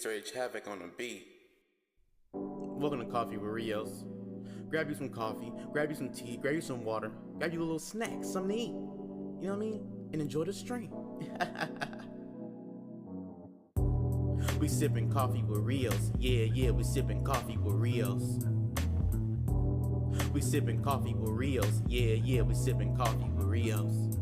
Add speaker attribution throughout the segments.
Speaker 1: Mr. H Havoc on the beat.
Speaker 2: Welcome to Coffee with Rios. Grab you some coffee, grab you some tea, grab you some water, grab you a little snack, something to eat. You know what I mean? And enjoy the stream. We sipping coffee with Rios. Yeah, we sipping coffee with Rios. We sipping coffee with Rios. Yeah, we sipping coffee with Rios.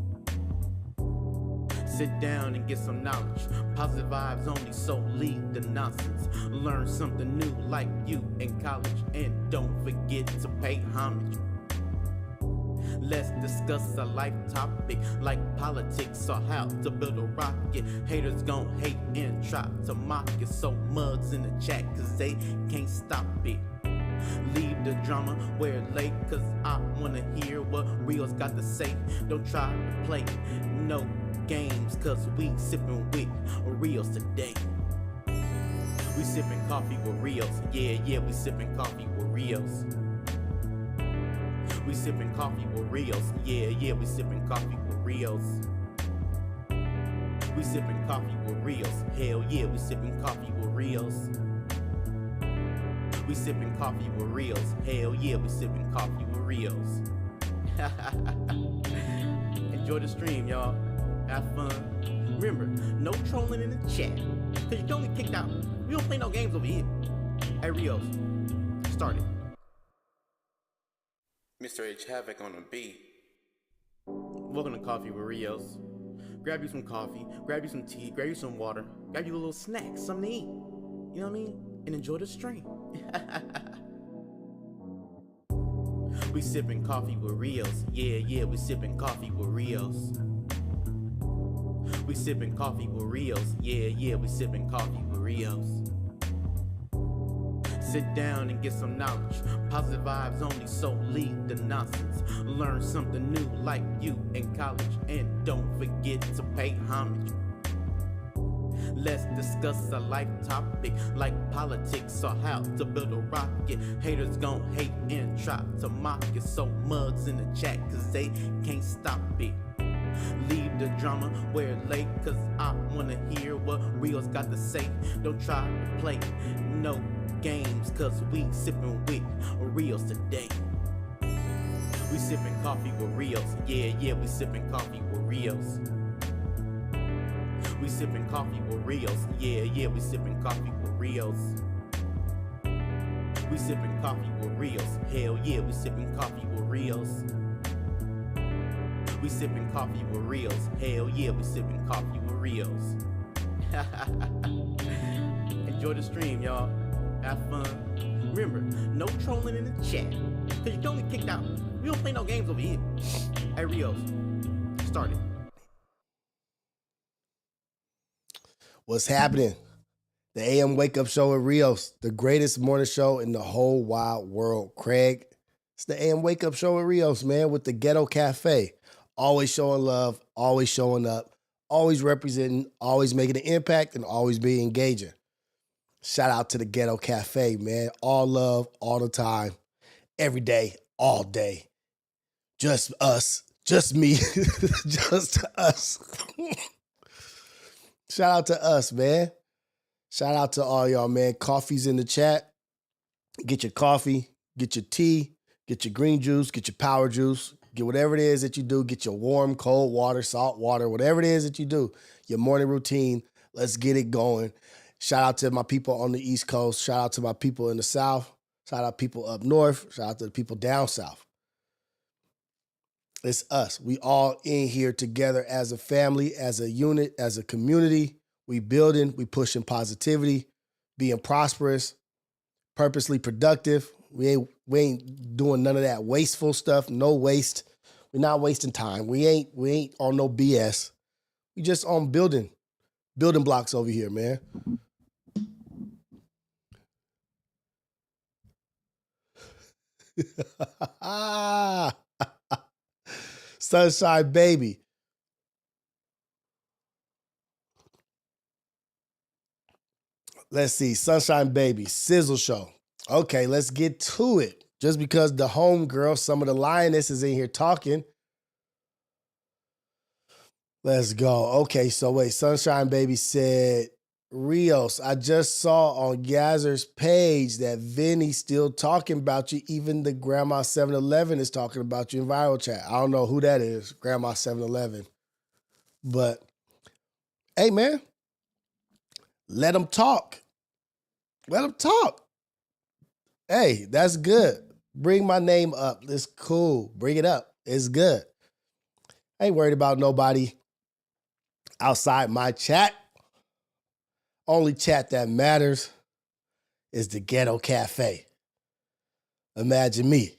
Speaker 2: Sit down and get some knowledge. Positive vibes only, so leave the nonsense. Learn something new like you in college. And don't forget to pay homage. Let's discuss a life topic like politics or how to build a rocket. Haters gon' hate and try to mock it. So mugs in the chat cause they can't stop it. Leave the drama where it lay, cause I wanna hear what Rios got to say. Don't try to play no games, cause we sippin' with Rios today. We sippin' coffee with Rios. Yeah, we sippin' coffee with Rios. We sippin' coffee with Rios. Yeah, we sippin' coffee with Rios. We sippin' coffee with Rios. Hell yeah, we sippin' coffee with Rios. We sippin' coffee with Rios. Hell yeah, we sippin' coffee with Rios. Enjoy the stream, y'all. Have fun. Remember, no trolling in the chat, cause you don't get kicked out. We don't play no games over here. Hey Rios, start it.
Speaker 1: Mr. H Havoc on the beat.
Speaker 2: Welcome to Coffee with Rios. Grab you some coffee, grab you some tea, grab you some water, grab you a little snack, something to eat. You know what I mean? And enjoy the stream. We sipping coffee with Rios. Yeah, we sipping coffee with Rios. We sipping coffee with Rios. Yeah, we sipping coffee with Rios. Sit down and get some knowledge. Positive vibes only, so leave the nonsense. Learn something new like you in college. And don't forget to pay homage. Let's discuss a life topic like politics or how to build a rocket. Haters gon' hate and try to mock it. So mugs in the chat cause they can't stop it. Leave the drama where it lay, cause I wanna hear what Rios got to say. Don't try to play no games, cause we sippin' with Rios today. We sippin' coffee with Rios. Yeah, we sippin' coffee with Rios. We sippin' coffee with Rios. Yeah, we sippin' coffee with Rios. We sippin' coffee with Rios. Hell yeah, we sippin' coffee with Rios. We sippin' coffee with Rios. Hell yeah, we sippin' coffee with Rios. Enjoy the stream, y'all. Have fun. Remember, no trolling in the chat, cause you don't get kicked out. We don't play no games over here. Hey Rios, start it.
Speaker 3: What's happening? The AM Wake Up Show with Rios, the greatest morning show in the whole wide world. Craig, it's the AM Wake Up Show with Rios, man, with the Ghetto Cafe. Always showing love, always showing up, always representing, always making an impact, and always being engaging. Shout out to the Ghetto Cafe, man. All love, all the time, every day, all day. Just us, just me, just us. Shout out to us, man. Shout out to all y'all, man. Coffee's in the chat. Get your coffee, get your tea, get your green juice, get your power juice, get whatever it is that you do. Get your warm, cold water, salt water, whatever it is that you do. Your morning routine. Let's get it going. Shout out to my people on the East Coast. Shout out to my people in the South. Shout out to people up north. Shout out to the people down south. It's us. We all in here together as a family, as a unit, as a community. We building, we pushing positivity, being prosperous, purposely productive. We ain't doing none of that wasteful stuff. No waste. We're not wasting time. We ain't on no BS. We just on building blocks over here, man. Sunshine Baby. Let's see. Sunshine Baby. Sizzle Show. Okay, let's get to it. Just because the homegirl, some of the lionesses in here talking. Let's go. Okay, so wait. Sunshine Baby said, Rios, I just saw on Gazzer's page that Vinny's still talking about you. Even the Grandma 7-Eleven is talking about you in viral chat. I don't know who that is, Grandma 7-Eleven. But, hey, man, let them talk. Let them talk. Hey, that's good. Bring my name up. It's cool. Bring it up. It's good. I ain't worried about nobody outside my chat. Only chat that matters is the Ghetto Cafe. Imagine me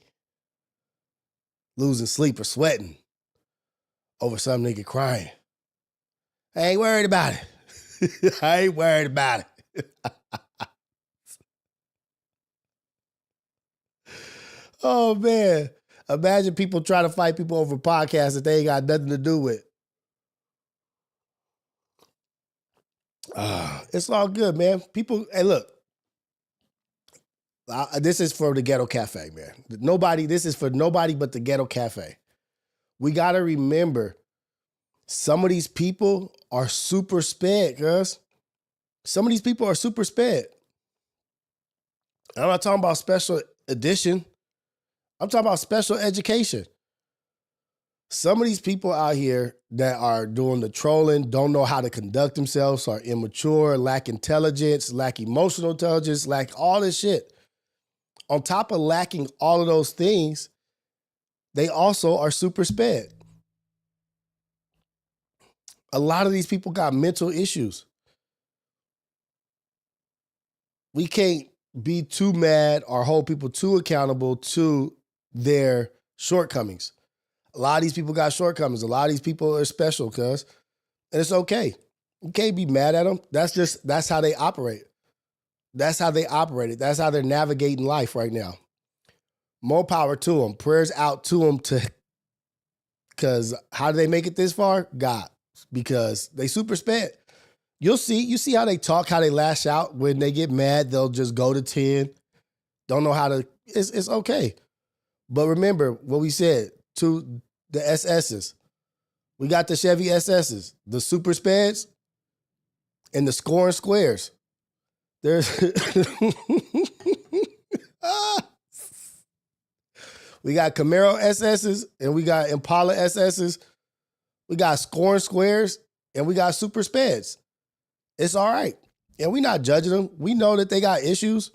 Speaker 3: losing sleep or sweating over some nigga crying. I ain't worried about it. I ain't worried about it. Oh, man. Imagine people trying to fight people over podcasts that they ain't got nothing to do with. It's all good, man. People, hey, look. This is for the Ghetto Cafe, man. This is for nobody but the Ghetto Cafe. We got to remember, some of these people are super sped, guys. Some of these people are super sped. I'm not talking about special edition. I'm talking about special education. Some of these people out here that are doing the trolling, don't know how to conduct themselves, are immature, lack intelligence, lack emotional intelligence, lack all this shit. On top of lacking all of those things, they also are super sped. A lot of these people got mental issues. We can't be too mad or hold people too accountable to their shortcomings. A lot of these people got shortcomings. A lot of these people are special, cuz. And it's okay. You can't be mad at them. That's how they operate. That's how they operate. That's how they're navigating life right now. More power to them. Prayers out to them because how do they make it this far? God. Because they super sped. You see how they talk, how they lash out. When they get mad, they'll just go to 10. Don't know how to, it's okay. But remember what we said to the SSs. We got the Chevy SSs, the super speds, and the scoring squares. There's we got Camaro SSs and we got Impala SSs. We got scoring squares and we got super speds. It's all right. And we're not judging them. We know that they got issues.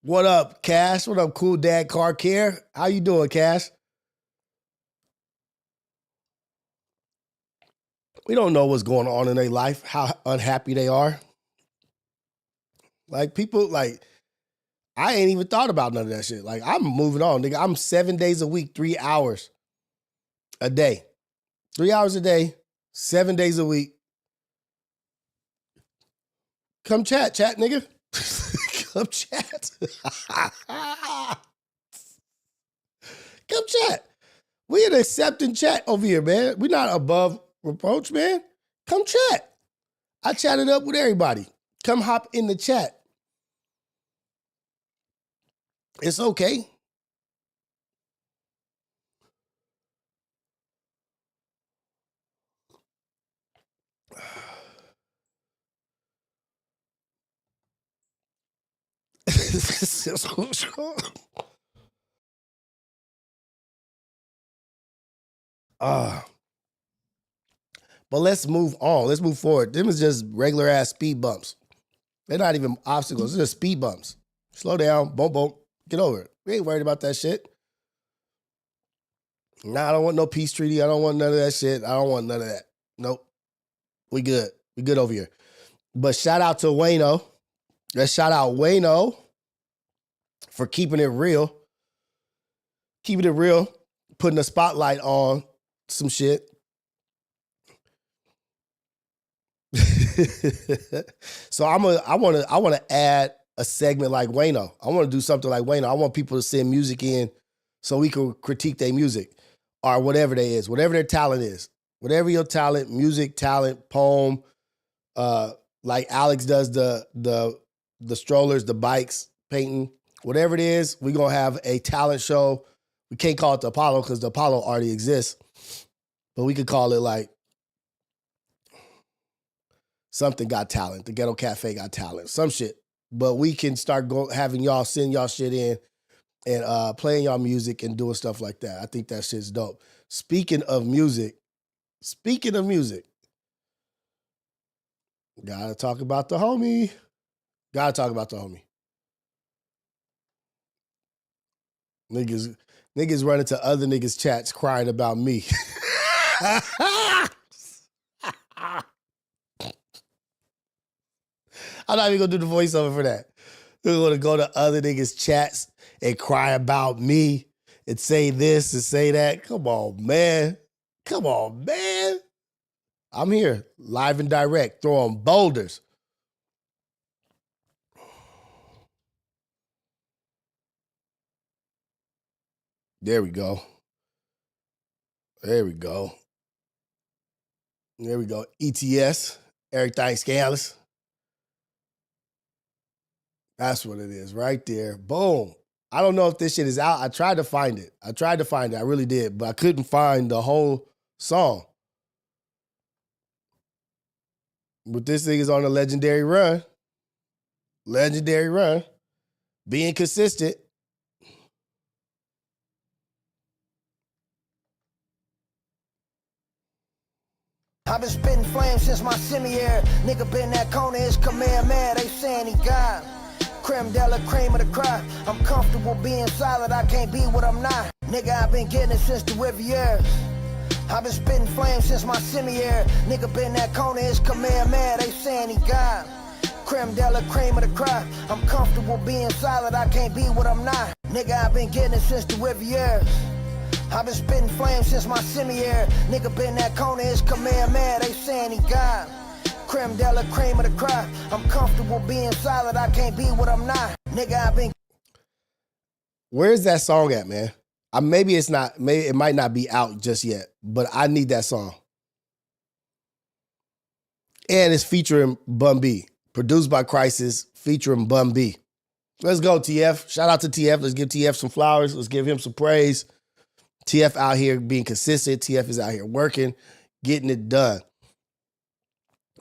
Speaker 3: What up, Cash? What up, Cool Dad Car Care? How you doing, Cash? We don't know what's going on in their life, how unhappy they are. Like, people, like, I ain't even thought about none of that shit. Like, I'm moving on, nigga. I'm 7 days a week, 3 hours a day. 3 hours a day, 7 days a week. Come chat, nigga. Come chat. Come chat. We an accepting chat over here, man. We're not above reproach, man. Come chat. I chatted up with everybody. Come hop in the chat. It's okay. But let's move on. Let's move forward. Them is just regular ass speed bumps. They're not even obstacles. They're just speed bumps. Slow down. Boom, boom. Get over it. We ain't worried about that shit. Nah, I don't want no peace treaty. I don't want none of that shit. I don't want none of that. Nope. We good. We good over here. But shout out to Wayno. Let's shout out Wayno for keeping it real. Keeping it real. Putting a spotlight on some shit. So I want to add a segment like Wayno. I want to do something like Wayno. I want people to send music in so we can critique their music or whatever they is, whatever their talent is. Whatever your talent, music, talent, poem, like Alex does the strollers, the bikes, painting, whatever it is, we're going to have a talent show. We can't call it the Apollo because the Apollo already exists, but we could call it like something got talent. The Ghetto Cafe got talent. Some shit. But we can start having y'all send y'all shit in and playing y'all music and doing stuff like that. I think that shit's dope. Speaking of music, gotta talk about the homie. Niggas running to other niggas' chats crying about me. I'm not even gonna do the voiceover for that. We're gonna go to other niggas' chats and cry about me and say this and say that. Come on, man. I'm here, live and direct, throwing boulders. There we go. ETS, everything scandalous. That's what it is right there. Boom. I don't know if this shit is out. I tried to find it. I really did, but I couldn't find the whole song. But this thing is on a legendary run. Being consistent.
Speaker 4: I've been spitting flames since my semi-air. Nigga been that corner, it's Kamehameha. They saying he God. Creme de la cream of the crop. I'm comfortable being silent, I can't be what I'm not. Nigga, I've been getting it since the Rivieras. I've been spitting flames since my semi-air. Nigga been that corner, it's Kamehameha. They saying he God. Creme de la cream of the crop. I'm comfortable being silent, I can't be what I'm not. Nigga, I've been getting it since the Rivieras. I've been spitting flames since my semi-air. Nigga been that corner, it's Kamehameha. They saying he God. Creme de la cream of the crop. I'm comfortable being silent, I can't be what I'm not. Nigga, I've been...
Speaker 3: Where's that song at, man? Maybe it might not be out just yet, but I need that song. And it's featuring Bun B. Produced by Crisis, featuring Bun B. Let's go, TF. Shout out to TF. Let's give TF some flowers. Let's give him some praise. TF out here being consistent. TF is out here working, getting it done.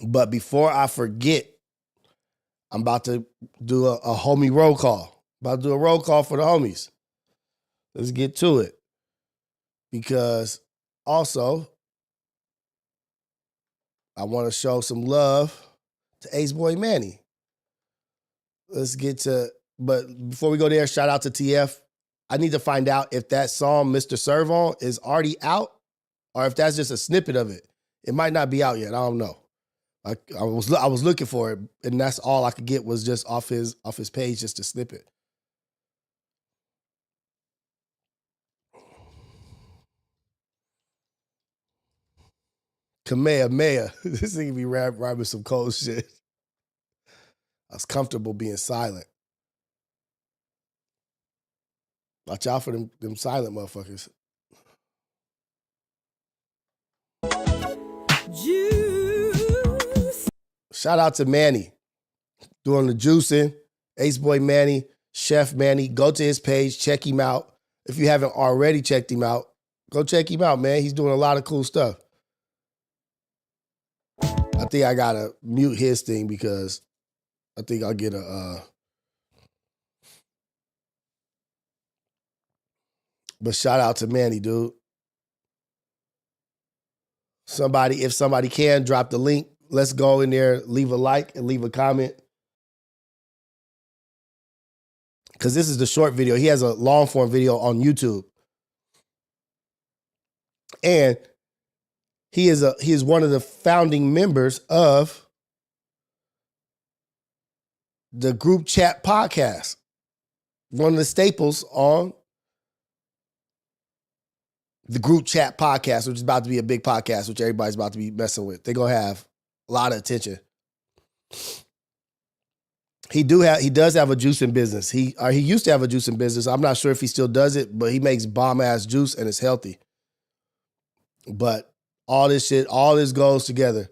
Speaker 3: But before I forget, I'm about to do a homie roll call. About to do a roll call for the homies. Let's get to it. Because also, I want to show some love to Ace Boy Manny. Let's get to, but before we go there, shout out to TF. I need to find out if that song, Mr. Servon, is already out or if that's just a snippet of it. It might not be out yet. I don't know. I was looking for it, and that's all I could get was just off his page, just a snippet. Kamehameha. This nigga be rhyming some cold shit. I was comfortable being silent. Watch out for them silent motherfuckers. Juice. Shout out to Manny doing the juicing. Ace Boy Manny, Chef Manny. Go to his page, check him out. If you haven't already checked him out, go check him out, man. He's doing a lot of cool stuff. I think I gotta mute his thing because I think I'll get a but shout out to Manny, dude. If somebody can, drop the link. Let's go in there, leave a like and leave a comment. Because this is the short video. He has a long form video on YouTube. And he is one of the founding members of the Group Chat podcast. One of the staples on the Group Chat podcast, which is about to be a big podcast, which everybody's about to be messing with. They're going to have a lot of attention. He does have a juicing business. He used to have a juicing business. I'm not sure if he still does it, but he makes bomb-ass juice and it's healthy. But all this goes together.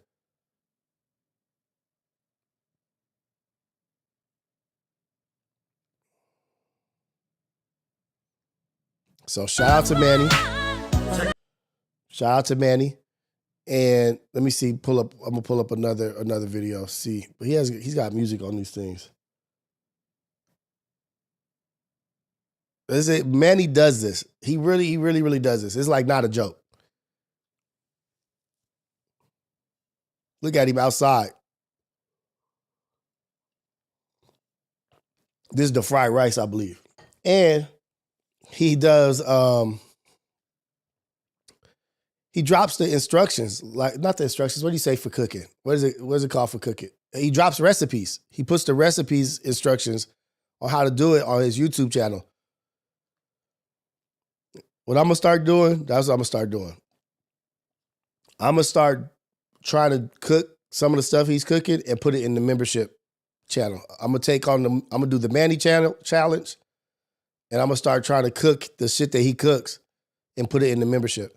Speaker 3: So shout out to Manny. And let me see, I'm gonna pull up another video. See, but he's got music on these things. Manny does this. He really does this. It's like not a joke. Look at him outside. This is the fried rice, I believe. And he does, he drops the instructions, like not the instructions. What do you say for cooking? What is it called for cooking? He drops recipes. He puts the recipes instructions on how to do it on his YouTube channel. What I'm gonna start doing, that's what I'm gonna start doing. I'm gonna start trying to cook some of the stuff he's cooking and put it in the membership channel. I'm gonna do the Manny channel challenge, and I'm gonna start trying to cook the shit that he cooks and put it in the membership.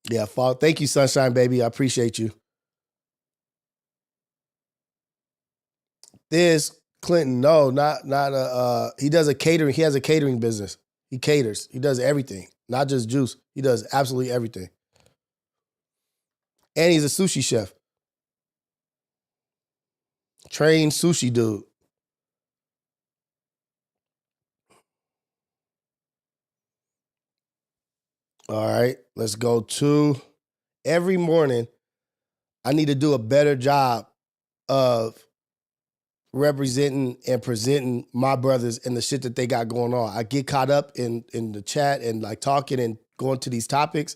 Speaker 3: Yeah, thank you, Sunshine Baby. I appreciate you. This Clinton, no, not he does a catering. He has a catering business. He caters. He does everything, not just juice. He does absolutely everything. And he's a sushi chef. Trained sushi dude. All right, let's go to every morning. I need to do a better job of representing and presenting my brothers and the shit that they got going on. I get caught up in the chat and like talking and going to these topics.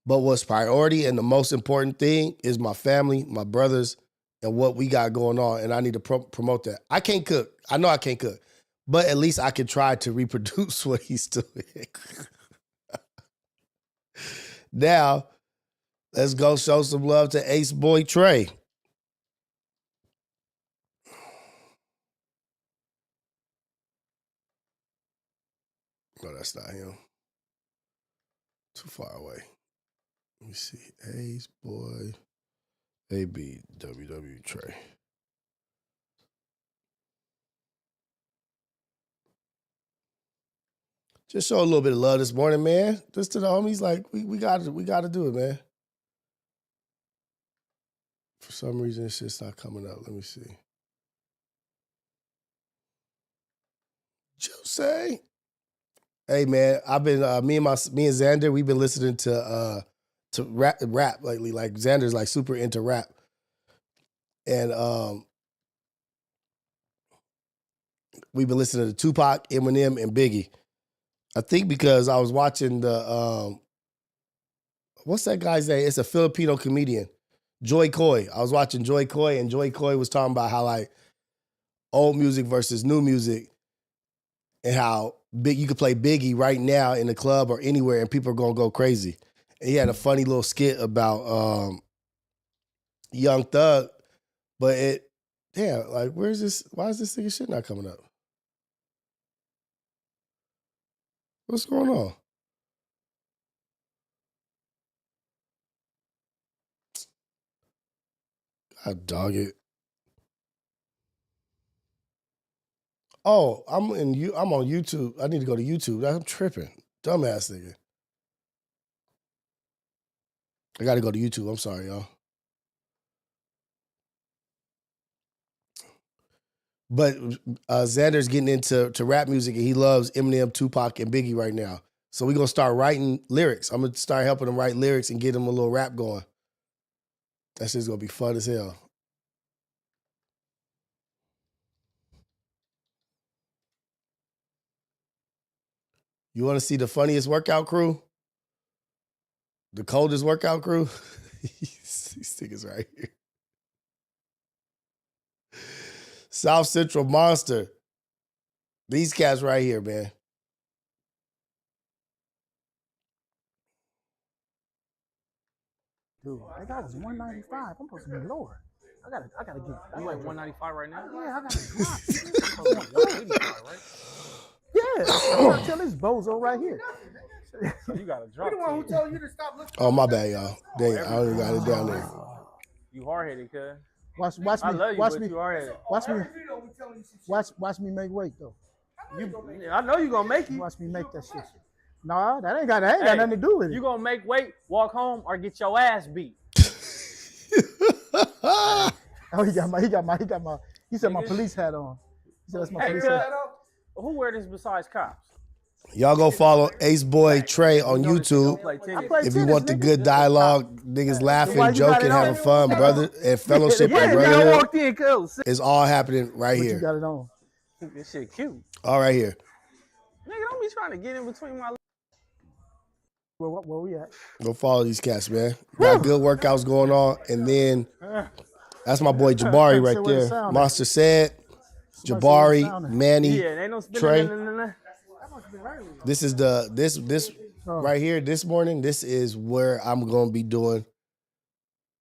Speaker 3: But what's priority and the most important thing is my family, my brothers, and what we got going on. And I need to promote that. I can't cook. I know I can't cook. But at least I can try to reproduce what he's doing. Now, let's go show some love to Ace Boy Trey. No, that's not him. Too far away. Let me see. Ace Boy, ABWW Trey. Just show a little bit of love this morning, man. Just to the homies, like we got to do it, man. For some reason, it's just not coming up. Let me see. Jose. Hey man, I've been me and Xander, we've been listening to rap lately. Like Xander's like super into rap. And we've been listening to Tupac, Eminem, and Biggie. I think because I was watching the what's that guy's name? It's a Filipino comedian, Joy Coy. I was watching Joy Coy, and Joy Coy was talking about how like old music versus new music, and how big you could play Biggie right now in the club or anywhere, and people are gonna go crazy. And he had a funny little skit about Young Thug, but like where's this? Why is this thing shit not coming up? What's going on? God dog it. Oh, I'm on YouTube. I need to go to YouTube. I'm tripping. Dumbass nigga. I gotta go to YouTube. I'm sorry, y'all. But Xander's getting into rap music, and he loves Eminem, Tupac, and Biggie right now. So we're gonna start writing lyrics. I'm gonna start helping him write lyrics and get him a little rap going. That shit's gonna be fun as hell. You want to see the funniest workout crew? The coldest workout crew? These niggas right here. South Central Monster. These cats right here, man.
Speaker 5: Dude, that guy was 195. I'm supposed to be lower. I gotta get.
Speaker 6: You like 195 right now?
Speaker 5: Yeah, I gotta drop. 185, right? Yeah, I gotta tell this bozo right here.
Speaker 6: So you gotta drop.
Speaker 5: You're the one who told you to stop looking.
Speaker 3: Oh, my bad, y'all. Dang, I only got it down there.
Speaker 6: You hard-headed, cuz.
Speaker 5: Watch me.
Speaker 6: I love you,
Speaker 5: watch
Speaker 6: but
Speaker 5: me.
Speaker 6: you hard-headed.
Speaker 5: Watch me make weight though.
Speaker 6: I know you gonna make it.
Speaker 5: Watch me make that shit. Nah, that ain't got nothing to do with it.
Speaker 6: You gonna make weight, walk home, or get your ass beat?
Speaker 5: Oh, he said my police hat on. He said that's my police hat.
Speaker 6: Who wear this besides cops?
Speaker 3: Y'all go follow Ace Boy Trey on YouTube.
Speaker 5: I play
Speaker 3: If you
Speaker 5: tennis,
Speaker 3: want the
Speaker 5: nigga.
Speaker 3: good dialogue, niggas laughing,
Speaker 5: Why you got
Speaker 3: joking,
Speaker 5: it on?
Speaker 3: having fun, brother, and fellowship
Speaker 5: Yeah,
Speaker 3: and
Speaker 5: you
Speaker 3: brotherhood
Speaker 5: walked in, cuz.
Speaker 3: is all happening right
Speaker 5: But you
Speaker 3: here.
Speaker 5: got it on.
Speaker 6: This shit cute.
Speaker 3: All right here.
Speaker 6: Nigga, don't be trying to get in between my.
Speaker 5: Where we at?
Speaker 3: Go follow these cats, man. Got good workouts going on, and then that's my boy Jabari right there. Monster said, Jabari, Manny,
Speaker 6: Yeah, ain't no
Speaker 3: Trey.
Speaker 6: spinning.
Speaker 3: This is this right here this morning. This is where I'm gonna be doing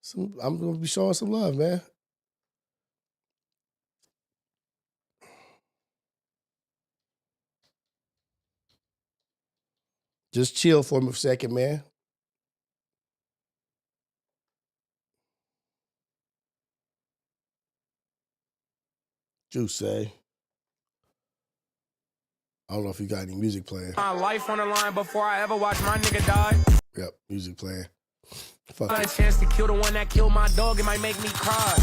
Speaker 3: some. I'm gonna be showing some love, man. Just chill for a second, man. Juice say. I don't know if you got any music playing.
Speaker 7: My life on the line before I ever watch my nigga die.
Speaker 3: Yep, music playing. Fuck
Speaker 7: Got
Speaker 3: it.
Speaker 7: a chance to kill the one that killed my dog, it might make me cry.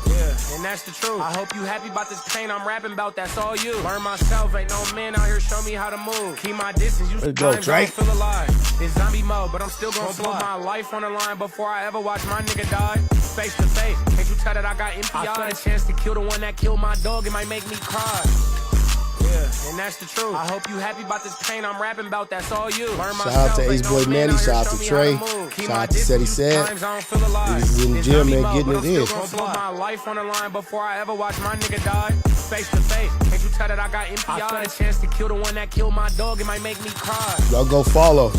Speaker 7: Yeah, and that's the truth. I hope you happy about this pain I'm rapping about, that's all you. Learn myself, ain't no man out here show me how to move. Keep my distance, you
Speaker 3: Let's go,
Speaker 7: sometimes
Speaker 3: Trey.
Speaker 7: don't feel alive. It's zombie mode, but I'm still gonna put my life on the line before I ever watch my nigga die. Face to face, can't you tell that I got empty eyes? I got a chance to kill the one that killed my dog, it might make me cry. Yeah, and that's the truth. I hope you happy about this pain I'm rapping about, that's all you. Learn
Speaker 3: Shout out to Ace Boy Manny, shout out to Trey, shout out to Said He Said. Niggas in the gym, man, getting it in.
Speaker 7: Gonna put my life on the line before I ever watch my nigga die. Face to face, can't you tell that I got empty eyes? I got a chance to kill the one that killed my dog, it might make me cry.
Speaker 3: Y'all go follow.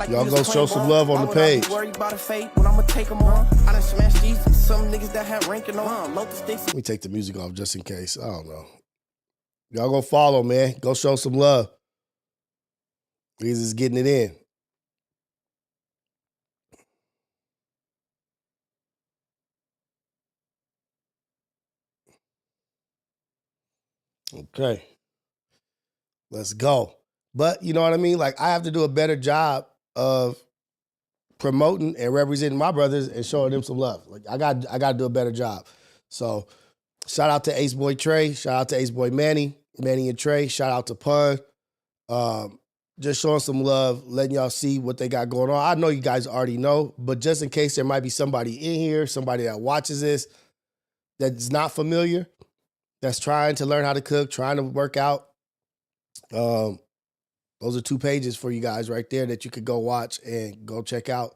Speaker 3: Y'all go show some love on the page.
Speaker 8: Worried about a fate when I'ma take them on. I done smashed these some niggas that have ranking on. Load the sticks.
Speaker 3: Let me take the music off just in case. I don't know. Y'all go follow, man. Go show some love. He's just getting it in. Okay. Let's go. But you know what I mean? Like, I have to do a better job of promoting and representing my brothers and showing them some love. Like, I got to do a better job. So, shout out to Ace Boy Trey. Shout out to Ace Boy Manny. Manny and Trey. Shout out to Pun. Just showing some love, letting y'all see what they got going on. I know you guys already know, but just in case there might be somebody in here, somebody that watches this that's not familiar, that's trying to learn how to cook, trying to work out. Those are 2 pages for you guys right there that you could go watch and go check out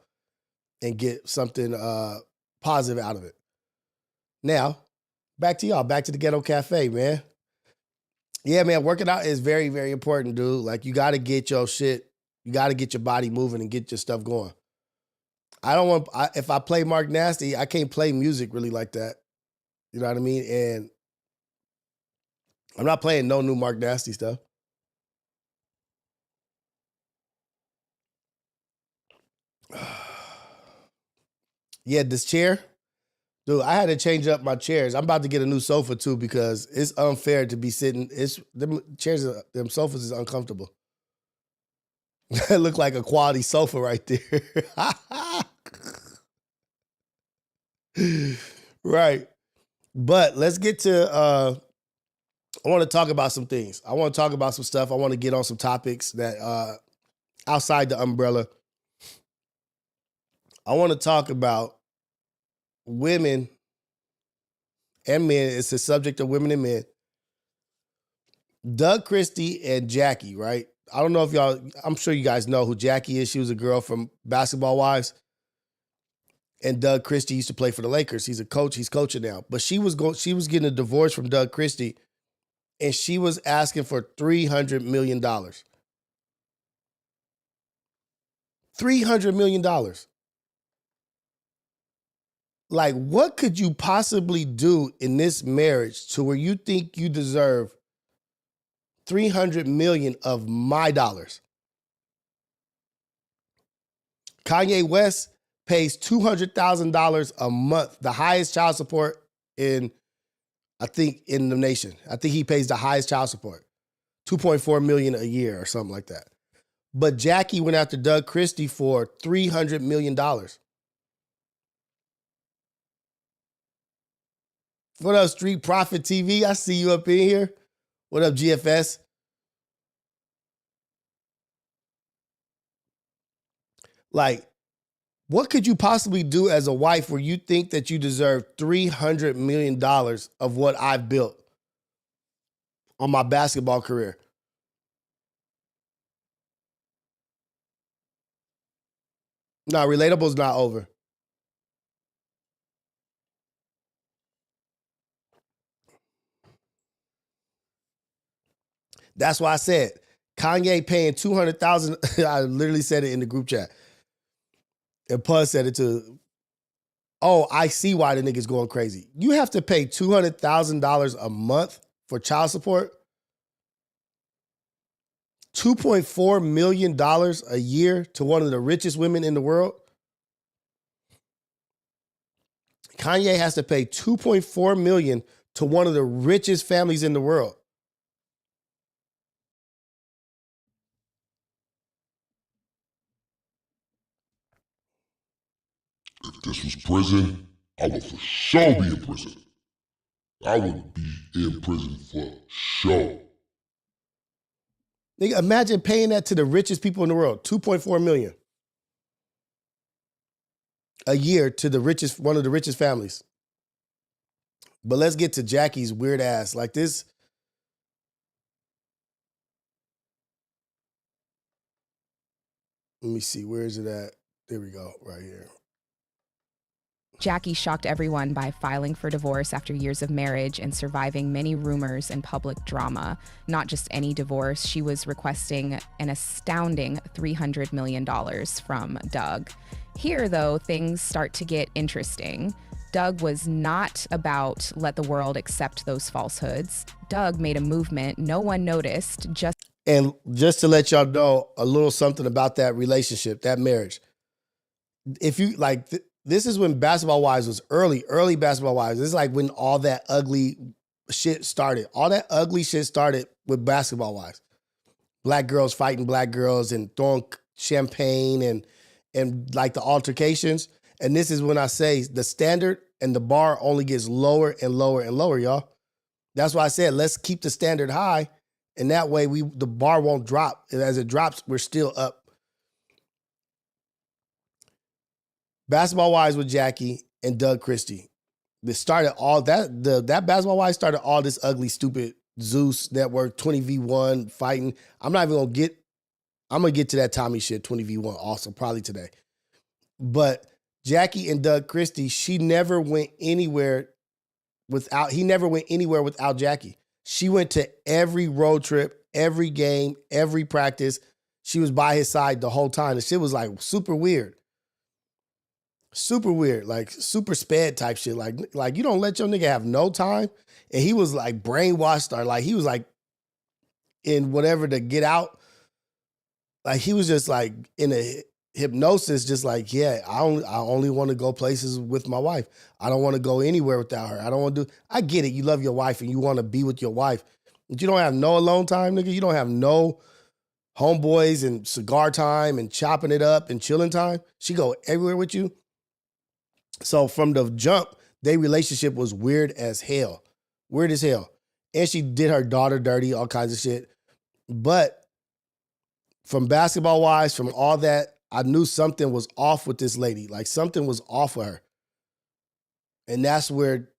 Speaker 3: and get something positive out of it. Now, back to y'all, back to the Ghetto Cafe, man. Yeah, man, working out is very, very important, dude. Like, you got to get your shit, you got to get your body moving and get your stuff going. If I play Mark Nasty, I can't play music really like that. You know what I mean? And I'm not playing no new Mark Nasty stuff. Yeah, this chair. Dude, I had to change up my chairs. I'm about to get a new sofa too because it's unfair to be sitting. Them chairs, them sofas is uncomfortable. That look like a quality sofa right there. Right. But let's get to, I want to talk about some things. I want to talk about some stuff. I want to get on some topics that outside the umbrella. I want to talk about women and men. It's the subject of women and men. Doug Christie and Jackie, right? I don't know if y'all, I'm sure you guys know who Jackie is. She was a girl from Basketball Wives. And Doug Christie used to play for the Lakers. He's a coach. He's coaching now. But she was getting a divorce from Doug Christie, and she was asking for $300 million. $300 million. Like, what could you possibly do in this marriage to where you think you deserve $300 million of my dollars? Kanye West pays $200,000 a month, the highest child support in the nation. I think he pays the highest child support, $2.4 million a year or something like that. But Jackie went after Doug Christie for $300 million. What up, Street Profit TV? I see you up in here. What up, GFS? Like, what could you possibly do as a wife where you think that you deserve $300 million of what I've built on my basketball career? No, Relatable's not over. That's why I said Kanye paying $200,000. I literally said it in the group chat. And Puz said it too. Oh, I see why the nigga's going crazy. You have to pay $200,000 a month for child support. $2.4 million a year to one of the richest women in the world. Kanye has to pay $2.4 million to one of the richest families in the world.
Speaker 9: If this was prison, I would for sure be in prison. I would be in prison for sure.
Speaker 3: Nigga, imagine paying that to the richest people in the world, $2.4 million a year to the richest, one of the richest families. But let's get to Jackie's weird ass. Like this. Let me see, where is it at? There we go, right here.
Speaker 10: Jackie shocked everyone by filing for divorce after years of marriage and surviving many rumors and public drama. Not just any divorce, she was requesting an astounding $300 million from Doug. Here, though, things start to get interesting. Doug was not about let the world accept those falsehoods. Doug made a movement no one noticed.
Speaker 3: And just to let y'all know a little something about that relationship, that marriage. If you like, this is when Basketball Wives was early Basketball Wives. This is like when all that ugly shit started. All that ugly shit started with Basketball Wives. Black girls fighting black girls and throwing champagne and like the altercations. And this is when I say the standard and the bar only gets lower and lower and lower, y'all. That's why I said, let's keep the standard high. And that way the bar won't drop. And as it drops, we're still up. Basketball Wives with Jackie and Doug Christie. This started all that, that Basketball Wives started all this ugly, stupid Zeus Network 20v1 fighting. I'm going to get to that Tommy shit, 20v1 also, probably today. But Jackie and Doug Christie, he never went anywhere without Jackie. She went to every road trip, every game, every practice. She was by his side the whole time. The shit was like super weird. Super weird, like super sped type shit. Like you don't let your nigga have no time. And he was like brainwashed or like he was like in whatever to get out. Like he was just like in a hypnosis, just like, yeah, I only want to go places with my wife. I don't want to go anywhere without her. I get it. You love your wife and you want to be with your wife. But you don't have no alone time, nigga. You don't have no homeboys and cigar time and chopping it up and chilling time. She go everywhere with you. So from the jump, their relationship was weird as hell. Weird as hell. And she did her daughter dirty, all kinds of shit. But from Basketball Wives, from all that, I knew something was off with this lady. Like something was off with her. And that's where...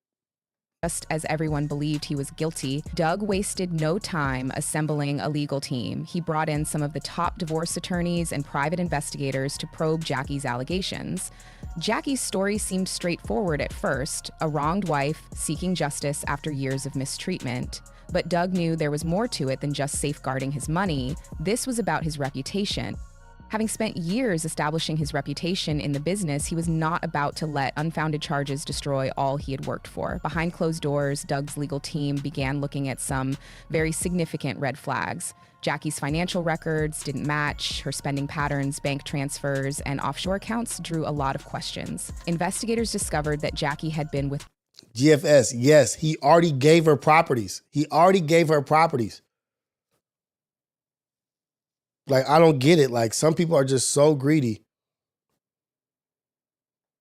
Speaker 10: Just as everyone believed he was guilty, Doug wasted no time assembling a legal team. He brought in some of the top divorce attorneys and private investigators to probe Jackie's allegations. Jackie's story seemed straightforward at first, a wronged wife seeking justice after years of mistreatment. But Doug knew there was more to it than just safeguarding his money. This was about his reputation. Having spent years establishing his reputation in the business, he was not about to let unfounded charges destroy all he had worked for. Behind closed doors, Doug's legal team began looking at some very significant red flags. Jackie's financial records didn't match, her spending patterns, bank transfers, and offshore accounts drew a lot of questions. Investigators discovered that Jackie had been with
Speaker 3: GFS, yes, he already gave her properties. Like, I don't get it. Like, some people are just so greedy.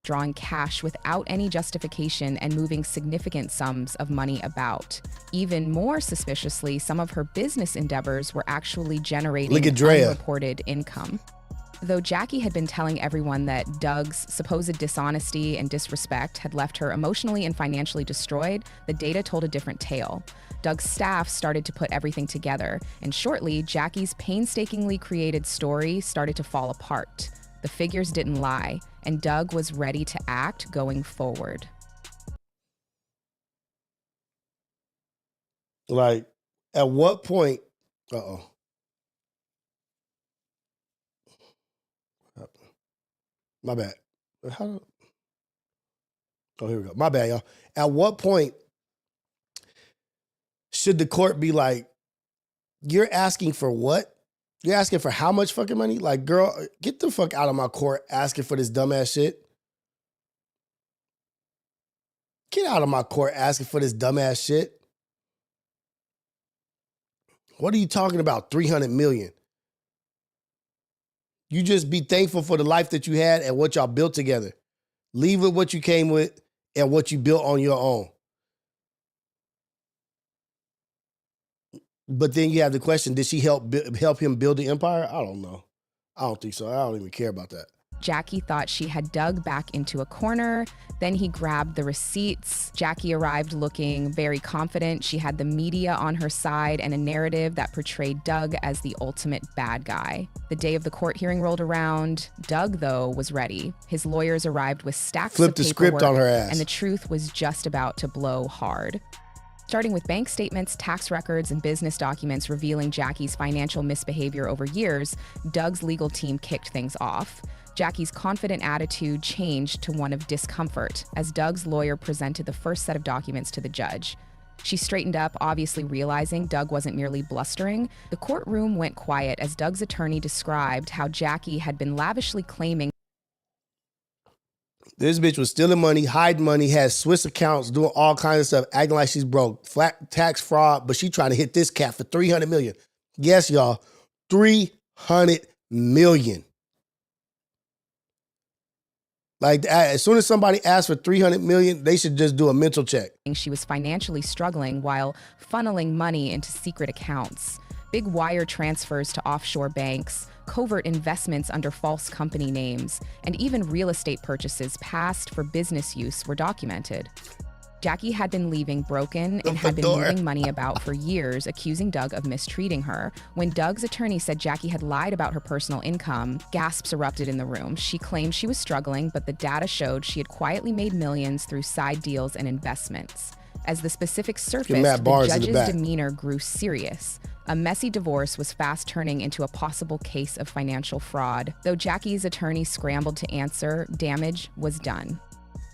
Speaker 10: Drawing cash without any justification and moving significant sums of money about. Even more suspiciously, some of her business endeavors were actually generating unreported income. Though Jackie had been telling everyone that Doug's supposed dishonesty and disrespect had left her emotionally and financially destroyed, the data told a different tale. Doug's staff started to put everything together, and shortly, Jackie's painstakingly created story started to fall apart. The figures didn't lie, and Doug was ready to act going forward.
Speaker 3: Like, at what point? My bad. Oh, here we go. My bad, y'all. At what point should the court be like, you're asking for what? You're asking for how much fucking money? Like, girl, get the fuck out of my court asking for this dumbass shit. Get out of my court asking for this dumbass shit. What are you talking about? 300 million. You just be thankful for the life that you had and what y'all built together. Leave with what you came with and what you built on your own. But then you have the question, did she help him build the empire? I don't know. I don't think so. I don't even care about that.
Speaker 10: Jackie thought she had Doug back into a corner. Then he grabbed the receipts. Jackie arrived looking very confident. She had the media on her side and a narrative that portrayed Doug as the ultimate bad guy. The day of the court hearing rolled around. Doug, though, was ready. His lawyers arrived with stacks of paperwork.
Speaker 3: Flipped the script on her ass.
Speaker 10: And the truth was just about to blow hard. Starting with bank statements, tax records, and business documents revealing Jackie's financial misbehavior over years, Doug's legal team kicked things off. Jackie's confident attitude changed to one of discomfort as Doug's lawyer presented the first set of documents to the judge. She straightened up, obviously realizing Doug wasn't merely blustering. The courtroom went quiet as Doug's attorney described how Jackie had been lavishly claiming
Speaker 3: this bitch was stealing money, hiding money, had Swiss accounts, doing all kinds of stuff, acting like she's broke, flat tax fraud, but she trying to hit this cat for 300 million. Yes, y'all, 300 million. Like, as soon as somebody asks for 300 million, they should just do a mental check.
Speaker 10: She was financially struggling while funneling money into secret accounts. Big wire transfers to offshore banks, covert investments under false company names, and even real estate purchases passed for business use were documented. Jackie had been leaving broken and had been moving money about for years, accusing Doug of mistreating her. When Doug's attorney said Jackie had lied about her personal income, gasps erupted in the room. She claimed she was struggling, but the data showed she had quietly made millions through side deals and investments. As the specifics surfaced, the judge's demeanor grew serious. A messy divorce was fast turning into a possible case of financial fraud. Though Jackie's attorney scrambled to answer, damage was done.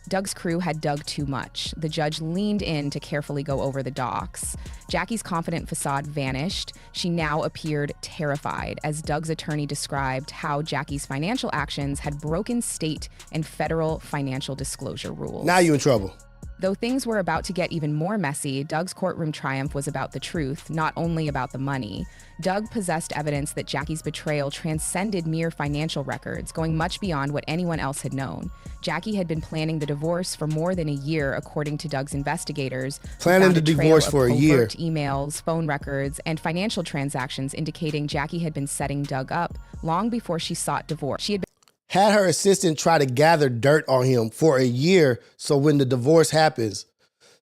Speaker 10: Doug's crew had dug too much. The judge leaned in to carefully go over the docs. Jackie's confident facade vanished. She now appeared terrified as Doug's attorney described how Jackie's financial actions had broken state and federal financial disclosure rules.
Speaker 3: Now you in trouble.
Speaker 10: Though things were about to get even more messy, Doug's courtroom triumph was about the truth, not only about the money. Doug possessed evidence that Jackie's betrayal transcended mere financial records, going much beyond what anyone else had known. Jackie had been planning the divorce for more than a year, according to Doug's investigators.
Speaker 3: Planning the divorce for a year.
Speaker 10: Emails, phone records, and financial transactions indicating Jackie had been setting Doug up long before she sought divorce. She
Speaker 3: had her assistant try to gather dirt on him for a year so when the divorce happens.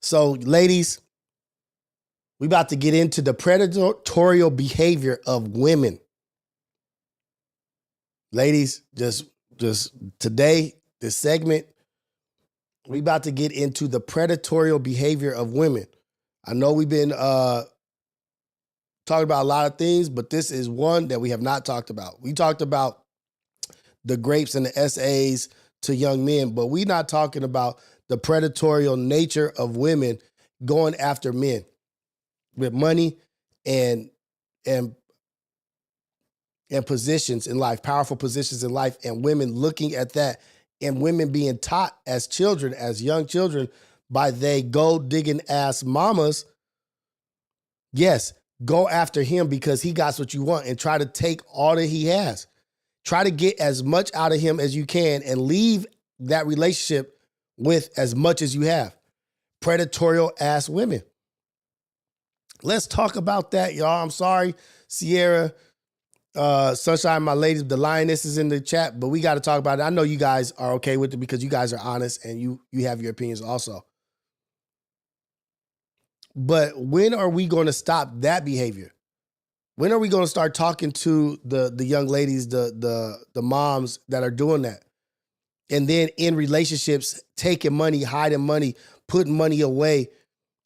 Speaker 3: So, ladies, we about to get into the predatory behavior of women. Ladies, just today, this segment, we about to get into the predatory behavior of women. I know we've been talking about a lot of things, but this is one that we have not talked about. We talked about the grapes and the essays to young men, but we're not talking about the predatory nature of women going after men with money and positions in life, powerful positions in life, and women looking at that, and women being taught as children, as young children, by they gold digging ass mamas. Yes, go after him because he got what you want and try to take all that he has. Try to get as much out of him as you can and leave that relationship with as much as you have. Predatorial ass women. Let's talk about that, y'all. I'm sorry, Sierra, Sunshine, my lady, the lioness is in the chat, but we got to talk about it. I know you guys are okay with it because you guys are honest and you have your opinions also. But when are we going to stop that behavior? When are we going to start talking to the young ladies, the moms that are doing that? And then in relationships, taking money, hiding money, putting money away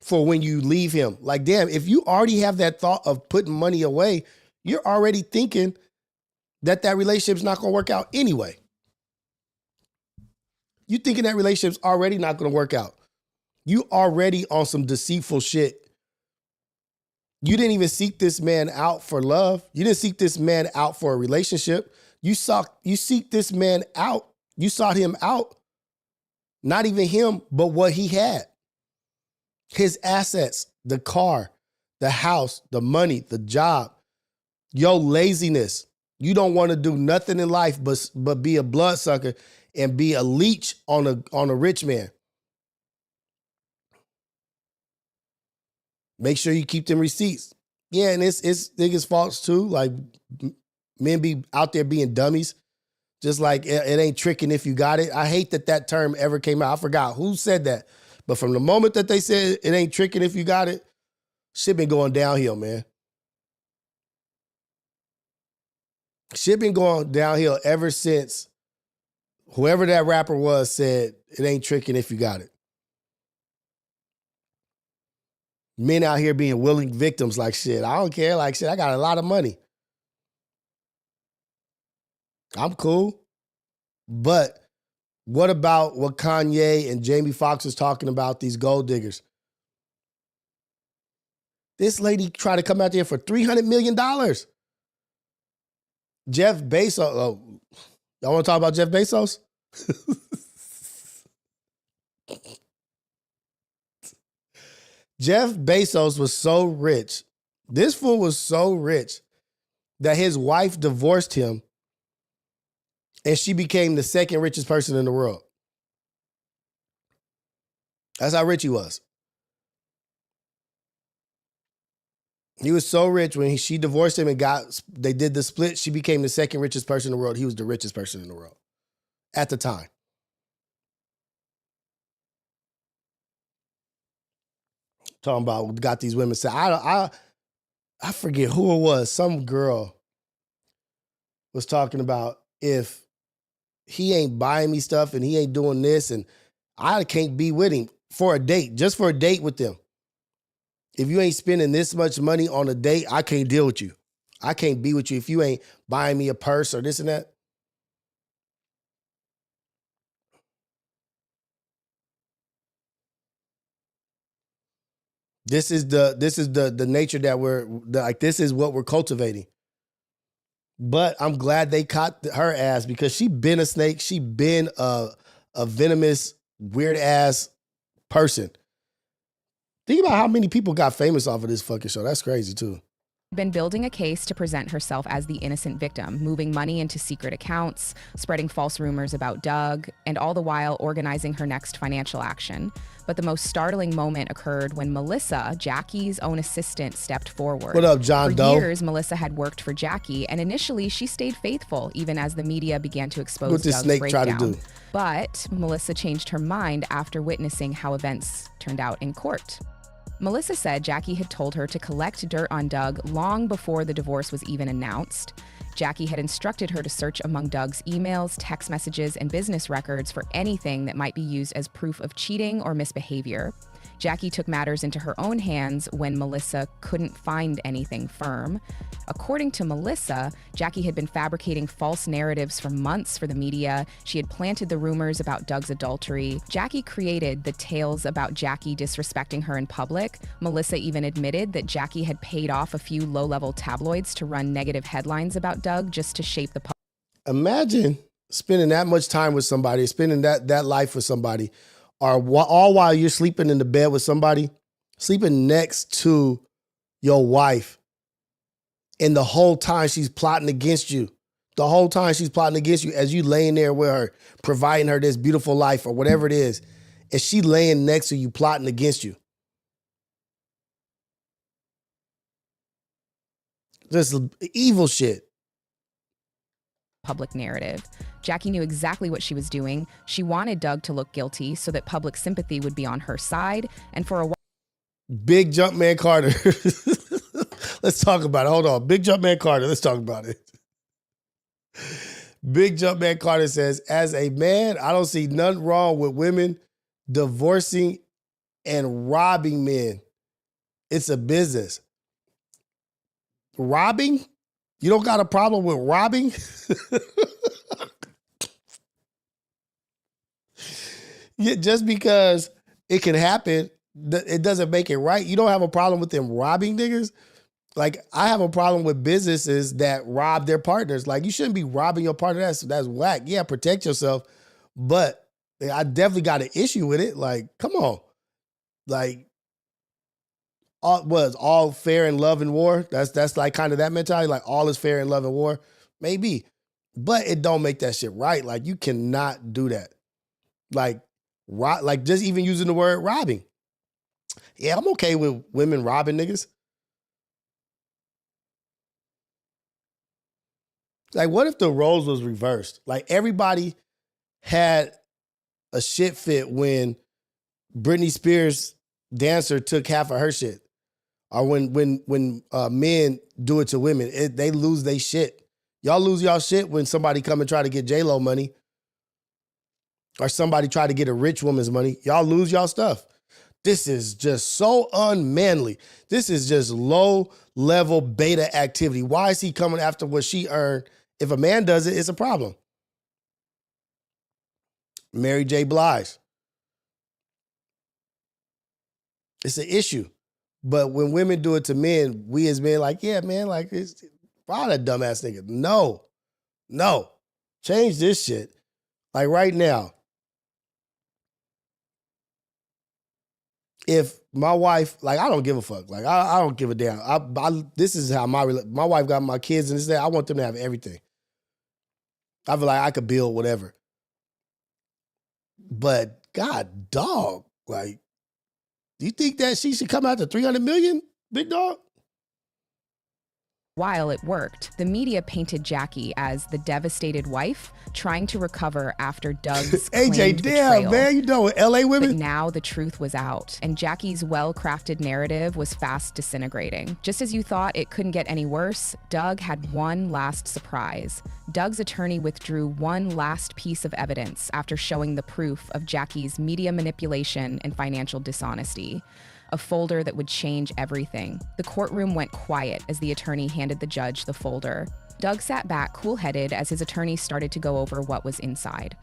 Speaker 3: for when you leave him. Like, damn, if you already have that thought of putting money away, you're already thinking that relationship's not going to work out anyway. You thinking that relationship's already not going to work out. You already on some deceitful shit. You didn't even seek this man out for love. You didn't seek this man out for a relationship. You seek this man out. You sought him out. Not even him, but what he had. His assets, the car, the house, the money, the job, your laziness. You don't want to do nothing in life but be a bloodsucker and be a leech on a rich man. Make sure you keep them receipts. Yeah, and it's niggas' faults too. Like, men be out there being dummies. Just like it ain't tricking if you got it. I hate that term ever came out. I forgot who said that. But from the moment that they said it ain't tricking if you got it, shit been going downhill, man. Shit been going downhill ever since whoever that rapper was said it ain't tricking if you got it. Men out here being willing victims like shit. I don't care. Like shit, I got a lot of money. I'm cool. But what about what Kanye and Jamie Foxx was talking about, these gold diggers? This lady tried to come out there for $300 million. Jeff Bezos. Oh, y'all want to talk about Jeff Bezos? Jeff Bezos was so rich. This fool was so rich that his wife divorced him and she became the second richest person in the world. That's how rich he was. He was so rich when she divorced him and they did the split, she became the second richest person in the world. He was the richest person in the world at the time. Talking about got these women say, I forget who it was. Some girl was talking about if he ain't buying me stuff and he ain't doing this and I can't be with him for a date, just for a date with them. If you ain't spending this much money on a date, I can't deal with you. I can't be with you if you ain't buying me a purse or this and that. This is the nature that this is what we're cultivating. But I'm glad they caught her ass because she been a snake. She been a venomous, weird ass person. Think about how many people got famous off of this fucking show. That's crazy too.
Speaker 10: Been building a case to present herself as the innocent victim, moving money into secret accounts, spreading false rumors about Doug, and all the while organizing her next financial action. But the most startling moment occurred when Melissa, Jackie's own assistant, stepped forward.
Speaker 3: What up, John Doe?
Speaker 10: For years, Melissa had worked for Jackie, and initially she stayed faithful, even as the media began to expose
Speaker 3: what this
Speaker 10: Doug's
Speaker 3: snake
Speaker 10: breakdown.
Speaker 3: try to do?
Speaker 10: But Melissa changed her mind after witnessing how events turned out in court. Melissa said Jackie had told her to collect dirt on Doug long before the divorce was even announced. Jackie had instructed her to search among Doug's emails, text messages, and business records for anything that might be used as proof of cheating or misbehavior. Jackie took matters into her own hands when Melissa couldn't find anything firm. According to Melissa, Jackie had been fabricating false narratives for months for the media. She had planted the rumors about Doug's adultery. Jackie created the tales about Jackie disrespecting her in public. Melissa even admitted that Jackie had paid off a few low-level tabloids to run negative headlines about Doug just to shape the public.
Speaker 3: Imagine spending that much time with somebody, spending that life with somebody, or all while you're sleeping in the bed with somebody, sleeping next to your wife, And the whole time she's plotting against you. The whole time she's plotting against you as you laying there with her, providing her this beautiful life or whatever it is. And she laying next to you, plotting against you. Just evil shit.
Speaker 10: Public narrative. Jackie knew exactly what she was doing. She wanted Doug to look guilty so that public sympathy would be on her side. And for a while,
Speaker 3: Big Jumpman Carter. Let's talk about it. Hold on. Big Jumpman Carter. Let's talk about it. Big Jumpman Carter says, as a man, I don't see nothing wrong with women divorcing and robbing men. It's a business. Robbing? You don't got a problem with robbing? Yeah, just because it can happen, it doesn't make it right. You don't have a problem with them robbing niggas? Like, I have a problem with businesses that rob their partners. Like, you shouldn't be robbing your partner. That's whack. Yeah, protect yourself. But I definitely got an issue with it. Like, come on. Like, all fair in love and war? That's like kind of that mentality. Like, all is fair in love and war? Maybe. But it don't make that shit right. Like, you cannot do that. Like just even using the word robbing. Yeah, I'm okay with women robbing niggas. Like, what if the roles was reversed? Like, everybody had a shit fit when Britney Spears dancer took half of her shit. Or when men do it to women, they lose their shit. Y'all lose y'all shit when somebody come and try to get J-Lo money. Or somebody try to get a rich woman's money. Y'all lose y'all stuff. This is just so unmanly. This is just low-level beta activity. Why is he coming after what she earned? If a man does it, it's a problem. Mary J. Blige. It's an issue. But when women do it to men, we as men like, yeah, man, like, it's all that dumbass nigga. No. Change this shit. Like right now, if my wife, like, I don't give a fuck. Like, I don't give a damn. This is how my wife got my kids and this day. I want them to have everything. I feel like I could build whatever. But God, dog, like, do you think that she should come out to 300 million, big dog?
Speaker 10: while it worked, the media painted Jackie as the devastated wife trying to recover after Doug's
Speaker 3: AJ, damn,
Speaker 10: betrayal.
Speaker 3: man, you know what, LA women?
Speaker 10: But now the truth was out, and Jackie's well-crafted narrative was fast disintegrating. Just as you thought it couldn't get any worse, Doug had one last surprise. Doug's attorney withdrew one last piece of evidence after showing the proof of Jackie's media manipulation and financial dishonesty. A folder that would change everything. The courtroom went quiet as the attorney handed the judge the folder. Doug sat back cool-headed as his attorney started to go over what was inside.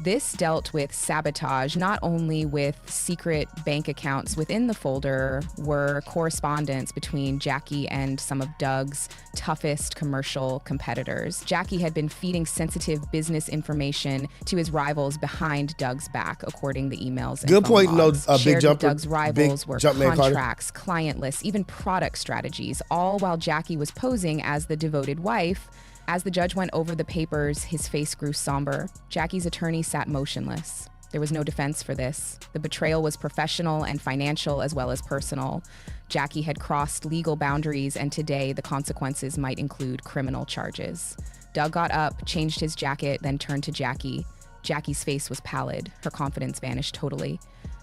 Speaker 10: This dealt with sabotage, not only with secret bank accounts. Within the folder were correspondence between Jackie and some of Doug's toughest commercial competitors. Jackie had been feeding sensitive business information to his rivals behind Doug's back, according to the emails.
Speaker 3: Good point, no, big jumper.
Speaker 10: Doug's rivals were
Speaker 3: Jumpman
Speaker 10: contracts, client lists, even product strategies, all while Jackie was posing as the devoted wife. As the judge went over the papers, his face grew somber. Jackie's attorney sat motionless. There was no defense for this. The betrayal was professional and financial as well as personal. Jackie had crossed legal boundaries, and today the consequences might include criminal charges. Doug got up, changed his jacket, then turned to Jackie. Jackie's face was pallid. Her confidence vanished totally.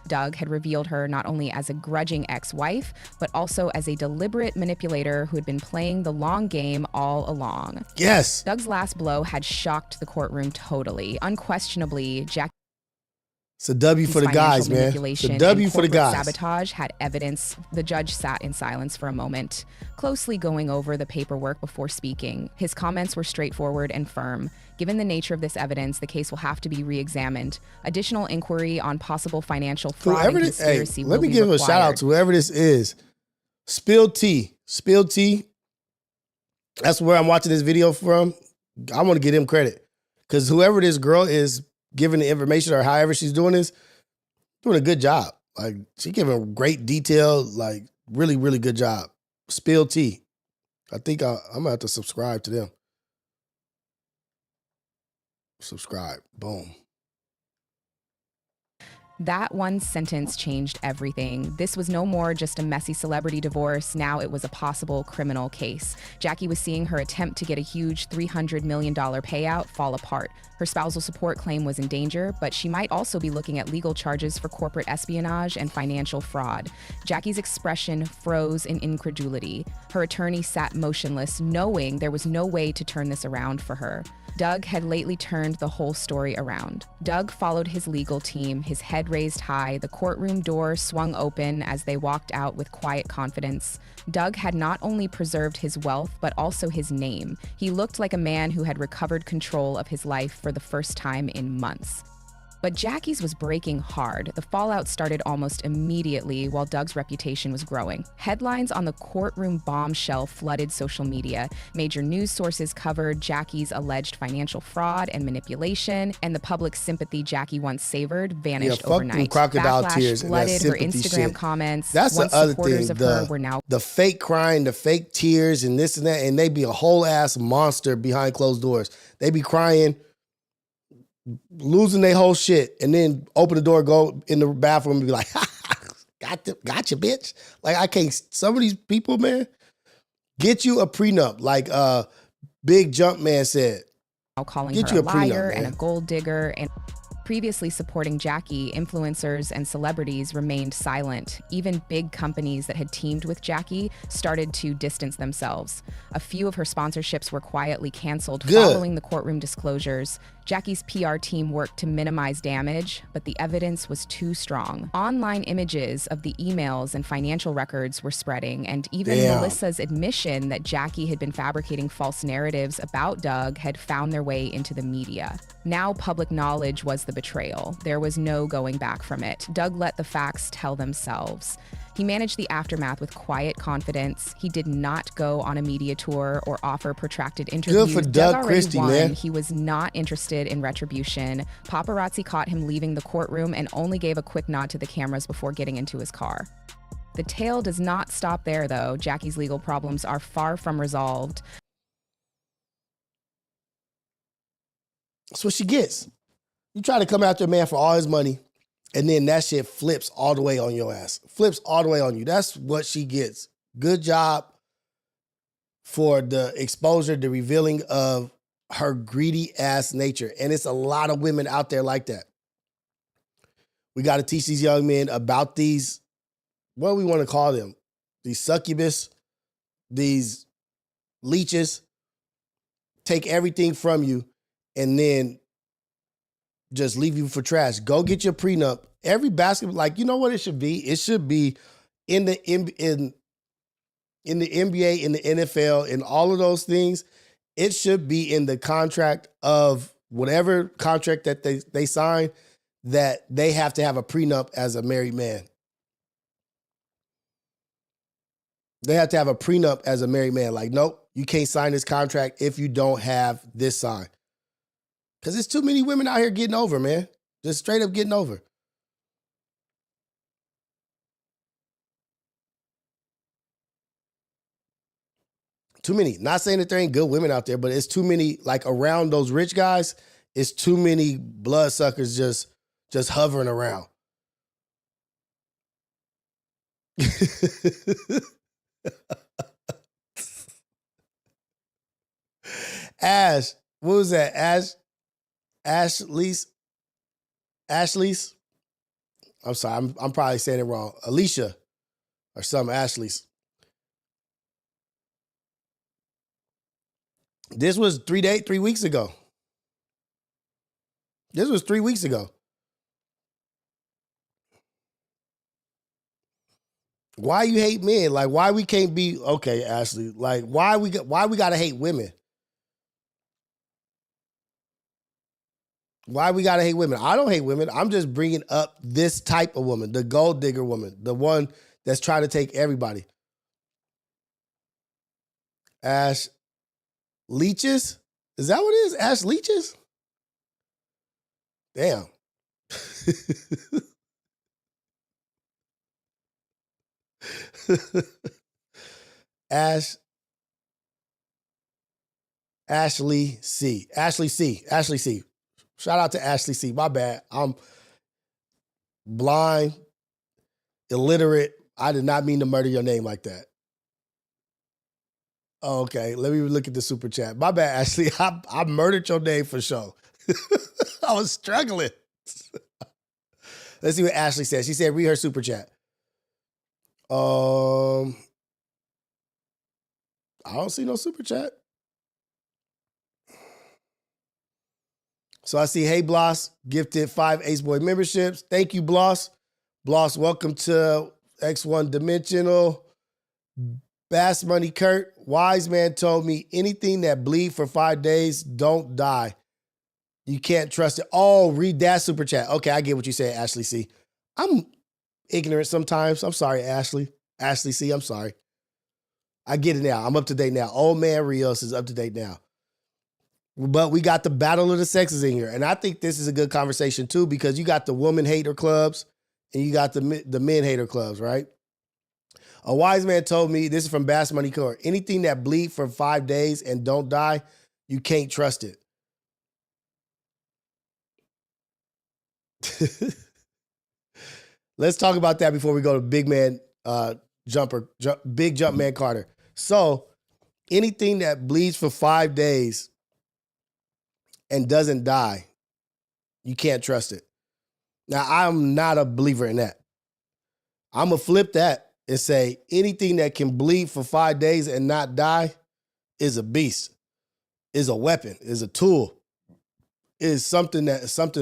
Speaker 10: Doug had revealed her not only as a grudging ex-wife, but also as a deliberate manipulator who had been playing the long game all along.
Speaker 3: Yes.
Speaker 10: Doug's last blow had shocked the courtroom totally. Unquestionably, Jackie's
Speaker 3: It's a W for the guys, man. It's a W for the guys.
Speaker 10: Sabotage had evidence. The judge sat in silence for a moment, closely going over the paperwork before speaking. His comments were straightforward and firm. Given the nature of this evidence, the case will have to be re-examined. Additional inquiry on possible financial fraud and conspiracy will be required.
Speaker 3: Let me give a shout out to whoever this is. Spill Tea. Spill Tea. That's where I'm watching this video from. I want to give him credit. Because whoever this girl is giving the information or however she's doing this, doing a good job. Like, she giving great detail, like, really, really good job. Spill Tea. I think I'm gonna have to subscribe to them. Subscribe. Boom.
Speaker 10: That one sentence changed everything. This was no more just a messy celebrity divorce. Now it was a possible criminal case. Jackie was seeing her attempt to get a huge $300 million payout fall apart. Her spousal support claim was in danger, but she might also be looking at legal charges for corporate espionage and financial fraud. Jackie's expression froze in incredulity. Her attorney sat motionless, knowing there was no way to turn this around for her. Doug had lately turned the whole story around. Doug followed his legal team, his head raised high, the courtroom door swung open as they walked out with quiet confidence. Doug had not only preserved his wealth, but also his name. He looked like a man who had recovered control of his life for the first time in months. But Jackie's was breaking hard. The fallout started almost immediately while Doug's reputation was growing. Headlines on the courtroom bombshell flooded social media. Major news sources covered Jackie's alleged financial fraud and manipulation, and the public sympathy Jackie once savored vanished overnight.
Speaker 3: Crocodile
Speaker 10: Backlash
Speaker 3: tears and that
Speaker 10: flooded her
Speaker 3: sympathy
Speaker 10: Instagram
Speaker 3: shit.
Speaker 10: comments.
Speaker 3: That's the
Speaker 10: Once
Speaker 3: other
Speaker 10: supporters
Speaker 3: thing.
Speaker 10: of her were now
Speaker 3: The fake crying, the fake tears, and this and that, and they be a whole ass monster behind closed doors. They be crying, losing their whole shit, and then open the door, go in the bathroom, and be like, gotcha, bitch. Like, I can't. Some of these people, man, get you a prenup, like Big Jump Man said.
Speaker 10: calling
Speaker 3: Get
Speaker 10: her
Speaker 3: you
Speaker 10: a
Speaker 3: a prenup,
Speaker 10: liar
Speaker 3: man.
Speaker 10: and a gold digger. And previously supporting Jackie, influencers and celebrities remained silent. Even big companies that had teamed with Jackie started to distance themselves. A few of her sponsorships were quietly canceled following the courtroom disclosures. Jackie's PR team worked to minimize damage, but the evidence was too strong. Online images of the emails and financial records were spreading, and even Melissa's admission that Jackie had been fabricating false narratives about Doug had found their way into the media. Now public knowledge was the betrayal. There was no going back from it. Doug let the facts tell themselves. He managed the aftermath with quiet confidence. He did not go on a media tour or offer protracted interviews.
Speaker 3: Good for Doug
Speaker 10: already
Speaker 3: Christie,
Speaker 10: won.
Speaker 3: man.
Speaker 10: He was not interested in retribution. Paparazzi caught him leaving the courtroom and only gave a quick nod to the cameras before getting into his car. The tale does not stop there, though. Jackie's legal problems are far from resolved.
Speaker 3: That's what she gets. You try to come after a man for all his money, and then that shit flips all the way on your ass. Flips all the way on you. That's what she gets. Good job for the exposure, the revealing of her greedy ass nature. And it's a lot of women out there like that. We got to teach these young men about these, what do we want to call them? These succubus, these leeches, take everything from you and then just leave you for trash. Go get your prenup. Every basketball, like, you know what it should be? It should be in the NBA, in the NFL, in all of those things. It should be in the contract of whatever contract that they sign, that they have to have a prenup as a married man. They have to have a prenup as a married man. Like, nope, you can't sign this contract if you don't have this signed. Because there's too many women out here getting over, man. Just straight up getting over. Too many. Not saying that there ain't good women out there, but it's too many, like around those rich guys, it's too many bloodsuckers just hovering around. Ash, what was that? Ashley's? I'm sorry, I'm probably saying it wrong. Alicia or some Ashley's. This was 3 weeks ago. This was 3 weeks ago. Why you hate men? Like, why we can't be okay, Ashley? Like, why we gotta hate women? Why we gotta hate women? I don't hate women. I'm just bringing up this type of woman, the gold digger woman, the one that's trying to take everybody. Ash Leeches? Is that what it is? Ash Leeches? Damn. Ashley C. Ashley C. Ashley C. Shout out to Ashley C. My bad. I'm blind, illiterate. I did not mean to murder your name like that. Okay, let me look at the super chat. My bad, Ashley. I murdered your name for sure. I was struggling. Let's see what Ashley said. She said, read her super chat. I don't see no super chat. So I see, hey, Bloss, gifted 5 Ace Boy memberships. Thank you, Bloss. Bloss, welcome to X1 Dimensional. Bass Money Kurt, wise man told me anything that bleed for 5 days, don't die. You can't trust it. Oh, read that super chat. Okay, I get what you said, Ashley C. I'm ignorant sometimes. I'm sorry, Ashley. Ashley C, I'm sorry. I get it now. I'm up to date now. Old man Rios is up to date now. But we got the battle of the sexes in here. And I think this is a good conversation too, because you got the woman hater clubs and you got the men hater clubs, right? A wise man told me, this is from Bass Money Court, anything that bleed for 5 days and don't die, you can't trust it. Let's talk about that before we go to big man big jump man Carter. So anything that bleeds for 5 days and doesn't die, you can't trust it. Now, I'm not a believer in that. I'm going to flip that and say anything that can bleed for 5 days and not die is a beast, is a weapon, is a tool, is something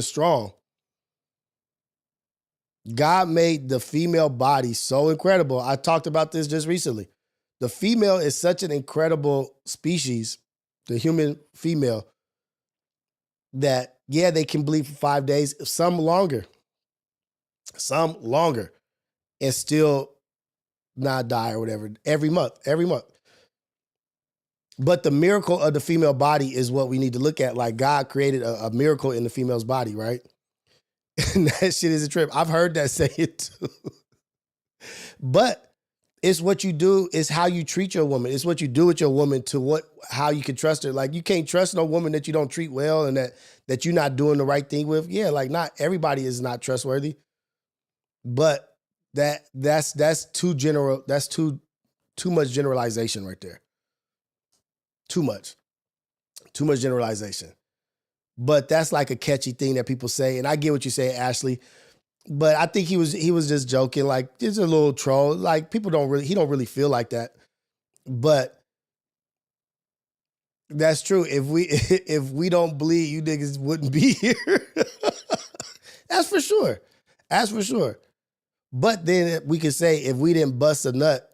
Speaker 3: strong. God made the female body so incredible. I talked about this just recently. The female is such an incredible species, the human female, that, yeah, they can bleed for 5 days, some longer, and still not die or whatever, every month. But the miracle of the female body is what we need to look at. Like, God created a miracle in the female's body, right? And that shit is a trip. I've heard that say it too. But it's what you do, it's how you treat your woman. It's what you do with your woman to how you can trust her. Like, you can't trust no woman that you don't treat well and that you're not doing the right thing with. Yeah, like, not everybody is not trustworthy. But that's too general. That's too much generalization right there. Too much generalization. But that's like a catchy thing that people say. And I get what you say, Ashley. But I think he was just joking. Like, just a little troll. Like, he don't really feel like that. But that's true. If we don't bleed, you niggas wouldn't be here. That's for sure. But then we could say, if we didn't bust a nut,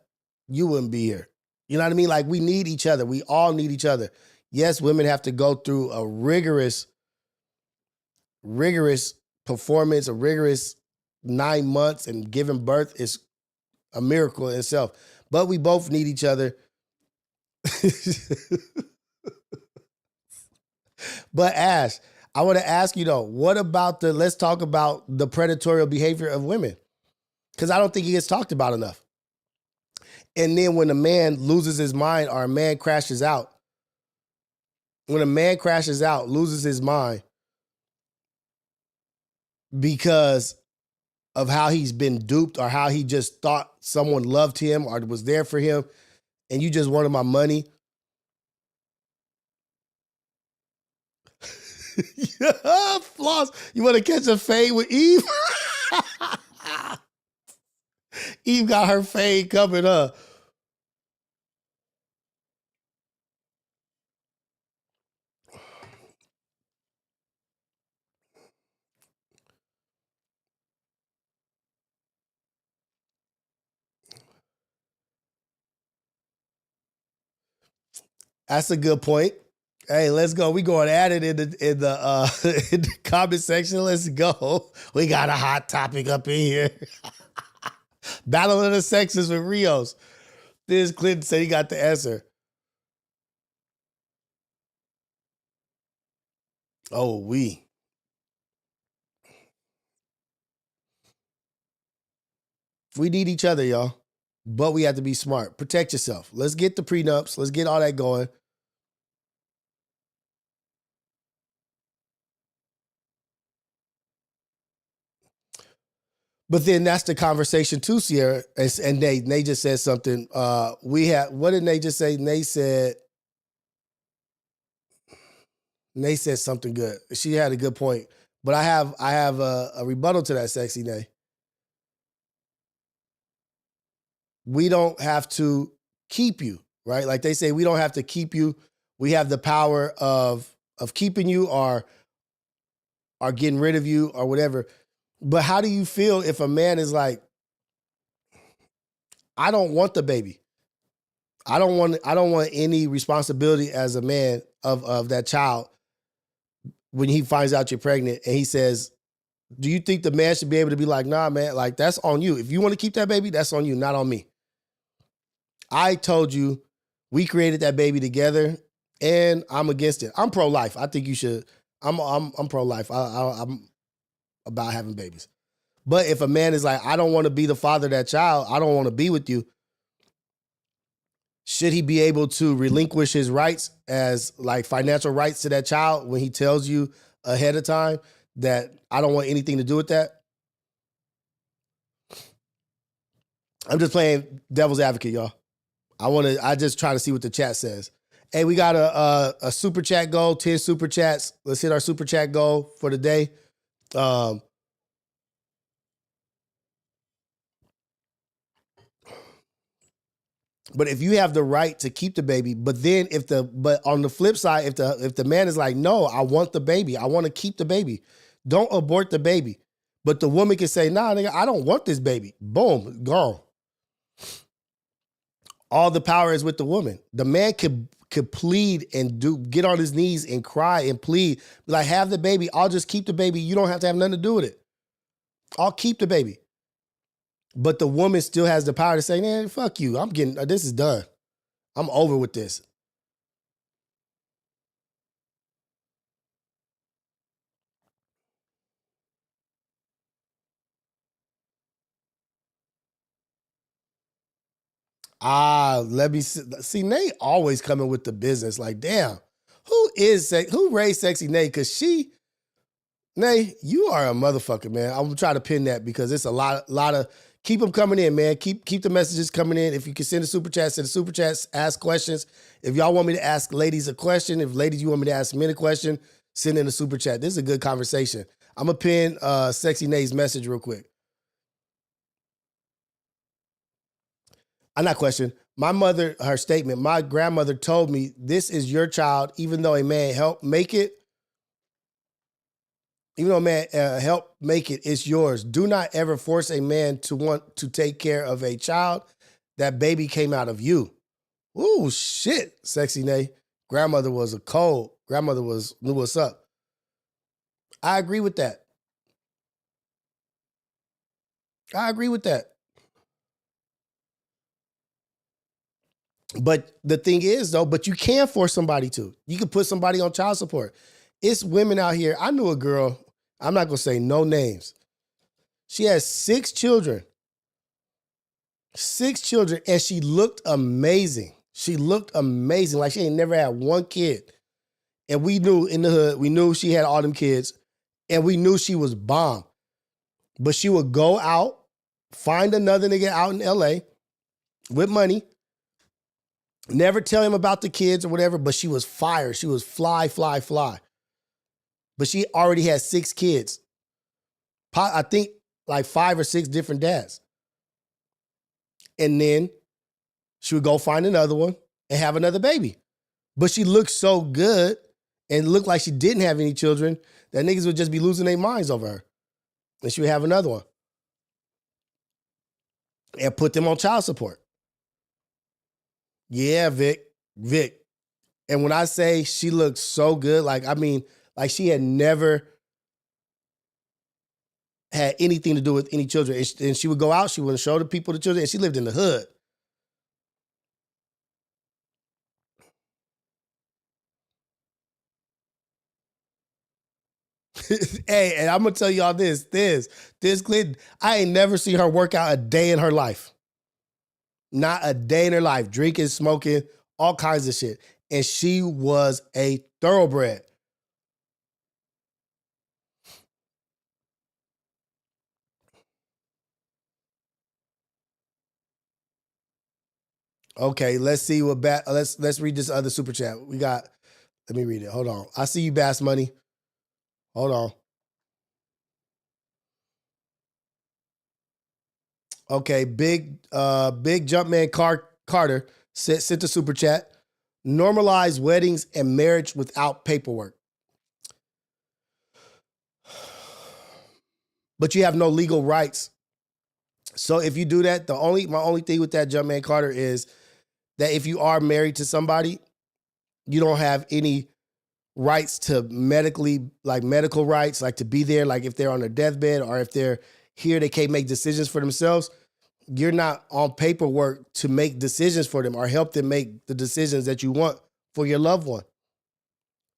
Speaker 3: you wouldn't be here. You know what I mean? Like, we need each other. We all need each other. Yes, women have to go through a rigorous performance, a rigorous 9 months, and giving birth is a miracle in itself. But we both need each other. But Ash, I want to ask you though, what about let's talk about the predatory behavior of women. Because I don't think it gets talked about enough. And then when a man loses his mind or a man crashes out, loses his mind because of how he's been duped or how he just thought someone loved him or was there for him, and you just wanted my money. Floss, you want to catch a fade with Eve? Eve got her fade coming up. That's a good point. Hey, let's go. We going at it in the comment section. Let's go. We got a hot topic up in here. Battle of the sexes with Rios. This Clinton said he got the answer. Oh, we need each other, y'all. But we have to be smart. Protect yourself. Let's get the prenups. Let's get all that going. But then that's the conversation too, Sierra. And Nate just said something. What did Nate just say? Nate said something good. She had a good point. But I have a rebuttal to that, Sexy Nate. We don't have to keep you, right? Like they say, we don't have to keep you. We have the power of keeping you or getting rid of you or whatever. But how do you feel if a man is like, I don't want the baby. I don't want any responsibility as a man of that child when he finds out you're pregnant and he says, do you think the man should be able to be like, nah, man, like that's on you. If you want to keep that baby, that's on you, not on me. I told you we created that baby together and I'm against it. I'm pro-life. I think you should. I'm pro-life. I'm about having babies. But if a man is like, I don't want to be the father of that child, I don't want to be with you, should he be able to relinquish his rights as like financial rights to that child when he tells you ahead of time that I don't want anything to do with that? I'm just playing devil's advocate, y'all. I just try to see what the chat says. Hey, we got a super chat goal, 10 super chats. Let's hit our super chat goal for the day. But if you have the right to keep the baby, but on the flip side, if the man is like, no, I want the baby, I want to keep the baby, don't abort the baby. But the woman can say, nah, nigga, I don't want this baby. Boom, gone. All the power is with the woman. The man could plead and get on his knees and cry and plead. Like, have the baby. I'll just keep the baby. You don't have to have nothing to do with it. I'll keep the baby. But the woman still has the power to say, man, fuck you. This is done. I'm over with this. Let me see. Nate always coming with the business. Like, damn, who raised Sexy Nate? Because Nate, you are a motherfucker, man. I'm gonna try to pin that because it's a lot of. Keep them coming in, man. Keep the messages coming in. If you can send a super chat, send a super chats. Ask questions. If y'all want me to ask ladies a question, if ladies you want me to ask men a question, send in a super chat. This is a good conversation. I'm gonna pin Sexy Nate's message real quick. I'm not questioning. My mother, her statement, my grandmother told me, this is your child, even though a man helped make it. Even though a man helped make it, it's yours. Do not ever force a man to want to take care of a child. That baby came out of you. Ooh, shit, Sexy Nate. Grandmother was a cold. Grandmother knew what's up. I agree with that. But the thing is, though, but you can force somebody to. You can put somebody on child support. It's women out here. I knew a girl, I'm not going to say no names. She has 6 children. 6 children, and she looked amazing. Like she ain't never had one kid. And we knew in the hood, we knew she had all them kids, and we knew she was bomb. But she would go out, find another nigga out in LA with money, never tell him about the kids or whatever, but she was fire. She was fly. But she already had 6 kids. I think like 5 or 6 different dads. And then she would go find another one and have another baby. But she looked so good and looked like she didn't have any children that niggas would just be losing their minds over her. And she would have another one. And put them on child support. Yeah, Vic. And when I say she looked so good, like she had never had anything to do with any children. And she would go out, she wouldn't show the people the children, and she lived in the hood. Hey, and I'm gonna tell y'all this Clinton, I ain't never seen her work out a day in her life. Not a day in her life. Drinking, smoking, all kinds of shit. And she was a thoroughbred. Okay, let's see what let's read this other super chat. We got, let me read it. Hold on. I see you, Bass Money. Hold on. Okay, big Jumpman Carter sent a super chat. Normalize weddings and marriage without paperwork. But you have no legal rights. So if you do that, my only thing with that, Jumpman Carter, is that if you are married to somebody, you don't have any rights to medical rights, like to be there, like if they're on their deathbed or if they're here, they can't make decisions for themselves. You're not on paperwork to make decisions for them or help them make the decisions that you want for your loved one.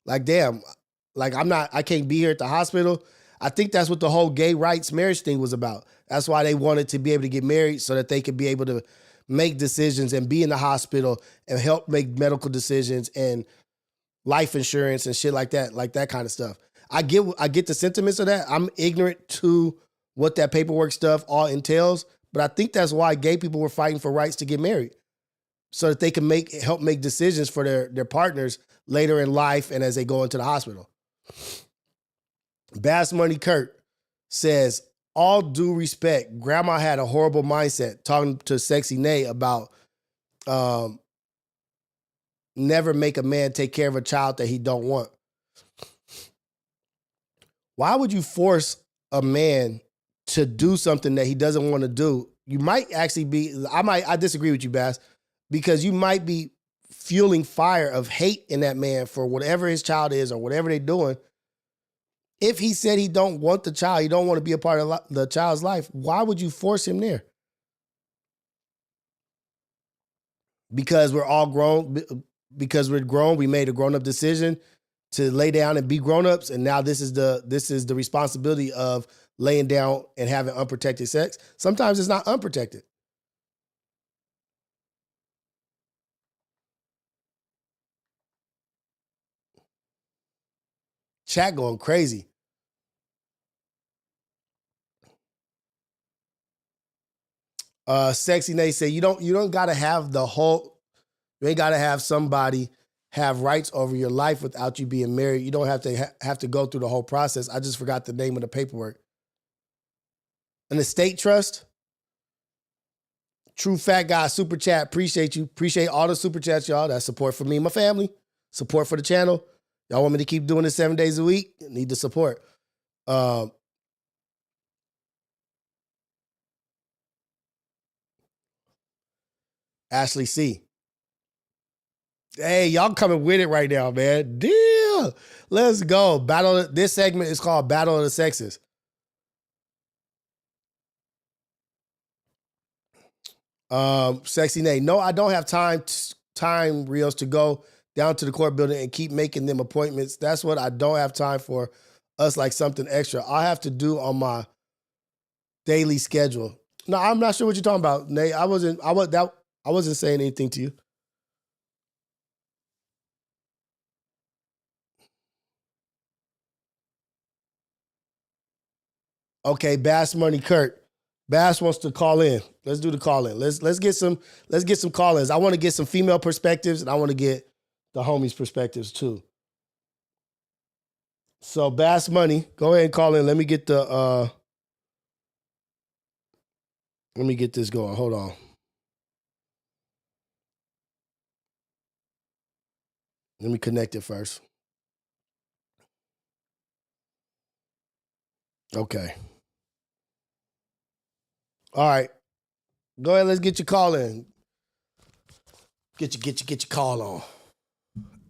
Speaker 3: Like, damn, like I can't be here at the hospital. I think that's what the whole gay rights marriage thing was about. That's why they wanted to be able to get married so that they could be able to make decisions and be in the hospital and help make medical decisions and life insurance and shit like that kind of stuff. I get the sentiments of that. I'm ignorant to what that paperwork stuff all entails, but I think that's why gay people were fighting for rights to get married, so that they can help make decisions for their partners later in life and as they go into the hospital. Bass Money Kurt says, all due respect, grandma had a horrible mindset, talking to Sexy Nay about never make a man take care of a child that he don't want. Why would you force a man to do something that he doesn't want to do? You might actually I disagree with you, Bass, because you might be fueling fire of hate in that man for whatever his child is or whatever they're doing. If he said he don't want the child, he don't want to be a part of the child's life, why would you force him there? Because we're all grown, because we're grown, we made a grown-up decision to lay down and be grown-ups, and now this is the responsibility of laying down and having unprotected sex. Sometimes it's not unprotected. Chat going crazy. Sexy Nate said, you don't gotta have you ain't gotta have somebody have rights over your life without you being married. You don't have to go through the whole process. I just forgot the name of the paperwork. An estate trust. True Fat Guy super chat. Appreciate you. Appreciate all the super chats, y'all. That's support for me and my family. Support for the channel. Y'all want me to keep doing this 7 days a week? Need the support. Ashley C. Hey, y'all coming with it right now, man. Deal. Let's go. This segment is called Battle of the Sexes. Sexy Nate. No, I don't have time, Rios, to go down to the court building and keep making them appointments. That's what I don't have time for. Us like something extra. I have to do on my daily schedule. No, I'm not sure what you're talking about, Nate. I wasn't saying anything to you. Okay, Bass Money Kurt. Bass wants to call in. Let's do the call in. Let's get some call-ins. I want to get some female perspectives and I want to get the homies' perspectives too. So Bass Money, go ahead and call in. Let me get this going. Hold on. Let me connect it first. Okay. All right. Go ahead, let's get your call in. Get your call on.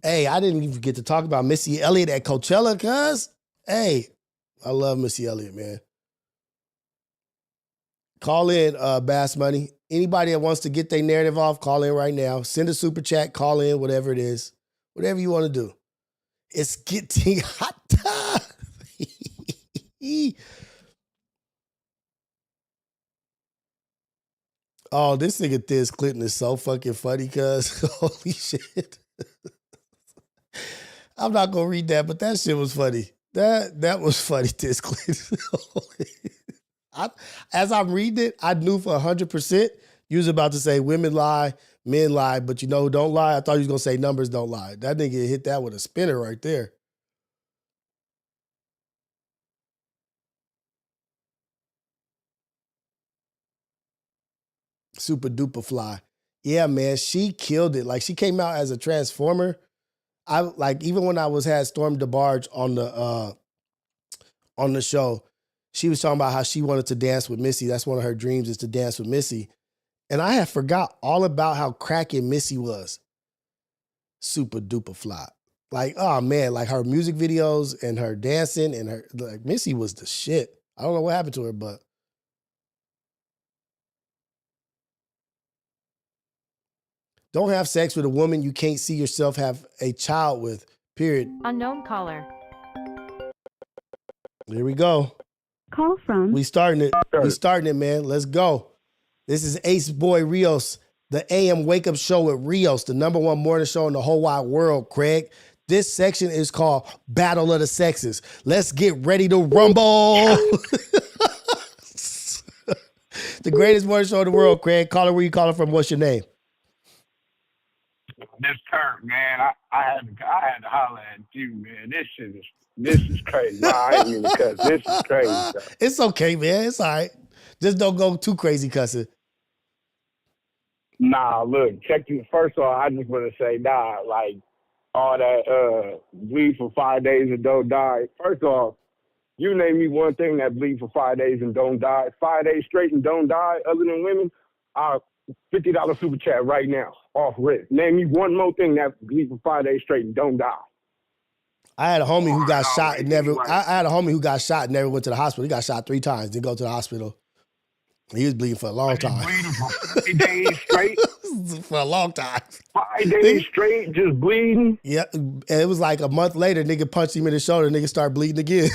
Speaker 3: Hey, I didn't even get to talk about Missy Elliott at Coachella, cuz. Hey, I love Missy Elliott, man. Call in, Bass Money. Anybody that wants to get their narrative off, call in right now. Send a super chat, call in, whatever it is. Whatever you want to do. It's getting hot. Oh, this nigga Thiz Clinton is so fucking funny, cuz. Holy shit. I'm not gonna read that, but that shit was funny. That was funny, Thiz Clinton. As I'm reading it, I knew for 100% you was about to say women lie, Men lie, but you know who don't lie? I thought you was gonna say numbers don't lie. That nigga hit that with a spinner right there. Super duper fly. Yeah, man, she killed it. Like she came out as a transformer. I like even when I had Storm DeBarge on the show, she was talking about how she wanted to dance with Missy. That's one of her dreams is to dance with Missy. And I had forgot all about how cracking Missy was. Super duper fly. Like, oh man, like her music videos and her dancing and her like Missy was the shit. I don't know what happened to her, but don't have sex with a woman you can't see yourself have a child with. Period.
Speaker 11: Unknown caller.
Speaker 3: Here we go.
Speaker 11: Call from.
Speaker 3: We starting it, man. Let's go. This is Ace Boy Rios, the AM Wake Up Show with Rios, the #1 morning show in the whole wide world, Craig. This section is called Battle of the Sexes. Let's get ready to rumble. The greatest morning show in the world, Craig. Caller, where you calling from? What's your name?
Speaker 12: This Kurt, man, I had to holler at you, man. This is crazy. Nah, I ain't mean to cuss. This is crazy. Though.
Speaker 3: It's okay, man. It's all right. Just don't go too crazy cussing.
Speaker 12: Nah, look, check you. First off, I just want to say, nah, like all that bleed for 5 days and don't die. First off, you name me one thing that bleed for 5 days and don't die. 5 days straight and don't die, other than women. $50 super chat right now, off rip. Name me one more thing that bleed for 5 days straight and don't die.
Speaker 3: I had a homie who got shot and never. I had a homie who got shot and never went to the hospital. He got shot 3 times. Didn't go to the hospital. He was bleeding for a long time.
Speaker 12: Bleeding for 5 days straight.
Speaker 3: For a long time.
Speaker 12: 5 days straight, just bleeding.
Speaker 3: Yeah, and it was like a month later. Nigga punched him in the shoulder. Nigga started bleeding again.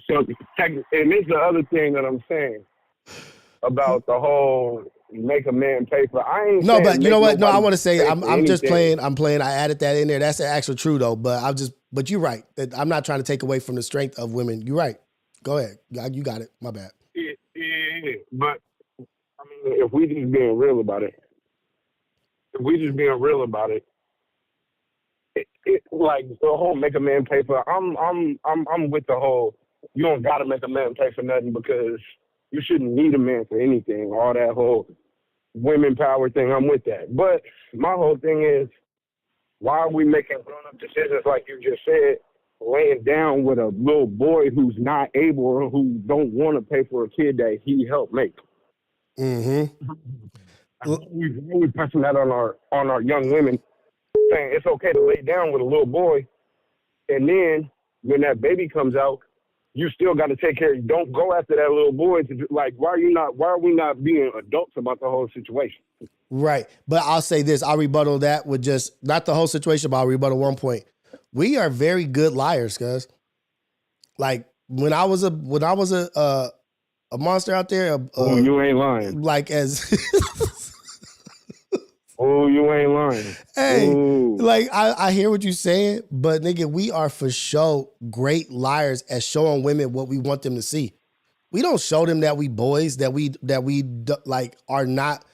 Speaker 12: So, and this is the other thing that I'm saying about the whole make a man pay for. I ain't
Speaker 3: no, but you know what? No, I want to say
Speaker 12: pay
Speaker 3: I'm
Speaker 12: for
Speaker 3: just
Speaker 12: anything.
Speaker 3: playing. I'm playing. I added that in there. That's actually true though. But you're right. I'm not trying to take away from the strength of women. You're right. Go ahead. You got it. My bad.
Speaker 12: Yeah. But I mean, if we just being real about it, it like the whole make a man pay for. I'm with the whole. You don't gotta make a man pay for nothing because you shouldn't need a man for anything. All that whole women power thing. I'm with that. But my whole thing is, why are we making grown up decisions like you just said? Laying down with a little boy who's not able or who don't want to pay for a kid that he helped make.
Speaker 3: Mm-hmm.
Speaker 12: We're pressing that on our young women, saying it's okay to lay down with a little boy, and then when that baby comes out, you still got to take care. Don't go after that little boy. Like, why are we not being adults about the whole situation?
Speaker 3: Right. But I'll say this. I'll rebuttal that with just not the whole situation, but I'll rebuttal one point. We are very good liars, guys. Like when I was a monster out there.
Speaker 12: You ain't lying.
Speaker 3: Like as.
Speaker 12: Oh, you ain't lying.
Speaker 3: Hey,
Speaker 12: ooh.
Speaker 3: Like I hear what you're saying, but nigga, we are for sure great liars at showing women what we want them to see. We don't show them that we boys, that we like are not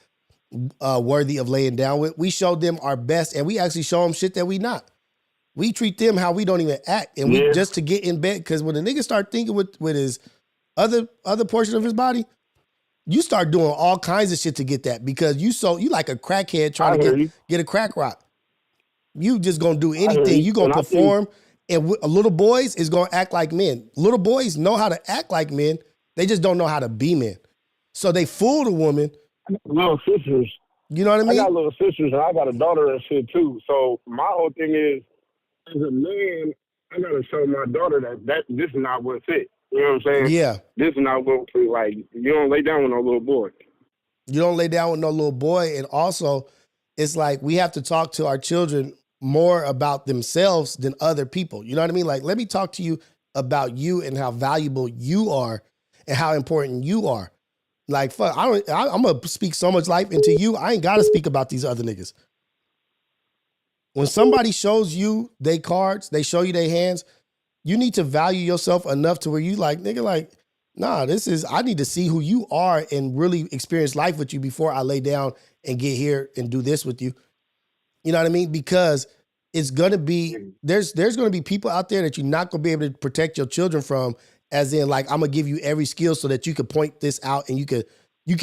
Speaker 3: worthy of laying down with. We show them our best, and we actually show them shit that we not. We treat them how we don't even act, and we just to get in bed. Because when a nigga start thinking with his other portion of his body, you start doing all kinds of shit to get that. Because you like a crackhead trying to get a crack rock. You just gonna do anything. You gonna perform, and little boys is gonna act like men. Little boys know how to act like men. They just don't know how to be men. So they fool the woman.
Speaker 12: Little sisters.
Speaker 3: You know what I mean?
Speaker 12: I got little sisters, and I got a daughter and shit too. So my whole thing is, as a man, I gotta show my daughter that this is not what's it. You know what I'm saying?
Speaker 3: Yeah.
Speaker 12: This is not what, like, you don't lay down with no little boy.
Speaker 3: You don't lay down with no little boy. And also, it's like we have to talk to our children more about themselves than other people. You know what I mean? Like, let me talk to you about you and how valuable you are and how important you are. Like, fuck, I'm going to speak so much life into you. I ain't got to speak about these other niggas. When somebody shows you they cards, they show you their hands, you need to value yourself enough to where you like, nigga, like, Nah, I need to see who you are and really experience life with you before I lay down and get here and do this with you. You know what I mean? Because it's gonna be, there's gonna be people out there that you're not gonna be able to protect your children from, as in like, I'm gonna give you every skill so that you could point this out and you could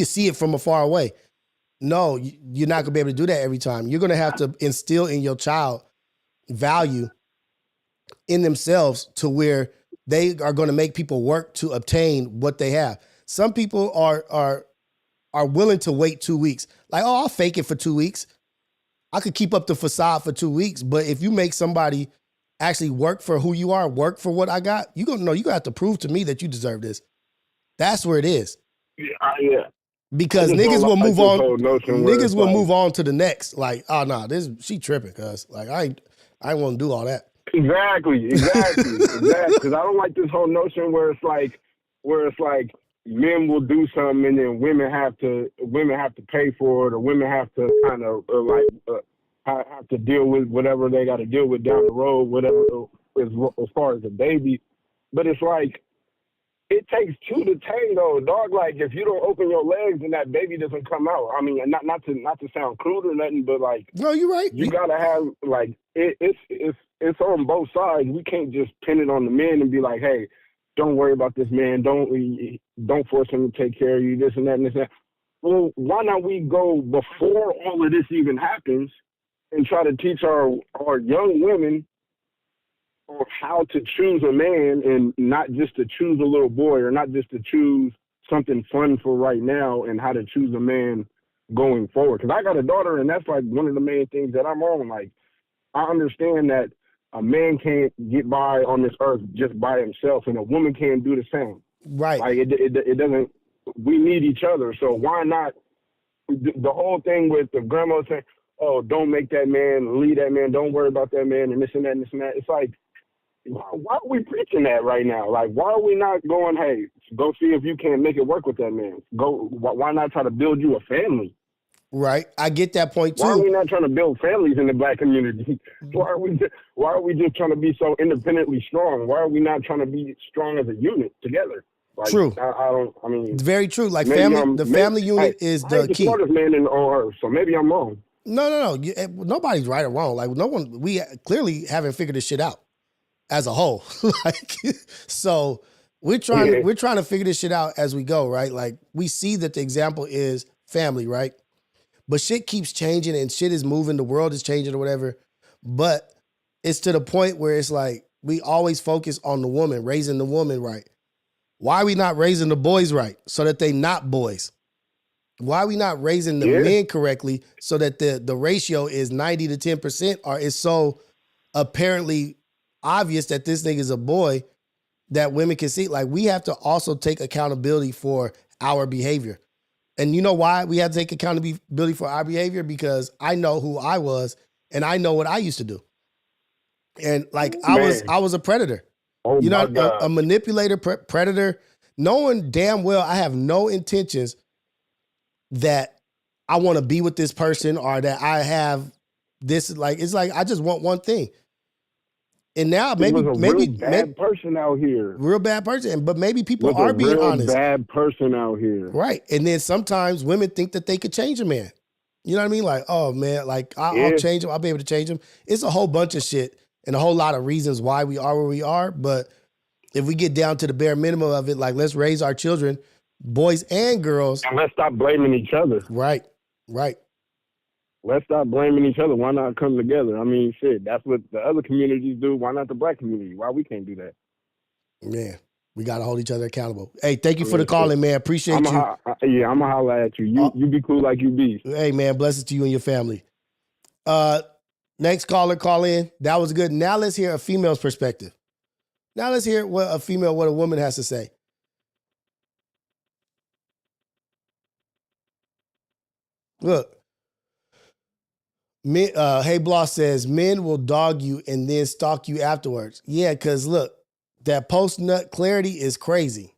Speaker 3: see it from afar away. No, you're not gonna be able to do that every time. You're gonna have to instill in your child value in themselves to where they are going to make people work to obtain what they have. Some people are willing to wait 2 weeks. Like, oh, I'll fake it for 2 weeks. I could keep up the facade for 2 weeks, but if you make somebody actually work for who you are, work for what I got, you're going to have to prove to me that you deserve this. That's where it is.
Speaker 12: Yeah.
Speaker 3: Because niggas will move on. Niggas will move on to the next. Like, oh no, she tripping, cuz like I want to do all that.
Speaker 12: Exactly. Because I don't like this whole notion where it's like men will do something and then women have to pay for it, or women have to kind of have to deal with whatever they got to deal with down the road, whatever as far as the baby. But it's like, it takes two to tango, dog. Like, if you don't open your legs and that baby doesn't come out. I mean, not to sound crude or nothing, but like,
Speaker 3: no, you're right.
Speaker 12: You gotta have like it's on both sides. We can't just pin it on the men and be like, hey, don't worry about this man. Don't force him to take care of you. This and that and this and that. Well, why not we go before all of this even happens and try to teach our young women or how to choose a man, and not just to choose a little boy, or not just to choose something fun for right now, and how to choose a man going forward. Because I got a daughter, and that's like one of the main things that I'm on. Like, I understand that a man can't get by on this earth just by himself, and a woman can't do the same.
Speaker 3: Right.
Speaker 12: Like, it doesn't, we need each other. So why not, the whole thing with the grandma saying, oh, don't make that man, leave that man, don't worry about that man, and this and that and this and that. It's like, why are we preaching that right now? Like, why are we not going, hey, go see if you can make it work with that man? Why not try to build you a family?
Speaker 3: Right. I get that point too.
Speaker 12: Why are we not trying to build families in the black community? Why are we just trying to be so independently strong? Why are we not trying to be strong as a unit together? Like,
Speaker 3: true.
Speaker 12: I mean,
Speaker 3: it's very true. Like, family unit is the key.
Speaker 12: I'm the smartest man on earth, so maybe I'm wrong.
Speaker 3: No. Nobody's right or wrong. Like, we clearly haven't figured this shit out as a whole. Like, so we're trying to figure this shit out as we go, right? Like, we see that the example is family, right? But shit keeps changing and shit is moving. The world is changing or whatever. But it's to the point where it's like, we always focus on the woman, raising the woman right. Why are we not raising the boys right so that they not boys? Why are we not raising the men correctly so that the ratio is 90 to 10%, or is so apparently obvious that this nigga is a boy that women can see? Like, we have to also take accountability for our behavior. And you know why we have to take accountability for our behavior? Because I know who I was and I know what I used to do. And like, I was a predator.
Speaker 12: Oh,
Speaker 3: you know,
Speaker 12: God.
Speaker 3: A manipulator, predator, knowing damn well I have no intentions that I want to be with this person, or that I have this, like, it's like, I just want one thing. And now maybe
Speaker 12: real bad person out here.
Speaker 3: Real bad person. But maybe people are being honest.
Speaker 12: Bad person out here.
Speaker 3: Right. And then sometimes women think that they could change a man. You know what I mean? Like, oh man, like I'll change him. I'll be able to change him. It's a whole bunch of shit and a whole lot of reasons why we are where we are. But if we get down to the bare minimum of it, like, let's raise our children, boys and girls.
Speaker 12: And let's stop blaming each other.
Speaker 3: Right.
Speaker 12: Let's stop blaming each other. Why not come together? I mean, shit, that's what the other communities do. Why not the black community? Why we can't do that?
Speaker 3: Man, we got to hold each other accountable. Hey, thank you for the calling, man. Appreciate you.
Speaker 12: I'm going to holler at you. You be cool like you be.
Speaker 3: Hey, man, blessings to you and your family. Next caller, call in. That was good. Now let's hear a female's perspective. Now let's hear what a woman has to say. Look. Hey Bloss says, men will dog you and then stalk you afterwards. Yeah, because look, that post-nut clarity is crazy.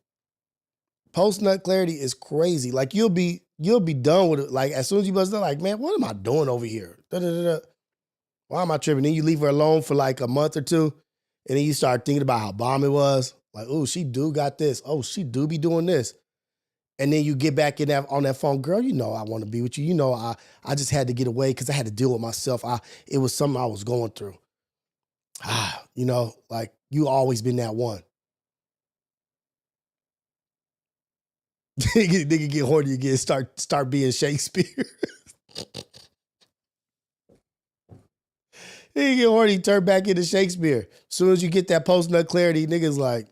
Speaker 3: Post-nut clarity is crazy. Like, you'll be done with it. Like, as soon as you bust it, like, man, what am I doing over here? Why am I tripping? Then you leave her alone for like a month or two, and then you start thinking about how bomb it was. Like, oh, she do got this. Oh, she do be doing this. And then you get back in on that phone, girl, you know I want to be with you. You know I just had to get away because I had to deal with myself. It was something I was going through. You know, like you always been that one. Nigga get horny again, start being Shakespeare. Nigga get horny, turn back into Shakespeare. As soon as you get that post-nut clarity, niggas like,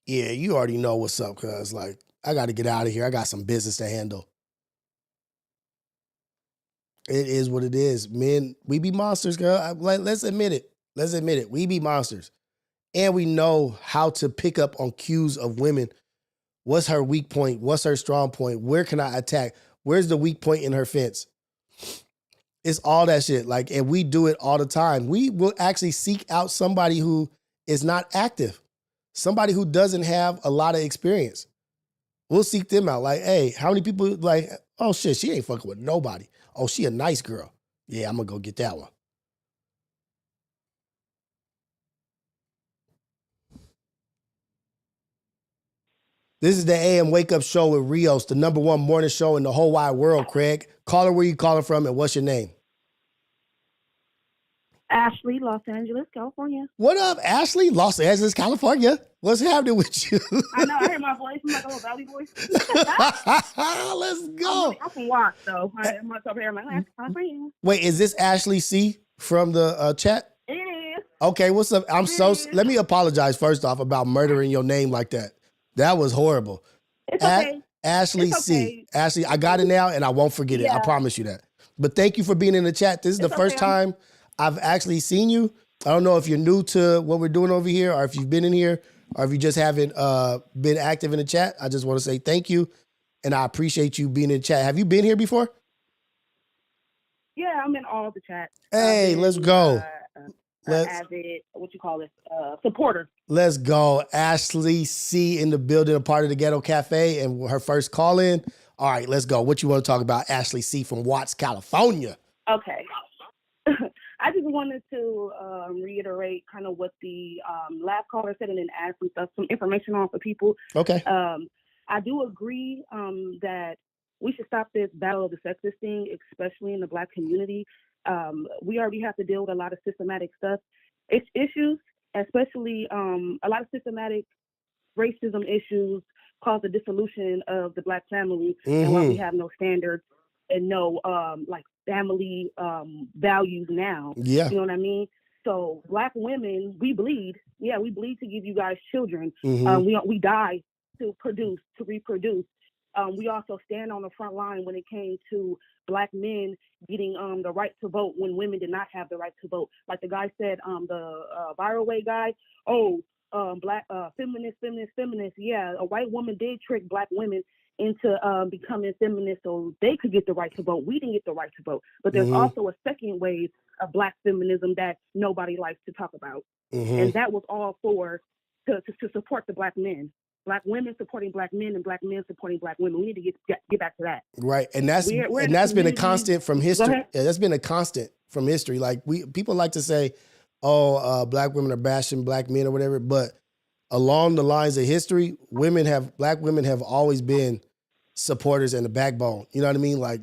Speaker 3: yeah, you already know what's up, cuz like, I got to get out of here. I got some business to handle. It is what it is. Men, we be monsters, girl. Let's admit it. Let's admit it. We be monsters. And we know how to pick up on cues of women. What's her weak point? What's her strong point? Where can I attack? Where's the weak point in her fence? It's all that shit. Like, and we do it all the time. We will actually seek out somebody who is not active. Somebody who doesn't have a lot of experience. We'll seek them out. Like, hey, how many people like, oh shit, she ain't fucking with nobody. Oh, she a nice girl. Yeah, I'm gonna go get that one. This is the AM Wake Up Show with Rios, the #1 morning show in the whole wide world, Craig. Caller, where you calling from and what's your name?
Speaker 13: Ashley, Los Angeles, California.
Speaker 3: What up, Ashley? Los Angeles, California. What's happening with you?
Speaker 13: I know, I hear my voice. I'm like a little valley voice.
Speaker 3: Let's go.
Speaker 13: I'm from Watts, though. I'm up here. I'm like, California.
Speaker 3: Wait, is this Ashley C from the chat?
Speaker 13: It is.
Speaker 3: Okay, what's up? Let me apologize first off about murdering your name like that. That was horrible.
Speaker 13: It's okay.
Speaker 3: Ashley
Speaker 13: it's
Speaker 3: C.
Speaker 13: Okay.
Speaker 3: Ashley, I got it now and I won't forget it. I promise you that. But thank you for being in the chat. This is the first time I've actually seen you. I don't know if you're new to what we're doing over here or if you've been in here or if you just haven't been active in the chat. I just want to say thank you and I appreciate you being in the chat. Have you been here before?
Speaker 13: Yeah, I'm in all the chats.
Speaker 3: Hey, let's go.
Speaker 13: Avid, supporter.
Speaker 3: Let's go. Ashley C in the building, a part of the Ghetto Cafe, and her first call in. All right, let's go. What you want to talk about, Ashley C from Watts, California?
Speaker 13: Okay. I just wanted to reiterate kind of what the last caller said and then add some information on for people.
Speaker 3: Okay.
Speaker 13: I do agree that we should stop this battle of the sexist thing, especially in the Black community. We already have to deal with a lot of systematic stuff. It's issues, especially a lot of systematic racism issues cause the dissolution of the Black family and why we have no standards and no like family values now.
Speaker 3: Yeah.
Speaker 13: You know what I mean? So Black women, we bleed. Yeah, we bleed to give you guys children. We die to produce, to reproduce. We also stand on the front line when it came to Black men getting the right to vote when women did not have the right to vote. Like the guy said, the viral way guy, Black feminist. Yeah, a white woman did trick Black women into becoming feminists so they could get the right to vote. We didn't get the right to vote. But there's also a second wave of Black feminism that nobody likes to talk about. And that was all to support the Black men. Black women supporting Black men and Black men supporting Black women. We need to get back to that.
Speaker 3: Right, and that's been a constant from history. Yeah, that's been a constant from history. Like people like to say, Black women are bashing Black men or whatever, but along the lines of history, Black women have always been supporters and the backbone. You know what I mean? Like,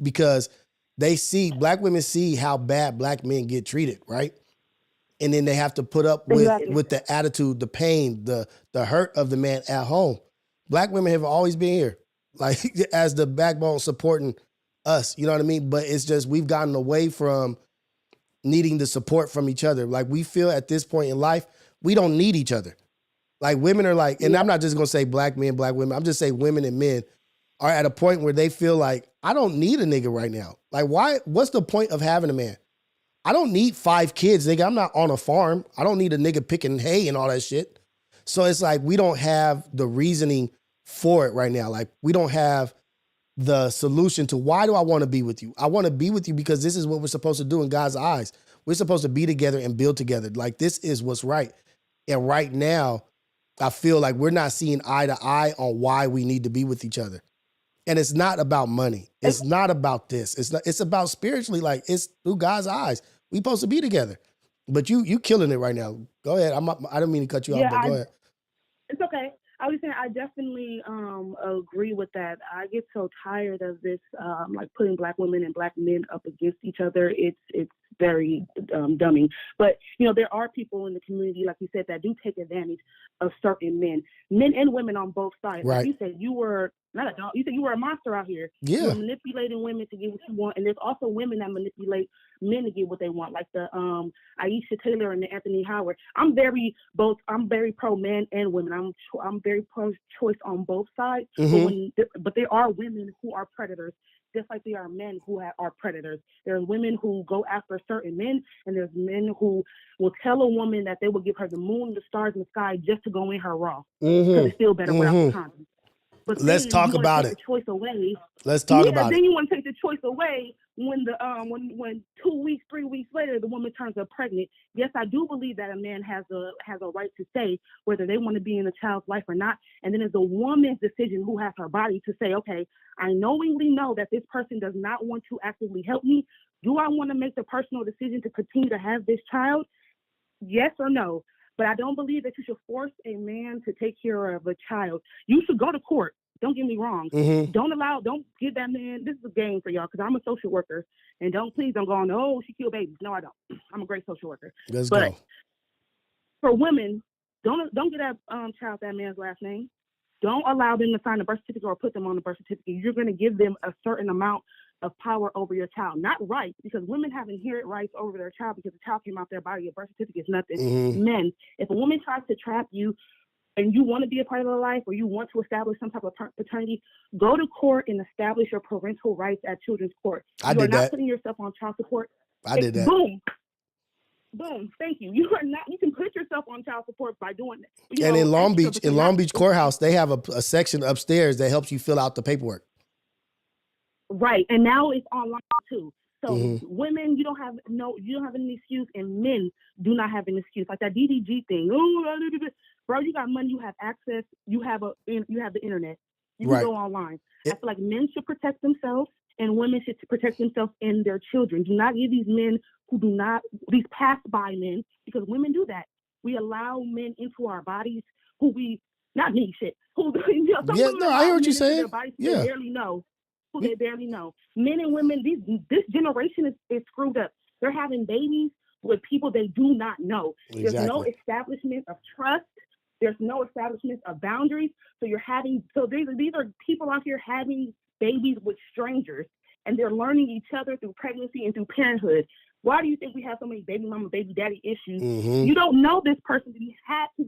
Speaker 3: because Black women see how bad Black men get treated, right? And then they have to put up with the attitude, the pain, the hurt of the man at home. Black women have always been here, like as the backbone supporting us. You know what I mean? But it's just we've gotten away from needing the support from each other. Like we feel at this point in life, we don't need each other. Like women are like, and I'm not just gonna say Black men, Black women. I'm just saying women and men are at a point where they feel like I don't need a nigga right now. Like why? What's the point of having a man? I don't need 5 kids, nigga. I'm not on a farm. I don't need a nigga picking hay and all that shit. So it's like we don't have the reasoning for it right now. Like we don't have the solution to why do I want to be with you? I want to be with you because this is what we're supposed to do in God's eyes. We're supposed to be together and build together. Like this is what's right. And right now, I feel like we're not seeing eye to eye on why we need to be with each other. And it's not about money. It's not about this. It's about spiritually, like it's through God's eyes. We supposed to be together. But you killing it right now. Go ahead. I didn't mean to cut you off, but go ahead.
Speaker 13: It's okay. I was saying I definitely agree with that. I get so tired of this, like putting Black women and Black men up against each other. It's very dumbing. But there are people in the community, like you said, that do take advantage of certain men and women on both sides.
Speaker 3: Right.
Speaker 13: Like you said, you were not a dog. You said you were a monster out here.
Speaker 3: Yeah.
Speaker 13: You were manipulating women to get what you want, and there's also women that manipulate men to get what they want, like the Aisha Taylor and the Anthony Howard. I'm very pro men and women. I'm very pro choice on both sides.
Speaker 3: Mm-hmm.
Speaker 13: But there are women who are predators, just like there are men who are predators. There's women who go after certain men, and there's men who will tell a woman that they will give her the moon, the stars, and the sky just to go in her raw. Because it's still better without the condom. But
Speaker 3: let's talk about it.
Speaker 13: The choice away.
Speaker 3: Let's talk about it.
Speaker 13: Then you want to take the choice away when when 2 weeks, 3 weeks later the woman turns up pregnant. Yes, I do believe that a man has a right to say whether they want to be in a child's life or not. And then it's a woman's decision who has her body to say, okay, I knowingly know that this person does not want to actively help me. Do I want to make the personal decision to continue to have this child? Yes or no? But I don't believe that you should force a man to take care of a child. You should go to court. Don't get me wrong.
Speaker 3: Mm-hmm.
Speaker 13: Don't give that man, this is a game for y'all, because I'm a social worker. And please don't go on, oh, she killed babies. No, I don't. I'm a great social worker.
Speaker 3: Let's go.
Speaker 13: For women, don't get that child that man's last name. Don't allow them to sign a birth certificate or put them on the birth certificate. You're going to give them a certain amount of power over your child. Not rights, because women have inherent rights over their child because the child came out their body. A birth certificate is nothing.
Speaker 3: Mm-hmm.
Speaker 13: Men, if a woman tries to trap you and you want to be a part of their life or you want to establish some type of paternity, go to court and establish your parental rights at children's court.
Speaker 3: You are
Speaker 13: not putting yourself on child support.
Speaker 3: I did that.
Speaker 13: Boom. Thank you. You are not. You can put yourself on child support by doing that.
Speaker 3: And in Long Beach courthouse, they have a section upstairs that helps you fill out the paperwork.
Speaker 13: Right, and now it's online too. So
Speaker 3: Mm-hmm.
Speaker 13: women, you don't have any excuse, and men do not have an excuse. Like that DDG thing. Oh, bro, you got money, you have access, you have the internet, you can go online. I feel like men should protect themselves, and women should protect themselves and their children. Do not give these men these pass-by men, because women do that. We allow men into our bodies who not me, shit. Who,
Speaker 3: I hear what you're saying.
Speaker 13: They barely know. They barely know. Men and women, this generation is screwed up. They're having babies with people they do not know.
Speaker 3: Exactly.
Speaker 13: There's no establishment of trust. There's no establishment of boundaries. So these are people out here having babies with strangers, and they're learning each other through pregnancy and through parenthood. Why do you think we have so many baby mama, baby daddy issues?
Speaker 3: Mm-hmm.
Speaker 13: You don't know this person. You had to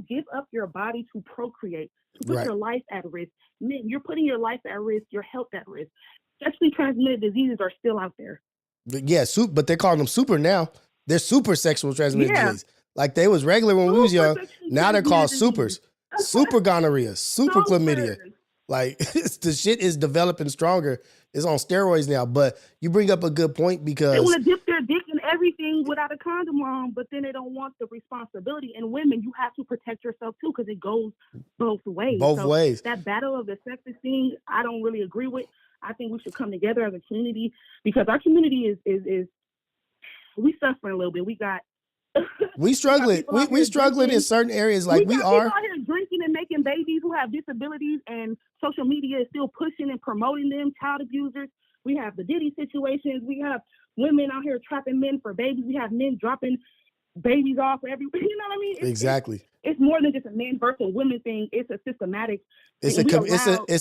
Speaker 13: give up your body to procreate, to put your life at risk. Men, you're putting your life at risk, your health at risk. Sexually transmitted diseases are still out there.
Speaker 3: Yeah, but they're calling them super now. They're super sexual transmitted disease. Like they was regular when we was young. Now they're called supers. Super gonorrhea, super chlamydia. Like the shit is developing stronger. It's on steroids now. But you bring up a good point because
Speaker 13: they want to dip their dick in everything without a condom on, but then they don't want the responsibility. And women, you have to protect yourself too, because it goes both ways.
Speaker 3: Both ways.
Speaker 13: That battle of the sexist thing, I don't really agree with. I think we should come together as a community, because our community is we suffering a little bit.
Speaker 3: We struggling. We struggling in certain areas. Like we are.
Speaker 13: People out here drinking and making babies who have disabilities, and social media is still pushing and promoting them. Child abusers. We have the Diddy situations. We have women out here trapping men for babies. We have men dropping babies off everywhere. You know what I mean?
Speaker 3: Exactly.
Speaker 13: It's more than just a man versus women thing. It's a systematic.
Speaker 3: It's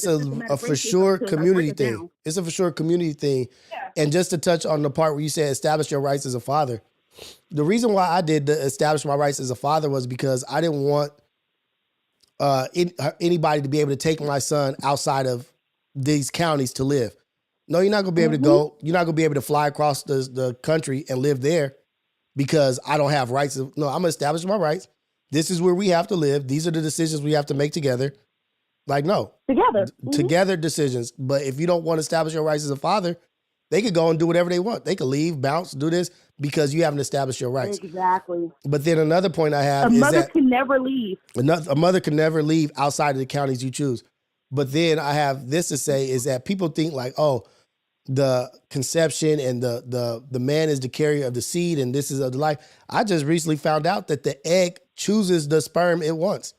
Speaker 3: a for sure community thing. It's a for sure community thing. Yeah. And just to touch on the part where you said establish your rights as a father. The reason why I did the establish my rights as a father was because I didn't want anybody to be able to take my son outside of these counties to live. No, you're not gonna be able to go. You're not gonna be able to fly across the country and live there because I don't have rights. No, I'm gonna establish my rights. This is where we have to live. These are the decisions we have to make together. Like, no. Together decisions. But if you don't want to establish your rights as a father, they could go and do whatever they want. They could leave, bounce, do this, because you haven't established your rights.
Speaker 13: Exactly.
Speaker 3: But then another point I have is that...
Speaker 13: A mother can never leave.
Speaker 3: A mother can never leave outside of the counties you choose. But then I have this to say is that people think like, oh, the conception and the man is the carrier of the seed and this is of the life. I just recently found out that the egg chooses the sperm it wants.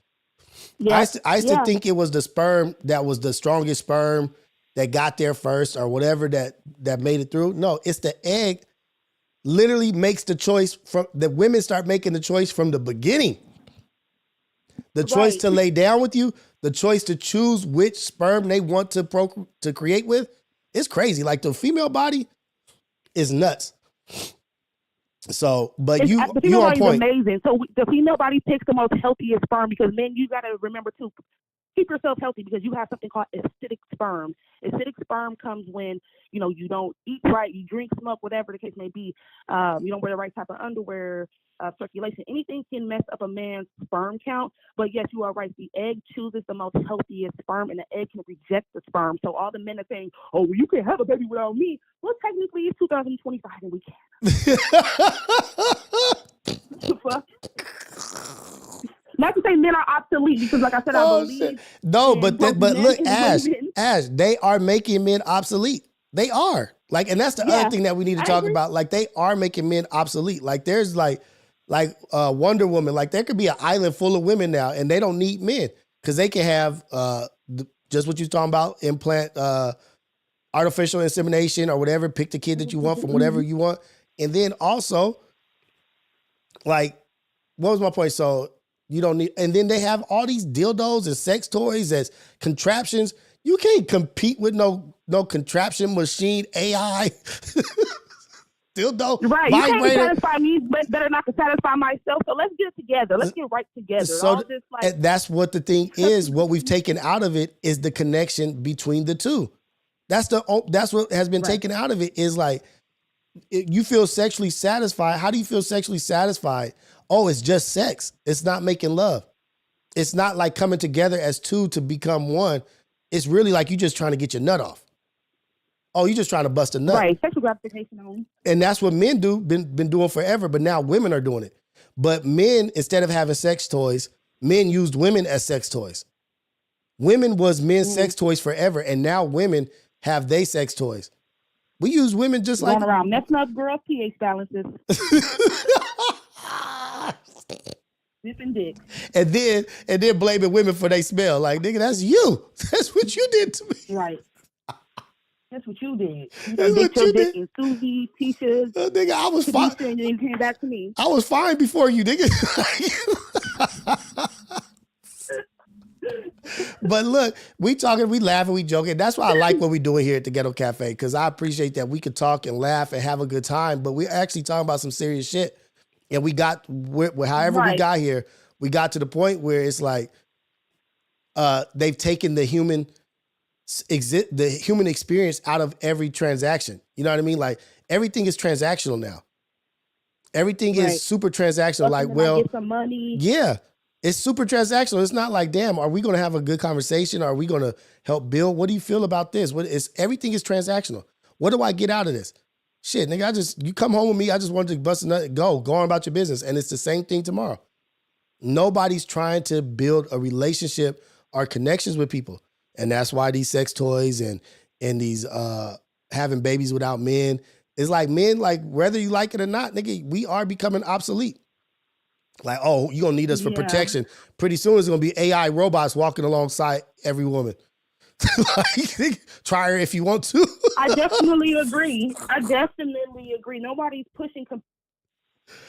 Speaker 13: Yes.
Speaker 3: I used to think it was the sperm that was the strongest sperm that got there first or whatever that made it through. No, it's the egg literally makes the choice from the women start making the choice from the beginning. The choice to lay down with you, the choice to choose which sperm they want to create with. It's crazy. Like the female body is nuts. So, but
Speaker 13: the
Speaker 3: you
Speaker 13: female
Speaker 3: on
Speaker 13: body
Speaker 3: point.
Speaker 13: is amazing. So the female body picks the most healthiest sperm because men, you got to remember too, keep yourself healthy because you have something called acidic sperm. Acidic sperm comes when, you don't eat right, you drink, smoke, whatever the case may be. You don't wear the right type of underwear, circulation. Anything can mess up a man's sperm count. But yes, you are right. The egg chooses the most healthiest sperm and the egg can reject the sperm. So all the men are saying, oh, well, you can't have a baby without me. Well, technically it's 2025 and we can. Not to say men are obsolete because, like I said, I believe.
Speaker 3: Shit. No, but look, Ash,
Speaker 13: women.
Speaker 3: they are making men obsolete. They are and that's the other thing that we need to talk about. Like they are making men obsolete. Like there's like Wonder Woman. Like there could be an island full of women now, and they don't need men because they can have just what you're talking about, implant artificial insemination or whatever. Pick the kid that you want from whatever you want, and then also, like, what was my point? So. You don't need, and then they have all these dildos and sex toys as contraptions. You can't compete with no contraption machine AI. Dildo,
Speaker 13: right?
Speaker 3: vibrator.
Speaker 13: You can't satisfy me, but better not to satisfy myself. So let's get together. Let's get right together.
Speaker 3: So and that's what the thing is. What we've taken out of it is the connection between the two. That's what has been taken out of it is like you feel sexually satisfied. How do you feel sexually satisfied? Oh, it's just sex. It's not making love. It's not like coming together as two to become one. It's really like you just trying to get your nut off. Oh, you just trying to bust a nut.
Speaker 13: Right, sexual gratification only.
Speaker 3: And that's what men do, been doing forever, but now women are doing it. But men, instead of having sex toys, men used women as sex toys. Women was men's sex toys forever, and now women have they sex toys. We use women just
Speaker 13: going
Speaker 3: like
Speaker 13: around messing up girls' pH balances. Dipping dick.
Speaker 3: And then blaming women for they smell. Like, nigga, that's you. That's what you did to me.
Speaker 13: Right. That's what you did. You
Speaker 3: That's what
Speaker 13: your
Speaker 3: you
Speaker 13: dick
Speaker 3: did.
Speaker 13: in Susie, Tisha's.
Speaker 3: Nigga, I was fine.
Speaker 13: And then came back to me.
Speaker 3: I was fine before you, nigga. But look, we talking, we laughing, we joking. That's why I like what we doing here at the Ghetto Cafe, because I appreciate that we could talk and laugh and have a good time, but we're actually talking about some serious shit. And we got, however we got here, we got to the point where it's like they've taken the human experience out of every transaction. You know what I mean? Like everything is transactional now. Everything is super transactional. Like, well,
Speaker 13: get some money.
Speaker 3: Yeah. It's super transactional. It's not like, damn, are we going to have a good conversation? Are we going to help build? What do you feel about this? Everything is transactional. What do I get out of this? Shit, nigga, you come home with me. I just wanted to bust a nut, go on about your business. And it's the same thing tomorrow. Nobody's trying to build a relationship or connections with people. And that's why these sex toys and these having babies without men, it's like men, like whether you like it or not, nigga, we are becoming obsolete. Like, oh, you're going to need us for protection. Pretty soon it's going to be AI robots walking alongside every woman. Like, try her if you want to.
Speaker 13: I definitely agree. Nobody's pushing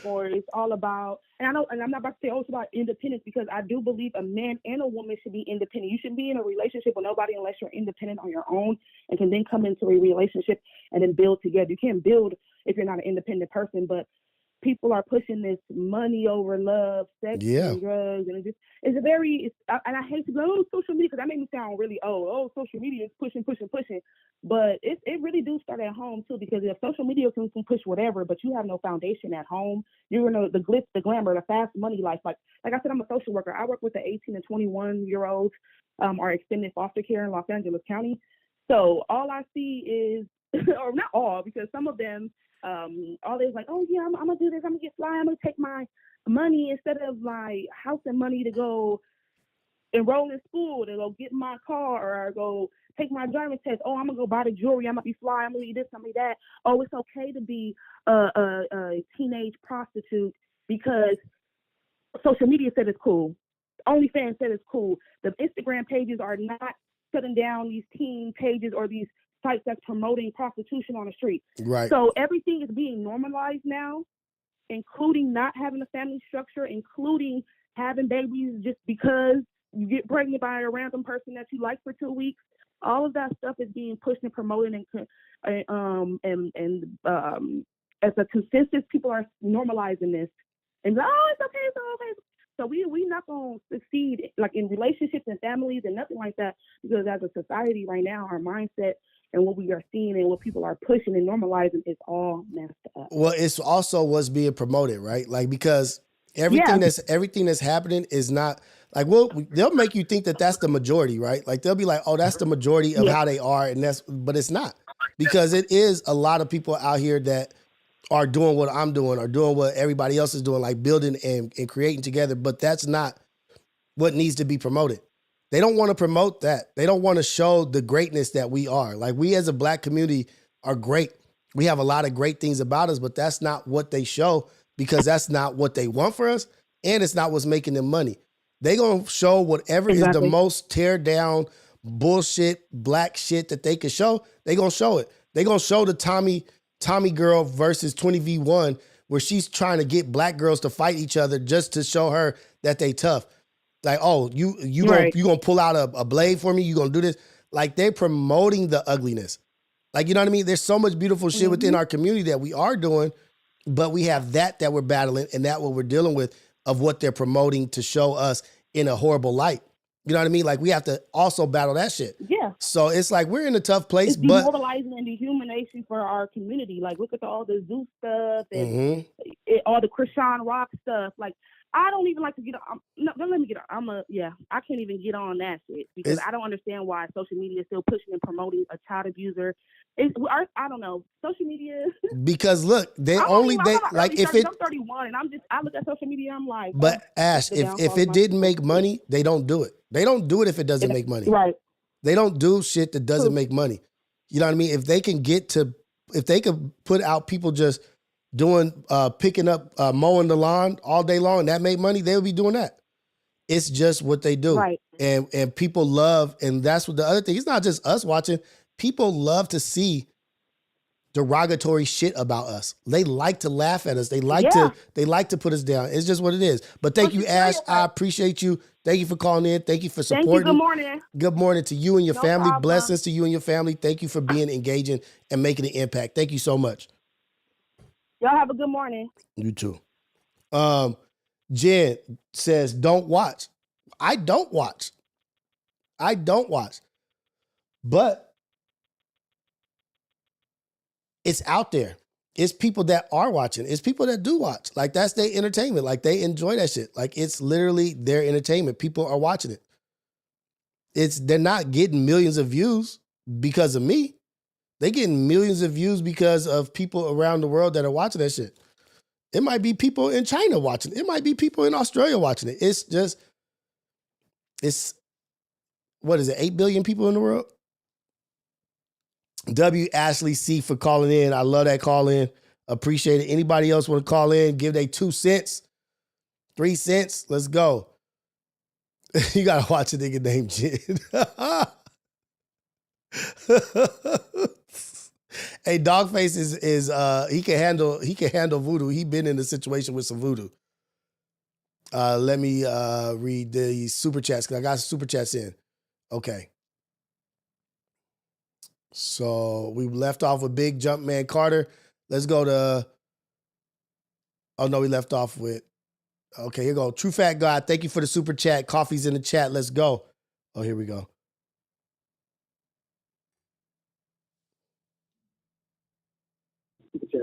Speaker 13: or it's all about, and I'm not about to say, oh, it's about independence, because I do believe a man and a woman should be independent. You shouldn't be in a relationship with nobody unless you're independent on your own and can then come into a relationship and then build together. You can't build if you're not an independent person, but people are pushing this money over love, sex, and drugs, and and I hate to go, social media, because that made me sound really social media is pushing, but it really do start at home too, because if social media can push whatever, but you have no foundation at home, you're gonna the glitz, the glamour, the fast money life. Like I said, I'm a social worker. I work with the 18 and 21 year olds, our extended foster care in Los Angeles County. So all I see is, or not all, because some of them. All they's like, oh yeah, I'm gonna do this, I'm gonna get fly, I'm gonna take my money instead of my house and money to go enroll in school, to go get in my car, or go take my driving test. Oh, I'm gonna go buy the jewelry. I'm gonna be fly. I'm gonna be this. I'm gonna be that. Oh, it's okay to be a teenage prostitute because social media said it's cool. OnlyFans said it's cool. The Instagram pages are not shutting down these teen pages or these sites that's promoting prostitution on the street.
Speaker 3: Right.
Speaker 13: So everything is being normalized now, including not having a family structure, including having babies just because you get pregnant by a random person that you like for 2 weeks. All of that stuff is being pushed and promoted, and as a consensus, people are normalizing this. And it's okay, it's okay. So we not gonna succeed like in relationships and families and nothing like that, because as a society right now, our mindset and what we are seeing and what people are pushing and normalizing is all messed up.
Speaker 3: Well, it's also what's being promoted, right? Like, because everything that's happening is not like, well, they'll make you think that that's the majority, right? Like they'll be like, oh, that's the majority of how they are, and but it's not, because it is a lot of people out here that are doing what I'm doing or doing what everybody else is doing, like building and creating together. But that's not what needs to be promoted. They don't want to promote that. They don't want to show the greatness that we are. Like, we as a Black community are great. We have a lot of great things about us, but that's not what they show, because that's not what they want for us. And it's not what's making them money. They going to show whatever is the most tear down bullshit, Black shit that they can show. They going to show it. They going to show the Tommy girl versus 20v1, where she's trying to get Black girls to fight each other just to show her that they tough. Like, oh, you gonna pull out a blade for me? You gonna do this? Like, they're promoting the ugliness. Like, you know what I mean? There's so much beautiful shit within our community that we are doing, but we have that we're battling, and that what we're dealing with of what they're promoting to show us in a horrible light. You know what I mean? Like, we have to also battle that shit.
Speaker 13: Yeah.
Speaker 3: So it's like we're in a tough place,
Speaker 13: it's
Speaker 3: but
Speaker 13: demoralizing and dehumanization for our community. Like, look at all the Zeus stuff and all the Krishan Rock stuff. Like, I don't even like to get on. No, don't let me get on. I can't even get on that shit, because I don't understand why social media is still pushing and promoting a child abuser. I don't know. Social media.
Speaker 3: Because look, if it.
Speaker 13: I'm 31 and I look at social media. I'm like.
Speaker 3: But Ash, if it didn't make money, they don't do it. They don't do it if it doesn't make money.
Speaker 13: Right.
Speaker 3: They don't do shit that doesn't make money. You know what I mean? If they could put out people just doing, picking up, mowing the lawn all day long, and that make money, they would be doing that. It's just what they do.
Speaker 13: Right.
Speaker 3: And people love, and that's what the other thing, it's not just us watching. People love to see derogatory shit about us. They like to laugh at us. They like to put us down. It's just what it is. But thank you, Ash. I appreciate you. Thank you for calling in. Thank you for supporting.
Speaker 13: Thank you. Good morning.
Speaker 3: Good morning to you and your family.
Speaker 13: Problem.
Speaker 3: Blessings to you and your family. Thank you for being engaging and making an impact. Thank you so much.
Speaker 13: Y'all have a good morning.
Speaker 3: You too. Jen says, don't watch. I don't watch. But it's out there. It's people that are watching. It's people that do watch. Like, that's their entertainment. Like, they enjoy that shit. Like, it's literally their entertainment. People are watching it. They're not getting millions of views because of me. They're getting millions of views because of people around the world that are watching that shit. It might be people in China watching it. It might be people in Australia watching it. What is it, 8 billion people in the world? W. Ashley C. for calling in. I love that call in. Appreciate it. Anybody else want to call in? Give they 2 cents, 3 cents. Let's go. You got to watch a nigga named Jen. Hey, Dogface is he can handle voodoo. He been in a situation with some voodoo. Let me read the super chats, because I got super chats in. Okay. So we left off with Big Jumpman Carter. Let's go to, oh no, we left off with, okay, here we go. True Fat God, thank you for the super chat. Coffee's in the chat. Let's go. Oh, here we go.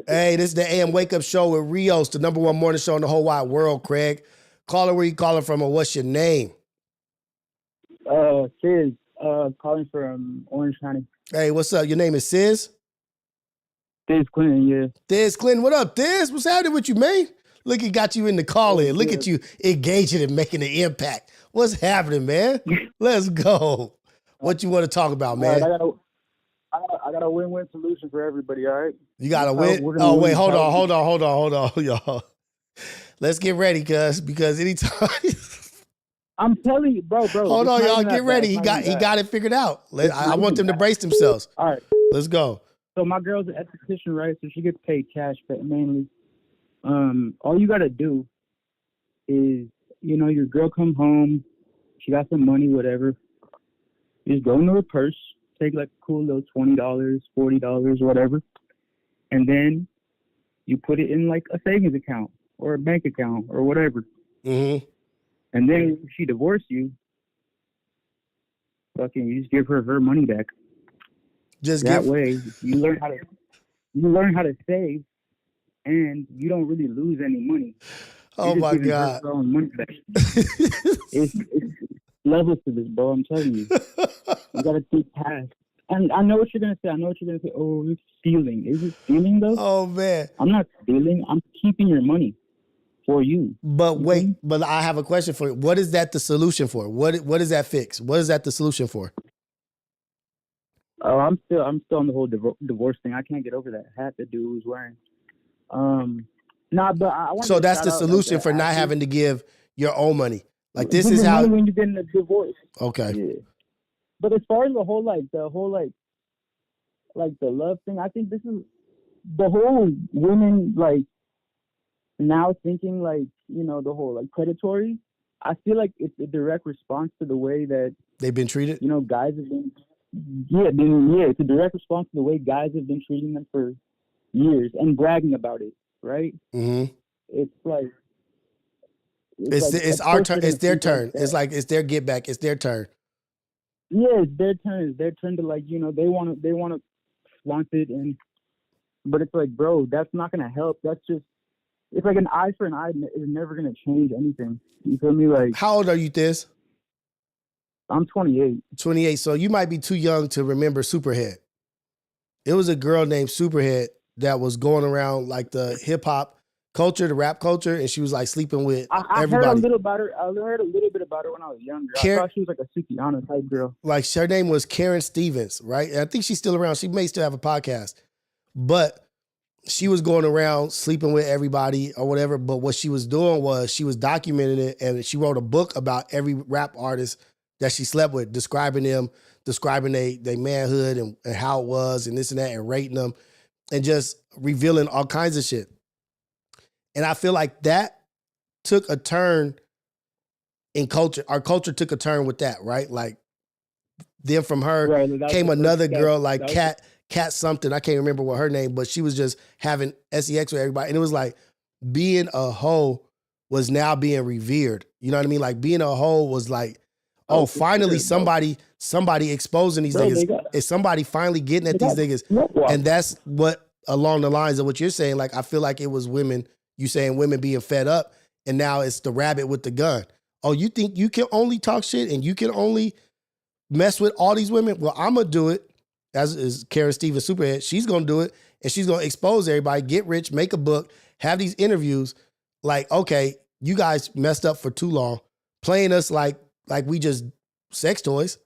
Speaker 3: Hey, this is the AM Wake Up Show with Rios, the #1 morning show in the whole wide world, Craig. Caller, where you calling from, or what's your name?
Speaker 14: Sis, calling from Orange County.
Speaker 3: Hey, what's up? Your name is Sis?
Speaker 14: Sis Clinton, yeah.
Speaker 3: Sis Clinton, what up, Sis? What's happening with you, man? Look, he got you in the call-in. Look at you engaging and making an impact. What's happening, man? Let's go. What you want to talk about, man?
Speaker 14: All right, I got a win-win solution for everybody, all right?
Speaker 3: You got to win? Oh, wait, hold on, y'all. Let's get ready, because anytime...
Speaker 14: I'm telling you, bro.
Speaker 3: Hold on, y'all. Get ready. He got it figured out. I want them to brace themselves.
Speaker 14: All right.
Speaker 3: Let's go.
Speaker 14: So my girl's an esthetician, right? So she gets paid cash mainly. All you got to do is, your girl come home. She got some money, whatever. You just go into her purse, take like a cool little $20, $40, whatever. And then you put it in like a savings account or a bank account or whatever.
Speaker 3: Mm-hmm.
Speaker 14: And then if she divorced you, you just give her money back. Way you learn how to save, and you don't really lose any money.
Speaker 3: Oh my God!
Speaker 14: Her own money back. it's levels to this, bro. I'm telling you, you gotta think past. And I know what you're gonna say. Oh, it's stealing. Is it stealing though?
Speaker 3: Oh man,
Speaker 14: I'm not stealing. I'm keeping your money for you.
Speaker 3: But wait, but I have a question for you. What is that the solution for? What is that fix? What is that the solution for?
Speaker 14: Oh, I'm still on the whole divorce thing. I can't get over that hat the dude was wearing. But I want.
Speaker 3: So that's the solution for not having to give your own money. Like this is how
Speaker 14: when you get in a divorce.
Speaker 3: Okay.
Speaker 14: Yeah. But as far as the whole the love thing, I think this is the whole women now thinking the whole predatory. I feel like it's a direct response to the way that
Speaker 3: they've been treated.
Speaker 14: Guys have been. It's a direct response to the way guys have been treating them for years and bragging about it, right?
Speaker 3: Mm-hmm.
Speaker 14: It's like
Speaker 3: it's our turn. It's their turn. It's like it's their get back. It's their turn.
Speaker 14: Yeah, it's their turn. It's their turn to they want to flaunt it, but it's like, bro, that's not gonna help. That's just it's like an eye for an eye is never gonna change anything. You feel me? Like,
Speaker 3: how old are you, Thiz?
Speaker 14: I'm 28.
Speaker 3: 28. So you might be too young to remember Superhead. It was a girl named Superhead that was going around like the hip hop culture, the rap culture, and she was like sleeping with everybody.
Speaker 14: I heard a little about her. I heard a little bit about her when I was younger. I thought she was like a Sukiana type girl.
Speaker 3: Like her name was Karen Stevens, right? And I think she's still around. She may still have a podcast, but she was going around sleeping with everybody or whatever. But what she was doing was she was documenting it, and she wrote a book about every rap artist that she slept with, describing their manhood and how it was and this and that, and rating them and just revealing all kinds of shit. And I feel like that took a turn in culture. Our culture took a turn with that, right? Like then from her came another girl like Cat something. I can't remember what her name, but she was just having sex with everybody. And it was like being a hoe was now being revered. You know what I mean? Like being a hoe was like, finally somebody exposing these niggas. Is somebody finally getting at these niggas? And that's what along the lines of what you're saying. Like, I feel like it was women, you saying women being fed up, and now it's the rabbit with the gun. Oh, you think you can only talk shit and you can only mess with all these women? Well, I'm going to do it, as is Karen Stevens Superhead. She's going to do it, and she's going to expose everybody, get rich, make a book, have these interviews. Like, okay, you guys messed up for too long, playing us like we just sex toys.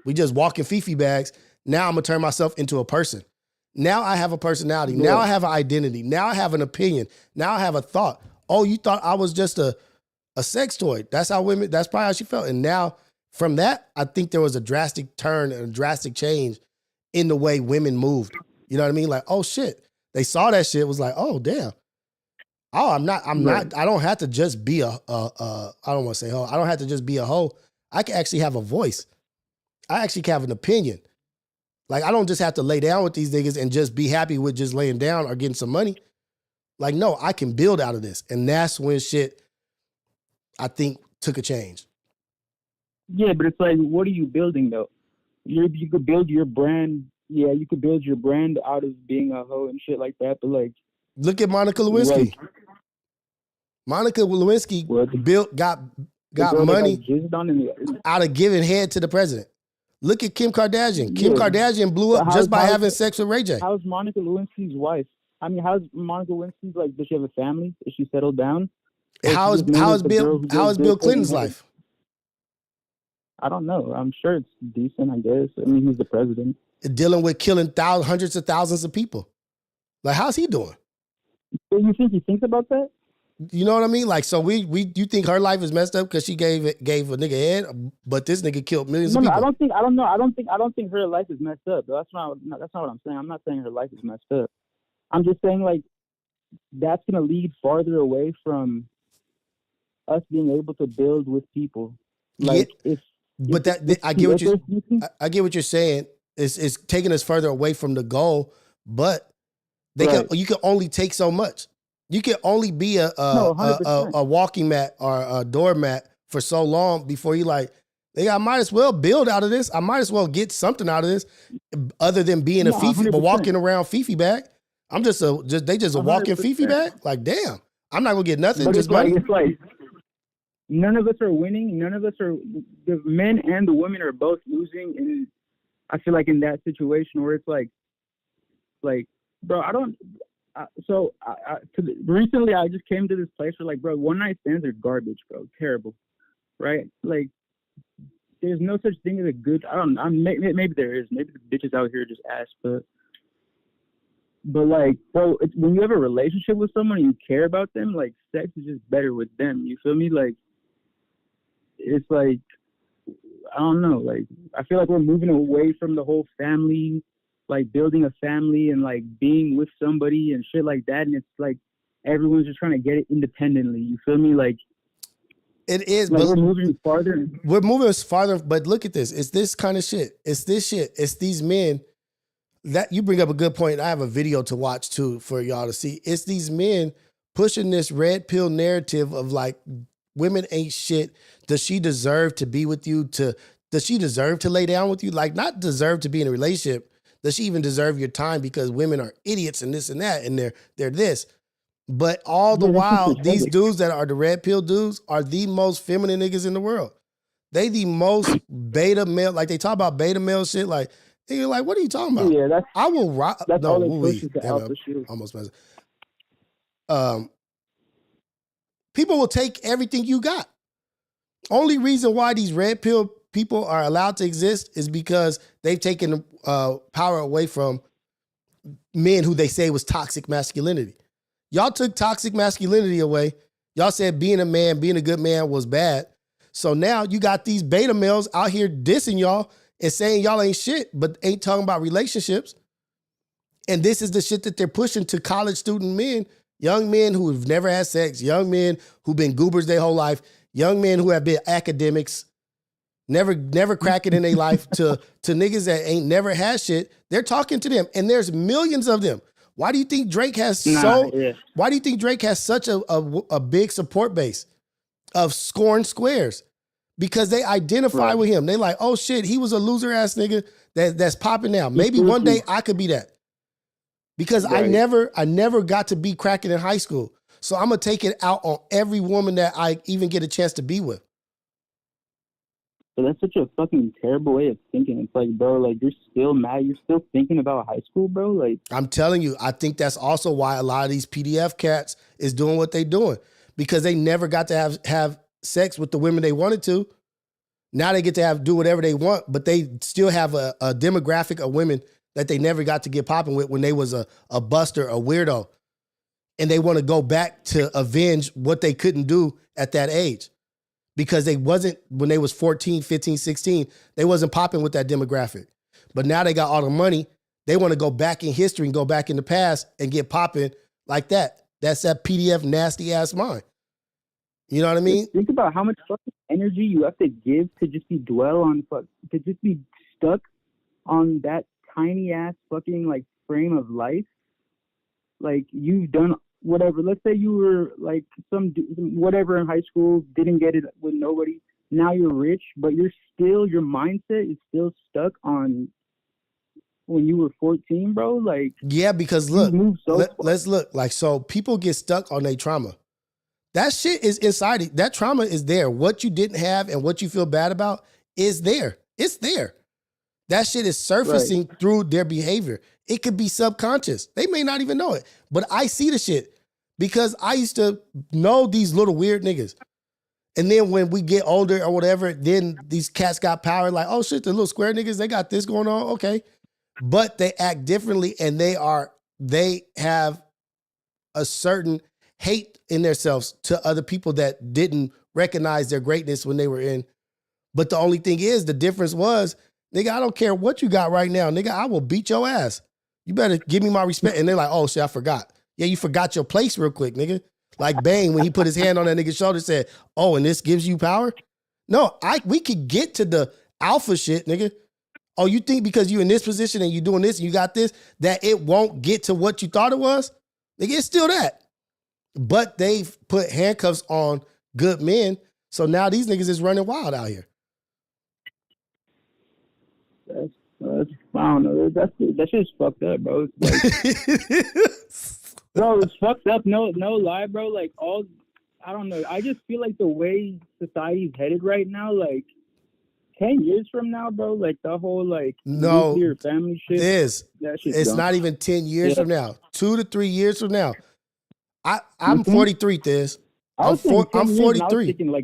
Speaker 3: We just walking Fifi bags. Now I'm going to turn myself into a person. Now I have a personality. Yeah. Now I have an identity. Now I have an opinion. Now I have a thought. Oh, you thought I was just a sex toy. That's probably how she felt. And now from that, I think there was a drastic turn and a drastic change in the way women moved. You know what I mean? Like, oh shit. They saw that shit, was like, oh damn. Oh, I'm not, I don't have to just be I don't want to say hoe. I don't have to just be a hoe. I can actually have a voice. I actually can have an opinion. Like, I don't just have to lay down with these niggas and just be happy with just laying down or getting some money. Like, no, I can build out of this. And that's when shit, I think, took a change.
Speaker 14: Yeah, but it's like, what are you building, though? You could build your brand. Yeah, you could build your brand out of being a hoe and shit like that. But, like,
Speaker 3: look at Monica Lewinsky. Monica Lewinsky got money out of giving head to the president. Look at Kim Kardashian. Kim Kardashian blew up just by having sex with Ray J.
Speaker 14: How's Monica Lewinsky's wife? I mean, how's Monica Lewinsky's, like, does she have a family? Is she settled down?
Speaker 3: How is Bill Clinton's life?
Speaker 14: I don't know. I'm sure it's decent, I guess. I mean, he's the president.
Speaker 3: Dealing with killing hundreds of thousands of people. Like, how's he doing?
Speaker 14: So you think he thinks about that?
Speaker 3: You know what I mean? Like, so you think her life is messed up because she gave a nigga head, but this nigga killed millions of people.
Speaker 14: I don't think her life is messed up. That's not what I'm saying. I'm not saying her life is messed up. I'm just saying, like, that's gonna lead farther away from us being able to build with people. Like,
Speaker 3: I get what you're saying. It's taking us further away from the goal, but you can only take so much. You can only be a walking mat or a doormat for so long before you like, I might as well build out of this. I might as well get something out of this other than being a Fifi, but walking around Fifi bag. I'm just a walking Fifi bag. Like, damn, I'm not gonna get nothing.
Speaker 14: But
Speaker 3: just
Speaker 14: money.
Speaker 3: money.
Speaker 14: It's like none of us are winning. None of us are. The men and the women are both losing. And I feel like in that situation where it's like, bro, I don't. Recently, I just came to this place where, like, bro, one night stands are garbage, bro. Terrible, right? Like, there's no such thing as a good. Maybe there is. Maybe the bitches out here just ass, but like, bro, when you have a relationship with someone and you care about them, like, sex is just better with them. You feel me? Like, it's like, I don't know. Like, I feel like we're moving away from the whole family, like building a family and like being with somebody and shit like that. And it's like everyone's just trying to get it independently. You feel me? Like,
Speaker 3: it is,
Speaker 14: like,
Speaker 3: but
Speaker 14: we're moving farther.
Speaker 3: We're moving farther, but look at this. It's this kind of shit. It's this shit. It's these men that you bring up a good point. I have a video to watch too for y'all to see. It's these men pushing this red pill narrative of like, women ain't shit. Does she deserve to be with you? Does she deserve to lay down with you? Like, not deserve to be in a relationship. Does she even deserve your time? Because women are idiots and this and that, and they're this. But all the while, these dudes that are the red pill dudes are the most feminine niggas in the world. They the most beta male. Like, they talk about beta male shit. Like, you're like, what are you talking about?
Speaker 14: Yeah,
Speaker 3: I will rock.
Speaker 14: That's
Speaker 3: no,
Speaker 14: all they
Speaker 3: we
Speaker 14: push is the alpha shit.
Speaker 3: almost messed up. People will take everything you got. Only reason why these red pill people are allowed to exist is because they've taken power away from men who they say was toxic masculinity. Y'all took toxic masculinity away. Y'all said being a man, being a good man was bad. So now you got these beta males out here dissing y'all and saying y'all ain't shit, but ain't talking about relationships. And this is the shit that they're pushing to college student men, young men who have never had sex, young men who've been goobers their whole life, young men who have been academics, never cracking in their life, to niggas that ain't never had shit. They're talking to them, and there's millions of them. Why do you think Drake has Why do you think Drake has such a big support base of scoring squares? Because they identify with him. They like, oh shit, he was a loser ass nigga that's popping now. Maybe one day I could be that. Because I never got to be cracking in high school. So I'm gonna take it out on every woman that I even get a chance to be with.
Speaker 14: But that's such a fucking terrible way of thinking. It's like, bro, like, you're still mad. You're still thinking about high school, bro. Like,
Speaker 3: I'm telling you, I think that's also why a lot of these PDF cats is doing what they doing, because they never got to have sex with the women they wanted to. Now they get to do whatever they want, but they still have a demographic of women that they never got to get popping with when they was a buster, a weirdo. And they want to go back to avenge what they couldn't do at that age. Because they wasn't, when they was 14, 15, 16, they wasn't popping with that demographic. But now they got all the money. They want to go back in history and go back in the past and get popping like that. That's that PDF nasty ass mind. You know what I mean?
Speaker 14: Think about how much fucking energy you have to give to just be to just be stuck on that tiny ass fucking like frame of life. Like, you've done whatever. Let's say you were like whatever in high school, didn't get it with nobody. Now you're rich, but your mindset is still stuck on when you were 14, bro. Like,
Speaker 3: yeah, because look, let's look. Like, so people get stuck on their trauma. That shit is inside it. That trauma is there. What you didn't have and what you feel bad about is there. It's there. That shit is surfacing through their behavior. It could be subconscious. They may not even know it. But I see the shit because I used to know these little weird niggas. And then when we get older or whatever, then these cats got power. Like, oh shit, the little square niggas, they got this going on. Okay. But they act differently and they have a certain hate in themselves to other people that didn't recognize their greatness when they were in. But the only thing is, the difference was, nigga, I don't care what you got right now. Nigga, I will beat your ass. You better give me my respect. And they're like, oh shit, I forgot. Yeah, you forgot your place real quick, nigga. Like Bane, when he put his hand on that nigga's shoulder, said, oh, and this gives you power? No, we could get to the alpha shit, nigga. Oh, you think because you in this position and you doing this and you got this, that it won't get to what you thought it was? Nigga, it's still that. But they've put handcuffs on good men, so now these niggas is running wild out here.
Speaker 14: I don't know. That shit's fucked up, bro. Like, bro, it's fucked up. No lie, bro. Like I don't know. I just feel like the way society's headed right now, like 10 years from now, bro, like the whole like nuclear family shit.
Speaker 3: It's not even 10 years from now. 2 to 3 years from now. I'm 43, Thiz. I'm 43.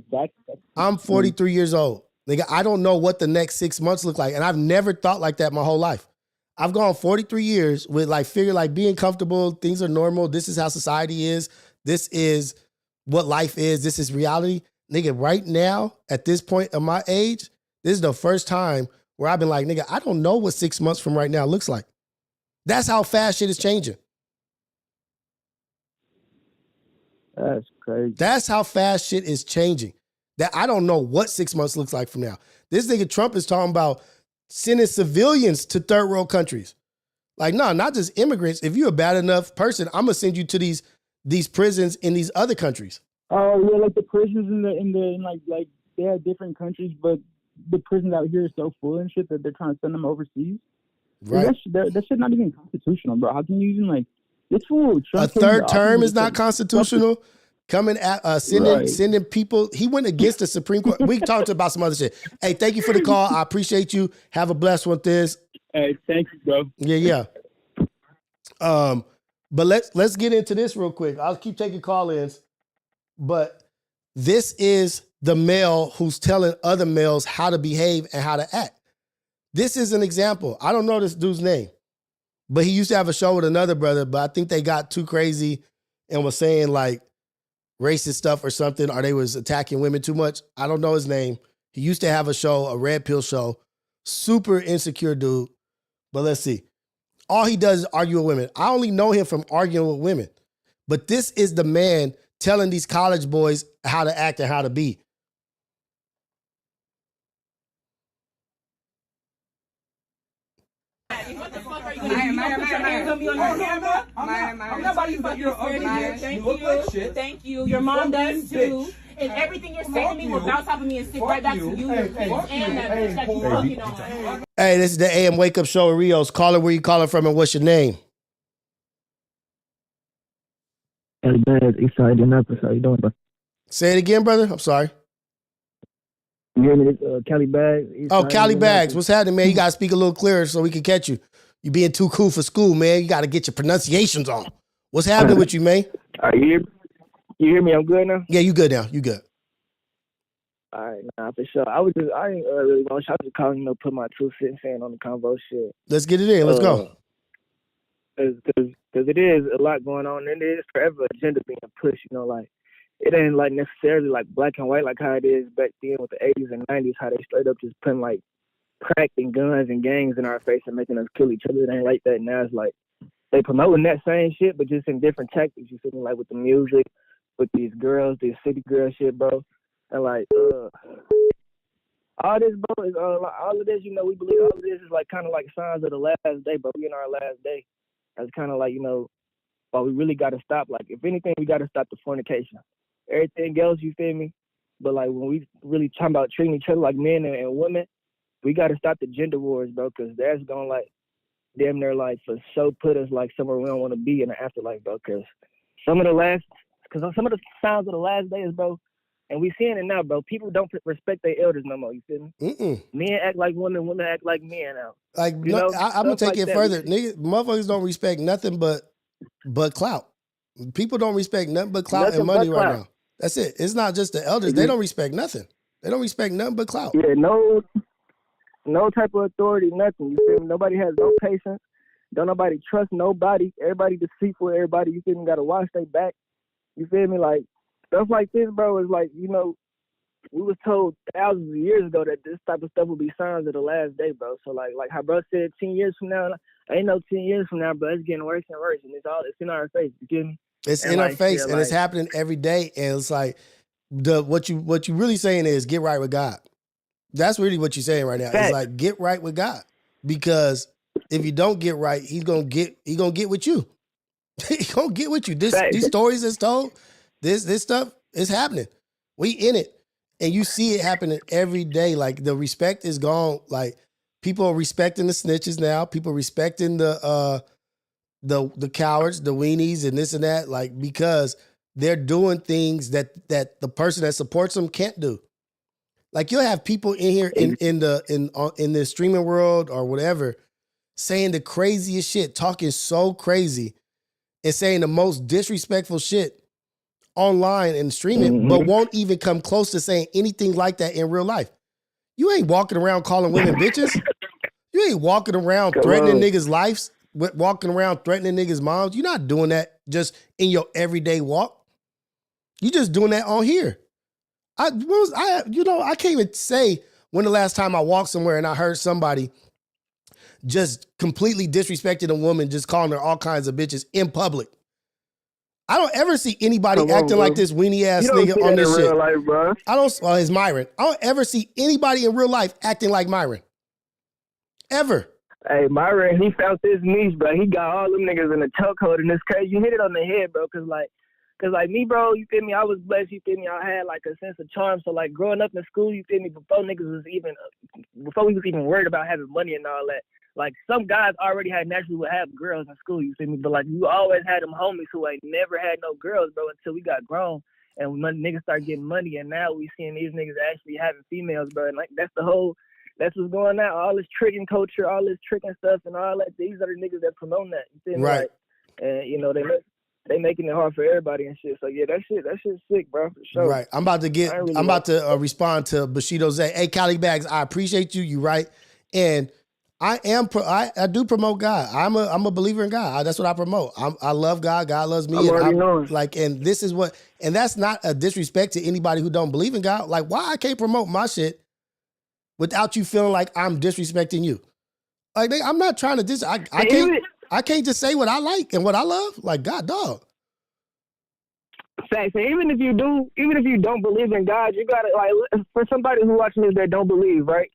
Speaker 3: I'm 43 years old. Nigga, I don't know what the next 6 months look like. And I've never thought like that my whole life. I've gone 43 years with like being comfortable. Things are normal. This is how society is. This is what life is. This is reality. Nigga, right now, at this point of my age, this is the first time where I've been like, nigga, I don't know what 6 months from right now looks like. That's how fast shit is changing.
Speaker 14: That's crazy.
Speaker 3: That's how fast shit is changing. That I don't know what 6 months looks like from now. This nigga Trump is talking about sending civilians to third world countries. Like, no, not just immigrants. If you're a bad enough person, I'm gonna send you to these prisons in these other countries.
Speaker 14: Oh yeah, like the prisons in like they have different countries, but the prisons out here are so full and shit that they're trying to send them overseas.
Speaker 3: Right.
Speaker 14: That shit not even constitutional, bro. How can you even like this fool?
Speaker 3: A third term is not constitutional. Coming at sending people. He went against the Supreme Court. We talked about some other shit. Hey, thank you for the call. I appreciate you. Have a blessed one, Thiz.
Speaker 14: Hey, thank you, bro.
Speaker 3: Yeah. But let's get into this real quick. I'll keep taking call-ins. But this is the male who's telling other males how to behave and how to act. This is an example. I don't know this dude's name, but he used to have a show with another brother, but I think they got too crazy and was saying like racist stuff or something, or they was attacking women too much. I don't know his name. He used to have a show, a red pill show. Super insecure dude. But let's see. All he does is argue with women. I only know him from arguing with women. But this is the man telling these college boys how to act and how to be.
Speaker 15: Thank you. Your mom does too. And everything you're saying to me will bounce off of me and stick right back to you. And that bitch that you're working on.
Speaker 3: Hey, this is the AM Wake Up Show with Rios. Caller, where you calling from and what's your name?
Speaker 16: Cali Bags, Eastside Indianapolis. How you doing, bro?
Speaker 3: Say it again, brother. I'm sorry.
Speaker 16: You hear me? Cali Bags.
Speaker 3: Oh, Cali Bags. What's happening, man? You got to speak a little clearer so we can catch you. You being too cool for school, man. You got to get your pronunciations on. What's happening with you, man?
Speaker 16: You hear me? I'm good now?
Speaker 3: Yeah, you good now. You good.
Speaker 16: All right, nah, for sure. I ain't really much. I was just calling, put my 2 cents in on the convo shit.
Speaker 3: Let's get it in. Let's go.
Speaker 16: Because it is a lot going on, and it is forever agenda being pushed, like, it ain't, like, necessarily, like, black and white like how it is back then with the 80s and 90s, how they straight up just putting, like, crack and guns and gangs in our face and making us kill each other. It ain't like that. Now it's like they promoting that same shit, but just in different tactics. You feel me? Like with the music, with these girls, these city girl shit, bro. And like, all this, bro, is all of this. We believe all of this is like kind of like signs of the last day, bro. We in our last day. That's kind of like but we really got to stop. Like, if anything, we got to stop the fornication. Everything else, you feel me? But like when we really talking about treating each other like men and women, we got to stop the gender wars, bro, because that's going to, like, damn near, like, for so put us, like, somewhere we don't want to be in the afterlife, bro, because some of the signs of the last days, bro, and we seeing it now, bro, people don't respect their elders no more, you feel me? Men act like women, women act like men now.
Speaker 3: Like, I'm going to take it further. Niggas, motherfuckers don't respect nothing but clout. People don't respect nothing but clout and money right now. That's it. It's not just the elders. They don't respect nothing. They don't respect nothing but clout.
Speaker 16: Yeah, no type of authority, nothing. You feel me? Nobody has no patience. Don't nobody trust nobody. Everybody deceitful. Everybody, you feel me, got to watch their back. You feel me? Like, stuff like this, bro, is like, you know, we was told thousands of years ago that this type of stuff will be signs of the last day, bro. So, like how bro said 10 years from now, ain't no 10 years from now, bro. It's getting worse and worse, and it's in our face. You feel me?
Speaker 3: It's in our face, and it's happening every day. And it's like, what you really saying is get right with God. That's really what you're saying right now. It's like get right with God, because if you don't get right, he's gonna get with you. He gonna get with you. These stories that's told, this stuff is happening. We in it, and you see it happening every day. Like the respect is gone. Like people are respecting the snitches now. People respecting the cowards, the weenies, and this and that. Like because they're doing things that the person that supports them can't do. Like you'll have people in here in the streaming world or whatever saying the craziest shit, talking so crazy and saying the most disrespectful shit online and streaming, but won't even come close to saying anything like that in real life. You ain't walking around calling women bitches. You ain't walking around threatening niggas' lives, walking around threatening niggas' moms. You're not doing that just in your everyday walk. You just doing that on here. I can't even say when the last time I walked somewhere and I heard somebody just completely disrespecting a woman, just calling her all kinds of bitches in public. I don't ever see anybody acting like this weenie ass nigga on this shit.
Speaker 16: Life, bro.
Speaker 3: Well, it's Myron. I don't ever see anybody in real life acting like Myron. Ever.
Speaker 16: Hey, Myron, he found this niche, bro. He got all them niggas in a chokehold, and it's crazy. You hit it on the head, bro, because me, bro, you feel me? I was blessed, you feel me? I had like a sense of charm. So like growing up in school, you feel me? Before we was even worried about having money and all that, like some guys already naturally would have girls in school, you feel me? But like you always had them homies who ain't never had no girls, bro, until we got grown and when niggas start getting money, and now we seeing these niggas actually having females, bro. And like that's what's going on. All this tricking culture, all this tricking stuff, and all that. These are the niggas that promote that. You feel me?
Speaker 3: Right.
Speaker 16: Like, and you know they making it hard for everybody and shit. So yeah, that shit's sick, bro, for sure.
Speaker 3: Right. I'm about to respond to Bushido Zay. Hey, Cali Bags, I appreciate you. You right. And I do promote God. I'm a believer in God. That's what I promote. I love God. God loves me. And this is what, and that's not a disrespect to anybody who don't believe in God. Like, why I can't promote my shit without you feeling like I'm disrespecting you? Like, I'm not trying to I can't just say what I like and what I love. Like, God, dog.
Speaker 16: Facts. And even if you don't believe in God, you gotta, like, for somebody who watching this that don't believe, right?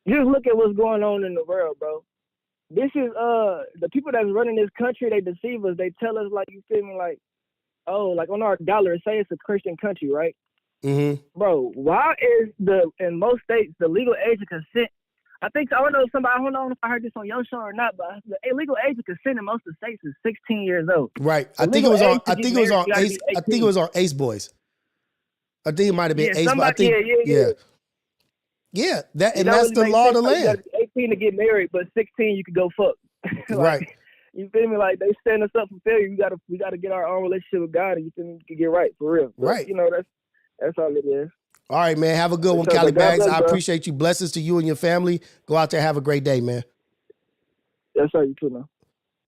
Speaker 16: Just look at what's going on in the world, bro. This is the people that's running this country. They deceive us. They tell us, like, you feel me, like, oh, like on our dollar, say it's a Christian country, right?
Speaker 3: Mm-hmm.
Speaker 16: Bro, why is in most states the legal age of consent? I don't know if I heard this on your show or not, but the legal age of consent in most of the states is 16 years old.
Speaker 3: Right. I think it was on Ace Boys. I think it might have been Ace Boys. Yeah, that's the law of the land.
Speaker 16: You got 18 to get married, but 16 you could go fuck. Like,
Speaker 3: right.
Speaker 16: You feel me? Like they setting us up for failure. We gotta get our own relationship with God, and you feel me? We can get right for real. But,
Speaker 3: right.
Speaker 16: You know that's all it is.
Speaker 3: All right, man. Have a good one, Cali Bags. I appreciate you. Blessings to you and your family. Go out there, have a great day, man.
Speaker 16: Yes, sir. You too, man.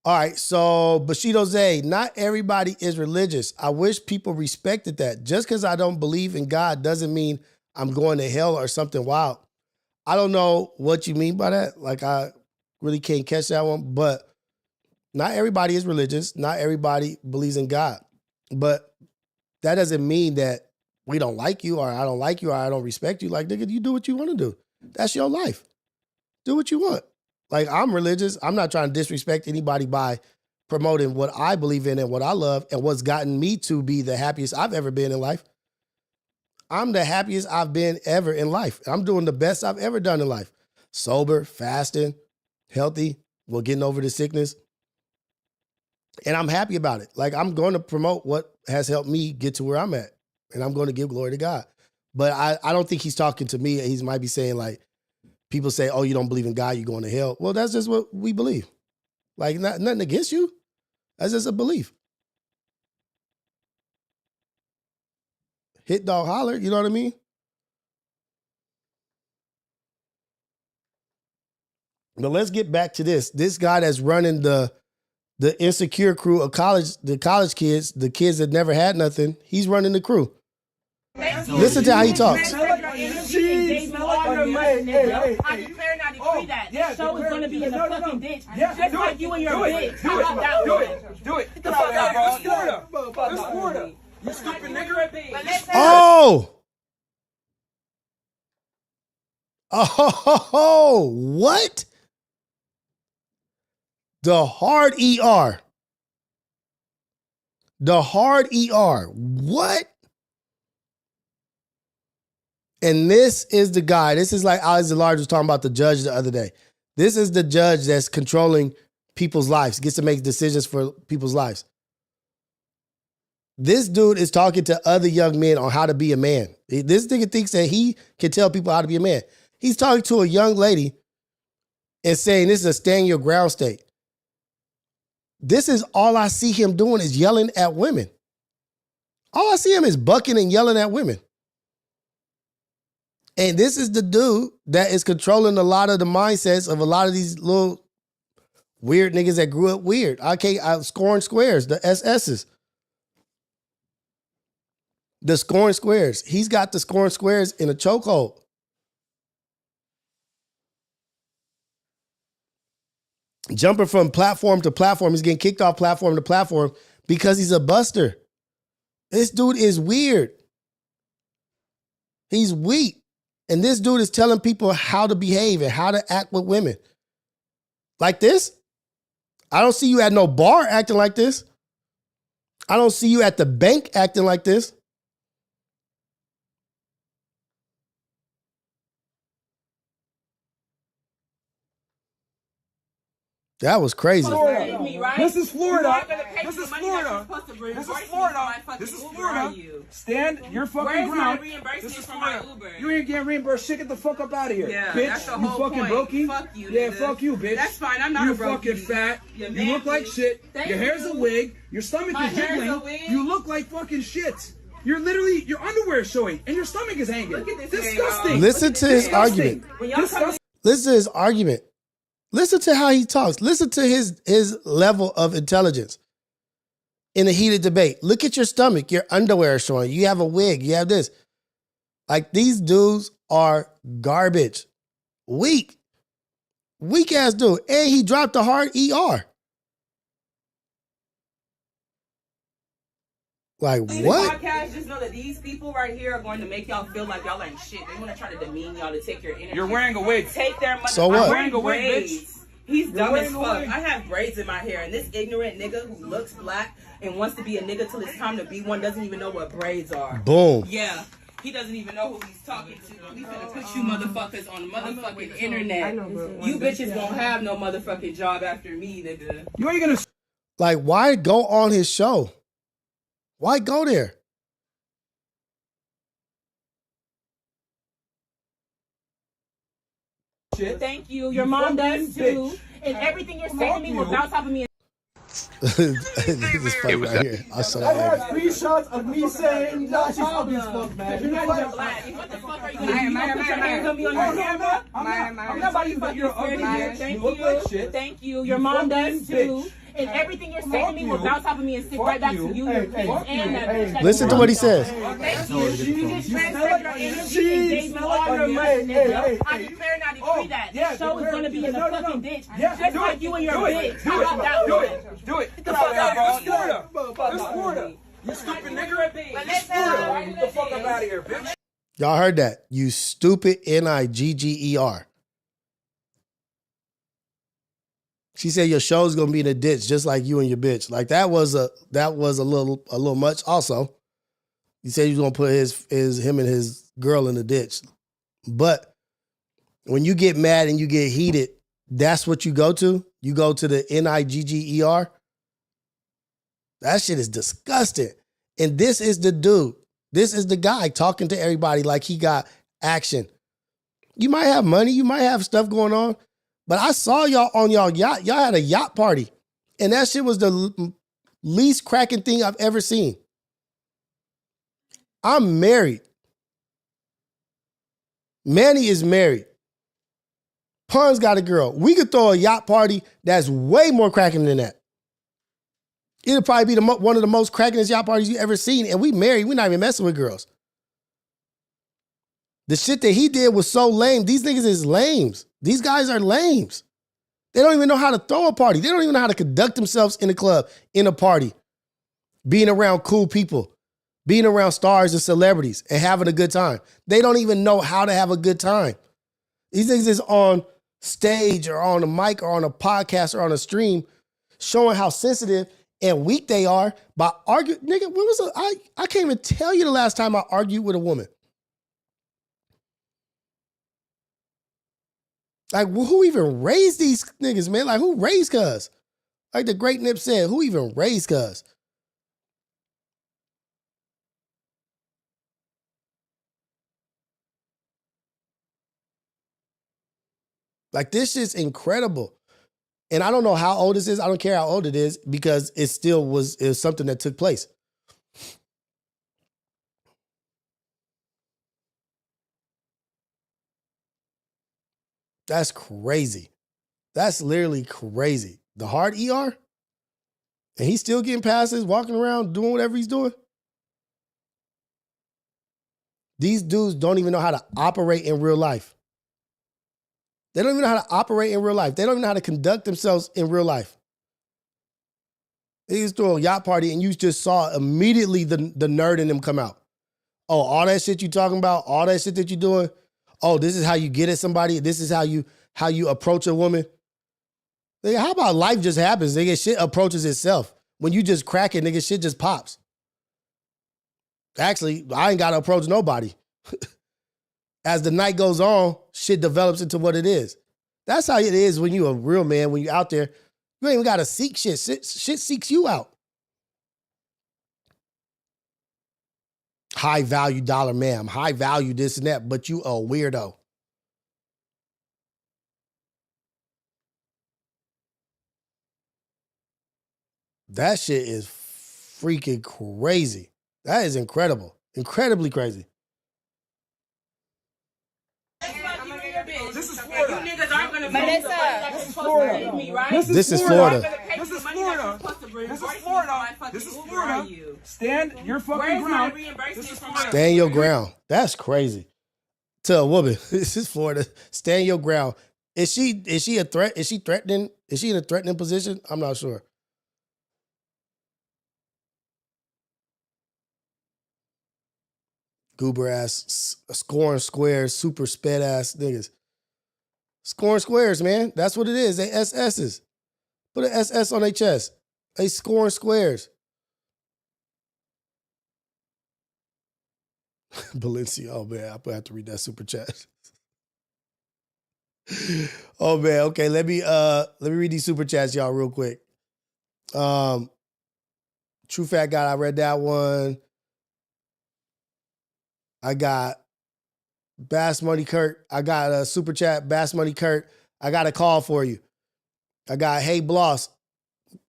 Speaker 3: All right, so Bushido Zay, not everybody is religious. I wish people respected that. Just because I don't believe in God doesn't mean I'm going to hell or something wild. I don't know what you mean by that. Like, I really can't catch that one. But not everybody is religious. Not everybody believes in God. But that doesn't mean that we don't like you or I don't like you or I don't respect you. Like, nigga, you do what you want to do. That's your life. Do what you want. Like, I'm religious. I'm not trying to disrespect anybody by promoting what I believe in and what I love and what's gotten me to be the happiest I've ever been in life. I'm the happiest I've been ever in life. I'm doing the best I've ever done in life. Sober, fasting, healthy, getting over the sickness. And I'm happy about it. Like, I'm going to promote what has helped me get to where I'm at. And I'm going to give glory to God. But I don't think he's talking to me. He might be saying, like, people say, oh, you don't believe in God, you're going to hell. Well, that's just what we believe. Like, nothing against you. That's just a belief. Hit dog holler, you know what I mean? But let's get back to this. This guy that's running the insecure crew of the college kids, the kids that never had nothing, he's running the crew. Listen to how he talks.
Speaker 15: I declare not decree that. This show is going to be in the fucking ditch. Just like you and your bitch. How about that?
Speaker 7: Do it. Get the fuck out of here. It's Florida. You stupid nigga.
Speaker 3: Oh, what? The hard ER. The hard ER. What? And this is the guy. This is like Alex DeLarge was talking about the judge the other day. This is the judge that's controlling people's lives, gets to make decisions for people's lives. This dude is talking to other young men on how to be a man. This nigga thinks that he can tell people how to be a man. He's talking to a young lady and saying this is a stand your ground state. This is all I see him doing is yelling at women. All I see him is bucking and yelling at women. And this is the dude that is controlling a lot of the mindsets of a lot of these little weird niggas that grew up weird. Scoring squares, the SS's. The scoring squares. He's got the scoring squares in a chokehold. Jumping from platform to platform. He's getting kicked off platform to platform because he's a buster. This dude is weird. He's weak. And this dude is telling people how to behave and how to act with women. Like this? I don't see you at no bar acting like this. I don't see you at the bank acting like this. That was crazy.
Speaker 7: This is Florida. This is Florida. This is Florida. This is Florida. Stand your fucking ground. This is Florida. You ain't getting reimbursed. Shit, get the fuck up out of here, bitch. You fucking brokey.
Speaker 15: Fuck you,
Speaker 7: yeah,
Speaker 15: nigga.
Speaker 7: fuck you, bitch.
Speaker 15: That's fine. I'm not a
Speaker 7: brokey. You fucking fat. You look like shit. Your hair's a wig. Your stomach is jiggling. You look like fucking shit. You're literally, your underwear is showing, and your stomach is hanging. Look at this. Disgusting.
Speaker 3: Listen to his argument. Listen to his argument. Listen to how he talks. Listen to his level of intelligence in a heated debate. Look at your stomach. Your underwear is showing. You have a wig. You have this. Like, these dudes are garbage. Weak. Weak ass dude. And he dropped the hard ER. Like, what?
Speaker 15: Podcast, just know that these people right here are going to make y'all feel like y'all ain't shit. They want to try to demean y'all to take your energy.
Speaker 7: You're wearing a wig.
Speaker 15: Take their money.
Speaker 3: So what?
Speaker 15: I'm wearing a wig,
Speaker 7: braids.
Speaker 15: Bitch. He's dumb as fuck. I have braids in my hair, and this ignorant nigga who looks black and wants to be a nigga till it's time to be one doesn't even know what braids are.
Speaker 3: Boom.
Speaker 15: Yeah. He doesn't even know who he's talking to. We finna put you motherfuckers on the motherfucking internet. You bitches won't have no motherfucking job after me, nigga.
Speaker 7: You ain't gonna.
Speaker 3: Like, why go on his show? Why go there?
Speaker 15: Thank you. Your mom does too. And everything you're saying to me will bounce off of me.
Speaker 3: This is funny right here. I saw
Speaker 7: I have
Speaker 3: that.
Speaker 7: screenshots of me saying, "No, she's ugly as fuck, man."
Speaker 15: You're not even black. What the fuck are you gonna do? You gonna put your hands on me on your camera? I'm not about you fucking scared of you. Thank you. Thank you. Your mom does too. And everything you're saying to me will bounce off of me and sit right back to you. And that bitch.
Speaker 3: Listen to what he says.
Speaker 15: Thank you. You just transferred your energy and gave me all your money, nigga. I declare not decree that. This show is gonna be in the fucking ditch. Just like you and your bitch. How about that?
Speaker 7: Do it. Get the fuck out of here. It's Florida. You stupid nigga. It's Florida. Get the fuck up out of here, bitch.
Speaker 3: Y'all heard that? You stupid NIGGER. She said your show's gonna be in a ditch, just like you and your bitch. Like, that was a little much. Also, he said he was gonna put him and his girl in the ditch. But when you get mad and you get heated, that's what you go to. You go to the NIGGER. That shit is disgusting. And this is the dude. This is the guy talking to everybody like he got action. You might have money, you might have stuff going on. But I saw y'all on y'all yacht. Y'all had a yacht party. And that shit was the least cracking thing I've ever seen. I'm married. Manny is married. Pun's got a girl. We could throw a yacht party that's way more cracking than that. It'll probably be one of the most crackingest yacht parties you ever seen. And we married. We're not even messing with girls. The shit that he did was so lame. These niggas is lames. These guys are lames. They don't even know how to throw a party. They don't even know how to conduct themselves in a club, in a party, being around cool people, being around stars and celebrities and having a good time. They don't even know how to have a good time. These niggas is on stage or on a mic or on a podcast or on a stream showing how sensitive and weak they are by arguing. Nigga, when was I can't even tell you the last time I argued with a woman. Like, who even raised these niggas, man? Like, who raised cuz? Like the great Nip said, who even raised cuz? Like, this shit's incredible. And I don't know how old this is. I don't care how old it is because it still was something that took place. That's crazy. That's literally crazy. The hard ER? And he's still getting passes, walking around, doing whatever he's doing. These dudes don't even know how to operate in real life. They don't even know how to operate in real life. They don't even know how to conduct themselves in real life. They used to throw a yacht party and you just saw immediately the nerd in them come out. Oh, all that shit you talking about, all that shit that you doing. Oh, this is how you get at somebody. This is how you approach a woman. Nigga, how about life just happens? Nigga, shit approaches itself. When you just crack it, nigga, shit just pops. Actually, I ain't got to approach nobody. As the night goes on, shit develops into what it is. That's how it is when you a real man, when you out there. You ain't even got to seek shit. Shit seeks you out. High value dollar ma'am. High value this and that, but you a weirdo. That shit is freaking crazy. That is incredible. Incredibly crazy.
Speaker 15: This is Florida. You niggas aren't gonna
Speaker 7: This is Florida.
Speaker 3: This is Florida.
Speaker 7: This is Florida. This is Florida. This is Florida. Stand your fucking ground. This is Florida.
Speaker 3: Stand your ground. That's crazy. To a woman. This is Florida. Stand your ground. Is she a threat? Is she threatening? Is she in a threatening position? I'm not sure. Goober ass, scoring squares, super sped ass niggas. Scoring squares, man. That's what it is. They SS's. Put an SS on their chest. They scoring squares. Valencia. Oh man, I'm gonna have to read that super chat. Oh man, okay. Let me read these super chats, y'all, real quick. True Fat God, I read that one. I got Bass Money Kurt. I got a super chat, Bass Money Kurt. I got a call for you. I got Hey Bloss,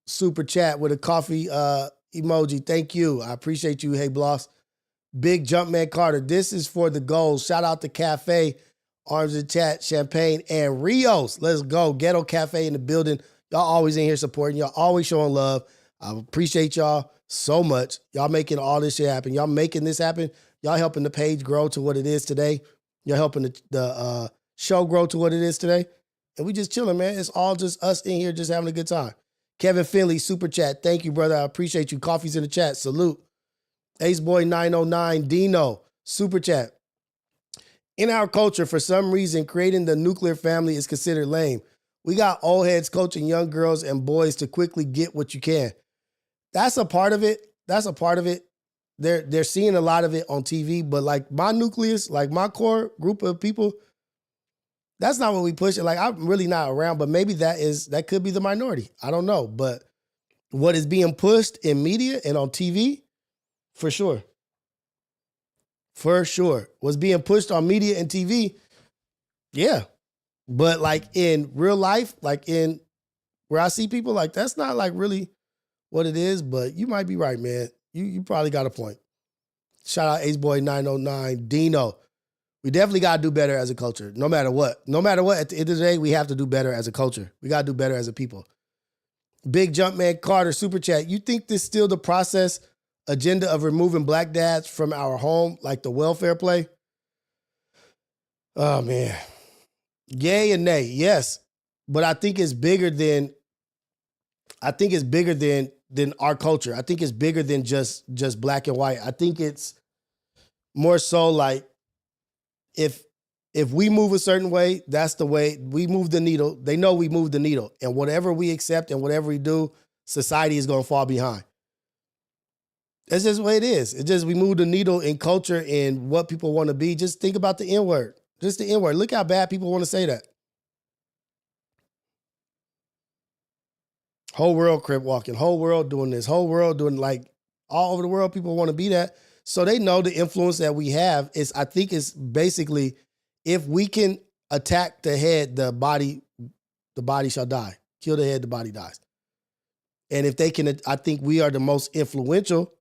Speaker 3: super chat with a coffee emoji. Thank you. I appreciate you, Hey Bloss. Big Jumpman Carter. This is for the goals. Shout out to Cafe, Arms and Chat, Champagne, and Rios. Let's go. Ghetto Cafe in the building. Y'all always in here supporting. Y'all always showing love. I appreciate y'all so much. Y'all making all this shit happen. Y'all making this happen. Y'all helping the page grow to what it is today. You're helping the show grow to what it is today. And we just chilling, man. It's all just us in here just having a good time. Kevin Finley, super chat. Thank you, brother. I appreciate you. Coffee's in the chat. Salute. Ace Boy 909, Dino, super chat. In our culture, for some reason, creating the nuclear family is considered lame. We got old heads coaching young girls and boys to quickly get what you can. That's a part of it. That's a part of it. They're seeing a lot of it on TV, but like my nucleus, like my core group of people, that's not what we push it. Like I'm really not around, but maybe that could be the minority. I don't know. But what is being pushed in media and on TV, for sure. For sure. What's being pushed on media and TV, yeah. But like in real life, like in where I see people, like that's not like really what it is, but you might be right, man. You probably got a point. Shout out Ace Boy 909, Dino. We definitely got to do better as a culture, no matter what. No matter what, at the end of the day, we have to do better as a culture. We got to do better as a people. Big Jumpman Carter, Super Chat. You think this still the process agenda of removing black dads from our home, like the welfare play? Oh, man. Yay and nay, yes. But I think it's bigger than our culture. I think it's bigger than just black and white. I think it's more so like if we move a certain way, that's the way we move the needle. They know we move the needle. And whatever we accept and whatever we do, society is going to fall behind. That's just the way it is. It's just we move the needle in culture and what people want to be. Just think about the N-word. Just the N-word. Look how bad people want to say that. Whole world crib walking. Whole world doing this. Whole world doing like all over the world. People want to be that. So they know the influence that we have is, I think it's basically, if we can attack the head, the body shall die. Kill the head, the body dies. And if they can, I think we are the most influential.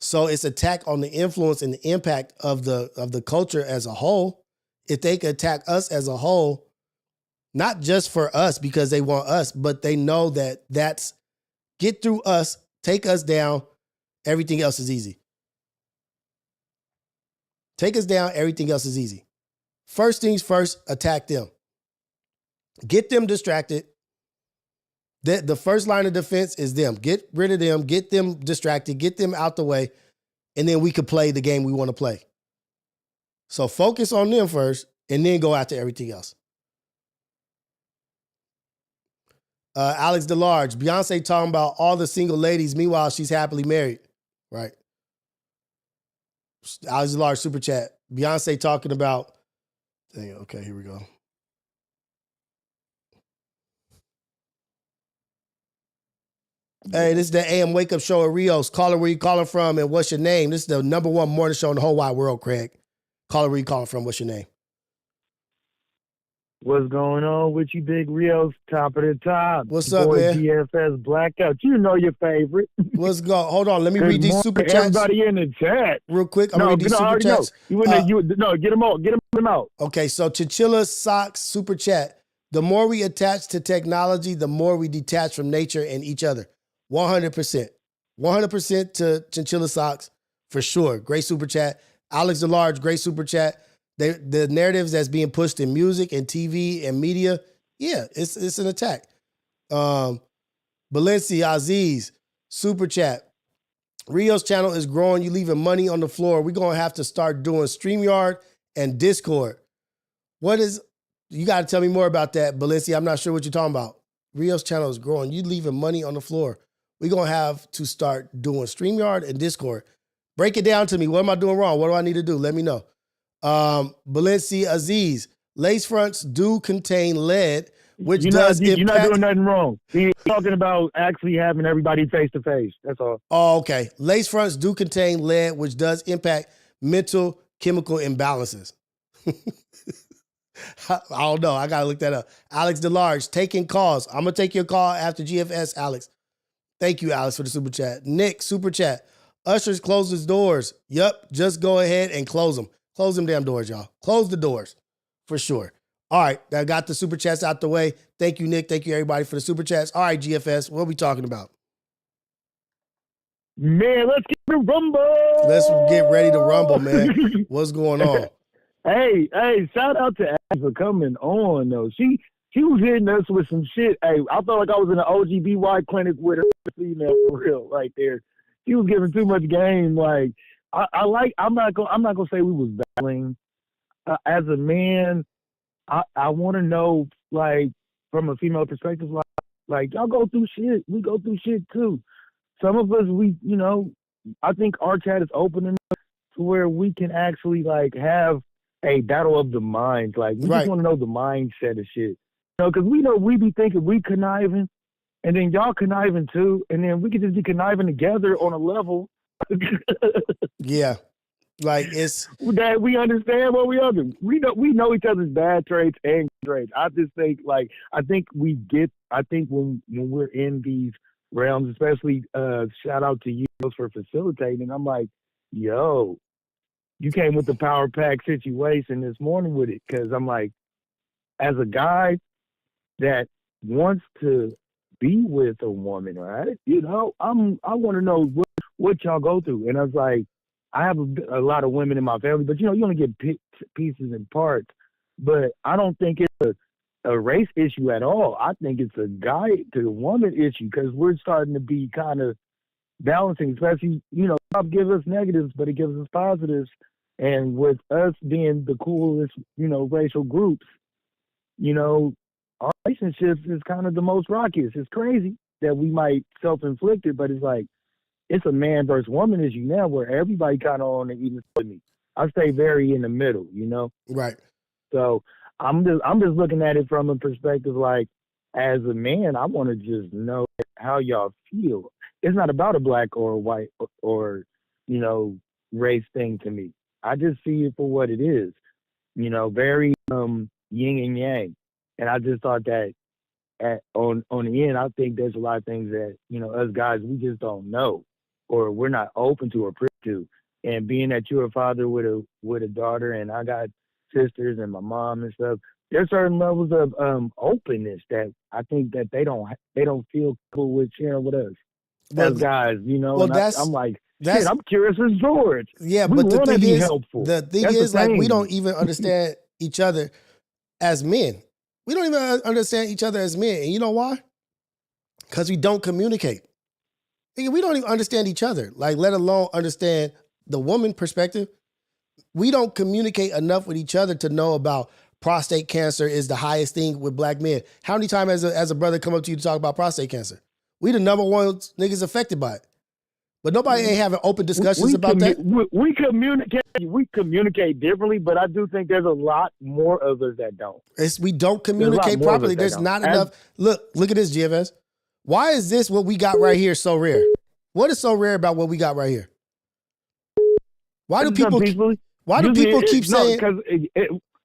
Speaker 3: So it's attack on the influence and the impact of the culture as a whole. If they can attack us as a whole, not just for us because they want us, but they know that that's get through us, take us down, everything else is easy. Take us down, everything else is easy. First things first, attack them. Get them distracted. The first line of defense is them. Get rid of them, get them distracted, get them out the way, and then we can play the game we want to play. So focus on them first, and then go after everything else. Alex DeLarge, Beyonce talking about all the single ladies. Meanwhile, she's happily married. Right. Alex DeLarge, super chat. Beyonce talking about, dang, okay, here we go. Hey, this is the AM Wake Up Show at Rios. Caller, where you calling from and what's your name? This is the #1 morning show in the whole wide world, Craig. Caller, where you calling from? What's your name?
Speaker 17: What's going on with you, Big Rios? Top of the top.
Speaker 3: What's up,
Speaker 17: boy,
Speaker 3: man?
Speaker 17: GFS Blackout. You know your favorite.
Speaker 3: Let's go. Hold on. Let me read these super chats.
Speaker 17: Everybody in the chat.
Speaker 3: Real quick. I'm going to read these super chats.
Speaker 17: No, get them out. Get them out.
Speaker 3: Okay, so Chinchilla Socks super chat. The more we attach to technology, the more we detach from nature and each other. 100%. 100% to Chinchilla Socks, for sure. Great super chat. Alex DeLarge, great super chat. The narratives that's being pushed in music and TV and media, yeah, it's an attack. Balenci Aziz, super chat. Rio's channel is growing. You leaving money on the floor. We're going to have to start doing StreamYard and Discord. You got to tell me more about that, Balenci. I'm not sure what you're talking about. Rio's channel is growing. You leaving money on the floor. We're going to have to start doing StreamYard and Discord. Break it down to me. What am I doing wrong? What do I need to do? Let me know. Balenci Aziz, lace fronts do contain lead, which
Speaker 17: you're not doing nothing wrong. You're talking about actually having everybody face to face. That's all.
Speaker 3: Oh, okay. Lace fronts do contain lead, which does impact mental chemical imbalances. I don't know. I got to look that up. Alex DeLarge, taking calls. I'm going to take your call after GFS, Alex. Thank you, Alex, for the super chat. Nick, super chat. Ushers closes doors. Yup, just go ahead and close them. Close them damn doors, y'all. Close the doors, for sure. All right, I got the super chats out the way. Thank you, Nick. Thank you, everybody, for the super chats. All right, GFS, what are we talking about?
Speaker 17: Man, let's get the rumble.
Speaker 3: Let's get ready to rumble, man. What's going on?
Speaker 17: Hey, shout out to Ash for coming on, though. She was hitting us with some shit. Hey, I felt like I was in an OGBY clinic with her female for real right there. She was giving too much game. Like, I'm not gonna say we was battling. As a man, I want to know, like, from a female perspective, like y'all go through shit. We go through shit too. Some of us, I think our chat is open enough to where we can actually like have a battle of the minds. Like, we just want to know the mindset of shit. Because we know we be thinking we conniving, and then y'all conniving too, and then we could just be conniving together on a level.
Speaker 3: Yeah. Like, it's
Speaker 17: that we understand what we are doing. We know each other's bad traits and good traits. I just think, like, I think when we're in these realms, especially shout out to you for facilitating, I'm like, yo, you came with the power pack situation this morning with it. Because I'm like, as a guy that wants to be with a woman, right? You know, I want to know what y'all go through. And I was like, I have a lot of women in my family, but you know, you only get pieces and parts. But I don't think it's a race issue at all. I think it's a guy to woman issue because we're starting to be kind of balancing, especially, you know, pop gives us negatives, but it gives us positives. And with us being the coolest, you know, racial groups, you know, our relationships is kind of the most rockiest. It's crazy that we might self-inflict it, but it's like, it's a man versus woman issue now where everybody kind of on the even with me. I stay very in the middle, you know?
Speaker 3: Right.
Speaker 17: So I'm just looking at it from a perspective like, as a man, I want to just know how y'all feel. It's not about a black or a white or you know, race thing to me. I just see it for what it is, you know, very yin and yang. And I just thought that on the end, I think there's a lot of things that, you know, us guys, we just don't know or we're not open to or privy to. And being that you're a father with a daughter and I got sisters and my mom and stuff, there's certain levels of openness that I think that they don't feel cool with sharing with us as guys, you know.
Speaker 3: Well,
Speaker 17: and I'm like, shit, I'm curious as George.
Speaker 3: Yeah,
Speaker 17: we
Speaker 3: but the thing
Speaker 17: be
Speaker 3: is,
Speaker 17: helpful.
Speaker 3: the thing
Speaker 17: That's
Speaker 3: is,
Speaker 17: the
Speaker 3: like, we
Speaker 17: thing.
Speaker 3: don't even understand each other as men. We don't even understand each other as men. And you know why? Because we don't communicate. We don't even understand each other, like, let alone understand the woman perspective. We don't communicate enough with each other to know about prostate cancer is the highest thing with black men. How many times as a brother come up to you to talk about prostate cancer? We the number one niggas affected by it. But nobody ain't having open discussions about that.
Speaker 17: We communicate differently, but I do think there's a lot more of us that don't.
Speaker 3: We don't communicate properly. There's not enough. Look at this, GFS. Why is this what we got right here so rare? What is so rare about what we got right here? Why do people keep saying?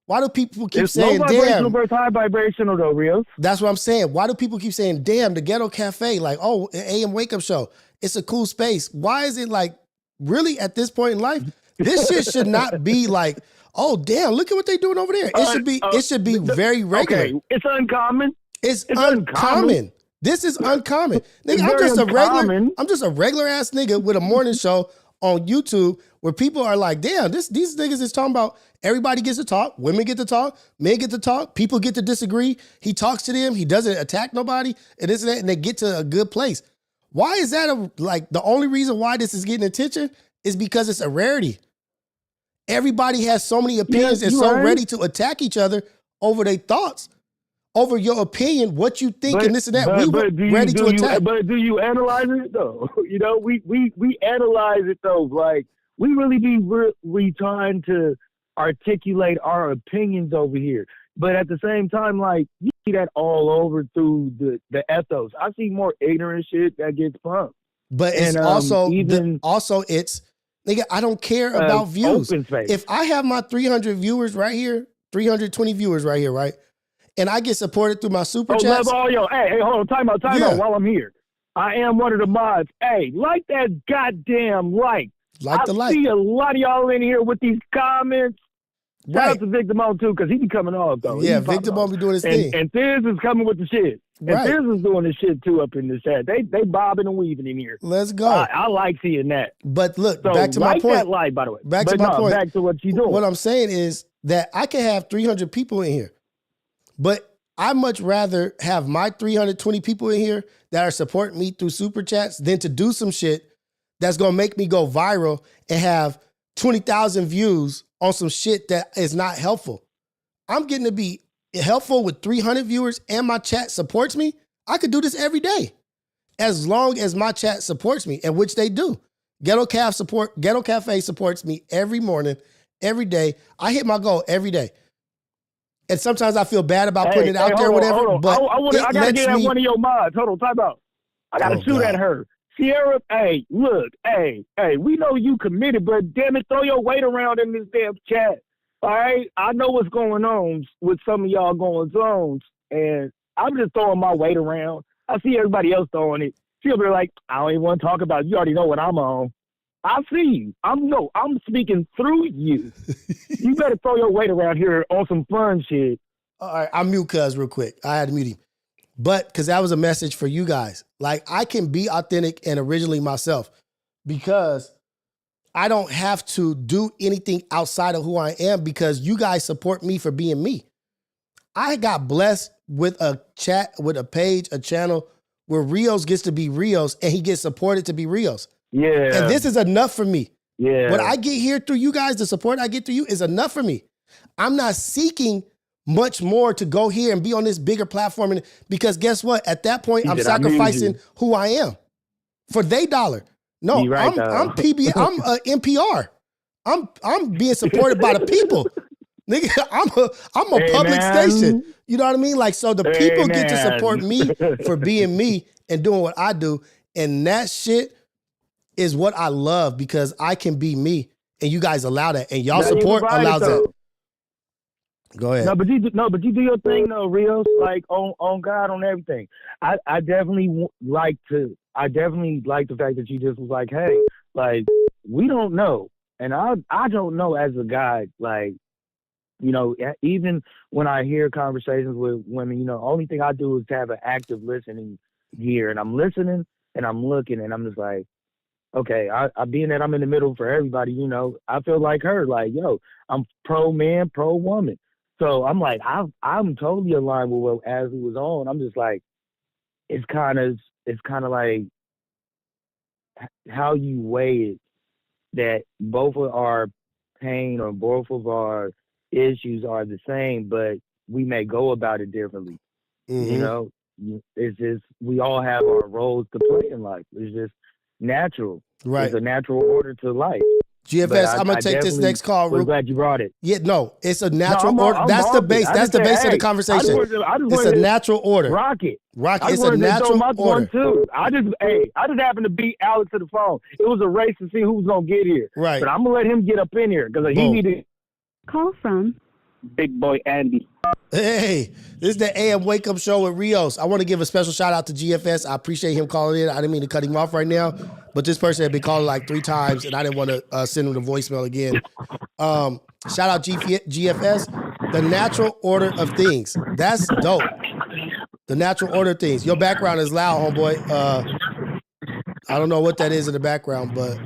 Speaker 3: Why do people keep saying,
Speaker 17: low vibrational versus high vibrational though, Rios?
Speaker 3: That's what I'm saying. Why do people keep saying, damn, the Ghetto Cafe, like, oh, an AM wake up show. It's a cool space. Why is it like, really at this point in life, this shit should not be like, oh, damn, look at what they doing over there. It should be very regular.
Speaker 17: Okay, it's uncommon.
Speaker 3: It's uncommon. This is uncommon. Nigga, I'm just a regular ass nigga with a morning show on YouTube where people are like, damn, these niggas is talking about everybody gets to talk, women get to talk, men get to talk, people get to disagree. He talks to them, he doesn't attack nobody, and this and that, and they get to a good place. Why is that the only reason why this is getting attention is because it's a rarity. Everybody has so many opinions and so ready to attack each other over their thoughts, over your opinion, what you think, and this and that. Ready to attack.
Speaker 17: But do you analyze it though? You know, we analyze it though. Like, we really be trying to articulate our opinions over here. But at the same time, like, you see that all over through the ethos. I see more ignorant shit that gets pumped.
Speaker 3: But it's it's, nigga, I don't care about views. If I have my 300 viewers right here, 320 viewers right here, right? And I get supported through my super chats.
Speaker 17: Hey, hold on, time out while I'm here. I am one of the mods. Hey, like that goddamn like. I see a lot of y'all in here with these comments. Shout out to Victor Mo too, because he be coming off though.
Speaker 3: Yeah, Victor Mo be doing his thing.
Speaker 17: And Thiz is coming with the shit.
Speaker 3: Right.
Speaker 17: And Thiz is doing the shit too up in the chat. They bobbing and weaving in here.
Speaker 3: Let's go.
Speaker 17: I like seeing that.
Speaker 3: But look,
Speaker 17: so
Speaker 3: back to my point.
Speaker 17: That light, by the way.
Speaker 3: Back to my point.
Speaker 17: Back to what you doing.
Speaker 3: What I'm saying is that I can have 300 people in here, but I much rather have my 320 people in here that are supporting me through super chats than to do some shit that's gonna make me go viral and have 20,000 views on some shit that is not helpful. I'm getting to be helpful with 300 viewers and my chat supports me. I could do this every day as long as my chat supports me, and which they do. Ghetto Cafe supports me every morning, every day. I hit my goal every day. And sometimes I feel bad about putting it out there or whatever. But
Speaker 17: I gotta get at one of your mods. Hold on, time out. I gotta shoot at her. Sierra, hey, look, hey, we know you committed, but damn it, throw your weight around in this damn chat. All right? I know what's going on with some of y'all going zones, and I'm just throwing my weight around. I see everybody else throwing it. She'll be like, I don't even want to talk about it. You already know what I'm on. I see you. I'm speaking through you. You better throw your weight around here on some fun shit.
Speaker 3: All right, I'll mute Cuz real quick. I had to mute him. But because that was a message for you guys. Like, I can be authentic and originally myself because I don't have to do anything outside of who I am because you guys support me for being me. I got blessed with a chat, with a page, a channel where Rios gets to be Rios and he gets supported to be Rios.
Speaker 17: Yeah.
Speaker 3: And this is enough for me.
Speaker 17: Yeah.
Speaker 3: What I get here through you guys, the support I get through you is enough for me. I'm not seeking much more to go here and be on this bigger platform. Because guess what? At that point, I'm sacrificing who I am for they dollar. No,
Speaker 17: right,
Speaker 3: I'm PB. I'm NPR. I'm being supported by the people. Nigga, I'm a public station. You know what I mean? Like, so the people get to support me for being me and doing what I do. And that shit is what I love because I can be me and you guys allow that. And y'all support allows that. Go ahead.
Speaker 17: No, but you do your thing though, Rios. Like on God, on everything. I definitely like the fact that you just was like, hey, like we don't know, and I don't know as a guy, like, you know, even when I hear conversations with women, you know, only thing I do is to have an active listening ear, and I'm listening and I'm looking, and I'm just like, okay, I being that I'm in the middle for everybody, you know, I feel like her, like, yo, I'm pro man, pro woman. So I'm like, I'm totally aligned with what as he was on. I'm just like, it's kind of like how you weigh it, that both of our pain or both of our issues are the same, but we may go about it differently. Mm-hmm. You know, it's just, we all have our roles to play in life. It's just natural.
Speaker 3: Right.
Speaker 17: It's a natural order to life.
Speaker 3: GFS, I'm gonna take this next call.
Speaker 17: We're glad you brought it.
Speaker 3: Yeah, no, it's a natural order. That's the base. That's the base of the conversation. It's a natural order.
Speaker 17: Rocket.
Speaker 3: It's a natural order.
Speaker 17: Too. I just happened to beat Alex to the phone. It was a race to see who was gonna get here.
Speaker 3: Right.
Speaker 17: But I'm gonna let him get up in here because he needed.
Speaker 11: Call from
Speaker 17: Big Boy Andy.
Speaker 3: Hey, this is the AM Wake Up Show with Rios. I want to give a special shout out to GFS. I appreciate him calling in. I didn't mean to cut him off right now, but this person had been calling like 3 times, and I didn't want to send him the voicemail again. Shout out GFS. The natural order of things. That's dope. The natural order of things. Your background is loud, homeboy. I don't know what that is in the background, but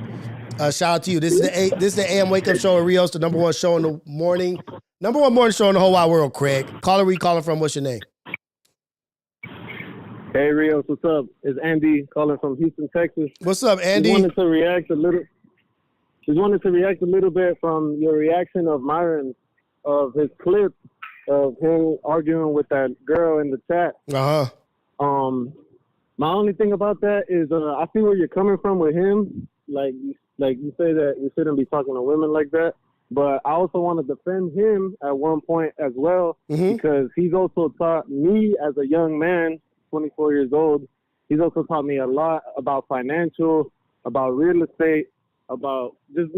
Speaker 3: shout out to you. This is the AM Wake Up Show with Rios, the number one show in the morning. Number one morning show in the whole wide world, Craig. Caller, where you calling from? What's your name?
Speaker 18: Hey, Rios, what's up? It's Andy calling from Houston, Texas.
Speaker 3: What's up, Andy?
Speaker 18: Just wanted to react a little bit from your reaction of Myron, of his clip of him arguing with that girl in the chat.
Speaker 3: Uh-huh.
Speaker 18: My only thing about that is I see where you're coming from with him. Like you say that you shouldn't be talking to women like that. But I also want to defend him at one point as well, because he's also taught me as a young man, 24 years old, he's also taught me a lot about financial, about real estate, about just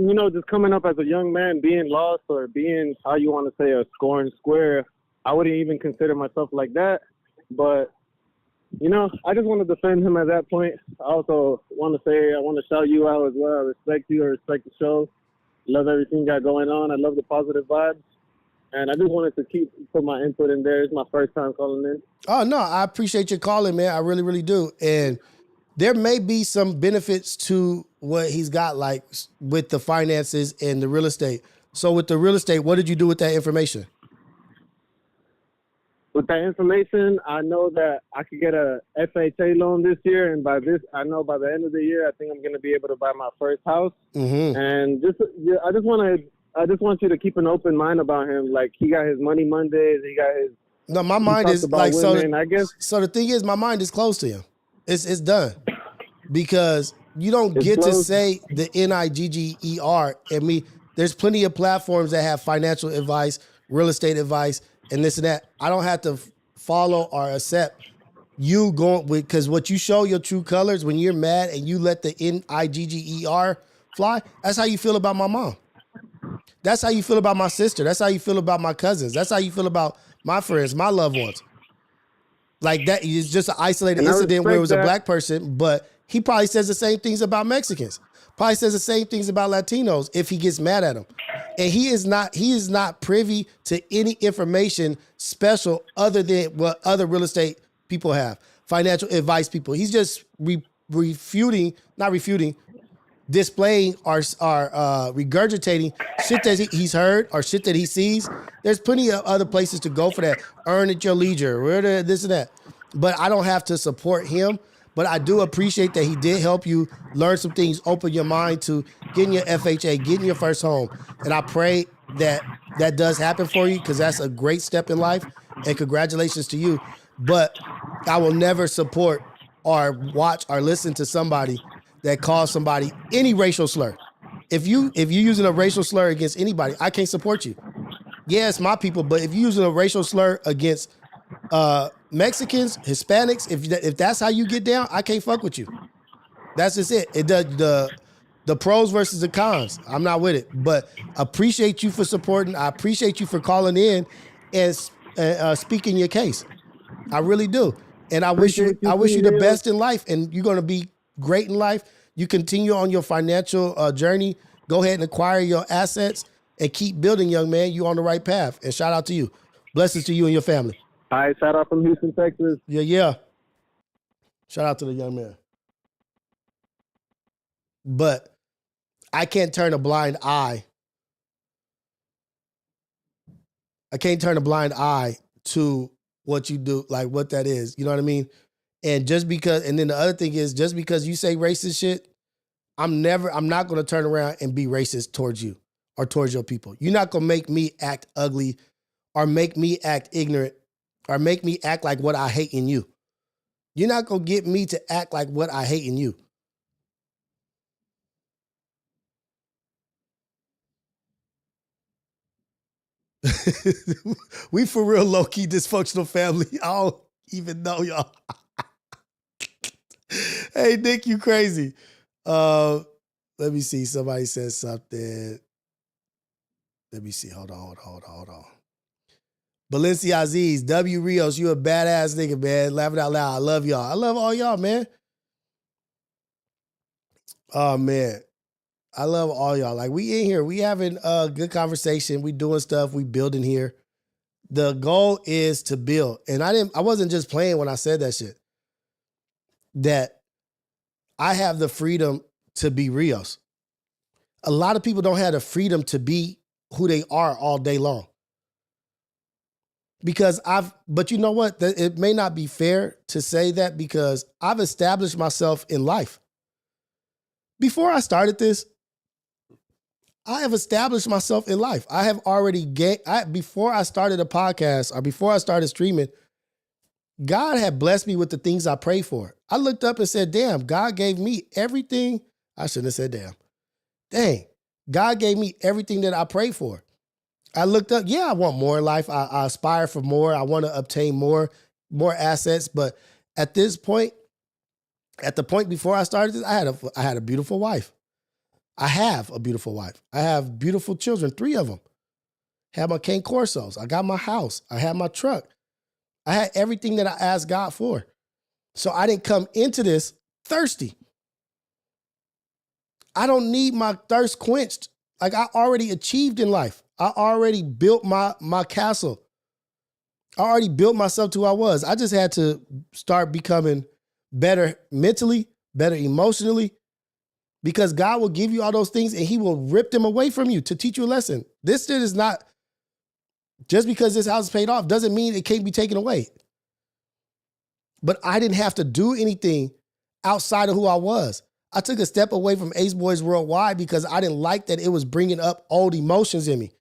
Speaker 18: coming up as a young man, being lost or being, how you want to say, a scoring square. I wouldn't even consider myself like that. But, I just want to defend him at that point. I also want to shout you out as well. I respect you. I respect the show. Love everything you got going on. I love the positive vibes. And I just wanted to put my input in there. It's my first time calling in.
Speaker 3: Oh, no, I appreciate your calling, man. I really, really do. And there may be some benefits to what he's got, like with the finances and the real estate. So with the real estate, what did you do with that information?
Speaker 18: With that information, I know that I could get a FHA loan this year, and by the end of the year, I think I'm going to be able to buy my first house.
Speaker 3: Mm-hmm.
Speaker 18: And I just want you to keep an open mind about him. Like, he got his money Mondays, he got his.
Speaker 3: No, my mind is like
Speaker 18: women, I guess.
Speaker 3: So the thing is, my mind is close to him. It's done, because you don't get to say the NIGGER and me. There's plenty of platforms that have financial advice, real estate advice, and this and that. I don't have to follow or accept you going with, because what you show your true colors when you're mad and you let the NIGGER fly. That's how you feel about my mom. That's how you feel about my sister. That's how you feel about my cousins. That's how you feel about my friends, my loved ones. Like, that is just an isolated incident where it was a black person, but he probably says the same things about Mexicans. probably says the same things about Latinos if he gets mad at them. And he is not privy to any information special other than what other real estate people have, financial advice people. He's just displaying or regurgitating shit that he's heard or shit that he sees. There's plenty of other places to go for that. Earn at your leisure, this and that. But I don't have to support him. But I do appreciate that he did help you learn some things, open your mind to getting your FHA, getting your first home. And I pray that that does happen for you because that's a great step in life. And congratulations to you. But I will never support or watch or listen to somebody that calls somebody any racial slur. If you're using a racial slur against anybody, I can't support you. Yeah, it's my people, but if you're using a racial slur against Mexicans, Hispanics, if that's how you get down, I can't fuck with you. That's just it. The pros versus the cons. I'm not with it, but appreciate you for supporting. I appreciate you for calling in and speaking your case. I really do. And I wish you the best in life, and you're going to be great in life. You continue on your financial journey. Go ahead and acquire your assets and keep building, young man. You're on the right path. And shout out to you. Blessings to you and your family.
Speaker 18: All right, shout out from Houston, Texas.
Speaker 3: Yeah. Shout out to the young man. But I can't turn a blind eye. I can't turn a blind eye to what you do, like what that is. You know what I mean? And then the other thing is, just because you say racist shit, I'm not going to turn around and be racist towards you or towards your people. You're not going to make me act ugly or make me act ignorant or make me act like what I hate in you. You're not going to get me to act like what I hate in you. We for real low-key dysfunctional family. I don't even know y'all. Hey, Nick, you crazy. Let me see. Somebody said something. Let me see. Hold on. Valencia Aziz, W. Rios, you a badass nigga, man. Laughing out loud. I love y'all. I love all y'all, man. Oh, man. I love all y'all. Like, we in here. We having a good conversation. We doing stuff. We building here. The goal is to build. And I wasn't just playing when I said that shit. That I have the freedom to be Rios. A lot of people don't have the freedom to be who they are all day long. But you know what? It may not be fair to say that because I've established myself in life. Before I started this, I have established myself in life. I have already before I started a podcast or before I started streaming, God had blessed me with the things I prayed for. I looked up and said, damn, God gave me everything. I shouldn't have said damn. Dang, God gave me everything that I prayed for. I looked up, I want more in life. I aspire for more. I want to obtain more assets. But at this point, at the point before I started this, I had a beautiful wife. I have a beautiful wife. I have beautiful children, 3 of them. Had my Cane Corsos. I got my house. I had my truck. I had everything that I asked God for. So I didn't come into this thirsty. I don't need my thirst quenched. Like, I already achieved in life. I already built my castle. I already built myself to who I was. I just had to start becoming better mentally, better emotionally, because God will give you all those things and he will rip them away from you to teach you a lesson. This shit is not, just because this house is paid off doesn't mean it can't be taken away. But I didn't have to do anything outside of who I was. I took a step away from Ace Boys Worldwide because I didn't like that it was bringing up old emotions in me.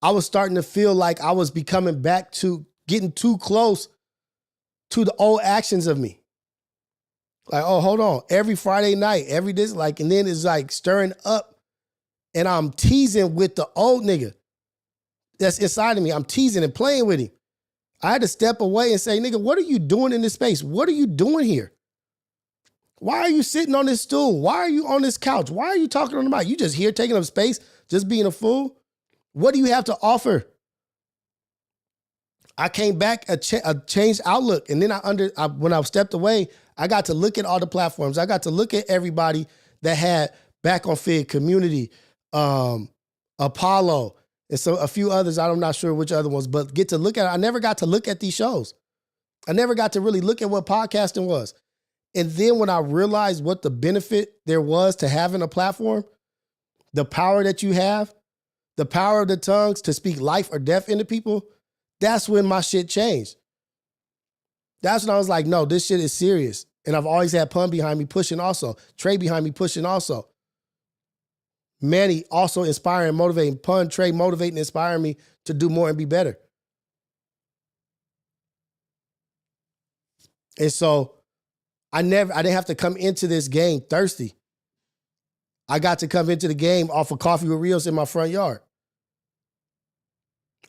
Speaker 3: I was starting to feel like I was becoming back to getting too close to the old actions of me. Like, oh, hold on. Every Friday night, and then it's like stirring up and I'm teasing with the old nigga that's inside of me. I'm teasing and playing with him. I had to step away and say, nigga, what are you doing in this space? What are you doing here? Why are you sitting on this stool? Why are you on this couch? Why are you talking on the mic? You just here taking up space, just being a fool? What do you have to offer? I came back a changed outlook. And then when I stepped away, I got to look at all the platforms. I got to look at everybody that had Back on Fig, Community, Apollo, and so a few others. I'm not sure which other ones, but get to look at it. I never got to look at these shows. I never got to really look at what podcasting was. And then when I realized what the benefit there was to having a platform, the power that you have, the power of the tongues to speak life or death into people, that's when my shit changed. That's when I was like, no, this shit is serious. And I've always had Pun behind me pushing also. Trey behind me pushing also. Manny also inspiring, motivating. Pun, Trey motivating, inspiring me to do more and be better. And so I didn't have to come into this game thirsty. I got to come into the game off of Coffee with Rios in my front yard.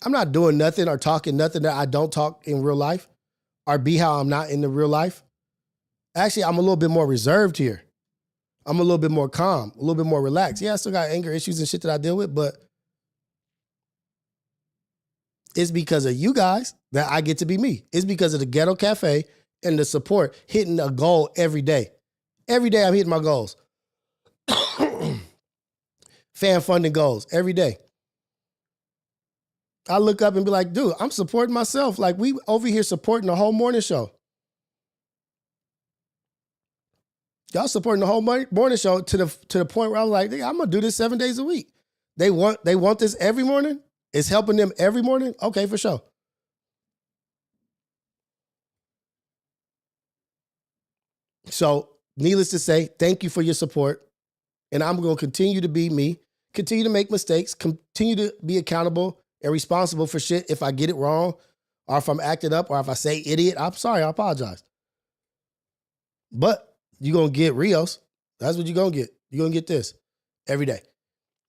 Speaker 3: I'm not doing nothing or talking nothing that I don't talk in real life or be how I'm not in the real life. Actually, I'm a little bit more reserved here. I'm a little bit more calm, a little bit more relaxed. Yeah, I still got anger issues and shit that I deal with, but it's because of you guys that I get to be me. It's because of the Ghetto Cafe and the support, hitting a goal every day. Every day I'm hitting my goals. Fan funding goals every day. I look up and be like, dude, I'm supporting myself. Like, we over here supporting the whole morning show. Y'all supporting the whole morning show to the point where I'm like, I'm gonna do this 7 days a week. They want this every morning. It's helping them every morning. Okay, for sure. So, needless to say, thank you for your support. And I'm going to continue to be me, continue to make mistakes, continue to be accountable and responsible for shit if I get it wrong, or if I'm acting up, or if I say idiot. I'm sorry, I apologize. But you're going to get Rios. That's what you're going to get. You're going to get this every day.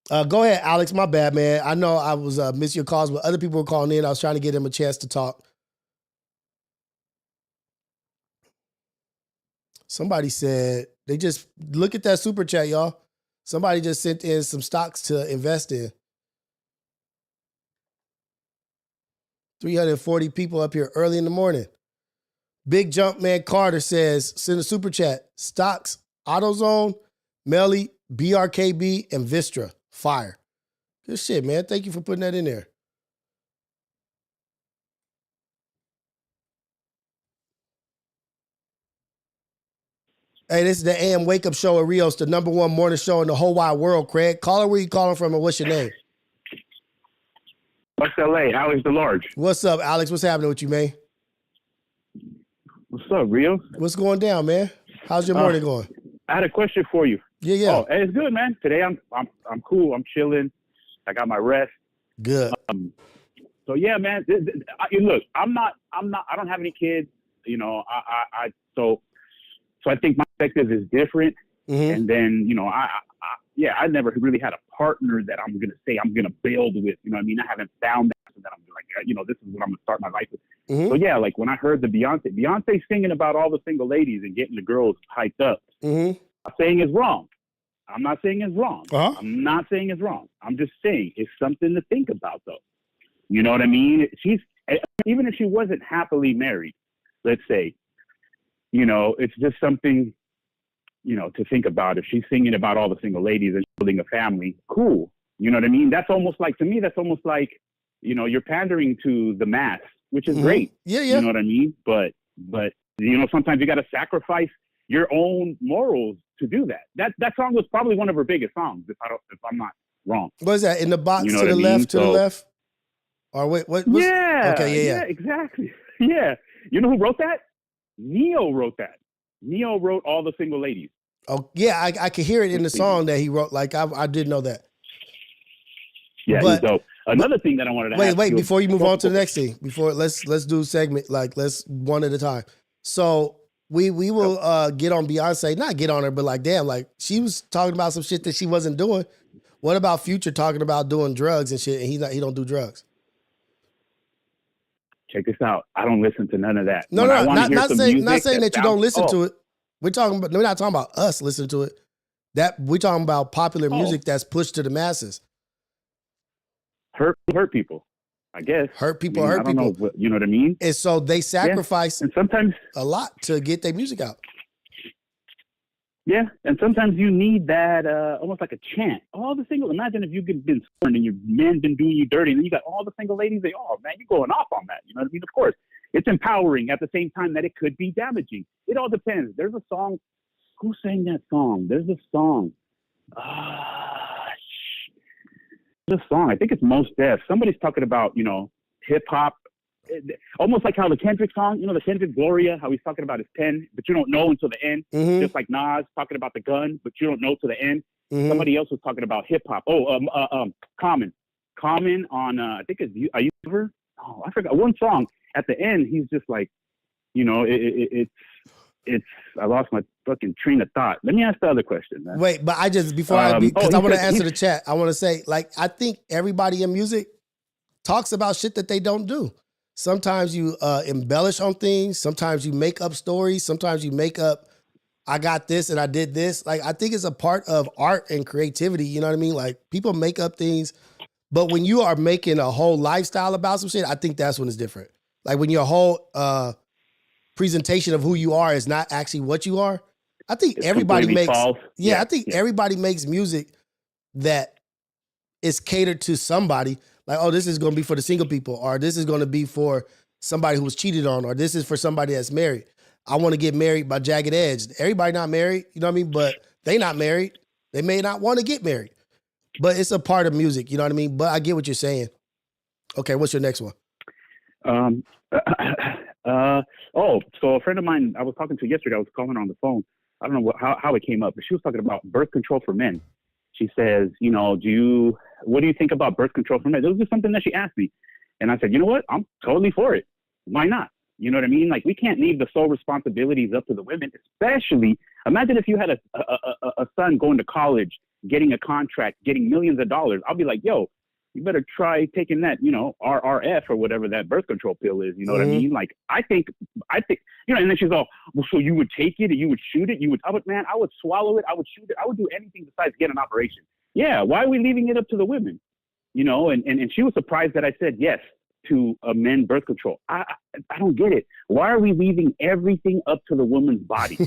Speaker 3: Go ahead, Alex. My bad, man. I know I was missing your calls, but other people were calling in. I was trying to get them a chance to talk. Somebody said, they just, look at that super chat, y'all. Somebody just sent in some stocks to invest in. 340 people up here early in the morning. Big Jump Man Carter says, send a super chat. Stocks, AutoZone, Melly, BRKB, and Vistra. Fire. Good shit, man. Thank you for putting that in there. Hey, this is the AM Wake Up Show at Rios, the #1 morning show in the whole wide world, Craig. Caller, where you calling from and what's your name?
Speaker 12: West LA, Alex DeLarge.
Speaker 3: What's up, Alex? What's happening with you, man?
Speaker 12: What's up, Rios?
Speaker 3: What's going down, man? How's your morning going?
Speaker 12: I had a question for you.
Speaker 3: Yeah.
Speaker 12: Oh, hey, it's good, man. Today I'm cool. I'm chilling. I got my rest.
Speaker 3: Good.
Speaker 12: So yeah, man. Look, I don't have any kids. You know, so I think my perspective is different. Mm-hmm. And then, you know, I never really had a partner that I'm going to say I'm going to build with. You know what I mean? I haven't found that I'm like, you know, this is what I'm going to start my life with. Mm-hmm. So yeah, like when I heard the Beyonce singing about all the single ladies and getting the girls hyped up,
Speaker 3: mm-hmm.
Speaker 12: I'm saying it's wrong. I'm not saying it's wrong.
Speaker 3: Uh-huh.
Speaker 12: I'm not saying it's wrong. I'm just saying it's something to think about, though. You know what I mean? Even if she wasn't happily married, let's say, you know, it's just something, you know, to think about. If she's singing about all the single ladies and building a family, cool. You know what I mean? That's almost like, to me, that's almost like, you know, you're pandering to the mass, which is great.
Speaker 3: Yeah.
Speaker 12: You know what I mean? But you know, sometimes you got to sacrifice your own morals to do that. That song was probably one of her biggest songs, if I'm not wrong.
Speaker 3: What is that? In the box,
Speaker 12: you know
Speaker 3: to the left,
Speaker 12: mean?
Speaker 3: the left? Or wait, what?
Speaker 12: Yeah.
Speaker 3: Okay, yeah.
Speaker 12: Exactly. Yeah. You know who wrote that? Neo wrote that. Neo wrote all the single ladies.
Speaker 3: Oh, yeah, I could hear it in the song that he wrote. Like, I did know that.
Speaker 12: Yeah,
Speaker 3: but,
Speaker 12: so another thing that I wanted to
Speaker 3: wait, before you move on to the next thing, let's do segment, like, let's one at a time. So we will get on Beyonce, not get on her, but like, damn, like, she was talking about some shit that she wasn't doing. What about Future talking about doing drugs and shit, and he don't do drugs?
Speaker 12: Check this out. I don't listen to none of that.
Speaker 3: No, not saying that you don't listen to it. We're not talking about us listening to it. That we're talking about popular music that's pushed to the masses.
Speaker 12: Hurt people, I guess.
Speaker 3: Hurt people.
Speaker 12: Know, you know what I mean?
Speaker 3: And so they sacrifice
Speaker 12: and sometimes
Speaker 3: a lot to get their music out.
Speaker 19: Yeah, and sometimes you need that, almost like a chant. All the single, imagine if you've been scorned and your man been doing you dirty, and then you got all the single ladies. They, oh man, you're going off on that. You know what I mean? Of course, it's empowering at the same time that it could be damaging. It all depends. There's a song. Who sang that song? There's a song. The song. I think it's Mos Def. Somebody's talking about, you know, hip hop. Almost like how the Kendrick song, you know, the Kendrick Gloria, how he's talking about his pen, but you don't know until the end. Just like Nas talking about the gun, but you don't know till the end. Somebody else was talking about hip hop. Common on I think it's Are You Ever? Oh, I forgot one song. At the end, he's just like, you know, it's. I lost my fucking train of thought. Let me ask the other question, man.
Speaker 3: Wait, but because I want to answer the chat. I want to say, like, I think everybody in music talks about shit that they don't do. Sometimes you embellish on things. Sometimes you make up stories. Sometimes you make up, I got this and I did this. Like, I think it's a part of art and creativity. You know what I mean? Like, people make up things. But when you are making a whole lifestyle about some shit, I think that's when it's different. Like, when your whole presentation of who you are is not actually what you are. I think everybody makes false. I think everybody makes music that is catered to somebody. Like, oh, this is going to be for the single people, or this is going to be for somebody who was cheated on, or this is for somebody that's married. I want to get married by Jagged Edge. Everybody not married, you know what I mean? But they not married. They may not want to get married. But it's a part of music, you know what I mean? But I get what you're saying. Okay, what's your next one? So a friend of mine I was talking to yesterday, I was calling her on the phone. I don't know how it came up, but she was talking about birth control for men. She says, you know, what do you think about birth control for men? It was just something that she asked me. And I said, you know what? I'm totally for it. Why not? You know what I mean? Like, we can't leave the sole responsibilities up to the women, especially, imagine if you had a son going to college, getting a contract, getting millions of dollars. I'll be like, yo, you better try taking that, you know, RRF or whatever that birth control pill is. You know what I mean? Like, I think, you know, and then she's all, well, so you would take it and you would shoot it? I would swallow it. I would shoot it. I would do anything besides get an operation. Yeah. Why are we leaving it up to the women? You know, and she was surprised that I said yes to men birth control. I don't get it. Why are we leaving everything up to the woman's body?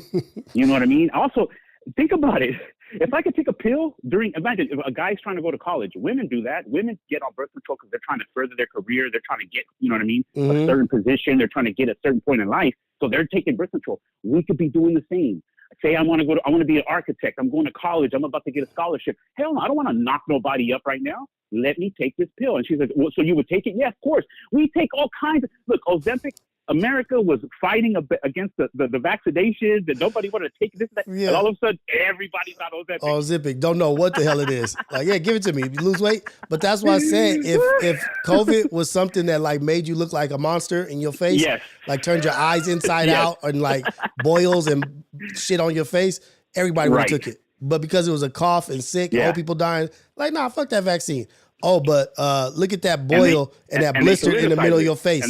Speaker 3: You know what I mean? Also, think about it. If I could take a pill imagine if a guy's trying to go to college, women do that. Women get on birth control because they're trying to further their career. They're trying to get, you know what I mean, a certain position. They're trying to get a certain point in life. So they're taking birth control. We could be doing the same. Say I want to be an architect. I'm going to college. I'm about to get a scholarship. Hell no, I don't want to knock nobody up right now. Let me take this pill. And she's like, well, so you would take it? Yeah, of course. We take all kinds of, look, Ozempic, America was fighting against the vaccination, that nobody wanted to take this, that, and all of a sudden, everybody's on Ozempic. Ozempic, don't know what the hell it is. Like, yeah, give it to me. You lose weight. But that's why I said, if COVID was something that, like, made you look like a monster in your face, like turned your eyes inside out and, like, boils and shit on your face, everybody would have took it. But because it was a cough and sick, old people dying, like, nah, fuck that vaccine. Oh, but look at that boil and that blister in the middle of your face.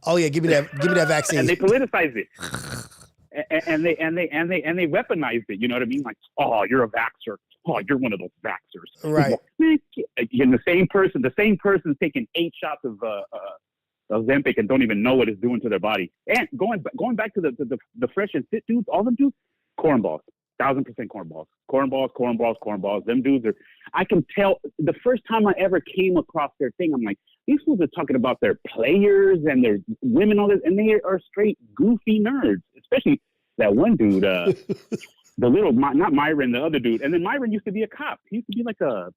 Speaker 3: Oh yeah, give me that vaccine.
Speaker 19: And they politicized it, and they weaponized it. You know what I mean? Like, oh, you're a vaxxer. Oh, you're one of those vaxxers.
Speaker 3: Right.
Speaker 19: And the same person taking 8 shots of Ozempic and don't even know what it's doing to their body. And going back to the fresh and fit dudes, all them dudes, cornballs. 1,000% cornballs. Them dudes are, I can tell the first time I ever came across their thing, I'm like, these fools are talking about their players and their women, all this, and they are straight goofy nerds, especially that one dude, the little, not Myron, the other dude. And then Myron used to be a cop. He used to be like a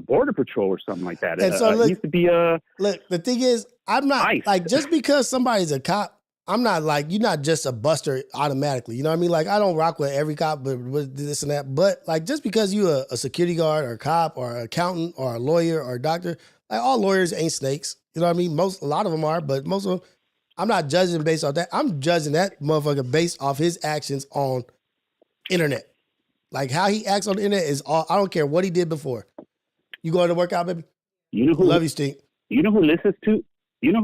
Speaker 19: border patrol or something like that.
Speaker 3: And so look,
Speaker 19: he used to be
Speaker 3: look, the thing is, I'm not like, just because somebody's a cop, I'm not like, you're not just a buster automatically. You know what I mean? Like, I don't rock with every cop, but with this and that. But like, just because you're a security guard or a cop or an accountant or a lawyer or a doctor, like, all lawyers ain't snakes. You know what I mean? A lot of them are, but most of them, I'm not judging based off that. I'm judging that motherfucker based off his actions on internet. Like, how he acts on the internet is all, I don't care what he did before. You going to work out, baby?
Speaker 19: You know who?
Speaker 3: Love you, Stink.
Speaker 19: You know who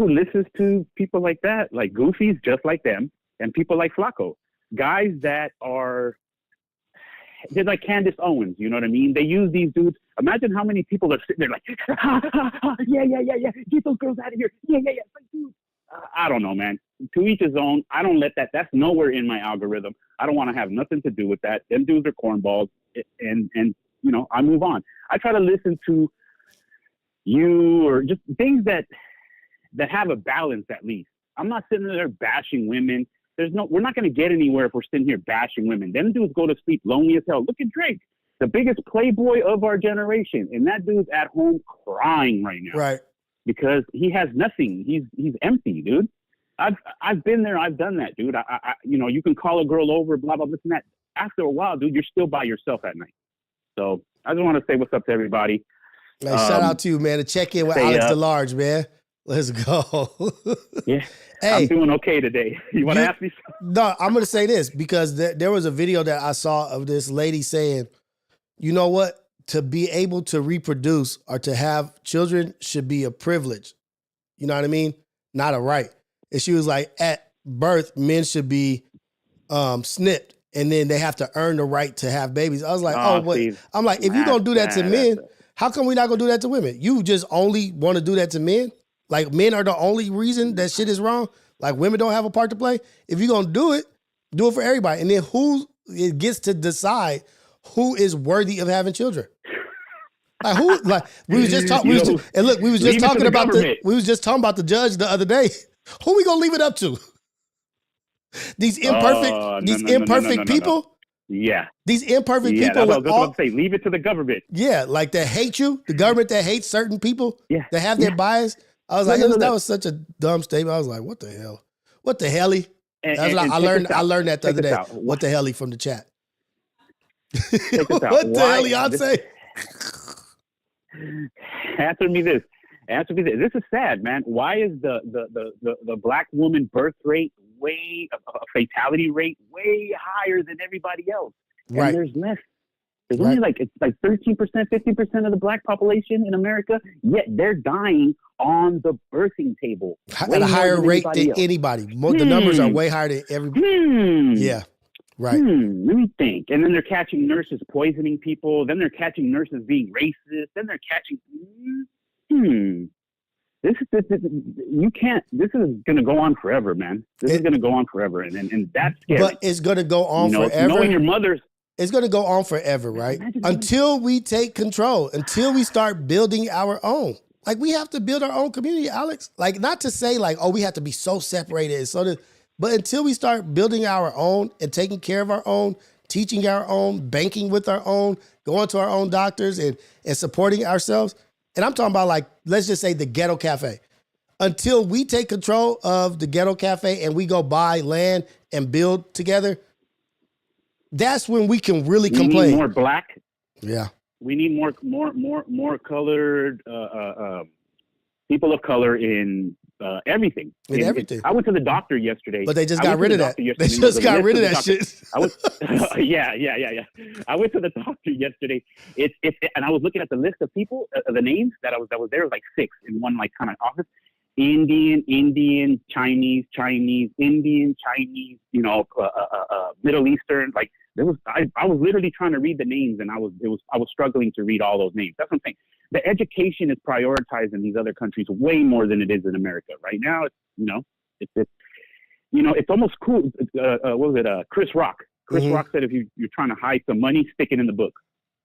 Speaker 19: listens to people like that? Like goofies just like them, and people like Flacco. Guys that are, they're like Candace Owens, you know what I mean? They use these dudes. Imagine how many people are sitting there like, yeah, get those girls out of here. Yeah. It's like, dude, I don't know, man. to each his own. I don't let that. That's nowhere in my algorithm. I don't want to have nothing to do with that. Them dudes are cornballs, and I move on. I try to listen to you or just things that have a balance at least. I'm not sitting there bashing women. We're not going to get anywhere if we're sitting here bashing women. Them dudes go to sleep lonely as hell. Look at Drake, the biggest playboy of our generation, and that dude's at home crying right now.
Speaker 3: Right.
Speaker 19: Because he has nothing. He's empty, dude. I've been there. I've done that, dude. I you can call a girl over, blah blah, this and that. After a while, dude, you're still by yourself at night. So I just want to say what's up to everybody.
Speaker 3: Hey, shout out to you, man. To check in with Alex DeLarge, man. Let's go.
Speaker 19: Yeah.
Speaker 3: Hey,
Speaker 19: I'm doing okay today. You want to ask me something?
Speaker 3: No, I'm going to say this because there was a video that I saw of this lady saying, you know what? To be able to reproduce or to have children should be a privilege. You know what I mean? Not a right. And she was like, at birth, men should be snipped, and then they have to earn the right to have babies. I was like, oh, wait. I'm like, if you're going to do that to men, how come we not going to do that to women? You just only want to do that to men? Like, men are the only reason that shit is wrong? Like, women don't have a part to play? If you're going to do it for everybody. And then who it gets to decide who is worthy of having children? Like who? Like we was just talking. We was just talking about the judge the other day. Who we gonna leave it up to? These imperfect people.
Speaker 19: Yeah.
Speaker 3: These imperfect people.
Speaker 19: That's what I'm saying. Leave it to the government.
Speaker 3: Yeah, like that hate you. The government that hates certain people.
Speaker 19: Yeah.
Speaker 3: That have their bias. I was that was such a dumb statement. I was like, what the hell? What the helly? I learned that the other day. What the helly from the chat? What the hell, Beyonce?
Speaker 19: Answer me this. This is sad, man. Why is the black woman birth rate fatality rate way higher than everybody else? And
Speaker 3: right.
Speaker 19: There's less. There's only it's like 13%, 50% of the black population in America, yet they're dying on the birthing table
Speaker 3: at a higher rate than anybody. The numbers are way higher than everybody. Yeah. Right.
Speaker 19: Let me think. And then they're catching nurses poisoning people. Then they're catching nurses being racist. Then they're catching. This is going to go on forever, man. This is going to go on forever, and that's scary.
Speaker 3: But it's going to go on forever.
Speaker 19: Knowing your mother's.
Speaker 3: It's going to go on forever, right? Until we take control, until we start building our own. Like we have to build our own community, Alex. Like not to say like, oh, we have to be so separated, but until we start building our own and taking care of our own, teaching our own, banking with our own, going to our own doctors and supporting ourselves. And I'm talking about like, let's just say the ghetto cafe. Until we take control of the ghetto cafe and we go buy land and build together, that's when we can really complain.
Speaker 19: We need more black.
Speaker 3: Yeah.
Speaker 19: We need more colored people of color in everything. I went to the doctor yesterday.
Speaker 3: But they just got rid of that. They just got rid of that shit.
Speaker 19: I was, yeah. I went to the doctor yesterday. And I was looking at the list of people, the names that was there. It was like 6 in one like kind of office. Indian, Chinese, Indian, Chinese, Middle Eastern. Like there was, I was literally trying to read the names, and I was struggling to read all those names. That's what I'm saying. The education is prioritized in these other countries way more than it is in America right now. It's almost cool. What was it? Chris Rock. Chris Rock said, if you're trying to hide some money, stick it in the book.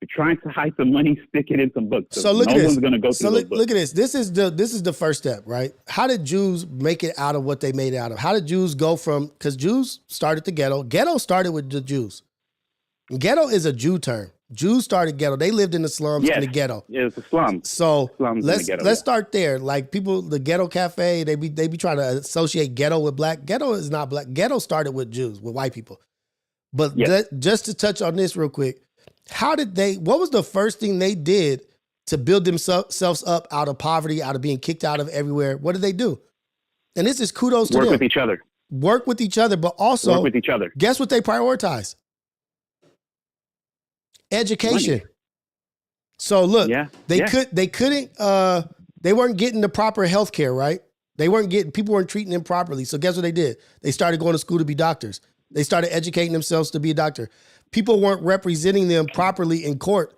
Speaker 19: If you're trying to hide some money, stick it in some books.
Speaker 3: So look at this.
Speaker 19: One's gonna go through those books.
Speaker 3: Look at this. This is the first step, right? How did Jews make it out of what they made it out of? How did Jews go from? Because Jews started the ghetto. Ghetto started with the Jews. Ghetto is a Jew term. Jews started ghetto. They lived in the slums in the ghetto.
Speaker 19: Yeah, it's a slum.
Speaker 3: So let's start there. Like people, the ghetto cafe, they be trying to associate ghetto with black. Ghetto is not black. Ghetto started with Jews, with white people. But just to touch on this real quick, what was the first thing they did to build themselves up out of poverty, out of being kicked out of everywhere? What did they do? And this is kudos to them.
Speaker 19: Work with each other.
Speaker 3: Work with each other, but also
Speaker 19: work with each other.
Speaker 3: Guess what they prioritized? Education. Money. So look, they weren't getting the proper health care, right? People weren't treating them properly. So guess what they did? They started going to school to be doctors. They started educating themselves to be a doctor. People weren't representing them properly in court.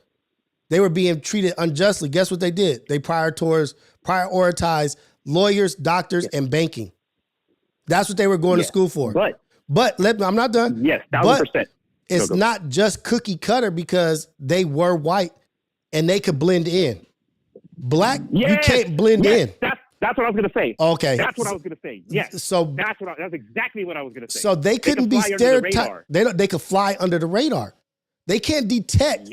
Speaker 3: They were being treated unjustly. Guess what they did? They prioritized lawyers, doctors, and banking. That's what they were going to school for. But I'm not done.
Speaker 19: Yes, 1000%.
Speaker 3: It's not just cookie cutter because they were white and they could blend in. Black, you can't blend in.
Speaker 19: That's what I was going to say.
Speaker 3: Okay.
Speaker 19: That's what I was going to say. Yes.
Speaker 3: So
Speaker 19: that's exactly what I was going to say.
Speaker 3: So they couldn't be stereotyped. They could fly under the radar. They can't detect.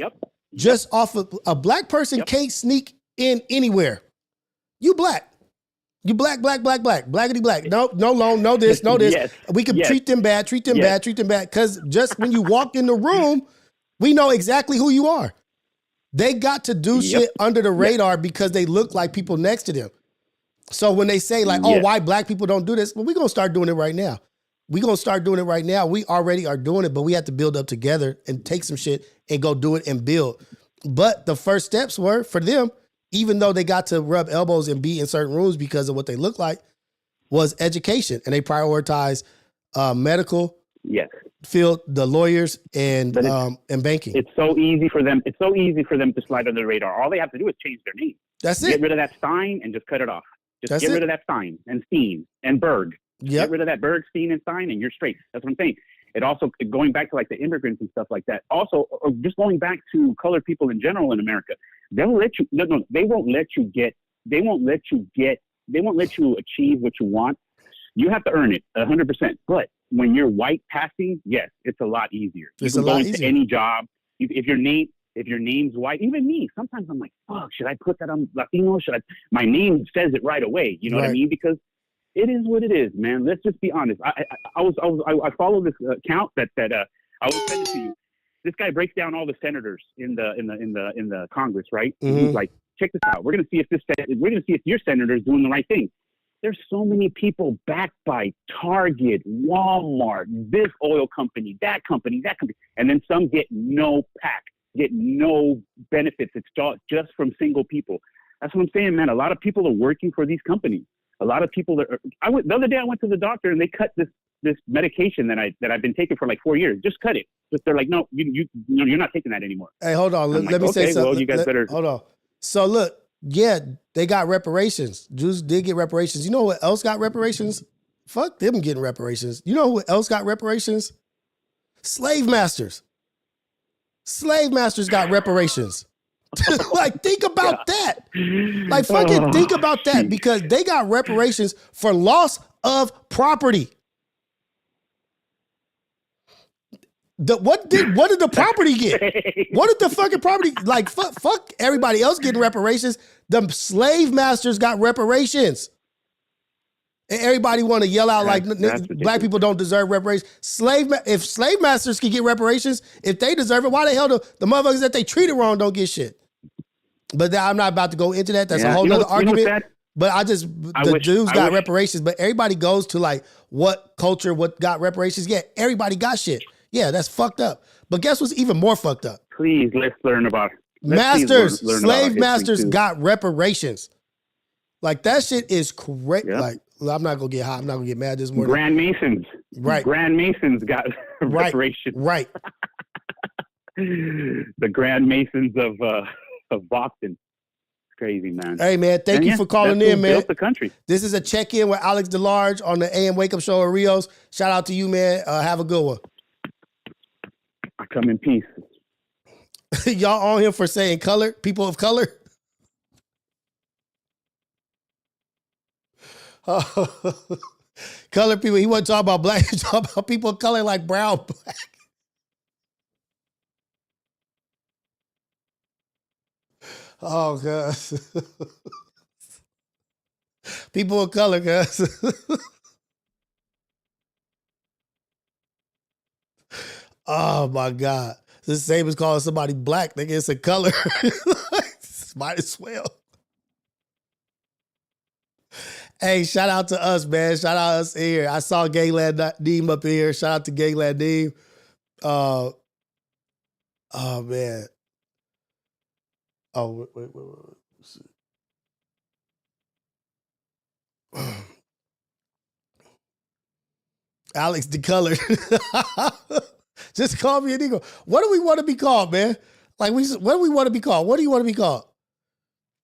Speaker 3: Just off of a black person can't sneak in anywhere. You black. You black. Blackity black. No loan, no this. We can treat them bad. Because just when you walk in the room, we know exactly who you are. They got to do shit under the radar because they look like people next to them. So when they say like, oh, why black people don't do this? Well, we're going to start doing it right now. We already are doing it, but we have to build up together and take some shit and go do it and build. But the first steps were for them, even though they got to rub elbows and be in certain rooms because of what they look like, was education. And they prioritized medical field, the lawyers, and banking.
Speaker 19: It's so easy for them. It's so easy for them to slide under the radar. All they have to do is change their name.
Speaker 3: That's it.
Speaker 19: Get rid of that Stein and just cut it off. Just get rid of that Stein and Steen and Berg. Get rid of that Berg, Steen, and Stein, and you're straight. That's what I'm saying. It also, going back to like the immigrants and stuff like that, also, or just going back to colored people in general in America, they won't let you achieve what you want. You have to earn it 100%. But when you're white passing, yes, it's a lot easier. You can go into any job. If your name's white, even me, sometimes I'm like, fuck, should I put that on Latino? My name says it right away. You know what I mean? Because it is what it is, man. Let's just be honest. I follow this account that I will send it to you. This guy breaks down all the senators in the Congress, right? Mm-hmm. He's like, check this out. We're gonna see if your senator is doing the right thing. There's so many people backed by Target, Walmart, this oil company, that company, and then some get no pack, get no benefits. It's just from single people. That's what I'm saying, man. A lot of people are working for these companies. A lot of people the other day I went to the doctor and they cut this medication that I've been taking for like 4 years. Just cut it. Just they're like, no, you're not taking that anymore.
Speaker 3: Hey, hold on. Let me say something.
Speaker 19: Well, you guys better
Speaker 3: hold on. So look, yeah, they got reparations. Jews did get reparations. You know what else got reparations? Fuck them getting reparations. You know who else got reparations? Slave masters. Slave masters got reparations. Like, think about that. Like, fucking think about that, because they got reparations for loss of property. What did the property get? What did the fucking property, like, fuck everybody else getting reparations. The slave masters got reparations. And everybody want to yell out like black people don't deserve reparations. If slave masters can get reparations, if they deserve it, why the hell the motherfuckers that they treated wrong don't get shit? But I'm not about to go into that. That's a whole other argument. But the Jews got reparations, but everybody goes to like what culture, what got reparations. Yeah, everybody got shit. Yeah, that's fucked up. But guess what's even more fucked up?
Speaker 19: Please, let's learn about
Speaker 3: masters. Slave masters got reparations. Like, that shit is crazy. Yep. Like, I'm not gonna get hot. I'm not gonna get mad this morning.
Speaker 19: Grand Masons, right? Grand Masons got reparations,
Speaker 3: right?
Speaker 19: The Grand Masons of Boston. It's crazy, man.
Speaker 3: Hey, man, thank you for calling in, man.
Speaker 19: Built the country.
Speaker 3: This is a check-in with Alex DeLarge on the AM Wake Up Show at Rios. Shout out to you, man. Have a good one.
Speaker 19: I come in peace.
Speaker 3: Y'all on here for saying color, people of color. Color people. He wasn't talking about black. He talking about people of color like brown, black. Oh, God. People of color, guys. Oh, my God. It's the same as calling somebody black. They get a color. Might as well. Hey, shout out to us, man. Shout out us here. I saw Gangland Deem up here. Shout out to Gangland Deem. Oh, man. Oh, wait. Let's see. Alex DeColored. Just call me an eagle. What do we want to be called, man? Like, what do we want to be called? What do you want to be called?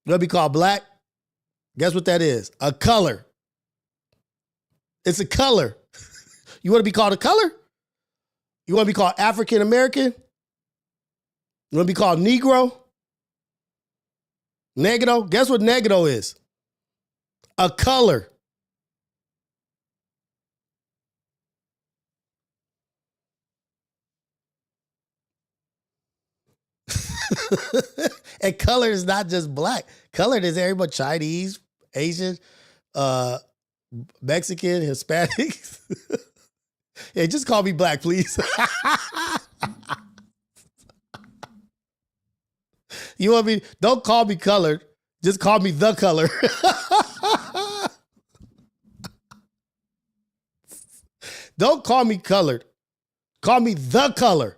Speaker 3: You want to be called black? Guess what that is? A color. It's a color. You want to be called a color? You want to be called African American? You want to be called Negro? Negro? Guess what negro is? A color. And color is not just black. Color is everybody, Chinese, Asian, Mexican, Hispanics. Yeah, just call me black, please. You want me? Don't call me colored. Just call me the color. Don't call me colored. Call me the color.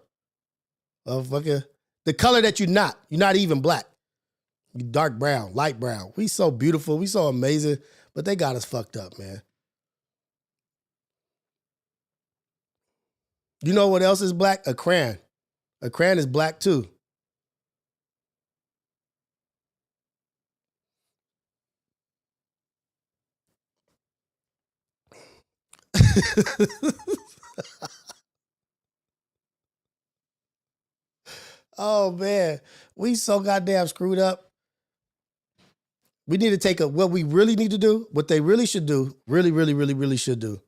Speaker 3: Motherfucker. The color that you're not. You're not even black. You dark brown, light brown. We so beautiful. We so amazing. But they got us fucked up, man. You know what else is black? A crayon. A crayon is black too. Oh man, we so goddamn screwed up. We need to take what we really need to do, what they really should do, really should do,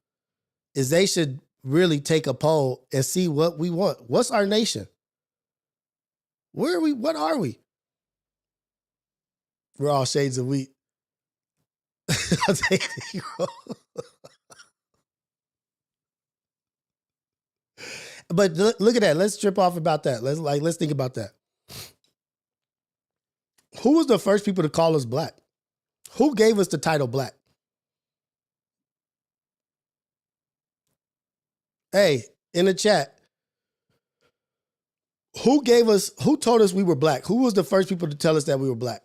Speaker 3: is they should really take a poll and see what we want. What's our nation? Where are we? What are we? We're all shades of wheat. I'll take it. But look at that. Let's trip off about that. Let's think about that. Who was the first people to call us black? Who gave us the title black? Hey, in the chat, who told us we were black? Who was the first people to tell us that we were black?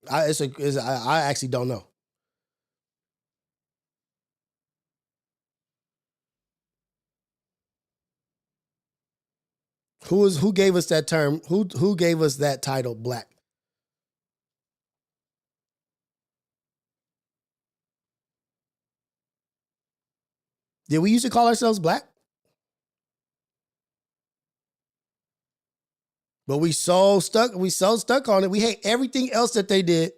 Speaker 3: I actually don't know. Who gave us that term? Who gave us that title, black? Did we used to call ourselves black? But we so stuck on it. We hate everything else that they did.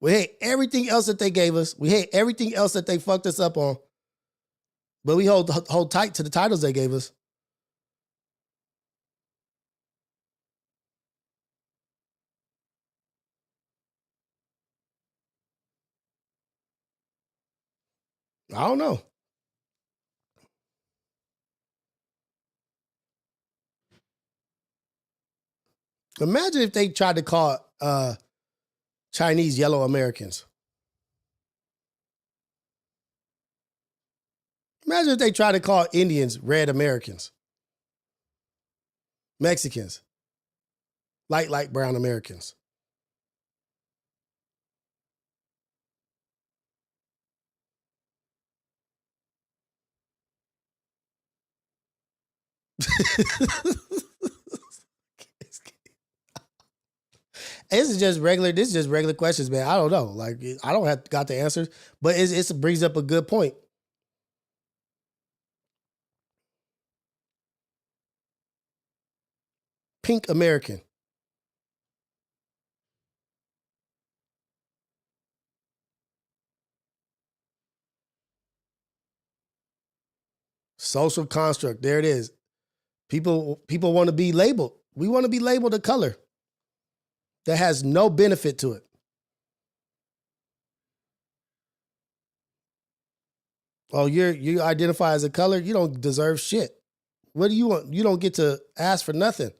Speaker 3: We hate everything else that they gave us. We hate everything else that they fucked us up on. But we hold tight to the titles they gave us. I don't know. Imagine if they tried to call Chinese yellow Americans. Imagine if they tried to call Indians red Americans. Mexicans. Light brown Americans. This is just regular questions, man. I don't know. Like, I don't have got the answers, but it brings up a good point. Pink American. Social construct. There it is. People want to be labeled. We want to be labeled a color that has no benefit to it. Oh, you identify as a color? You don't deserve shit. What do you want? You don't get to ask for nothing.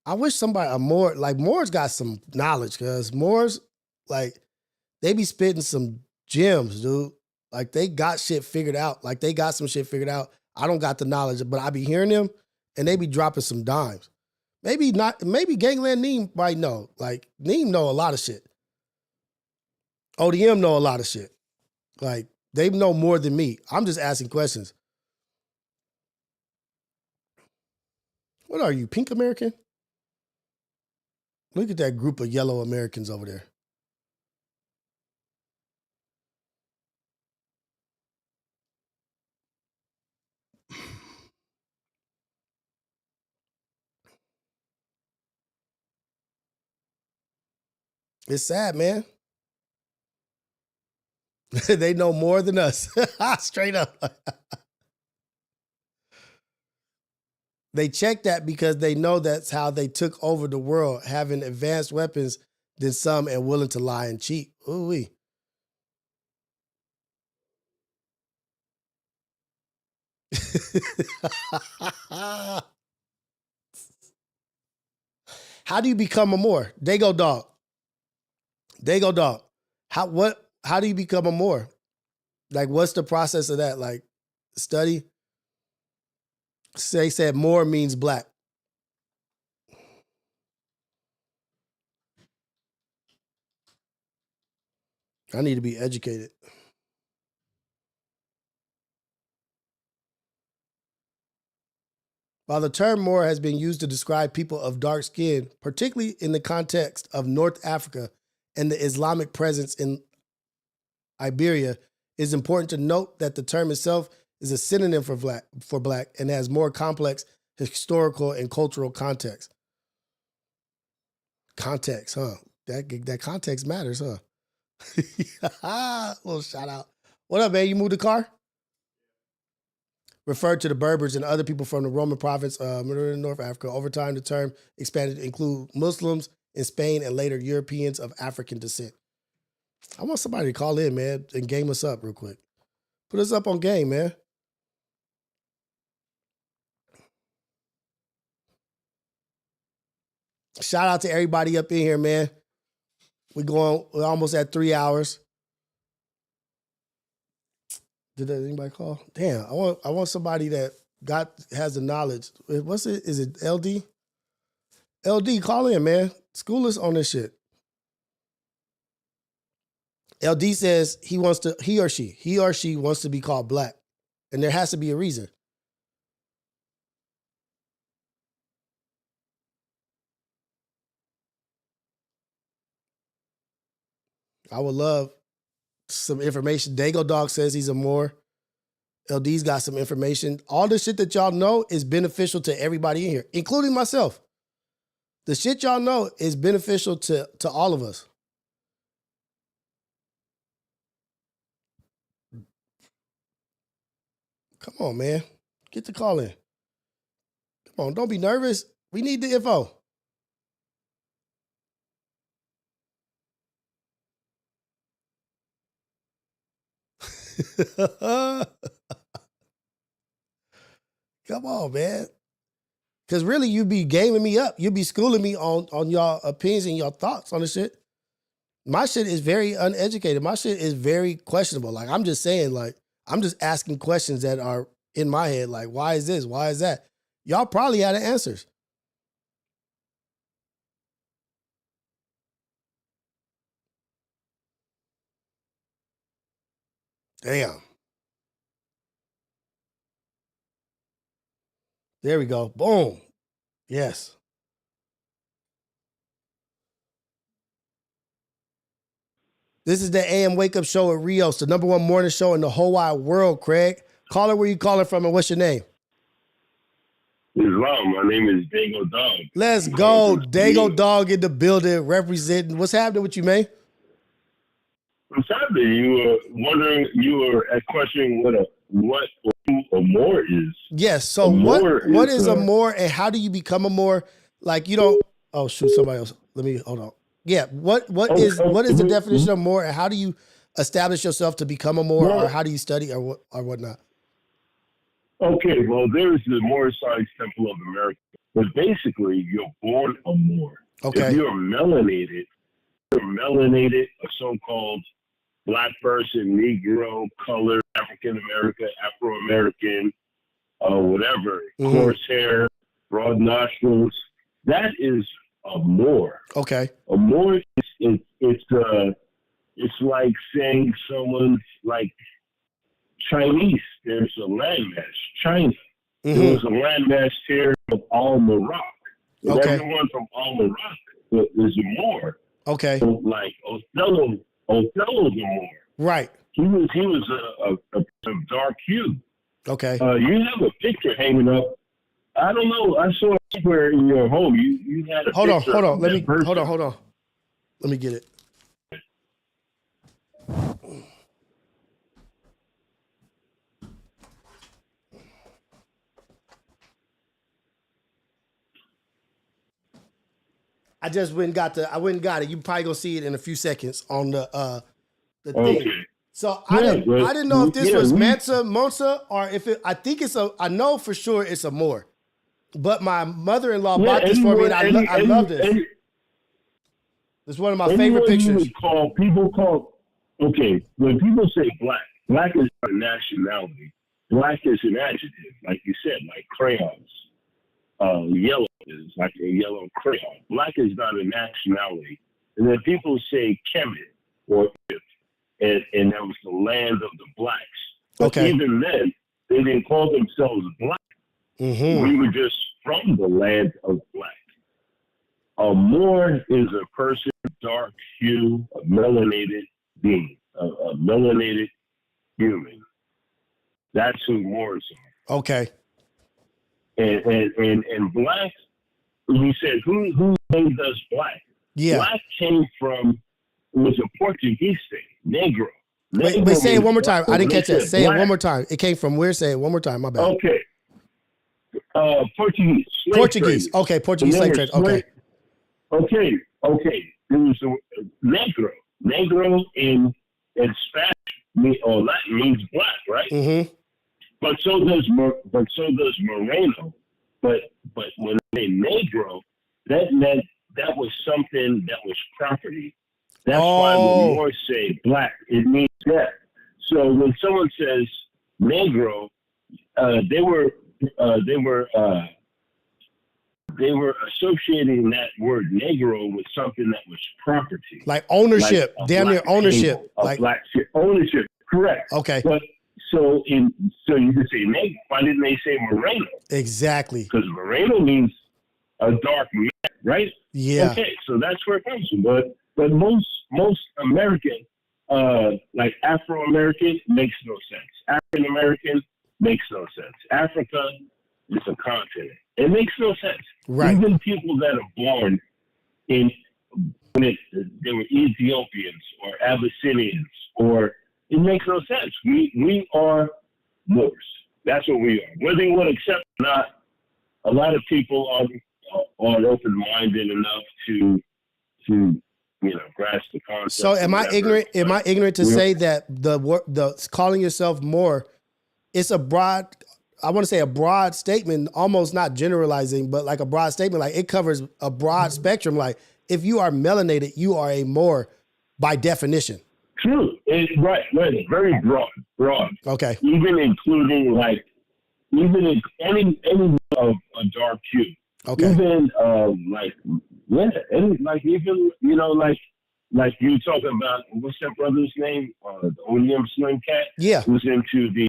Speaker 3: I wish somebody Moore's got some knowledge, because Moore's they be spitting some gems, dude. Like, they got shit figured out. Like, they got some shit figured out. I don't got the knowledge, but I be hearing them and they be dropping some dimes. Maybe not, maybe Gangland Neem might know. Like, Neem know a lot of shit. ODM know a lot of shit. Like, they know more than me. I'm just asking questions. What are you, pink American? Look at that group of yellow Americans over there. It's sad, man. They know more than us. Straight up. They check that because they know that's how they took over the world, having advanced weapons than some and willing to lie and cheat. Ooh-wee. How do you become a Moor? Dago dog. Dago dog. How do you become a Moor? Like, what's the process of that? Like, study? They said Moor means black. I need to be educated. While the term Moor has been used to describe people of dark skin, particularly in the context of North Africa and the Islamic presence in Iberia, it is important to note that the term itself is a synonym for black and has more complex historical and cultural context. Context, huh? That context matters, huh? Little shout out. What up, man? You moved the car? Referred to the Berbers and other people from the Roman province of North Africa. Over time, the term expanded to include Muslims in Spain and later Europeans of African descent. I want somebody to call in, man, and game us up real quick. Put us up on game, man. Shout out to everybody up in here, man. We're almost at 3 hours. Did anybody call? Damn, I want somebody that has the knowledge. What's it? Is it LD? LD, call in, man. School us on this shit. LD says he or she wants to be called black. And there has to be a reason. I would love some information. Dago Dog says he's a Moor. LD's got some information. All the shit that y'all know is beneficial to everybody in here, including myself. The shit y'all know is beneficial to all of us. Come on, man. Get the call in. Come on, don't be nervous. We need the info. Come on, man. Because really, you be gaming me up. You be schooling me on y'all opinions and your thoughts on the shit. My shit is very uneducated. My shit is very questionable. Like, I'm just saying, like, I'm just asking questions that are in my head. Like, why is this? Why is that? Y'all probably had the answers. Damn. There we go. Boom. Yes. This is the AM Wake Up Show at Rios, the #1 morning show in the whole wide world, Craig. Caller, where you calling from and what's your name?
Speaker 12: Islam. My name is Dago Dog.
Speaker 3: Let's go. Dago Dog in the building, representing. What's happening with you, man?
Speaker 12: What's happening? You were questioning what a Moor is.
Speaker 3: Yes. So what is a Moor and how do you become a Moor? Like, you don't, oh shoot, somebody else. Let me hold on. Yeah. What is the definition of Moor and how do you establish yourself to become a Moor or how do you study or whatnot?
Speaker 12: Okay, well, there's the Moorish Temple of America. But basically, you're born a Moor.
Speaker 3: Okay.
Speaker 12: If you're melanated, a so-called black person, Negro, colored, African-American, Afro-American, whatever, coarse hair, broad nostrils, that is a Moor.
Speaker 3: Okay.
Speaker 12: A Moor is it's like saying someone's like Chinese. There's a landmass, China.
Speaker 9: There was a landmass here of Al Marak. And everyone from Al Marak is a Moor.
Speaker 3: Okay.
Speaker 9: So, like Othello's a Moor.
Speaker 3: Right.
Speaker 9: He was a dark hue.
Speaker 3: Okay.
Speaker 9: You have a picture hanging up. I don't know. I saw it somewhere in your home. You had a
Speaker 3: Hold on.
Speaker 9: picture.
Speaker 3: Hold on.
Speaker 9: of
Speaker 3: Let
Speaker 9: that
Speaker 3: me
Speaker 9: person.
Speaker 3: hold on. Let me get it. I just went and got it. You probably gonna see it in a few seconds on the thing.
Speaker 9: Okay.
Speaker 3: So I didn't know if this was Monsa or if it. I think it's I know for sure it's a Moor, but my mother-in-law bought this for me, and I love this. It's one of my favorite pictures.
Speaker 9: People call. Okay, when people say black is not a nationality. Black is an adjective, like you said, like crayons. Yellow is like a yellow crayon. Black is not a nationality. And then people say Kemet or Egypt, and that was the land of the blacks. But even then, they didn't call themselves black. We were just from the land of black. A Moor is a person, dark hue, a melanated being, a melanated human. That's who Moors are.
Speaker 3: Okay.
Speaker 9: And black, you said, who named us black?
Speaker 3: Yeah.
Speaker 9: Black came from, it was a Portuguese thing, Negro.
Speaker 3: Wait, say it one more time. I didn't catch that. Say it one more time. It came from where? Say it one more time. My bad.
Speaker 9: Okay. Portuguese.
Speaker 3: Portuguese. Okay, Portuguese slave trade. Okay.
Speaker 9: Okay. It was Negro. Negro in Spanish or Latin means black, right?
Speaker 3: Mm-hmm.
Speaker 9: But so does Moreno. But when they say Negro, that meant that was something that was property. That's why when Moors say black, it means that. So when someone says Negro, they were associating that word Negro with something that was property,
Speaker 3: like ownership,
Speaker 9: like
Speaker 3: damn near ownership,
Speaker 9: like black ownership. Correct.
Speaker 3: Okay.
Speaker 9: But so you could say Negro. Why didn't they say Moreno?
Speaker 3: Exactly.
Speaker 9: Because Moreno means a dark man, right?
Speaker 3: Yeah.
Speaker 9: Okay, so that's where it comes from. But most American, like Afro-American, makes no sense. African-American makes no sense. Africa is a continent. It makes no sense.
Speaker 3: Right.
Speaker 9: Even people that are born in, they were Ethiopians or Abyssinians, or it makes no sense. We are Moors. That's what we are. Whether you want to accept it or not, a lot of people aren't open-minded enough to grasp the concept.
Speaker 3: So am I ignorant? Am I ignorant to say that the calling yourself Moor, it's a broad, I want to say a broad statement, almost not generalizing, but like a broad statement, like it covers a broad spectrum. Like if you are melanated, you are a Moor by definition.
Speaker 9: True. Right. Very broad.
Speaker 3: Okay.
Speaker 9: Even including any of a dark hue.
Speaker 3: Okay.
Speaker 9: Even like you talking about, what's that brother's name? The ODM Slim Cat.
Speaker 3: Yeah.
Speaker 9: Who's into the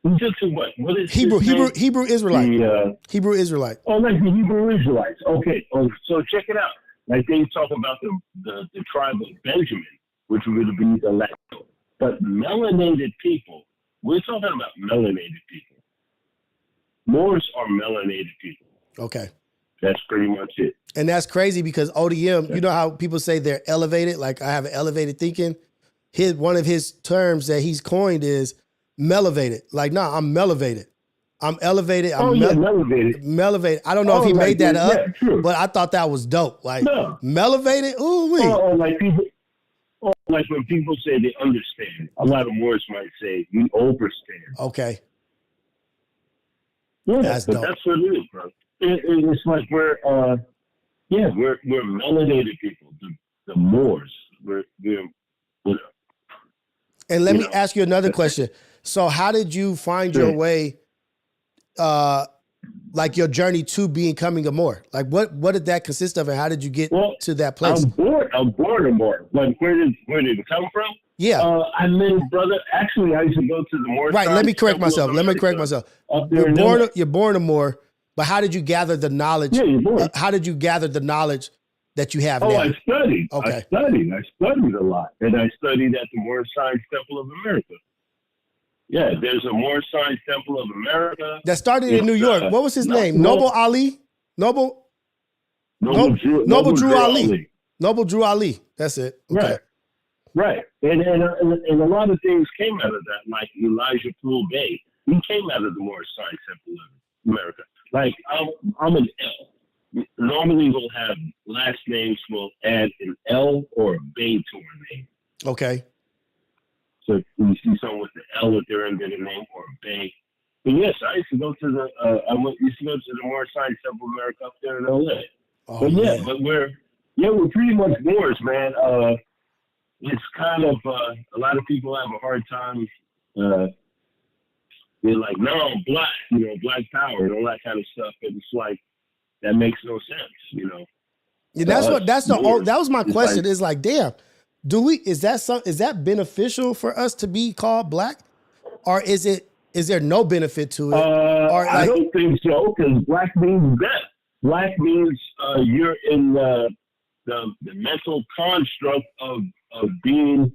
Speaker 9: who's into what? What is
Speaker 3: Hebrew Israelite. Hebrew Israelite.
Speaker 9: Oh, like the Hebrew Israelites. Okay. Oh, so check it out. Like they talk about the tribe of Benjamin, which would be the Latino. But melanated people, we're talking about melanated people. Moors are melanated people.
Speaker 3: Okay.
Speaker 9: That's pretty much it.
Speaker 3: And that's crazy because ODM, you know how people say they're elevated? Like I have an elevated thinking. One of his terms that he's coined is melevated. Like, nah, I'm melevated. I'm elevated. I'm
Speaker 9: melevated.
Speaker 3: Melevated. I don't know if he made that up, but I thought that was dope. Like, melevated? Ooh, wee.
Speaker 9: Like when people say they understand, a lot of Moors might say we overstand.
Speaker 3: Okay.
Speaker 9: Yeah,
Speaker 3: that's dope.
Speaker 9: That's what it is, bro. It's like we're melanated people. The Moors.
Speaker 3: And let me ask you another question. So how did you find your way, like your journey to becoming a Moor? Like what did that consist of and how did you get to that place?
Speaker 9: I'm born a Moor. Like where did it come from?
Speaker 3: Yeah.
Speaker 9: I met brother. Actually, I used to go to the Moore.
Speaker 3: Right. Let me correct myself. You're born in Moore, but how did you gather the knowledge?
Speaker 9: Yeah, you're born.
Speaker 3: How did you gather the knowledge that you have now?
Speaker 9: I studied.
Speaker 3: Okay.
Speaker 9: I studied a lot, and I studied at the Moore Science Temple of America. Yeah, there's a Moore Science Temple of America
Speaker 3: that started in New York. What was his name? Noble Ali. Noble Drew Ali. Noble Drew Ali. That's it. Okay.
Speaker 9: Right. And a lot of things came out of that, like Elijah Poole Bay. He came out of the Moore Science Temple of America. Like, I'm an L. Normally we'll have last names, we'll add an L or a Bay to our name.
Speaker 3: Okay.
Speaker 9: So you see someone with the L at their end of the name or a Bay. But yes, I used to go to the Moore Science Temple of America up there in LA.
Speaker 3: Oh,
Speaker 9: but
Speaker 3: man.
Speaker 9: we're pretty much Moors, man. It's kind of a lot of people have a hard time. They're like, no, I'm black, black power and all that kind of stuff. And it's like that makes no sense,
Speaker 3: Yeah, that was my question. It's like, damn, is that beneficial for us to be called black, or is there no benefit to it?
Speaker 9: I don't think so, because black means death. Black means you're in the mental construct of being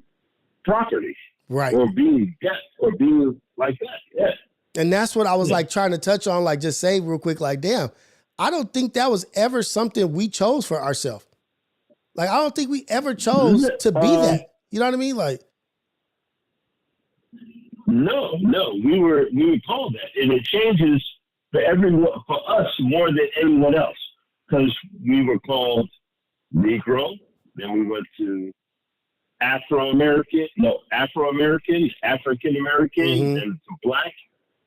Speaker 9: property,
Speaker 3: right,
Speaker 9: or being death, or being like that. Yeah,
Speaker 3: and that's what I was like trying to touch on, like just say real quick, like, damn, I don't think that was ever something we chose for ourselves. Like, I don't think we ever chose to be that. You know what I mean? Like,
Speaker 9: no, we were called that, and it changes for everyone, for us more than anyone else, because we were called Negro, then we went to African-American, and to black.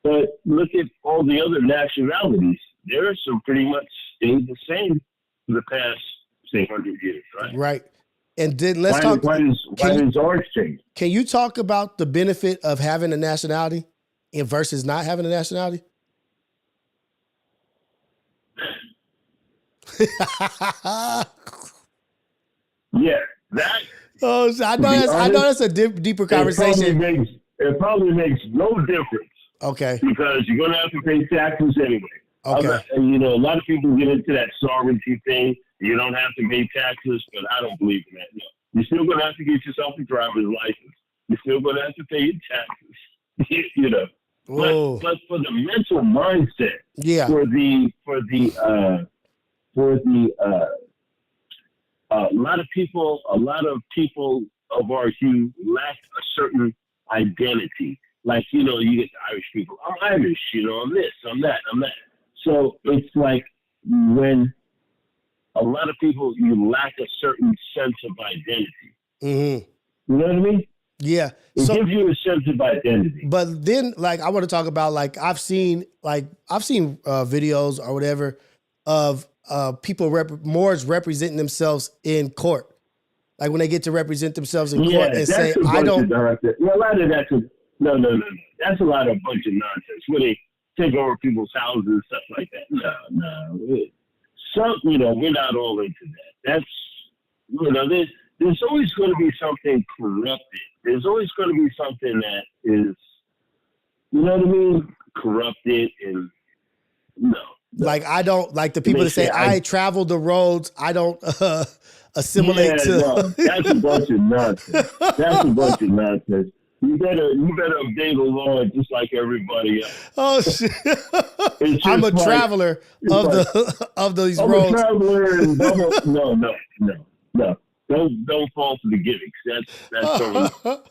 Speaker 9: But look at all the other nationalities. There are some pretty much stayed the same for the past, say, 100 years, right?
Speaker 3: Right. And then let's talk.
Speaker 9: Why does ours change?
Speaker 3: Can you talk about the benefit of having a nationality and versus not having a nationality?
Speaker 9: Yeah, that.
Speaker 3: Oh, I know that's a deeper conversation.
Speaker 9: It probably makes no difference.
Speaker 3: Okay.
Speaker 9: Because you're going to have to pay taxes anyway.
Speaker 3: Okay.
Speaker 9: And a lot of people get into that sovereignty thing. You don't have to pay taxes, but I don't believe in that. No. You're still going to have to get yourself a driver's license. You're still going to have to pay your taxes. But for the mental mindset, a lot of people of our hue lack a certain identity. Like, you get the Irish people. I'm Irish, I'm this, I'm that. So it's like when a lot of people, you lack a certain sense of identity.
Speaker 3: Mm-hmm.
Speaker 9: You know what I mean?
Speaker 3: Yeah.
Speaker 9: It gives you a sense of identity.
Speaker 3: But then, like, I want to talk about, like, I've seen videos or whatever of people Moors representing themselves in court. Like when they get to represent themselves in court and say, I don't.
Speaker 9: A lot of that's no. That's a lot of bunch of nonsense where they take over people's houses and stuff like that. No. We're not all into that. That's, there's always going to be something corrupted. There's always going to be something that is, corrupted and no.
Speaker 3: Like, I don't like the people that say, I travel the roads. I don't assimilate to.
Speaker 9: No, that's a bunch of nonsense. You better obey the law just like everybody else.
Speaker 3: Oh shit! I'm a traveler of these roads.
Speaker 9: I'm a traveler and no. Don't fall for the gimmicks. That's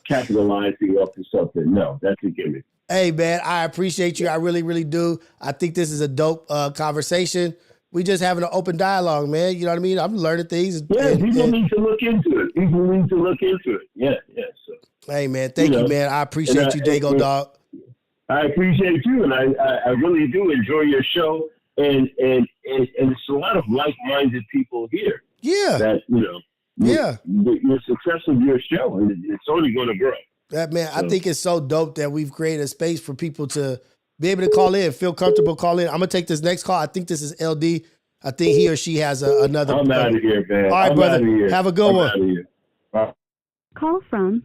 Speaker 9: capitalizing off of something. No, that's a gimmick.
Speaker 3: Hey man, I appreciate you. I really, really do. I think this is a dope conversation. We just having an open dialogue, man. You know what I mean? I'm learning things.
Speaker 9: Yeah, people need to look into it. Yeah. So,
Speaker 3: hey man, thank you, man. I appreciate you, Dago Dog.
Speaker 9: I appreciate you, and I really do enjoy your show. And it's a lot of like-minded people here.
Speaker 3: Yeah.
Speaker 9: That the success of your show, and it's only going to grow.
Speaker 3: That man, I think it's so dope that we've created a space for people to be able to call in, feel comfortable call in. I'm gonna take this next call. I think this is LD. I think he or she has another.
Speaker 9: I'm out of here, man.
Speaker 3: All right, brother. Have a good one.
Speaker 11: Call from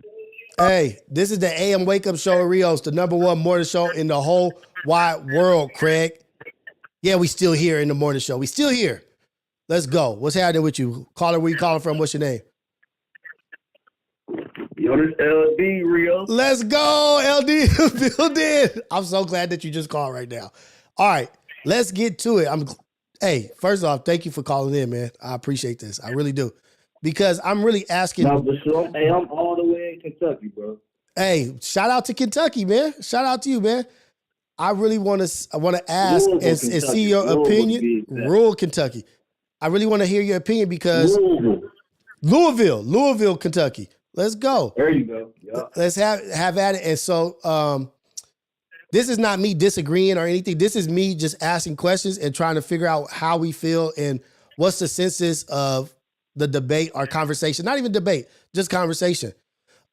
Speaker 3: Hey, this is the AM Wake Up Show at Rios, the #1 morning show in the whole wide world, Craig. Yeah, we still here in the morning show. We still here. Let's go. What's happening with you? Caller, where you calling from? What's your name?
Speaker 9: Yo, this LD, Rio.
Speaker 3: Let's go, LD building. I'm so glad that you just called right now. All right, let's get to it. Hey, first off, thank you for calling in, man. I appreciate this. I really do. Because I'm really asking.
Speaker 20: No, for sure. Hey, I'm all the way in Kentucky, bro.
Speaker 3: Hey, shout out to Kentucky, man. Shout out to you, man. I really want to ask and see your opinion. Rural Kentucky. I really want to hear your opinion because Louisville, Kentucky. Let's go.
Speaker 20: There you go. Yep.
Speaker 3: Let's have at it. And so this is not me disagreeing or anything. This is me just asking questions and trying to figure out how we feel and what's the census of the debate or conversation. Not even debate, just conversation.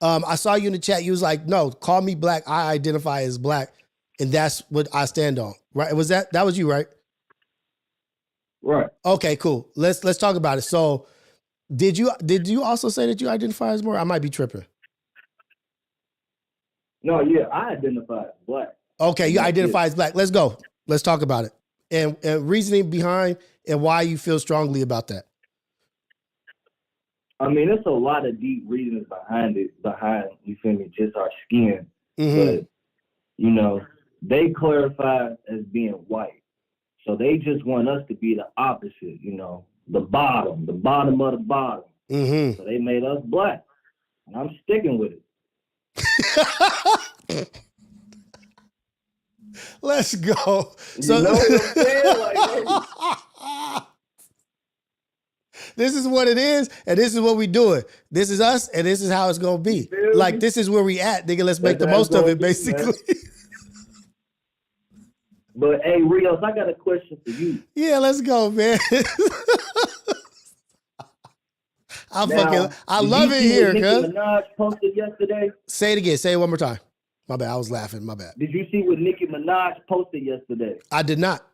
Speaker 3: I saw you in the chat. You was like, no, call me black. I identify as black. And that's what I stand on. Right? Was that was you, right?
Speaker 20: Right.
Speaker 3: Okay, cool. Let's talk about it. So did you also say that you identify as more? I might be tripping.
Speaker 20: No, yeah, I identify as black.
Speaker 3: Okay, you identify as black. Let's go. Let's talk about it. And reasoning behind and why you feel strongly about that.
Speaker 20: I mean, there's a lot of deep reasons behind it, you feel me, just our skin.
Speaker 3: Mm-hmm.
Speaker 20: But, you know, they clarify as being white. So they just want us to be the opposite, you know, the bottom of the bottom.
Speaker 3: Mm-hmm.
Speaker 20: So they made us black. And I'm sticking with it.
Speaker 3: Let's go.
Speaker 20: So, you know what I'm saying? Like,
Speaker 3: this is what it is, and this is what we doing. This is us, and this is how it's gonna be. Like, this is where we at, nigga. Let's make the most of it, basically.
Speaker 20: But hey, Rios, I got a question for you.
Speaker 3: Yeah, let's go, man. I love it here,
Speaker 20: cuz.
Speaker 3: cuz.
Speaker 20: Nicki Minaj posted yesterday.
Speaker 3: Say it again. Say it one more time. My bad. I was laughing. My bad.
Speaker 20: Did you see what Nicki Minaj posted yesterday?
Speaker 3: I did not.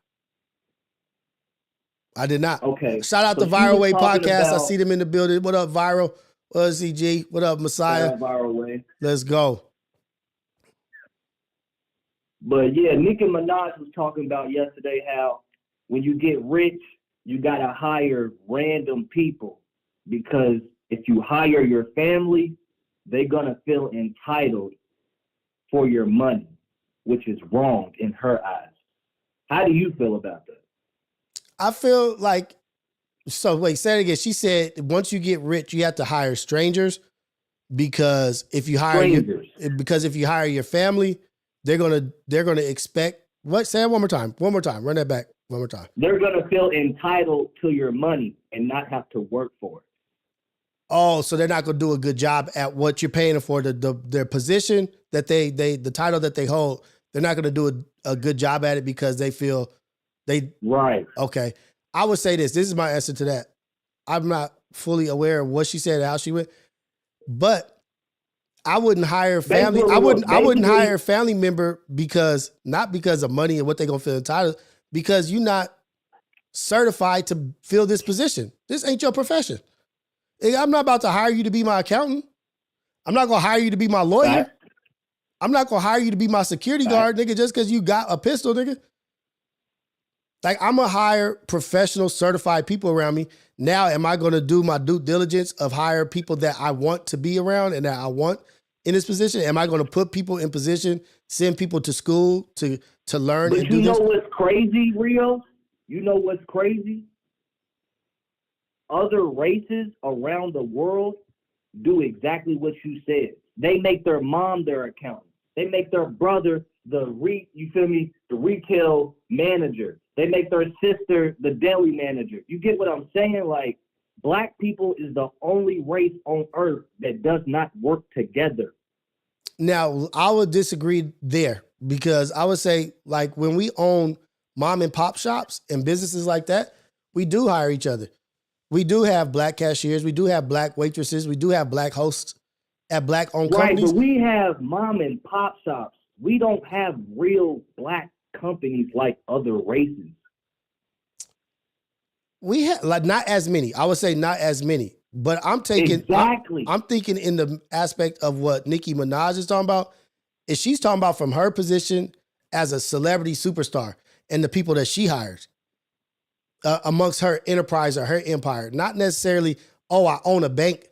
Speaker 20: Okay.
Speaker 3: Shout out to Viral Way Podcast. I see them in the building. What up, Viral? What up, CG? What up, Messiah?
Speaker 20: Viral Way.
Speaker 3: Let's go.
Speaker 20: But yeah, Nicki Minaj was talking about yesterday how when you get rich, you gotta hire random people because if you hire your family, they're gonna feel entitled for your money, which is wrong in her eyes. How do you feel about that?
Speaker 3: I feel like, so wait, say it again. She said once you get rich, you have to hire strangers because if you hire your family, they're gonna expect what? Say it one more time. One more time. Run that back. One more time.
Speaker 20: They're gonna feel entitled to your money and not have to work for it.
Speaker 3: Oh, so they're not gonna do a good job at what you're paying them for. Their position that the title that they hold, they're not gonna do a good job at it because they feel
Speaker 20: right.
Speaker 3: Okay. I would say this. This is my answer to that. I'm not fully aware of what she said, how she went, but I wouldn't hire family. I wouldn't hire a family member not because of money and what they're gonna feel entitled, because you're not certified to fill this position. This ain't your profession. I'm not about to hire you to be my accountant. I'm not gonna hire you to be my lawyer.
Speaker 20: Right.
Speaker 3: I'm not gonna hire you to be my security guard, nigga, just because you got a pistol, nigga. Like, I'm gonna hire professional, certified people around me. Now, am I gonna do my due diligence of hire people that I want to be around and that I want in this position? Am I gonna put people in position, send people to school to learn
Speaker 20: But
Speaker 3: and do this?
Speaker 20: you know what's crazy, Rio? You know what's crazy? Other races around the world do exactly what you said. They make their mom their accountant. They make their brother the retail manager. They make their sister the deli manager. You get what I'm saying? Like, black people is the only race on earth that does not work together.
Speaker 3: Now, I would disagree there because I would say, like, when we own mom and pop shops and businesses like that, we do hire each other. We do have black cashiers. We do have black waitresses. We do have black hosts at black-owned companies.
Speaker 20: Right, but we have mom and pop shops. We don't have real black companies like other races.
Speaker 3: We have, like, not as many. I would say not as many. But I'm taking
Speaker 20: Exactly.
Speaker 3: I'm thinking in the aspect of what Nicki Minaj is talking about, is she's talking about from her position as a celebrity superstar and the people that she hires amongst her enterprise or her empire. Not necessarily, oh, I own a bank.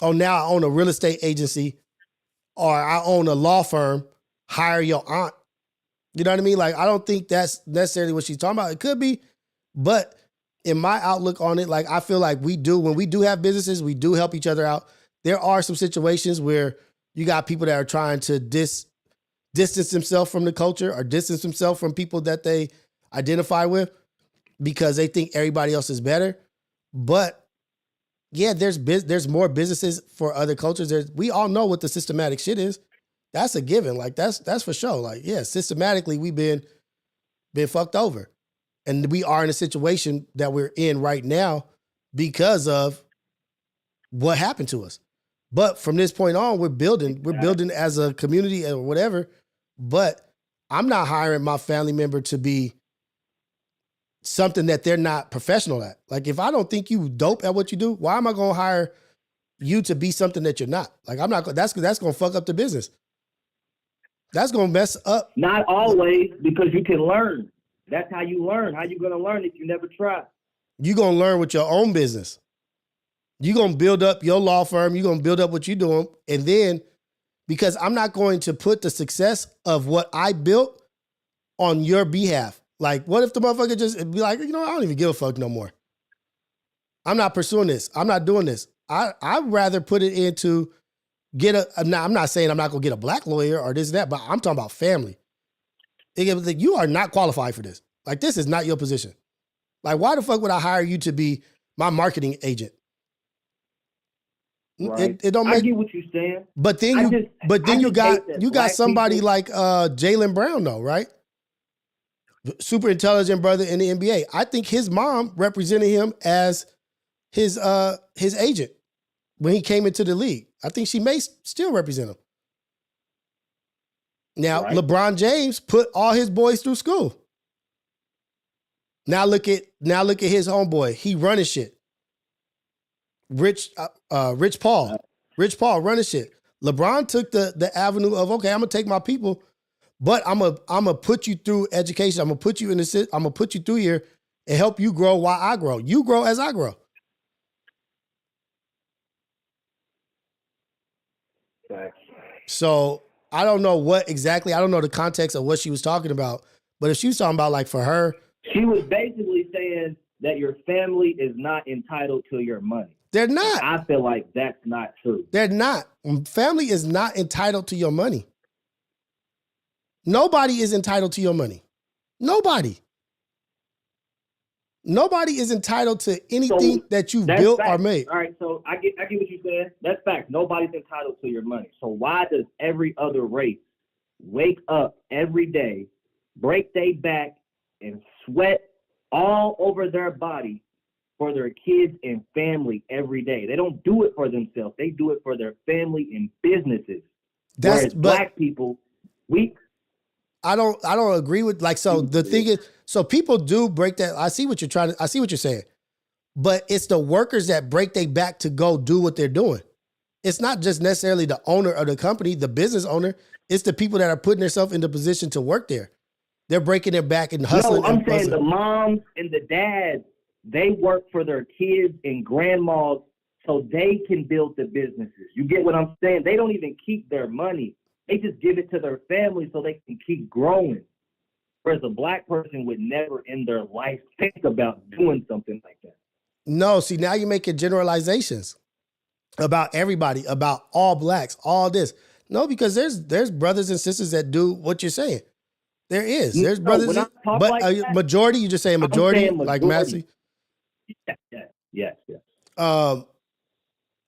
Speaker 3: Oh, now I own a real estate agency, or I own a law firm. Hire your aunt. You know what I mean? Like, I don't think that's necessarily what she's talking about. It could be, but in my outlook on it, like, I feel like when we do have businesses, we do help each other out. There are some situations where you got people that are trying to distance themselves from the culture or distance themselves from people that they identify with because they think everybody else is better. But yeah, there's more businesses for other cultures. We all know what the systematic shit is. That's a given. Like, that's for sure. Like, yeah, systematically we've been fucked over. And we are in a situation that we're in right now because of what happened to us. But from this point on, we're building as a community or whatever. But I'm not hiring my family member to be something that they're not professional at. Like, if I don't think you dope at what you do, why am I going to hire you to be something that you're not? Like, I'm not. That's going to fuck up the business. That's going to mess up.
Speaker 20: Not always, because you can learn. That's how you learn. How you going to learn if you never try?
Speaker 3: You're going to learn with your own business. You're going to build up your law firm. You're going to build up what you're doing. And then, because I'm not going to put the success of what I built on your behalf. Like, what if the motherfucker just be like, you know, I don't even give a fuck no more. I'm not pursuing this. I'm not doing this. I'd rather put it into I'm not saying I'm not going to get a black lawyer or this, that, but I'm talking about family. You are not qualified for this. Like, this is not your position. Like, why the fuck would I hire you to be my marketing agent?
Speaker 20: Right.
Speaker 3: It don't make.
Speaker 20: I get what you're saying.
Speaker 3: But then you got somebody people, like Jaylen Brown though, right? Super intelligent brother in the NBA. I think his mom represented him as his agent when he came into the league. I think she may still represent him. Now, right. LeBron James put all his boys through school. Now look at his homeboy. He running shit. Rich Paul. Rich Paul running shit. LeBron took the avenue of, okay, I'm gonna take my people, but I'm gonna put you through education. I'm gonna put you I'm gonna put you through here and help you grow while I grow. You grow as I grow. So I don't know I don't know the context of what she was talking about, but if she was talking about, like, for her,
Speaker 20: she was basically saying that your family is not entitled to your money.
Speaker 3: They're not.
Speaker 20: I feel like that's not true.
Speaker 3: They're not. Family is not entitled to your money. Nobody is entitled to your money. Nobody. Nobody is entitled to anything that you've built or made.
Speaker 20: All right, so I get what you're saying. That's fact. Nobody's entitled to your money. So why does every other race wake up every day, break their back, and sweat all over their body for their kids and family every day? They don't do it for themselves. They do it for their family and businesses. Whereas black people,
Speaker 3: I don't agree with, like, so the thing is, so people do break that. I see what you're saying, but it's the workers that break their back to go do what they're doing. It's not just necessarily the owner of the company, the business owner. It's the people that are putting themselves in the position to work there. They're breaking their back and hustling.
Speaker 20: No, I'm saying the moms and the dads, they work for their kids and grandmas so they can build the businesses. You get what I'm saying? They don't even keep their money. They just give it to their family so they can keep growing. Whereas a black person would never in their life think about doing something like that.
Speaker 3: No, see, now you're making generalizations about everybody, about all blacks, all this. No, because there's brothers and sisters that do what you're saying. There is. There's brothers, but like majority, you just saying majority, like Massey?
Speaker 20: Yes.
Speaker 3: I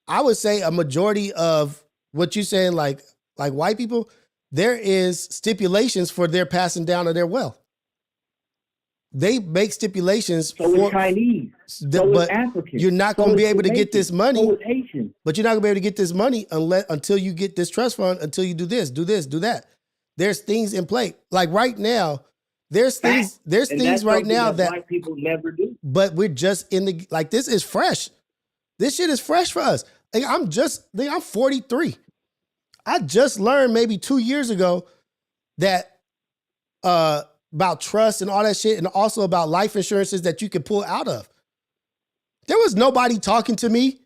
Speaker 3: would say a majority of what you're saying, like white people, there is stipulations for their passing down of their wealth. They make stipulations for
Speaker 20: Chinese, but Africans.
Speaker 3: You're not going to be able to get this money. But you're not going to be able to get this money until you get this trust fund, until you do this, do that. There's things in play. Like right now, there's things right now that
Speaker 20: black people never do.
Speaker 3: But we're just in the, like, this is fresh. This shit is fresh for us. Like, I'm 43. I just learned maybe 2 years ago that about trust and all that shit, and also about life insurances that you can pull out of. There was nobody talking to me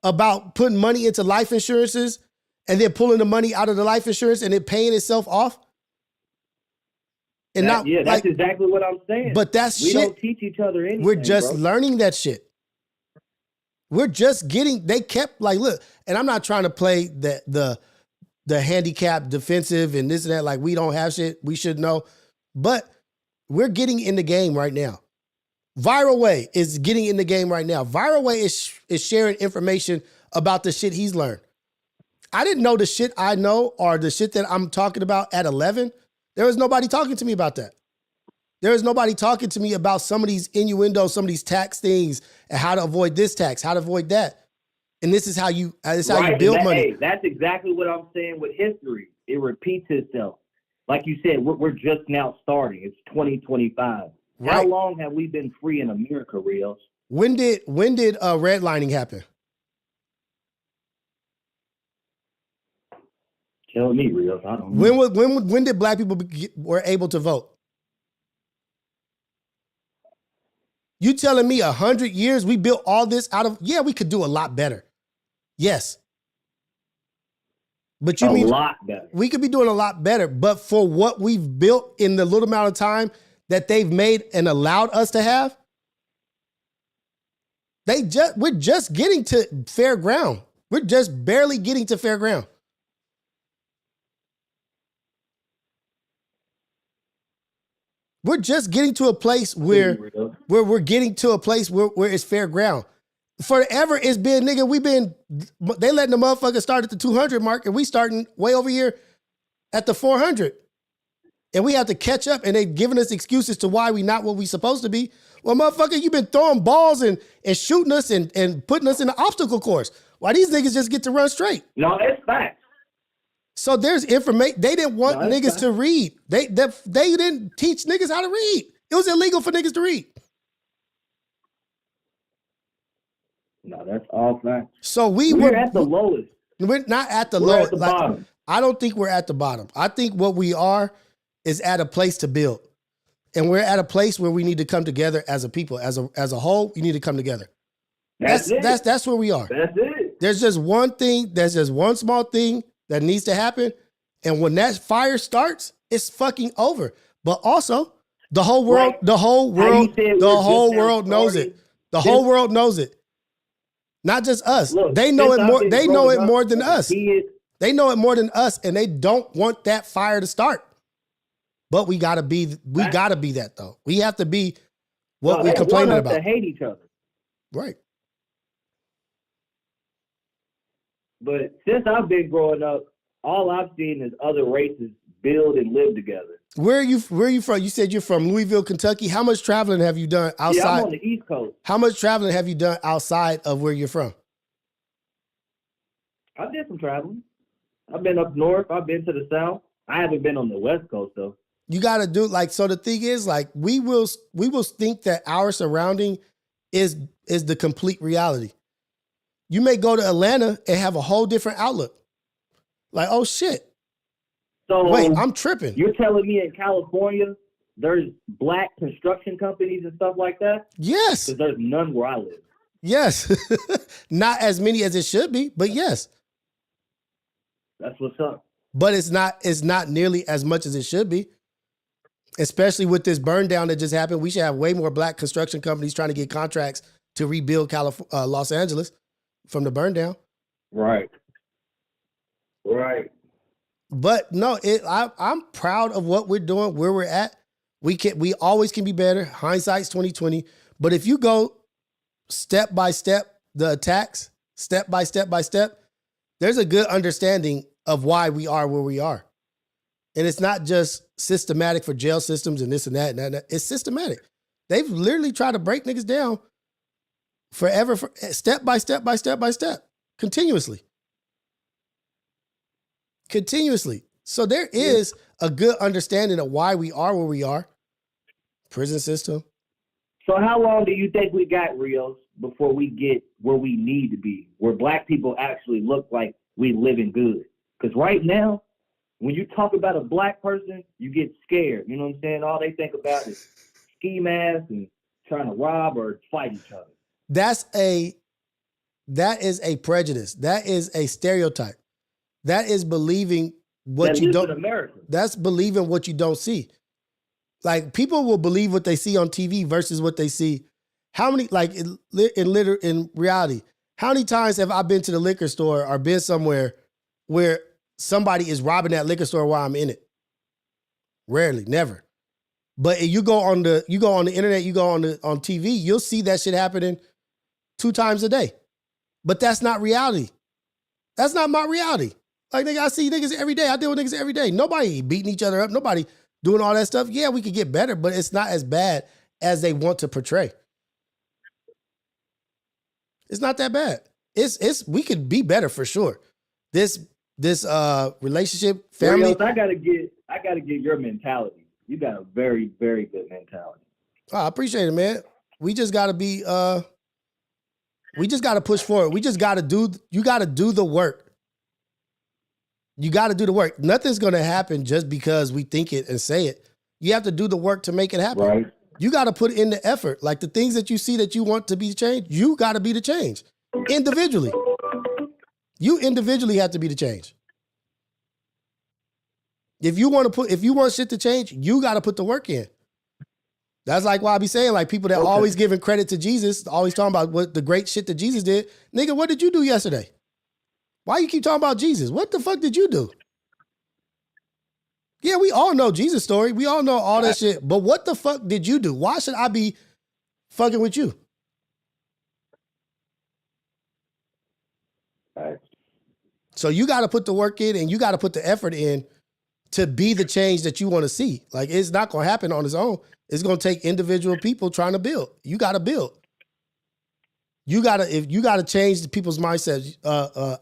Speaker 3: about putting money into life insurances and then pulling the money out of the life insurance and it paying itself off. And
Speaker 20: that's exactly what I'm saying.
Speaker 3: But we
Speaker 20: don't teach each other anything.
Speaker 3: We're just learning that shit. We're just getting. They kept like, look, and I'm not trying to play the handicap defensive and this and that. Like, we don't have shit. We should know, but we're getting in the game right now. Viral Way is getting in the game right now. Viral Way is sharing information about the shit he's learned. I didn't know the shit I know or the shit that I'm talking about at 11. There was nobody talking to me about that. There was nobody talking to me about some of these innuendos, some of these tax things, and how to avoid this tax, how to avoid that. And this is how you build money.
Speaker 20: Hey, that's exactly what I'm saying with history. It repeats itself. Like you said, we're just now starting. It's 2025. Right. How long have we been free in America, Rios?
Speaker 3: When did redlining happen?
Speaker 20: Tell me, Rios. I don't know.
Speaker 3: When did black people were able to vote? You telling me 100 years we built all this out of? Yeah, we could do a lot better. Yes. But you mean a lot better. We could be doing a lot better, but for what we've built in the little amount of time that they've made and allowed us to have, we're just getting to fair ground. We're just barely getting to fair ground. We're just getting to a place where we're getting to a place where it's fair ground. Forever it's been, nigga, they letting the motherfucker start at the 200 mark and we starting way over here at the 400. And we have to catch up and they giving us excuses to why we not what we supposed to be. Well, motherfucker, you been throwing balls and shooting us and putting us in the obstacle course. Why these niggas just get to run straight?
Speaker 20: No, it's facts.
Speaker 3: So there's information. They didn't want niggas to read. They didn't teach niggas how to read. It was illegal for niggas to read.
Speaker 20: No, that's all facts.
Speaker 3: So
Speaker 20: we're at the lowest.
Speaker 3: We're not at the
Speaker 20: lowest.
Speaker 3: At the bottom. I don't think we're at the bottom. I think what we are is at a place to build. And we're at a place where we need to come together as a people. As a whole, you need to come together. That's where we are.
Speaker 20: That's it.
Speaker 3: There's just one thing, there's just one small thing that needs to happen. And when that fire starts, it's fucking over. But also, the whole world knows it. The whole world knows it. Not just us. Look, they know it more. They know it more than us. They know it more than us, and they don't want that fire to start. But we gotta be that though. We have to be what we're complaining about.
Speaker 20: To hate each other.
Speaker 3: Right.
Speaker 20: But since I've been growing up, all I've seen is other races build and live together.
Speaker 3: Where are you from? You said you're from Louisville, Kentucky. How much traveling have you done outside?
Speaker 20: Yeah, I'm on the East Coast.
Speaker 3: How much traveling have you done outside of where you're from?
Speaker 20: I did some traveling. I've been up north. I've been to the south. I haven't been on the West Coast though.
Speaker 3: You got to do so the thing is we will think that our surrounding is the complete reality. You may go to Atlanta and have a whole different outlook. Like, oh shit.
Speaker 20: So
Speaker 3: wait, I'm tripping.
Speaker 20: You're telling me in California there's black construction companies and stuff like that?
Speaker 3: Yes.
Speaker 20: Because there's none where I live.
Speaker 3: Yes. Not as many as it should be, but yes.
Speaker 20: That's what's up.
Speaker 3: But it's not nearly as much as it should be. Especially with this burn down that just happened. We should have way more black construction companies trying to get contracts to rebuild Los Angeles from the burn down.
Speaker 20: Right. Right.
Speaker 3: But no, I'm proud of what we're doing, where we're at. We always can be better. Hindsight's 2020. But if you go step by step, the attacks, step by step, there's a good understanding of why we are where we are. And it's not just systematic for jail systems and this and that and that. It's systematic. They've literally tried to break niggas down forever, step by step, continuously. So there is a good understanding of why we are where we are. Prison system.
Speaker 20: So how long do you think we got, Rios, before we get where we need to be, where black people actually look like we living good. Because right now, when you talk about a black person, you get scared. You know what I'm saying? All they think about is ski masks and trying to rob or fight each other.
Speaker 3: That is a prejudice. That is a stereotype. That is believing what you don't. That's believing what you don't see. Like, people will believe what they see on TV versus what they see. How many, like, in reality, how many times have I been to the liquor store or been somewhere where somebody is robbing that liquor store while I'm in it? Rarely, never. But you go on the internet, you go on TV, you'll see that shit happening 2 times a day. But that's not reality. That's not my reality. Like, nigga, I see niggas every day. I deal with niggas every day. Nobody beating each other up. Nobody doing all that stuff. Yeah, we could get better, but it's not as bad as they want to portray. It's not that bad. We could be better for sure. This relationship, family.
Speaker 20: Rios, I gotta get your mentality. You got a very, very good mentality.
Speaker 3: Oh, I appreciate it, man. We just gotta be we just gotta push forward. You gotta do the work. You gotta do the work. Nothing's gonna happen just because we think it and say it. You have to do the work to make it happen.
Speaker 20: Right.
Speaker 3: You got to put in the effort. Like, the things that you see that you want to be changed, you got to be the change individually. You individually have to be the change. If you want shit to change, you got to put the work in. That's like why I be saying, like, people that always giving credit to Jesus, always talking about what the great shit that Jesus did. Nigga, what did you do yesterday? Why you keep talking about Jesus? What the fuck did you do? Yeah, we all know Jesus' story. We all know all that shit. But what the fuck did you do? Why should I be fucking with you?
Speaker 20: Right.
Speaker 3: So you got to put the work in and you got to put the effort in to be the change that you want to see. Like, it's not going to happen on its own. It's going to take individual people trying to build. You got to build. You got to change the people's mindsets,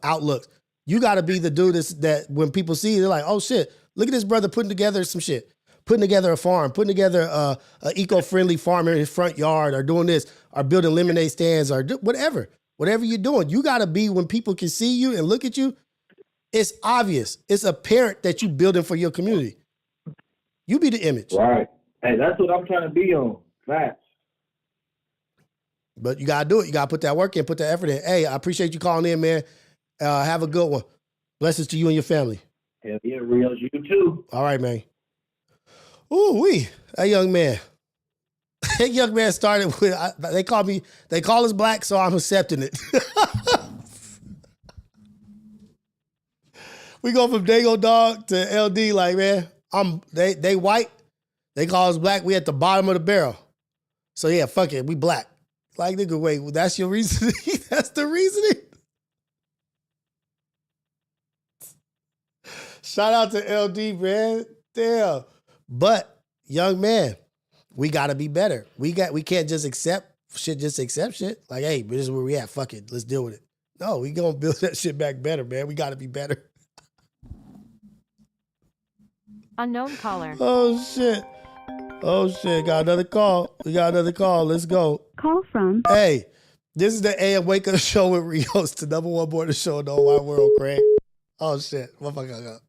Speaker 3: outlooks. You got to be the dude that when people see you, they're like, oh shit, look at this brother putting together some shit, putting together a farm, putting together an eco-friendly farm in his front yard, or doing this, or building lemonade stands, or whatever you're doing. You got to be, when people can see you and look at you, it's obvious. It's apparent that you building for your community. You be the image.
Speaker 20: Right. Hey, that's what I'm trying to be on. Facts.
Speaker 3: But you got to do it. You got to put that work in, put that effort in. Hey, I appreciate you calling in, man. Have a good one. Blessings to you and your family.
Speaker 20: Hell yeah, Rios, you too.
Speaker 3: All right, man. Ooh-wee. That young man. That young man started with, they call us black, so I'm accepting it. We go from Dago Dog to LD, like, man, they white, they call us black, we at the bottom of the barrel. So yeah, fuck it, we black. Like, nigga, wait, that's your reasoning? That's the reasoning? Shout out to LD, man. Damn. But, young man, we gotta be better. We can't just accept shit. Like, hey, this is where we at. Fuck it. Let's deal with it. No, we gonna build that shit back better, man. We gotta be better.
Speaker 11: Unknown caller.
Speaker 3: Oh shit. Got another call. We got another call. Let's go.
Speaker 11: Call from.
Speaker 3: Hey, this is the AM Wake Up Show with Rios, the number one morning show in the whole wide world, Craig. Oh shit. Motherfucker.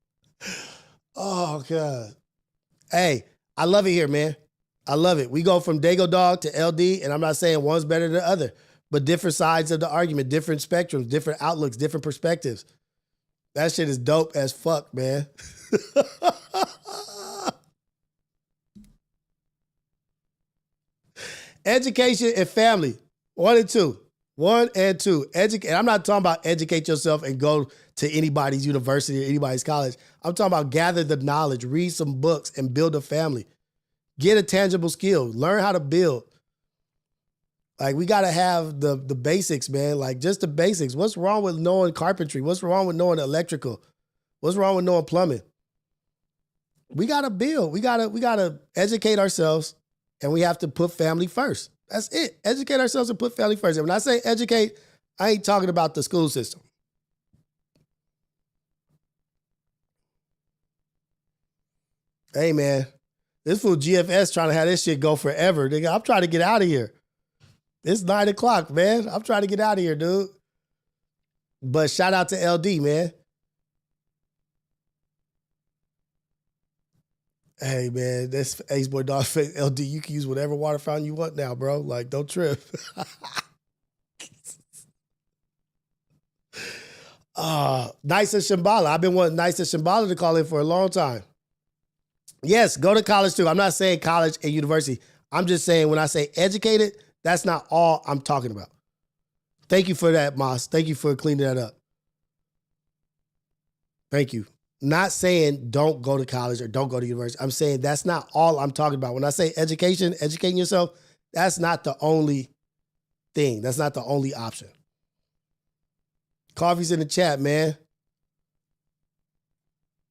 Speaker 3: Oh god. Hey, I love it here, man. I love it. We go from Dago Dog to LD, and I'm not saying one's better than the other, but different sides of the argument, different spectrums, different outlooks, different perspectives. That shit is dope as fuck, man. Education and family. 1 and 2. 1 and 2. Educate. I'm not talking about educate yourself and go to anybody's university or anybody's college. I'm talking about gather the knowledge, read some books, and build a family. Get a tangible skill. Learn how to build. Like, we got to have the basics, man. Like, just the basics. What's wrong with knowing carpentry? What's wrong with knowing electrical? What's wrong with knowing plumbing? We got to build. We got to educate ourselves, and we have to put family first. That's it. Educate ourselves and put family first. And when I say educate, I ain't talking about the school system. Hey, man, this fool GFS trying to have this shit go forever. Nigga, I'm trying to get out of here. It's 9 o'clock, man. I'm trying to get out of here, dude. But shout out to LD, man. Hey, man, that's Ace Boy Dog Face. LD, you can use whatever water fountain you want now, bro. Like, don't trip. Nice and Shambhala. I've been wanting Nice and Shambhala to call in for a long time. Yes, go to college too. I'm not saying college and university. I'm just saying when I say educated, that's not all I'm talking about. Thank you for that, Moss. Thank you for cleaning that up. Thank you. Not saying don't go to college or don't go to university. I'm saying that's not all I'm talking about. When I say education, educating yourself, that's not the only thing. That's not the only option. Coffee's in the chat, man.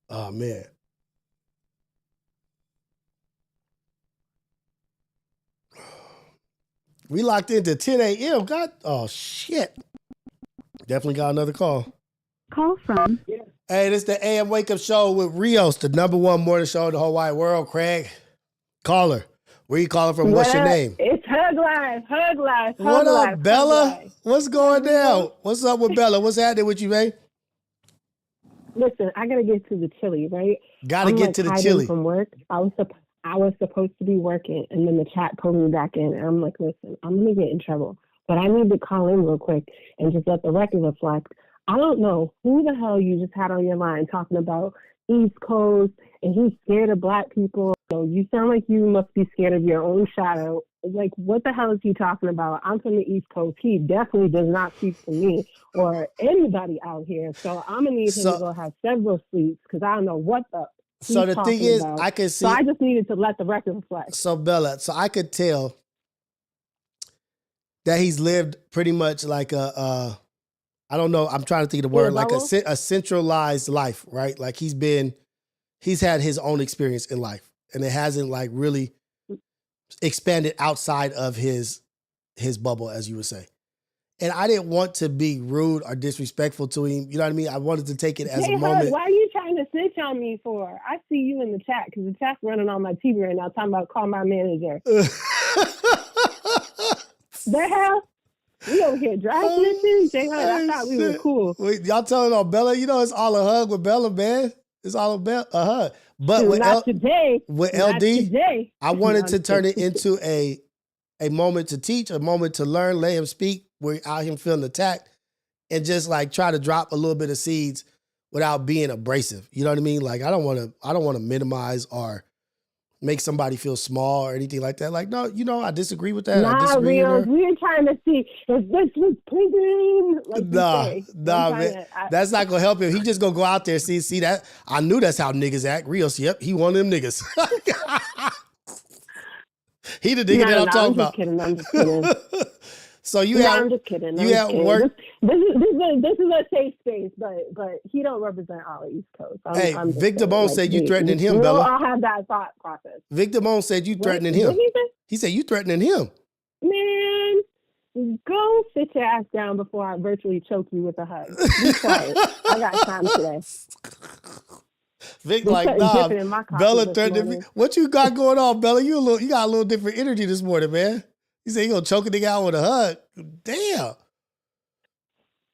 Speaker 3: Oh, man. We locked into 10 a.m. God, oh, shit. Definitely got another call.
Speaker 11: Call from.
Speaker 3: Hey, this is the AM Wake Up Show with Rios, the #1 morning show in the whole wide world. Craig, caller. Where you calling from? What's your name?
Speaker 21: It's Hug Life. Hug Life.
Speaker 3: What up,
Speaker 21: Life,
Speaker 3: Bella? What's going down? What's up with Bella? What's happening with you, man?
Speaker 21: Listen, I gotta get to the chili, right?
Speaker 3: Gotta get to the
Speaker 21: hiding
Speaker 3: chili.
Speaker 21: From work, I was supposed to be working, and then the chat pulled me back in, and I'm like, listen, I'm gonna get in trouble, but I need to call in real quick and just let the record reflect. I don't know who the hell you just had on your line talking about East Coast, and he's scared of black people. So you sound like you must be scared of your own shadow. Like, what the hell is he talking about? I'm from the East Coast. He definitely does not speak to me or anybody out here. So I'm going to need him to go have several sleeps because I don't know what the
Speaker 3: So the thing is,
Speaker 21: about.
Speaker 3: I can see.
Speaker 21: So I just needed to let the record reflect.
Speaker 3: So Bella, so I could tell that he's lived pretty much like I don't know, I'm trying to think of the word, like a centralized life, right? Like he's had his own experience in life, and it hasn't like really expanded outside of his bubble, as you would say. And I didn't want to be rude or disrespectful to him. You know what I mean? I wanted to take it as a moment.
Speaker 21: Why are you trying to snitch on me for? I see you in the chat because the chat's running on my TV right now talking about call my manager. The hell? We over here dry snitching? I thought we were cool.
Speaker 3: Wait, y'all telling on Bella? You know it's all a hug with Bella, man. It's all a hug. But with
Speaker 21: today.
Speaker 3: With
Speaker 21: Not
Speaker 3: LD,
Speaker 21: today.
Speaker 3: I wanted to turn it into a moment to teach, a moment to learn, let him speak without him feeling attacked, and just like try to drop a little bit of seeds without being abrasive. You know what I mean? Like I don't want to minimize or make somebody feel small or anything like that. Like, no, you know, I disagree with that.
Speaker 21: Nah,
Speaker 3: I disagree with
Speaker 21: we're trying to see if this was pleasing. Like
Speaker 3: that's not gonna help him. He just gonna go out there, see that. I knew that's how niggas act. Rios, yep, he one of them niggas. He the nigga that I'm talking about.
Speaker 21: I'm just kidding.
Speaker 3: So I'm just kidding. You have work.
Speaker 21: This is a safe space, but he don't represent all the East Coast. I'm
Speaker 3: Victor Bone said you threatening him, Bella.
Speaker 21: I'll have that thought process.
Speaker 3: Victor Bone said you threatening him. He said you threatening him.
Speaker 21: Man, go sit your ass down before I virtually choke you with a hug. Be quiet. I got time today.
Speaker 3: Vic like, nah, Bella threatening me. What you got going on, Bella? You got a little different energy this morning, man. He said he gonna choke a nigga out with a hug. Damn.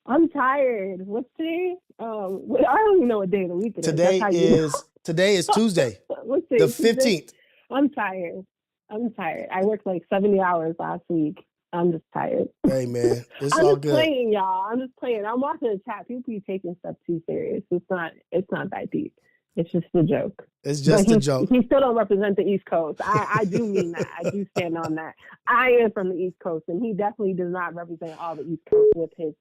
Speaker 21: I'm tired. What's today? I don't even know what day of the week it is.
Speaker 3: Today is Tuesday.
Speaker 21: What's
Speaker 3: the 15th.
Speaker 21: I'm tired. I worked like 70 hours last week. I'm just tired.
Speaker 3: Hey man, it's
Speaker 21: I'm
Speaker 3: all
Speaker 21: just
Speaker 3: good.
Speaker 21: playing, y'all. I'm just playing. I'm watching the chat. People be taking stuff too serious. It's not that deep. It's just a joke.
Speaker 3: It's just a joke.
Speaker 21: He still don't represent the East Coast. I do mean that. I do stand on that. I am from the East Coast, and he definitely does not represent all the East Coast with his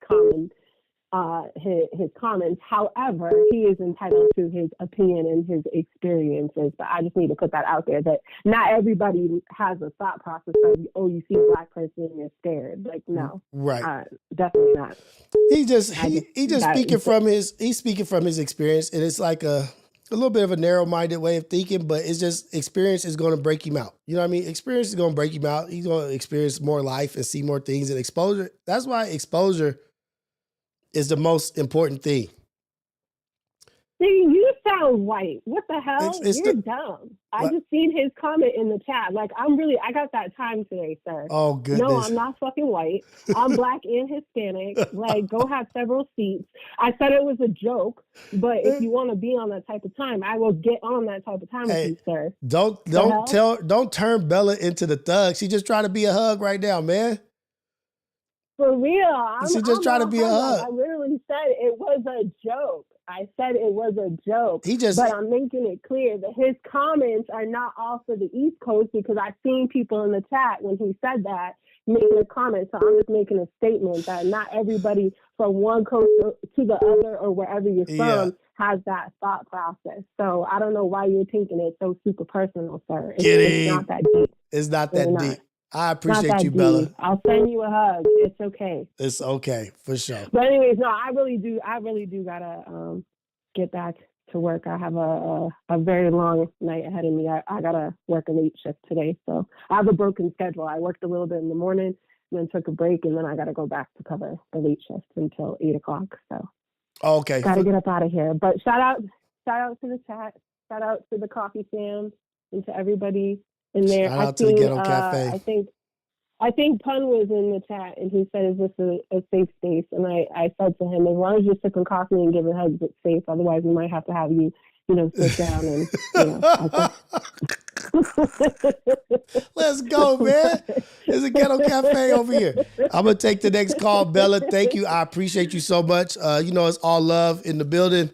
Speaker 21: comments. However, he is entitled to his opinion and his experiences. But I just need to put that out there that not everybody has a thought process of, you see a black person and you're scared. Like, no.
Speaker 3: Right.
Speaker 21: Definitely not.
Speaker 3: He's speaking from his experience, and it's like a little bit of a narrow-minded way of thinking, but it's just experience is going to break him out. You know what I mean? Experience is going to break him out. He's going to experience more life and see more things, and exposure. That's why exposure is the most important thing.
Speaker 21: You sound white. What the hell?
Speaker 3: It's
Speaker 21: You're dumb. I just seen his comment in the chat. Like, I got that time today, sir.
Speaker 3: Oh, goodness.
Speaker 21: No, I'm not fucking white. I'm black and Hispanic. Like, go have several seats. I said it was a joke, but if you want to be on that type of time, I will get on that type of time with you, sir.
Speaker 3: Don't turn Bella into the thug. She just trying to be a hug right now, man.
Speaker 21: For real.
Speaker 3: She just trying to be a hug.
Speaker 21: I literally said it was a joke. I said it was a joke. But I'm making it clear that his comments are not all for the East Coast, because I've seen people in the chat when he said that making a comment. So I'm just making a statement that not everybody from one coast to the other or wherever you're from has that thought process. So I don't know why you're taking it so super personal, sir. It's not that deep.
Speaker 3: It's not that deep. I appreciate you,
Speaker 21: deep.
Speaker 3: Bella.
Speaker 21: I'll send you a hug. It's okay.
Speaker 3: It's okay, for sure.
Speaker 21: But anyways, no, I really do gotta get back to work. I have a very long night ahead of me. I gotta work a late shift today, so I have a broken schedule. I worked a little bit in the morning, then took a break, and then I gotta go back to cover the late shift until 8 o'clock. So
Speaker 3: okay,
Speaker 21: gotta get up out of here. But shout out to the chat, shout out to the coffee fam, and to everybody in there.
Speaker 3: Shout out to the Ghetto Cafe.
Speaker 21: I think Pun was in the chat, and he said, "Is this a safe space?" And I said to him, "As long as you're sipping coffee and giving hugs, it's safe. Otherwise, we might have to have you, sit down and,
Speaker 3: Let's go, man. There's a Ghetto Cafe over here. I'm gonna take the next call, Bella. Thank you. I appreciate you so much. It's all love in the building.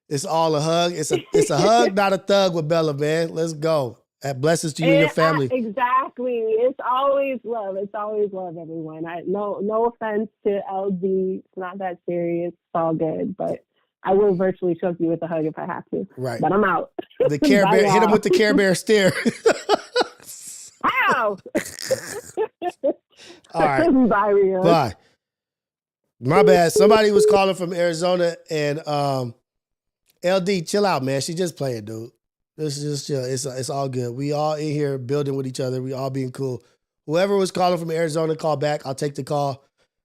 Speaker 3: It's all a hug. It's a hug, not a thug with Bella, man. Let's go. Blessings to you and your family.
Speaker 21: Exactly. It's always love. It's always love, everyone. No offense to LD. It's not that serious. It's all good. But I will virtually choke you with a hug if I have to.
Speaker 3: Right.
Speaker 21: But I'm out.
Speaker 3: The Care Bear. Hit him with the Care Bear stare.
Speaker 21: Ow!
Speaker 3: All right.
Speaker 21: Bye, Rios.
Speaker 3: Bye. My bad. Somebody was calling from Arizona, and LD, chill out, man. She just playing, dude. This is just chill. It's all good. We all in here building with each other. We all being cool. Whoever was calling from Arizona, call back. I'll take the call.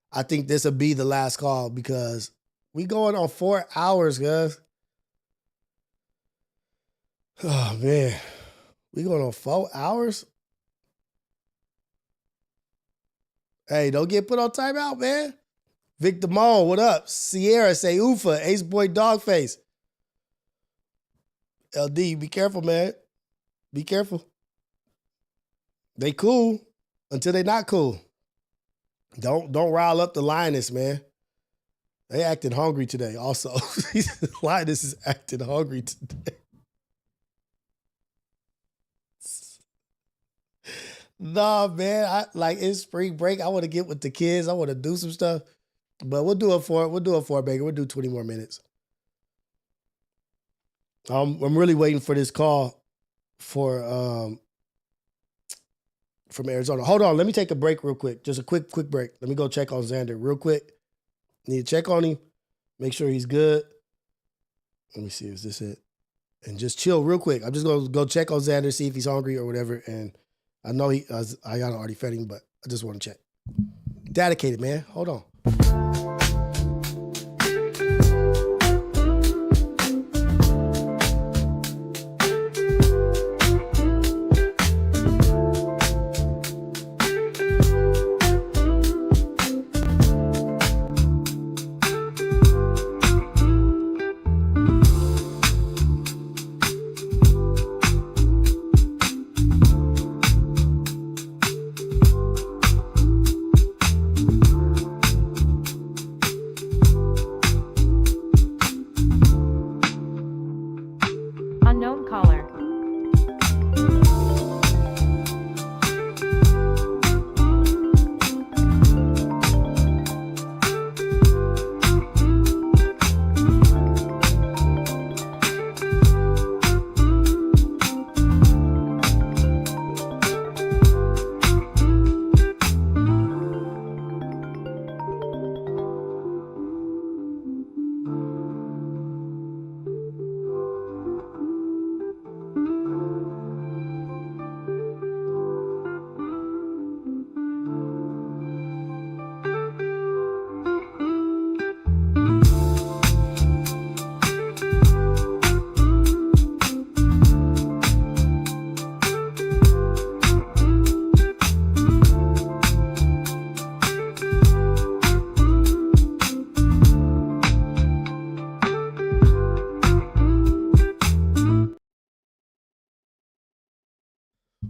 Speaker 3: I think this will be the last call because we going on 4 hours, guys. Oh, man. We going on 4 hours? Hey, don't get put on timeout, man. Victor Moan, what up? Sierra, say Ufa. Ace Boy Dogface. LD, be careful, man. Be careful. They cool until they not cool. Don't rile up the lioness, man. They acting hungry today also. Lioness is acting hungry today. Nah, man. It's spring break. I want to get with the kids. I want to do some stuff. But we'll do it for Baker. We'll do 20 more minutes. I'm really waiting for this call from Arizona. Hold on, let me take a break real quick. Just a quick break. Let me go check on Xander real quick. Need to check on him, make sure he's good. Let me see, is this it? And just chill real quick. I'm just gonna go check on Xander, see if he's hungry or whatever. And I know I already fed him, but I just want to check. Dedicated, man. Hold on.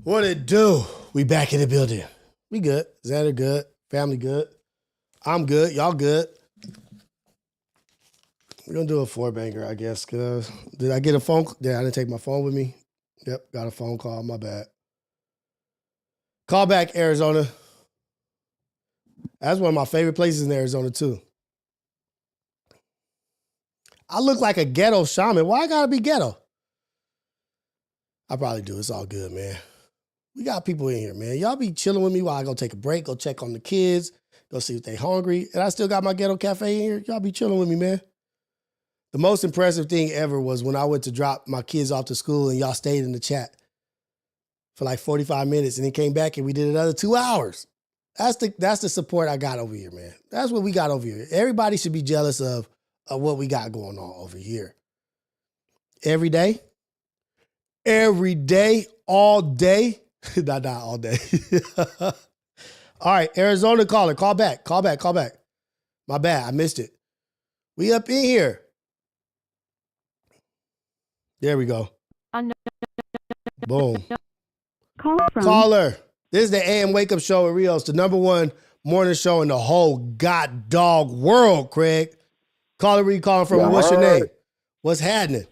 Speaker 3: What it do? We back in the building. We good. Xander good. Family good. I'm good. Y'all good. We're going to do a 4-banger, I guess, because did I get a phone? Yeah, I didn't take my phone with me. Yep, got a phone call. My bad. Call back, Arizona. That's one of my favorite places in Arizona, too. I look like a ghetto shaman. Why I got to be ghetto? I probably do. It's all good, man. We got people in here, man. Y'all be chilling with me while I go take a break, go check on the kids, go see if they hungry. And I still got my ghetto cafe in here. Y'all be chilling with me, man. The most impressive thing ever was when I went to drop my kids off to school and y'all stayed in the chat for like 45 minutes and then came back and we did another 2 hours. That's the support I got over here, man. That's what we got over here. Everybody should be jealous of what we got going on over here. Every day, all day. Not all day. All right, Arizona caller, call back. My bad, I missed it. We up in here. There we go. Boom. Caller. This is the AM Wake Up Show at Rios, the #1 morning show in the whole god dog world, Craig. Caller, where you calling from? What's your name? What's happening?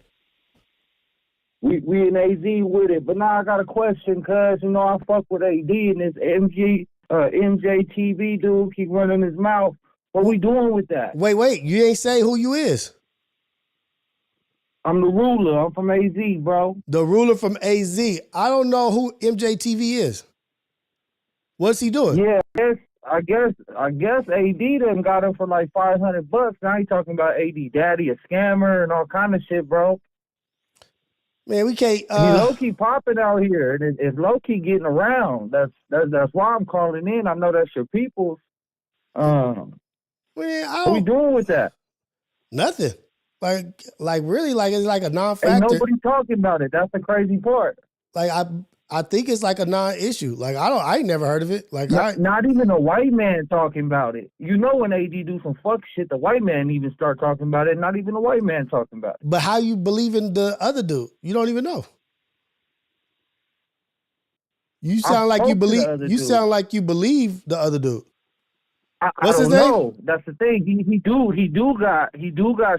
Speaker 17: We in AZ with it, but now I got a question, cuz, you know, I fuck with AD and this MJTV dude keep running his mouth. What we doing with that?
Speaker 3: Wait, you ain't say who you is.
Speaker 17: I'm the ruler. I'm from AZ, bro.
Speaker 3: The ruler from AZ. I don't know who MJTV is. What's he doing?
Speaker 17: Yeah, I guess AD done got him for like $500. Now he talking about AD Daddy, a scammer, and all kind of shit, bro.
Speaker 3: Man, we can't.
Speaker 17: He low-key popping out here, and it's low-key getting around. That's why I'm calling in. I know that's your people's.
Speaker 3: Man,
Speaker 17: what we doing with that?
Speaker 3: Nothing. Like really, like it's like a non-factor.
Speaker 17: Ain't nobody talking about it. That's the crazy part.
Speaker 3: Like I think it's like a non-issue. Like I ain't never heard of it. Like
Speaker 17: not even a white man talking about it. You know, when AD do some fuck shit, the white man even start talking about it. Not even a white man talking about it.
Speaker 3: But how you believe in the other dude? You don't even know. You sound like you believe. You sound like you believe the other dude.
Speaker 17: What's his name? Know. That's the thing. He do got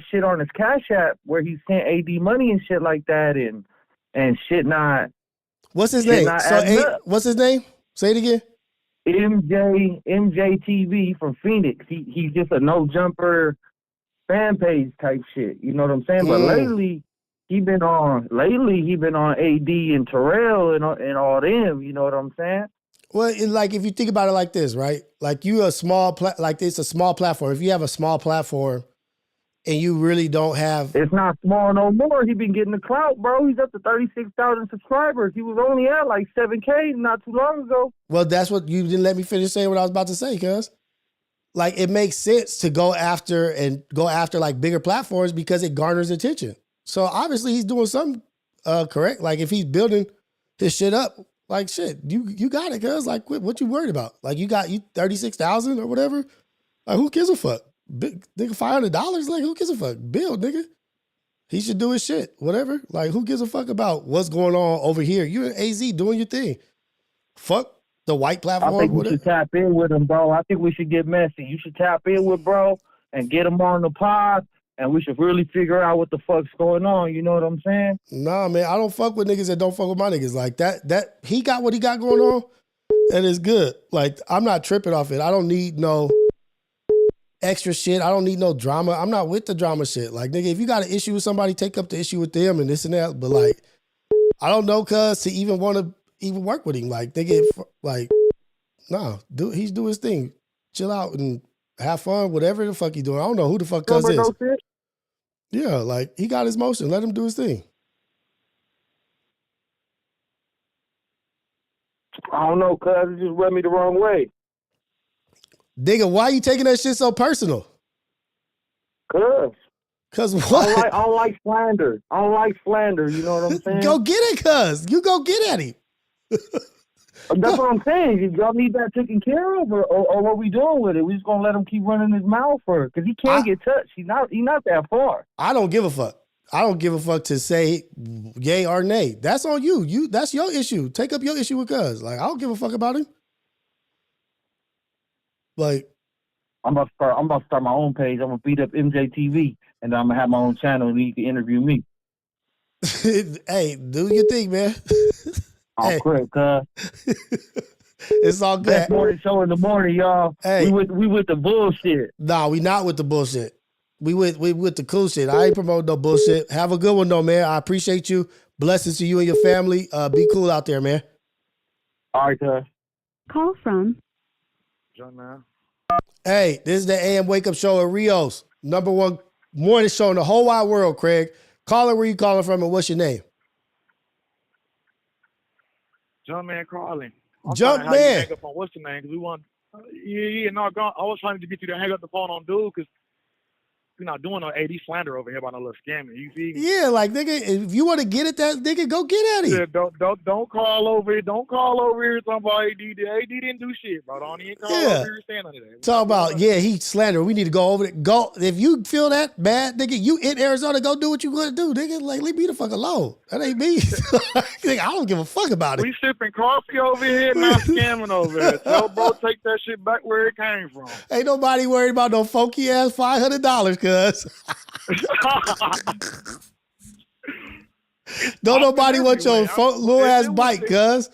Speaker 17: shit on his Cash App where he sent AD money and shit like that and shit not.
Speaker 3: What's his name? What's his name? Say it again.
Speaker 17: MJTV from Phoenix. He's just a no jumper fan page type shit. You know what I'm saying? But lately he been on AD and Terrell and all them. You know what I'm saying?
Speaker 3: Well, like if you think about it like this, right? Like you a small like it's a small platform. If you have a small platform and you really don't have,
Speaker 17: it's not small no more. He been getting the clout, bro. He's up to 36,000 subscribers. He was only at like 7K not too long ago.
Speaker 3: Well, that's what you didn't let me finish saying what I was about to say, cuz like it makes sense to go after like bigger platforms because it garners attention. So obviously he's doing something correct. Like if he's building his shit up. Like shit, you got it, cuz. Like what you worried about? Like you 36,000 or whatever. Like who gives a fuck? Big nigga, $500. Like who gives a fuck? Bill, nigga. He should do his shit, whatever. Like who gives a fuck about what's going on over here? You're in AZ doing your thing. Fuck the white platform.
Speaker 17: I think we should tap in with him, bro. I think we should get messy. You should tap in with bro and get him on the pod. And we should really figure out what the fuck's going on. You know what I'm saying?
Speaker 3: Nah, man. I don't fuck with niggas that don't fuck with my niggas. Like that he got what he got going on, and it's good. Like, I'm not tripping off it. I don't need no extra shit. I don't need no drama. I'm not with the drama shit. Like, nigga, if you got an issue with somebody, take up the issue with them and this and that. But, like, I don't know, cuz, to even want to even work with him. Like, nigga, like, nah, he's doing his thing. Chill out and have fun, whatever the fuck he doing. I don't know who the fuck cuz is. Yeah, like, he got his motion. Let him do his thing.
Speaker 17: I don't know, cuz it just rubbed me the wrong way.
Speaker 3: Nigga, why you taking that shit so personal? Cuz what?
Speaker 17: I don't like slander. I don't like slander, you know what I'm saying?
Speaker 3: Go get it, cuz. You go get at him.
Speaker 17: That's what I'm saying. Y'all need that taken care of, or what we doing with it? We just gonna let him keep running his mouth for it because he can't get touched. He's not that far.
Speaker 3: I don't give a fuck. I don't give a fuck to say yay or nay. That's on you. That's your issue. Take up your issue with cuz. Like, I don't give a fuck about him. Like,
Speaker 17: I'm about to start my own page. I'm gonna beat up MJTV, and then I'm gonna have my own channel, and you can interview me.
Speaker 3: hey, do your thing, man.
Speaker 17: I'm correct, cuz.
Speaker 3: It's all good.
Speaker 17: Best morning show in the morning, y'all.
Speaker 3: Hey.
Speaker 17: We with the bullshit.
Speaker 3: Nah, we not with the bullshit. We with the cool shit. I ain't promoting no bullshit. Have a good one though, man. I appreciate you. Blessings to you and your family. Be cool out there, man.
Speaker 17: All right, cuz.
Speaker 21: Call from
Speaker 17: John, man.
Speaker 3: Hey, this is the AM Wake Up Show at Rios. #1 morning show in the whole wide world, Craig. Caller, where you calling from and what's your name?
Speaker 17: John Man calling.
Speaker 3: Jump Man.
Speaker 17: Hang up on what's the name? Because we want. I was trying to get you to hang up the phone on dude because we're not doing no AD slander over here about no little scamming. You see?
Speaker 3: Yeah, like nigga, if you want to get at that nigga, go get at him.
Speaker 17: Yeah, don't call over here. Don't call over here talking about AD. AD didn't do shit, bro. Don't even call over here saying none of that.
Speaker 3: Talk about, he slandering. We need to go over there. Go. If you feel that bad, nigga, you in Arizona, go do what you want to do, nigga. Like, leave me the fuck alone. That ain't me. Nigga, I don't give a fuck about it.
Speaker 17: We sipping coffee over here, not scamming over here. Tell bro, take that shit back where it came from.
Speaker 3: Ain't nobody worried about no funky ass $500, cuz. Don't nobody want your little ass bike, cuz.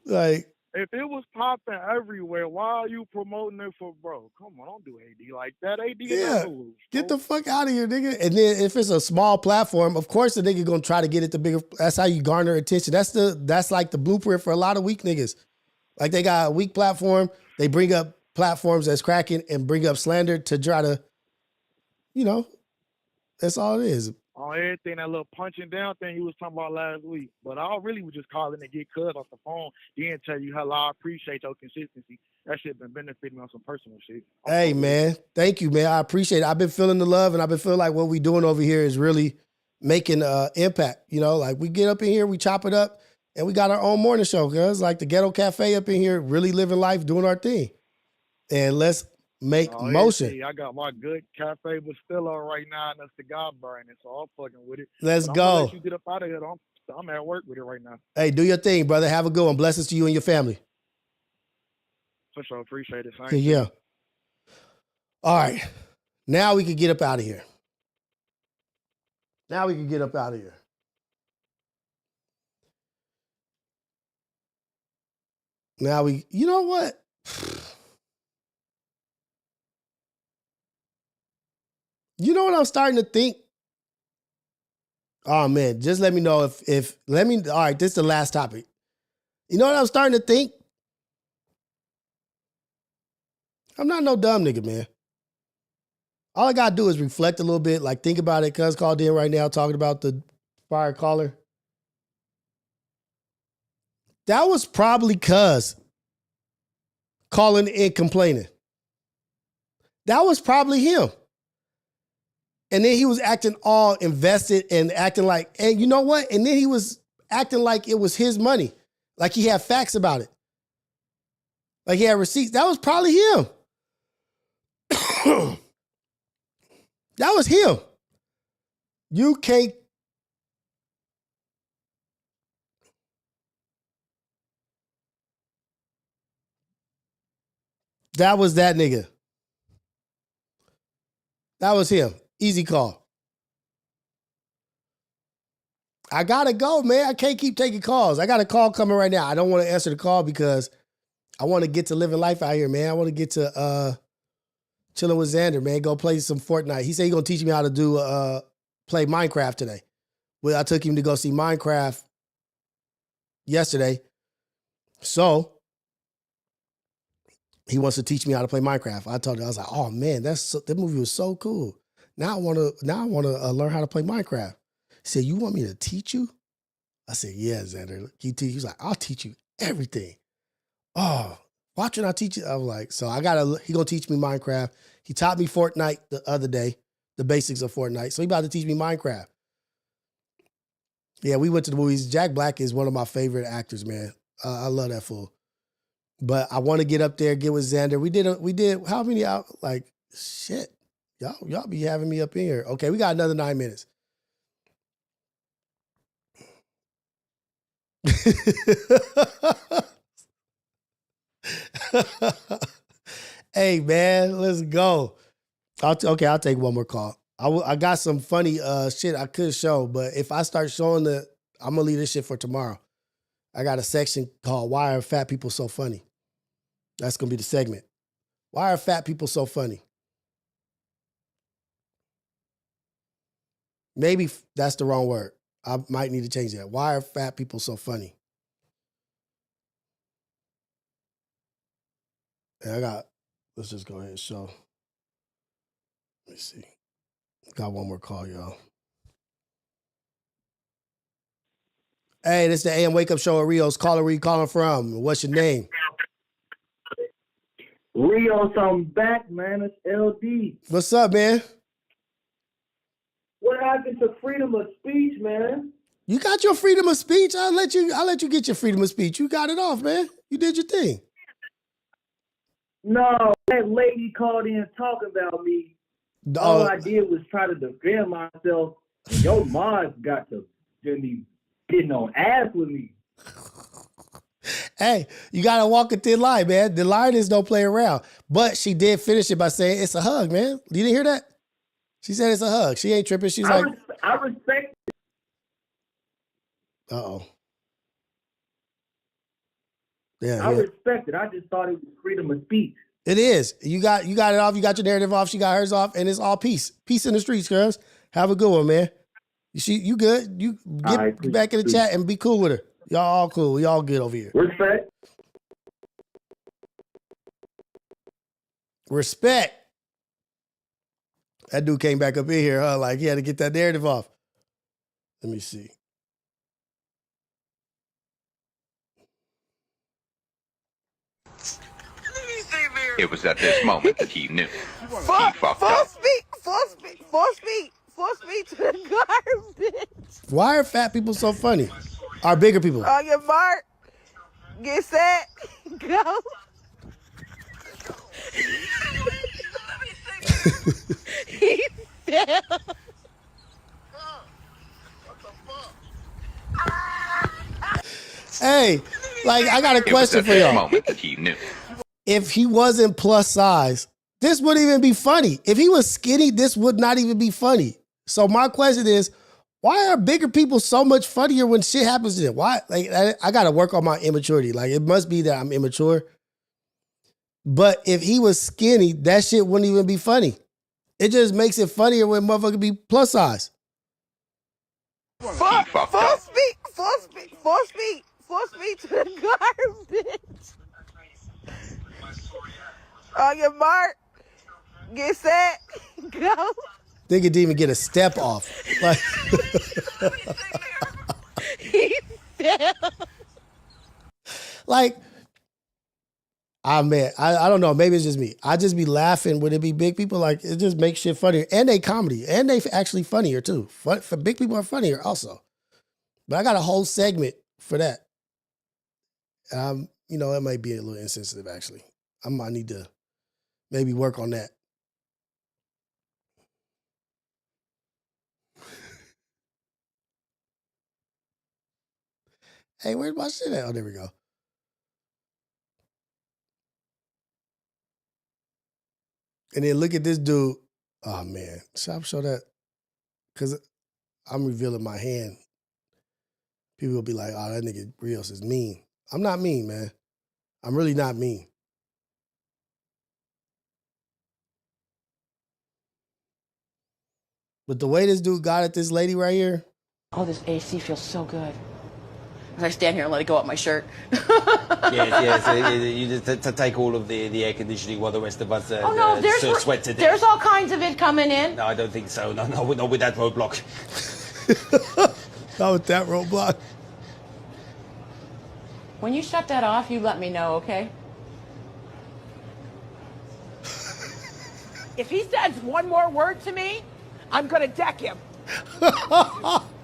Speaker 3: Like,
Speaker 17: if it was popping everywhere, why are you promoting it for, bro? Come on, don't do AD like that. AD is cool.
Speaker 3: Get the fuck out of here, nigga. And then if it's a small platform, of course the nigga gonna try to get it to bigger. That's how you garner attention. That's like the blueprint for a lot of weak niggas. Like, they got a weak platform, they bring up platforms that's cracking and bring up slander to try to, that's all it is.
Speaker 17: On everything, that little punching down thing you was talking about last week. But I really was just calling to get cuz off the phone. Then tell you how I appreciate your consistency. That shit been benefiting me on some personal shit.
Speaker 3: Hey, man. Thank you, man. I appreciate it. I've been feeling the love, and I've been feeling like what we doing over here is really making impact. Like, we get up in here, we chop it up, and we got our own morning show, cuz. Like, the Ghetto Cafe up in here, really living life, doing our thing. And let's make motion.
Speaker 17: I got my good cafe Bustelo right now, and that's the cigar burning, so I'm fucking with it.
Speaker 3: Let's
Speaker 17: go.
Speaker 3: Go.
Speaker 17: Let you get up out of here. I'm at work with it right now.
Speaker 3: Hey, do your thing, brother. Have a good one. Blessings to you and your family.
Speaker 17: For sure. Appreciate it.
Speaker 3: Yeah. All right. Now we can get up out of here. Now you know what? You know what I'm starting to think? Oh man, just let me know all right, this is the last topic. You know what I'm starting to think? I'm not no dumb nigga, man. All I gotta do is reflect a little bit, like think about it. Cuz called in right now talking about the fire caller. That was probably cuz calling in complaining. That was probably him. And then he was acting all invested and acting like, and you know what? And then he was acting like it was his money. Like he had facts about it. Like he had receipts. That was probably him. That was him. You can't. That was that nigga. That was him. Easy call. I gotta go, man. I can't keep taking calls. I got a call coming right now. I don't want to answer the call because I want to get to living life out here, man. I want to get to chilling with Xander, man. Go play some Fortnite. He said he's gonna teach me how to do play Minecraft today. Well, I took him to go see Minecraft yesterday. So he wants to teach me how to play Minecraft. I told him, I was like, oh man, that movie was so cool. Now I want to learn how to play Minecraft. He said, you want me to teach you? I said, yeah, Xander. He was like, I'll teach you everything. Oh, watch when I teach you. I was like, so he gonna teach me Minecraft. He taught me Fortnite the other day, the basics of Fortnite. So he about to teach me Minecraft. Yeah, we went to the movies. Jack Black is one of my favorite actors, man. I love that fool. But I want to get up there, get with Xander. We did how many out? Like, shit. Y'all be having me up in here. Okay, we got another 9 minutes. Hey, man, let's go. I'll take one more call. I got some funny shit I could show, but if I start showing I'm going to leave this shit for tomorrow. I got a section called Why Are Fat People So Funny? That's going to be the segment. Why are fat people so funny? Maybe that's the wrong word. I might need to change that. Why are fat people so funny? And let's just go ahead and show. Let me see. Got one more call, y'all. Hey, this is the AM Wake Up Show at Rios. Caller, where you calling from? What's your name?
Speaker 20: Rios, I'm back, man. It's LD.
Speaker 3: What's up, man?
Speaker 20: What happened to freedom of speech, man?
Speaker 3: You got your freedom of speech. I'll let you get your freedom of speech. You got it off, man. You did your thing.
Speaker 20: No, that lady called in talking about me. All I did was try to defend myself. Your mom's got to be getting on ass with me.
Speaker 3: Hey, you got to walk a thin line, man. The line is don't play around. But she did finish it by saying it's a hug, man. You didn't hear that? She said it's a hug. She ain't tripping. She's like...
Speaker 20: I respect it.
Speaker 3: Uh-oh. Yeah,
Speaker 20: I respect it. I just thought it was freedom of speech.
Speaker 3: It is. You got it off. You got your narrative off. She got hers off. And it's all peace. Peace in the streets, girls. Have a good one, man. You good? You get back in the chat and be cool with her. Y'all all cool. We all good over here.
Speaker 20: Respect.
Speaker 3: Respect. That dude came back up in here, huh? Like he had to get that narrative off. Let me see.
Speaker 1: It was at this moment that he knew.
Speaker 22: Force me to the garbage.
Speaker 3: Why are fat people so funny? Are bigger people?
Speaker 22: On your mark, get set, go. He fell.
Speaker 3: Hey, like I got a question for y'all.
Speaker 1: Moment that he knew.
Speaker 3: If he wasn't plus size, this wouldn't even be funny. If he was skinny, this would not even be funny. So my question is, why are bigger people so much funnier when shit happens to them? Why? Like I got to work on my immaturity. Like it must be that I'm immature. But if he was skinny, that shit wouldn't even be funny. It just makes it funnier when motherfucker be plus size.
Speaker 22: Force me to the garbage. On your mark, get set, go.
Speaker 3: They could even get a step off. Like,
Speaker 22: He fell.
Speaker 3: like, man, I don't know. Maybe it's just me. I just be laughing when it be big people. Like, it just makes shit funnier. And they comedy. And they actually funnier, too. For big people are funnier also. But I got a whole segment for that. It might be a little insensitive, actually. I might need to maybe work on that. Hey, where's my shit at? Oh, there we go. And then look at this dude. Oh, man. Should I show that? Because I'm revealing my hand. People will be like, oh, that nigga Rios is mean. I'm not mean, man. I'm really not mean. But the way this dude got at this lady right here.
Speaker 23: Oh, this AC feels so good. As I stand here and let it go up my shirt.
Speaker 24: Yes. You just take all of the air conditioning while the rest of us sweat to death.
Speaker 23: There's all kinds of it coming in.
Speaker 24: No, I don't think so. No, not with that roadblock.
Speaker 3: Not with that roadblock.
Speaker 23: When you shut that off, you let me know, okay?
Speaker 22: If he says one more word to me, I'm gonna deck him.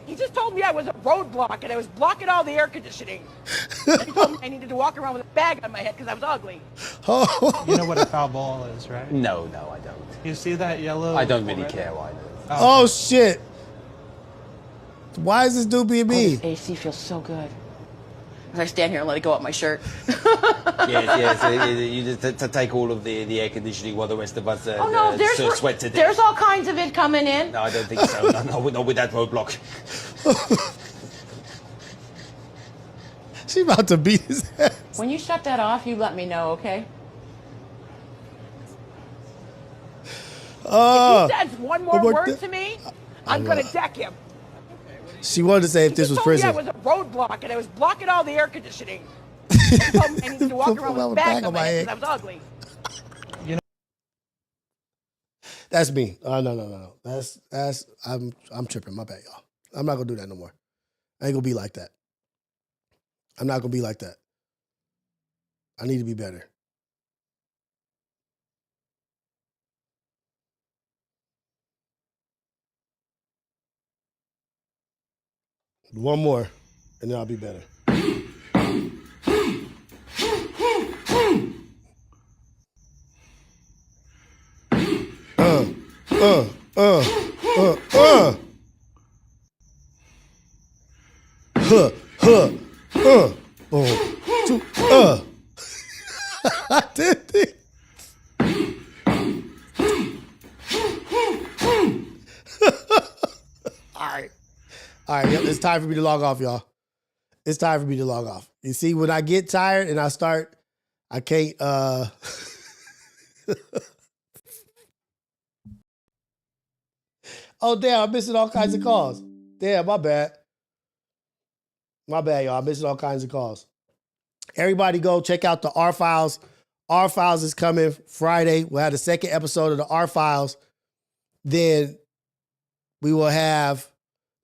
Speaker 22: He just told me I was a roadblock and I was blocking all the air conditioning. And he told me I needed to walk around with a bag on my head because I was ugly.
Speaker 5: You know what a foul ball is, right?
Speaker 24: No, I don't.
Speaker 5: You see that yellow?
Speaker 24: I don't really care why.
Speaker 3: Oh, shit. Why is this dude being mean?
Speaker 23: This AC feels so good. As I stand here and let it go up my shirt.
Speaker 24: So you just take all of the air conditioning while the rest of us sweat to death.
Speaker 22: There's all kinds of it coming in.
Speaker 24: No, I don't think so. Not with that roadblock.
Speaker 3: She about to beat his ass.
Speaker 22: When you shut that off, you let me know, okay? If he says one more
Speaker 3: what
Speaker 22: word to me, I'm going to deck him.
Speaker 3: She wanted to say if this was prison.
Speaker 22: He told me I was a roadblock and I was blocking all the air conditioning. He told me I needed to walk around with a bag on my head because I was ugly.
Speaker 3: That's me. No. That's I'm tripping. My bad, y'all. I'm not gonna do that no more. I ain't gonna be like that. I'm not gonna be like that. I need to be better. One more, and then I'll be better. I did it. All right, yep, it's time for me to log off, y'all. It's time for me to log off. You see, when I get tired and I can't, oh, damn, I'm missing all kinds of calls. Damn, my bad. My bad, y'all. I'm missing all kinds of calls. Everybody go check out the R Files. R Files is coming Friday. We'll have the second episode of the R Files. Then we will have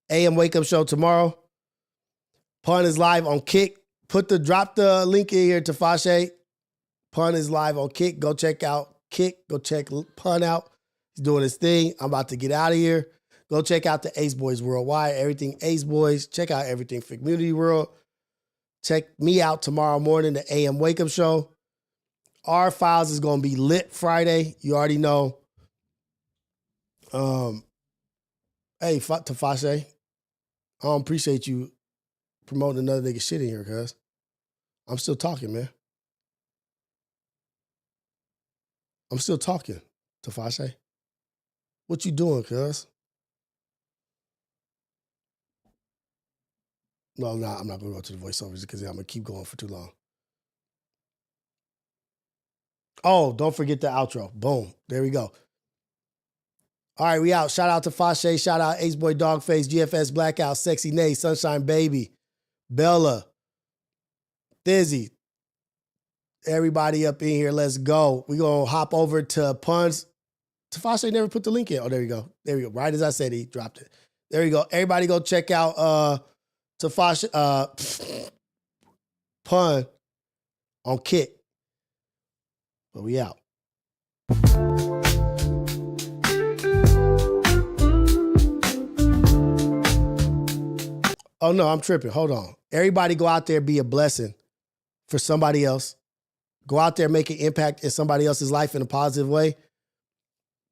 Speaker 3: AM Wake Up Show tomorrow. Pun is live on Kick. Drop the link in here to Fashe. Pun is live on Kick. Go check out Kick. Go check Pun out. He's doing his thing. I'm about to get out of here. Go check out the Ace Boys Worldwide. Everything Ace Boys. Check out everything for Community World. Check me out tomorrow morning, the AM Wake Up Show. R Files is going to be lit Friday. You already know. Hey, Tafashe, I don't appreciate you promoting another nigga shit in here, cuz. I'm still talking, man. I'm still talking, Tafashe. What you doing, cuz? No, I'm not going to go to the voiceovers because I'm going to keep going for too long. Oh, don't forget the outro. Boom. There we go. All right, we out. Shout out to Fashe. Shout out Ace Boy Dogface, GFS Blackout, Sexy Nay, Sunshine Baby, Bella, Thizzy. Everybody up in here. Let's go. We're going to hop over to Puns. Tafashe never put the link in. Oh, there we go. There we go. Right as I said, he dropped it. There you go. Everybody go check out Tafashe Pun on Kick. But we out. Oh, no, I'm tripping. Hold on. Everybody go out there, be a blessing for somebody else. Go out there, make an impact in somebody else's life in a positive way.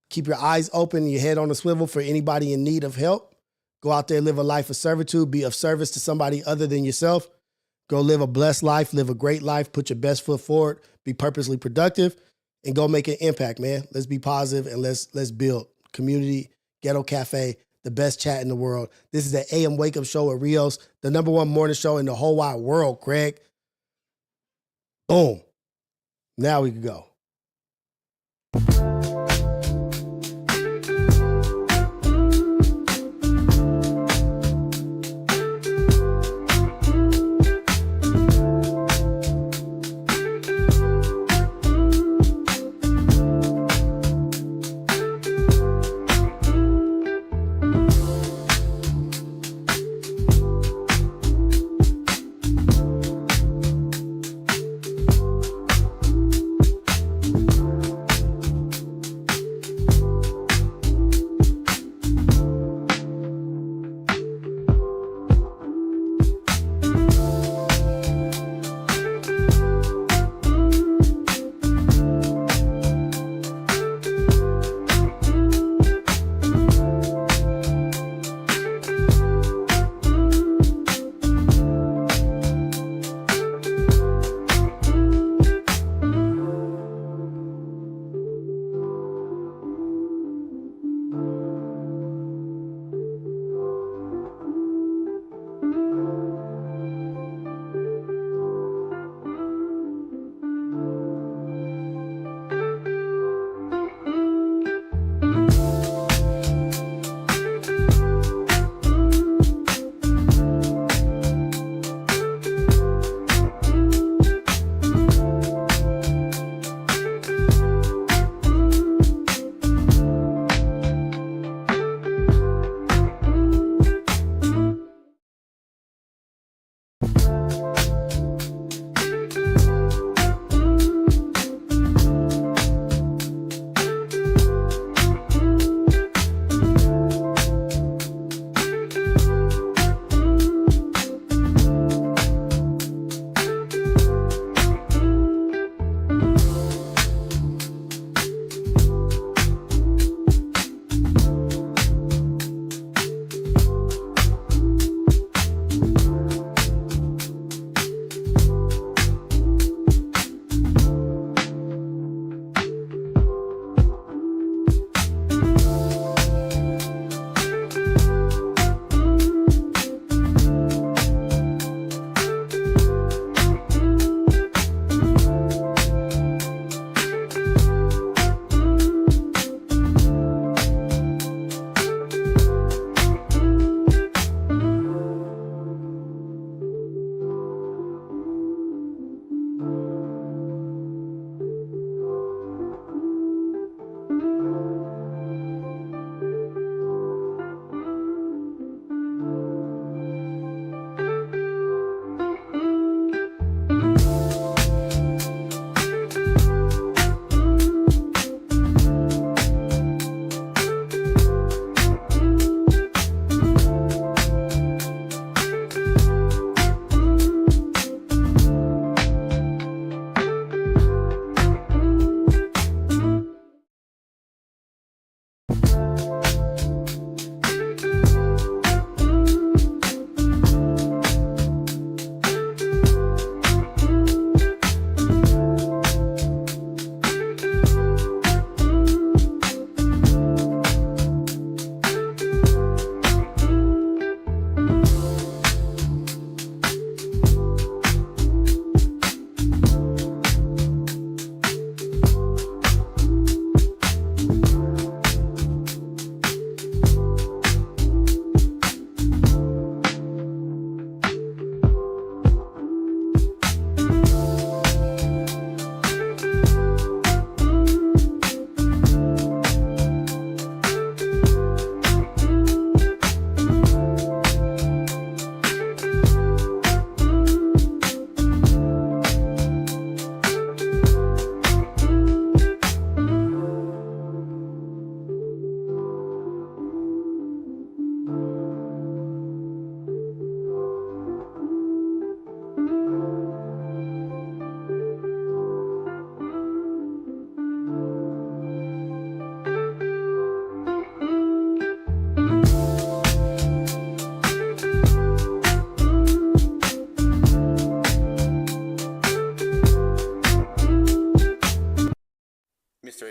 Speaker 3: Keep your eyes open, your head on the swivel for anybody in need of help. Go out there, live a life of servitude, be of service to somebody other than yourself. Go live a blessed life, live a great life, put your best foot forward, be purposely productive, and go make an impact, man. Let's be positive and let's build. Community, Ghetto Cafe, the best chat in the world. This is the AM Wake Up Show at Rios, the #1 morning show in the whole wide world, Craig. Boom. Now we can go.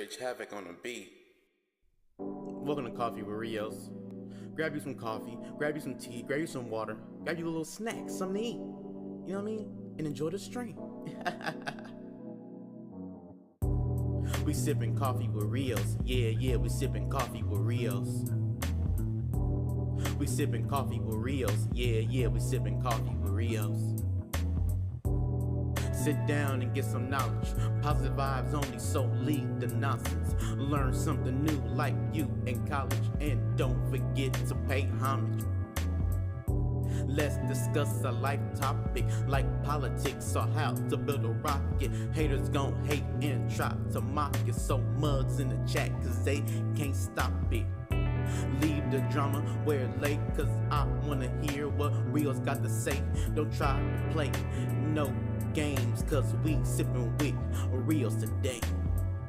Speaker 24: H Havoc on the beat. Welcome to Coffee with Rios. Grab you some coffee, grab you some tea, grab you some water, grab you a little snack, something to eat. You know what I mean? And enjoy the stream. We sipping coffee with Rios. Yeah, we sipping coffee with Rios. We sipping coffee with Rios. Yeah, we sipping coffee with Rios. Sit down and get some knowledge. Positive vibes only, so leave the nonsense. Learn something new like you in college. And don't forget to pay homage. Let's discuss a life topic like politics or how to build a rocket. Haters gon' hate and try to mock it. So mugs in the chat cause they can't stop it. Leave the drama where it lay, cause I wanna hear what Rios got to say. Don't try to play no games, cause we sippin' with Rios today.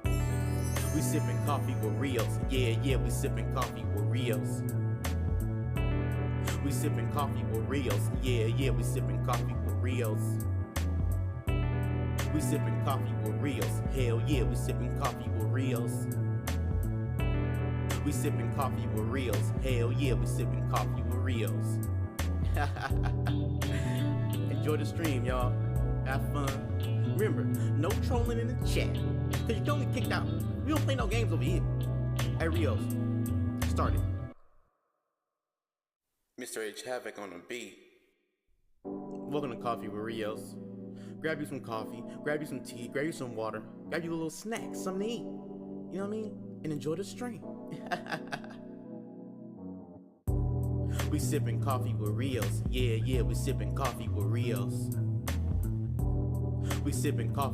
Speaker 24: We sippin' coffee with Rios. Yeah, we sippin' coffee with Rios. We sippin' coffee with Rios. Yeah, we sippin' coffee with Rios. We sippin' coffee with Rios. Hell yeah, we sippin' coffee with Rios. We sippin' coffee with Rios. Hell yeah, we sippin' coffee with Rios. Enjoy the stream, y'all. Have fun. Remember, no trolling in the chat, cause you don't get kicked out. We don't play no games over here. Hey Rios, start it. Mr. H Havoc on the beat. Welcome to Coffee with Rios. Grab you some coffee, grab you some tea, grab you some water, grab you a little snack, something to eat. You know what I mean? And enjoy the stream. We sipping coffee with Rios. Yeah, we sipping coffee with Rios. We sipping coffee.